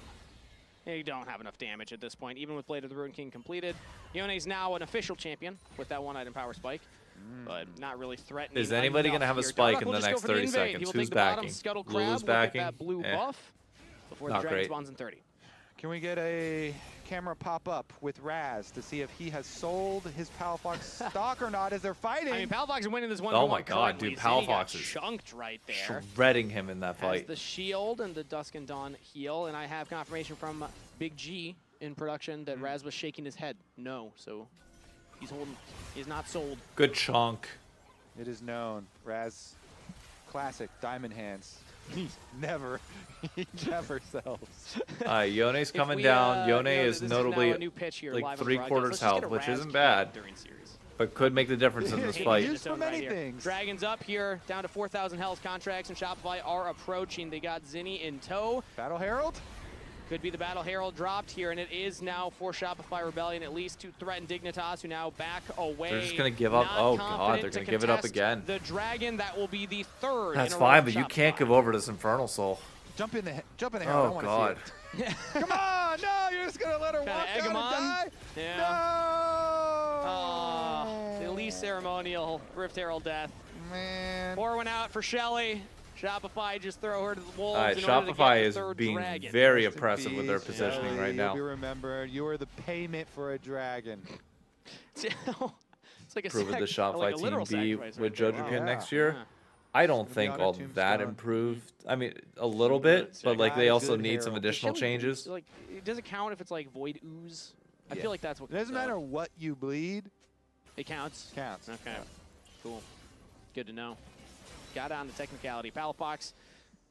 You don't have enough damage at this point, even with Blade of the Ruin King completed. Yone's now an official champion with that 1-item power spike, but not really threatening. Is anybody going to have a spike in the next 30 seconds? Who's backing? Lulu's backing. That blue buff before the Dragon spawns in 30. Can we get a camera pop up with Raz to see if he has sold his Palafox stock or not as they're fighting? I mean, Palafox is winning this one. Oh my God, dude, Palafox is chunked right there. Shredding him in that fight. Has the shield and the Dusk and Dawn heal, and I have confirmation from Big G in production that Raz was shaking his head. No, so he's holding. He's not sold. Good chunk. It is known. Raz, classic diamond hands. He never sells. Yone's coming down. Yone is notably like 3/4 health, which isn't bad, but could make the difference in this fight. Used for many things. Dragons up here, down to 4,000 health. Contracts and Shopify are approaching. They got Zinni in tow. Battle Herald. Could be the Battle Herald dropped here, and it is now for Shopify Rebellion, at least to threaten Dignitas, who now back away. They're just going to give up. Oh, God, they're going to give it up again. The Dragon, that will be the third. That's fine, but you can't give over to this Infernal Soul. Jump in the Herald. Oh, I don't want God. to see it. Come on! No, you're just going to let her walk out and die? Yeah. No! The least ceremonial Rift Herald death. Man. Pour one out for Shelly. Shopify just throw her to the wolves. All right, in order to Shopify get the is third being dragon. very oppressive with their positioning Shelly, right now. You'll be remembered. You are the payment for a dragon. It's like a Prove the Shopify like a team literal be sacrifice with right there. Jojokin Wow. next year. Yeah. I don't Be think on all our that tombstone. improved. I mean, a little bit, but like they Guys, also good need some Herald. additional Shelly, changes. Like, does it count if it's like Void Ooze? I Yeah. feel like that's what. It doesn't matter what you bleed. It counts. Counts. Okay. Yeah. Cool. Good to know. Got on the technicality. Palafox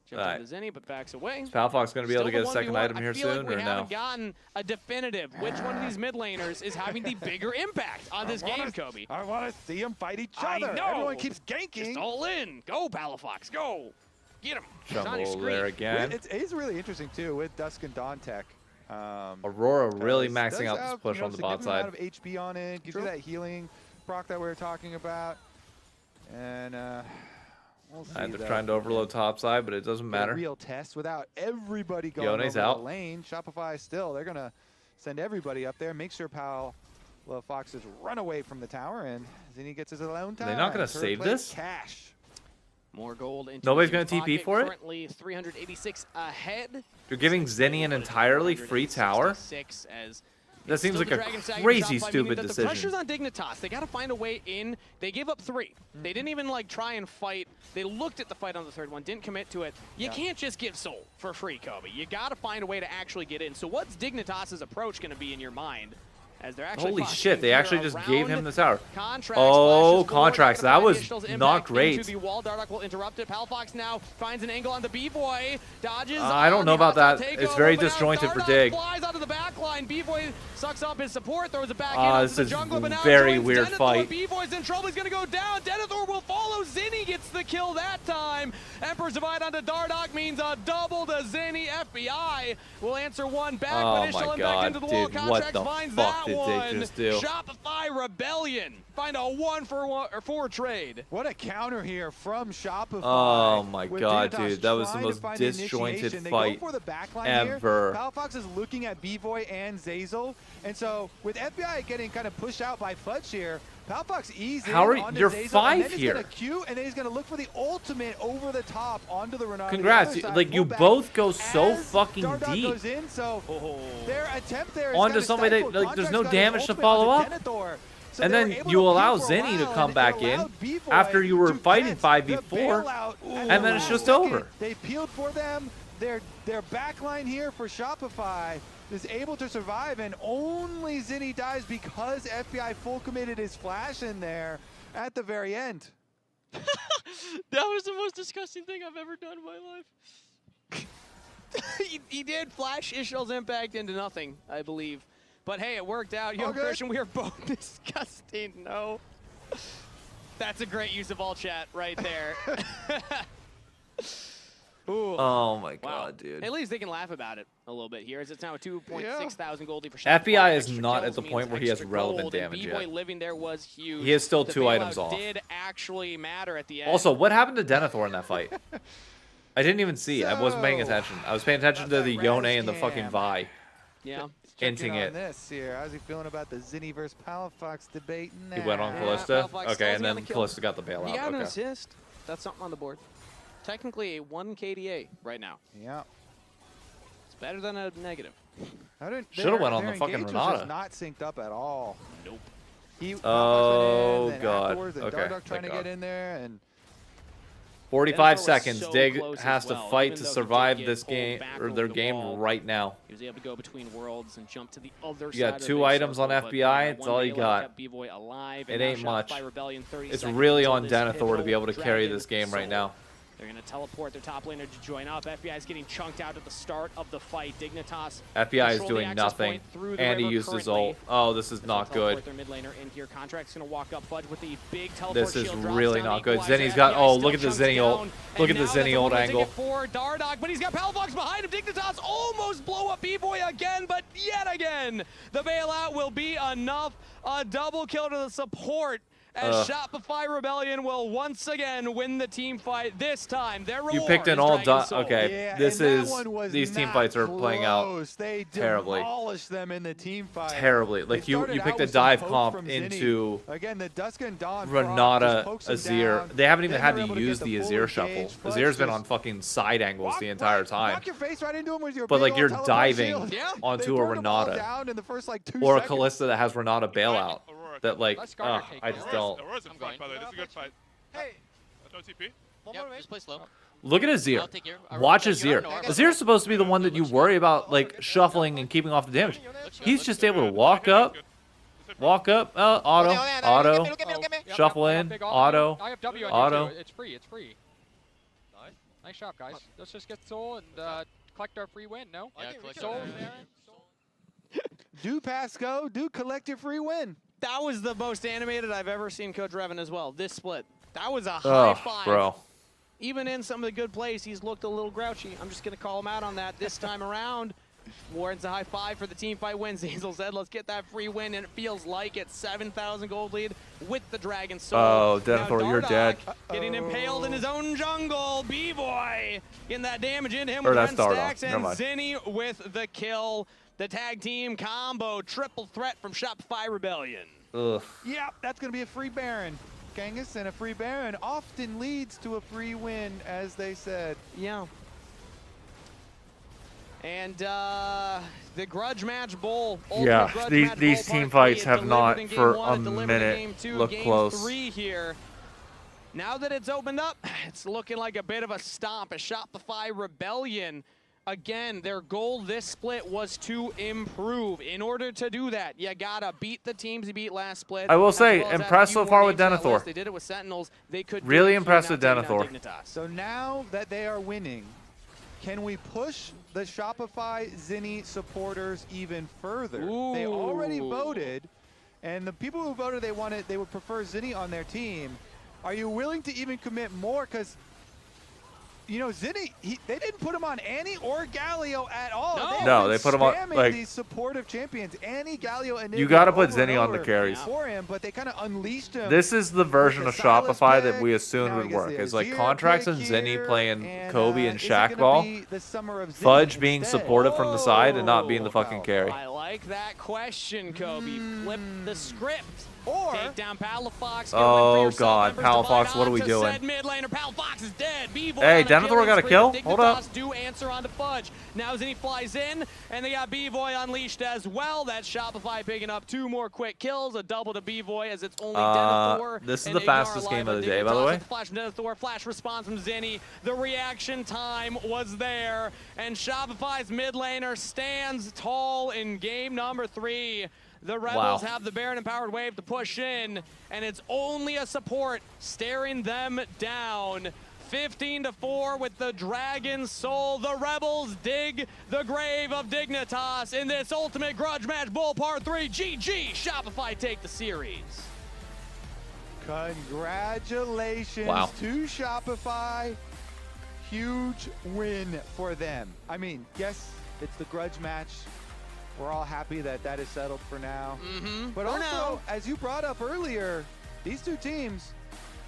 jumps All right. into Zenny, but backs away. Is Palafox going to be able to Still get a the second 1v1. item here I feel soon, like we or no? haven't gotten a definitive which one of these mid laners is having the bigger impact on this game, Kobe. I want to see them fight each I other. know. Everyone keeps ganking. Just all in. Go, Palafox. Go. Get him. He's on your Jumble there screen. again. It's really interesting, too, with Dusk and Dawn Tech. Aurora really does maxing out have, this push on the bot significant side. amount of HP on it, gives you that healing proc that we were talking about. And we'll see. They're trying to overload top side, but it doesn't matter. Real test without everybody going Yone's over out. the lane. Shopify still, they're going to send everybody up there, make sure Foxes run away from the tower, and Zinni gets his alone time. They're not going to Third save place, this? Cash. More gold into Nobody's his gonna TP pocket. for it? Currently 386 ahead. You're giving Zenny an entirely free tower? As That seems still like the a Dragon Saga crazy, Shopify, meaning stupid that The decision. pressure's on Dignitas. They got to find a way in. They gave up 3. They didn't even like try and fight. They looked at the fight on the third one, didn't commit to it. You can't just give Soul for free, Kobe. You got to find a way to actually get in. So what's Dignitas' approach going to be in your mind? As they're actually Holy posturing shit, they here actually just gave him around the tower. Contracts, Oh, flashes forward, contracts. gonna That find was Ishtal's not impact great. into the wall. Dardoch will interrupt it. Palafox now finds an angle on the B-Boy. Dodges. I don't on know the about that. takeover, It's very but now disjointed for Dardoch Dig. flies onto the back line. B-Boy sucks up his support, throws it back in Ah, onto this the is jungle, but now very joins weird Denethor. fight. B-Boy's in trouble. He's going to go down. Denethor will follow. Zinni gets the kill that time. Emperor's Divide onto Dardoch means a double to Zinni. FBI will answer one back, Oh but Ishtal my back God, into the wall. dude, what Contracts the finds fuck that did one. Dig just do? Shopify Rebellion. Find a 1-for-4 trade. What a counter here from Shopify. Oh my with God, Dignitas dude. That was the trying to most find disjointed initiation. They fight go for the backline ever. Here. Palafox is looking at B-Boy and Zazel. And so with FBI getting kind of pushed out by Fudge here, Palafox easy. How are you? You're 5 here. He's gonna Q, and then he's going to look for the ultimate over the top onto the Renata. Congrats. Like, you both go so fucking Dardoch deep. goes in, so their attempt there is Onto kinda somebody that, stifled. like, there's no Contract's got his damage to ultimate follow onto up. Denethor. So And they were then able you to allow queue for a Zenny to while, come and it back in allowed B-Boy after you were to fighting get 5v4, the bailout. and then it's just over. They peeled for them. Their backline here for Shopify is able to survive, and only Zinni dies because FBI full committed his flash in there at the very end. That was the most disgusting thing I've ever done in my life. he did flash Ishtal's impact into nothing, I believe. But hey, it worked out. Yo, All good. Christian, we are both disgusting. No. That's a great use of all chat right there. Ooh. Oh my Wow. God, dude. At least they can laugh about it a little bit here, as it's now a 2.6 thousand goldie for FBI is Extra not kills at the means point where he has extra relevant gold, and damage B-Boy yet. living there was huge. He is still The 2 bailout items off. did actually matter at the end. Also, what happened to Denethor in that fight? I didn't even see. I wasn't paying attention. I was paying attention to the Yone and the fucking Vi. Yeah. Checking Hinting on it. this here. How's he feeling about the Zinni versus Palafox debate now? He went on Callista? Okay, and then Callista got the bailout. He got an Okay. assist. That's something on the board. Technically a 1 KDA right now. Yeah. It's better than a negative. Should've went on their the fucking engage was Renata. just not synced up at all. Nope. Oh, then God. afterwards, then Okay, Dardoch thank trying to God. get in there, and 45 Denethor was seconds. so Dig close has as to well, fight even to though he survive did get this pulled game, back or over their the game wall. right now. He was able to go between worlds and jump to the other You side got of the 2 big items on circle, but, FBI. you know, It's one all you bailout got. kept B-Boy alive, It and now ain't much. Shopify Rebellion, 30 It's seconds really until on this Denethor to be pivotal able to carry Dragon this game right Soul. now. They're going to teleport their top laner to join up. FBI is getting chunked out at the start of the fight. Dignitas FBI is doing nothing, and he used his ult. Oh, this is not good. Their mid laner in here. Contract's going to walk up Fudge with the big teleport This is shield really not good. Zenny's got, oh, look at the Zenny ult. Look at the Zenny ult angle. For Dardoch, but he's got Palafox behind him. Dignitas almost blow up B-Boy again, but yet again, the bailout will be enough. A double kill to the support. As Shopify Rebellion will once again win the team fight. This time, their reward You picked an all okay. Yeah, this is these team fights are playing out they terribly. Demolished them in the team fight. Terribly. Like you picked a dive comp into again the Dusk and Dawn Renata Azir. They haven't even had to use the Azir shuffle. Azir's been on fucking side angles the entire time. Walk your face right into him with your but like big you're old diving onto a Renata down in the first, like, 2 or a seconds. Kalista that has Renata bailout. That like, I just don't. Aurora's in front, by the way. This is a good fight. Hey. No TP? Yep, just play slow. Look at Azir. Watch Azir. Azir's supposed to be the one that you worry about, like shuffling and keeping off the damage. He's just able to walk up, auto, shuffle in, auto, auto. It's free. It's free. Nice shot, guys. Let's just get Soul and collect our free win. No. Yeah, collect Soul. Do pass go. Do collect your free win. That was the most animated I've ever seen Coach Revan as well. This split. That was a high five. Bro. Even in some of the good plays, he's looked a little grouchy. I'm just going to call him out on that this time around. Warren's a high five for the team fight win. Zazel said, let's get that free win, and it feels like it's 7,000 gold lead with the Dragon Soul. Oh, Denethor, you're dead. Getting impaled in his own jungle. B-Boy getting that damage into him Or with that's 10 stacks, and Never mind. Zinni with the kill. The tag team combo, triple threat from Shopify Rebellion. Ugh. Yep, that's going to be a free Baron. Genghis and a free Baron often leads to a free win, as they said. Yeah. And the Grudge Match Bowl. Yeah, these team fights have not for a minute looked close. 3 here. Now that it's opened up, it's looking like a bit of a stomp. A Shopify Rebellion. Again, their goal this split was to improve. In order to do that, you gotta beat the teams you beat last split. I will say, impressed so far with Denethor. They did it with Sentinels. They could really impressed with Denethor. So now that they are winning, can we push the Shopify Zinni supporters even further? Ooh. They already voted, and the people who voted they would prefer Zinni on their team. Are you willing to even commit more? Because you know, Zinni, they didn't put him on Annie or Galio at all. No, they put him on like these supportive champions. Annie, Galio, and you got to put Zinni on the carries. For him, but they kind of unleashed him. This is the version of Shopify that we assumed would work. It's like Contracts and Zinni playing Kobe and Shaq ball. Fudge being supportive from the side and not being the fucking carry. I like that question, Kobe. Flip the script. Or take down Palafox. Oh God, Palafox, what are we doing? Mid laner, Palafox is dead. Hey, Denethor got a kill. Hold up. Do answer on to Fudge. Now Zinni flies in, and they got B-Boy unleashed as well. That's Shopify picking up 2 more quick kills, a double to B-Boy as it's only Denethor. This is the fastest game of the day, by the way. Flash from Denethor, flash response from Zinni. The reaction time was there, and Shopify's mid laner stands tall in game number 3. The Rebels have the Baron-empowered wave to push in, and it's only a support staring them down. 15-4 with the Dragon Soul. The Rebels dig the grave of Dignitas in this ultimate grudge match bowl part 3. GG, Shopify take the series. Congratulations to Shopify. Huge win for them. I mean, yes, it's the grudge match. We're all happy that that is settled for now. But also, as you brought up earlier, these two teams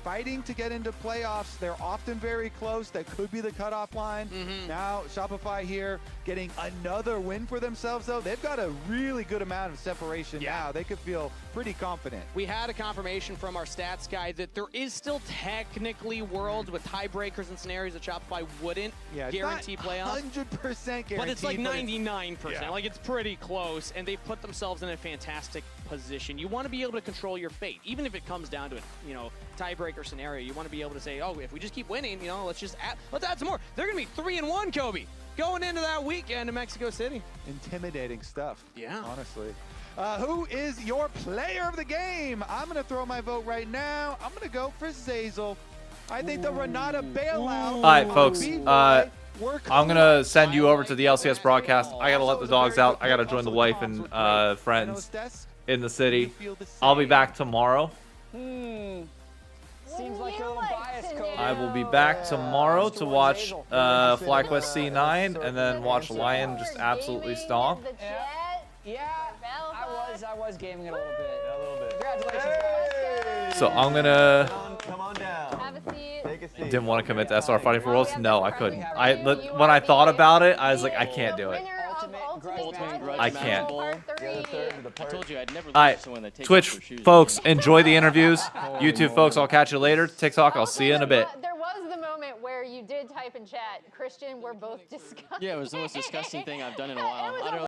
fighting to get into playoffs. They're often very close. That could be the cutoff line. Now, Shopify here getting another win for themselves, though. They've got a really good amount of separation now. They could feel pretty confident. We had a confirmation from our stats guy that there is still technically worlds with tiebreakers and scenarios that Shopify wouldn't guarantee playoffs. 100% guaranteed. But it's like 99%. Like, it's pretty close, and they've put themselves in a fantastic position. You want to be able to control your fate, even if it comes down to it, you know, tiebreaker scenario. You want to be able to say, oh, if we just keep winning, you know, let's add some more. They're going to be 3-1, Kobe, going into that weekend in Mexico City. Intimidating stuff. Yeah. Honestly. Who is your player of the game? I'm going to throw my vote right now. I'm going to go for Zazel. I think the Renata bailout. All right, folks. I'm gonna send you over to the LCS broadcast. I gotta let the dogs out. I gotta join the wife and friends in the city. I'll be back tomorrow. Seems like a little biased, Kobe. I will be back tomorrow to watch FlyQuest C9 and then watch Lion just absolutely stomp. Yeah, I was gaming it a little bit. Congratulations. So I'm gonna. Come on down. Have a seat. Take a seat. Didn't want to commit to SR Fighting for Worlds. No, I couldn't. When I thought about it, I was like, I can't do it. I can't. I told you I'd never All right, someone that takes Twitch off their shoes. folks, enjoy the interviews. YouTube folks, I'll catch you later. TikTok, I'll see you in a bit. There was the moment where you did type in chat, Christian, we're both disgusting. Yeah, it was the most disgusting thing I've done in a while. I don't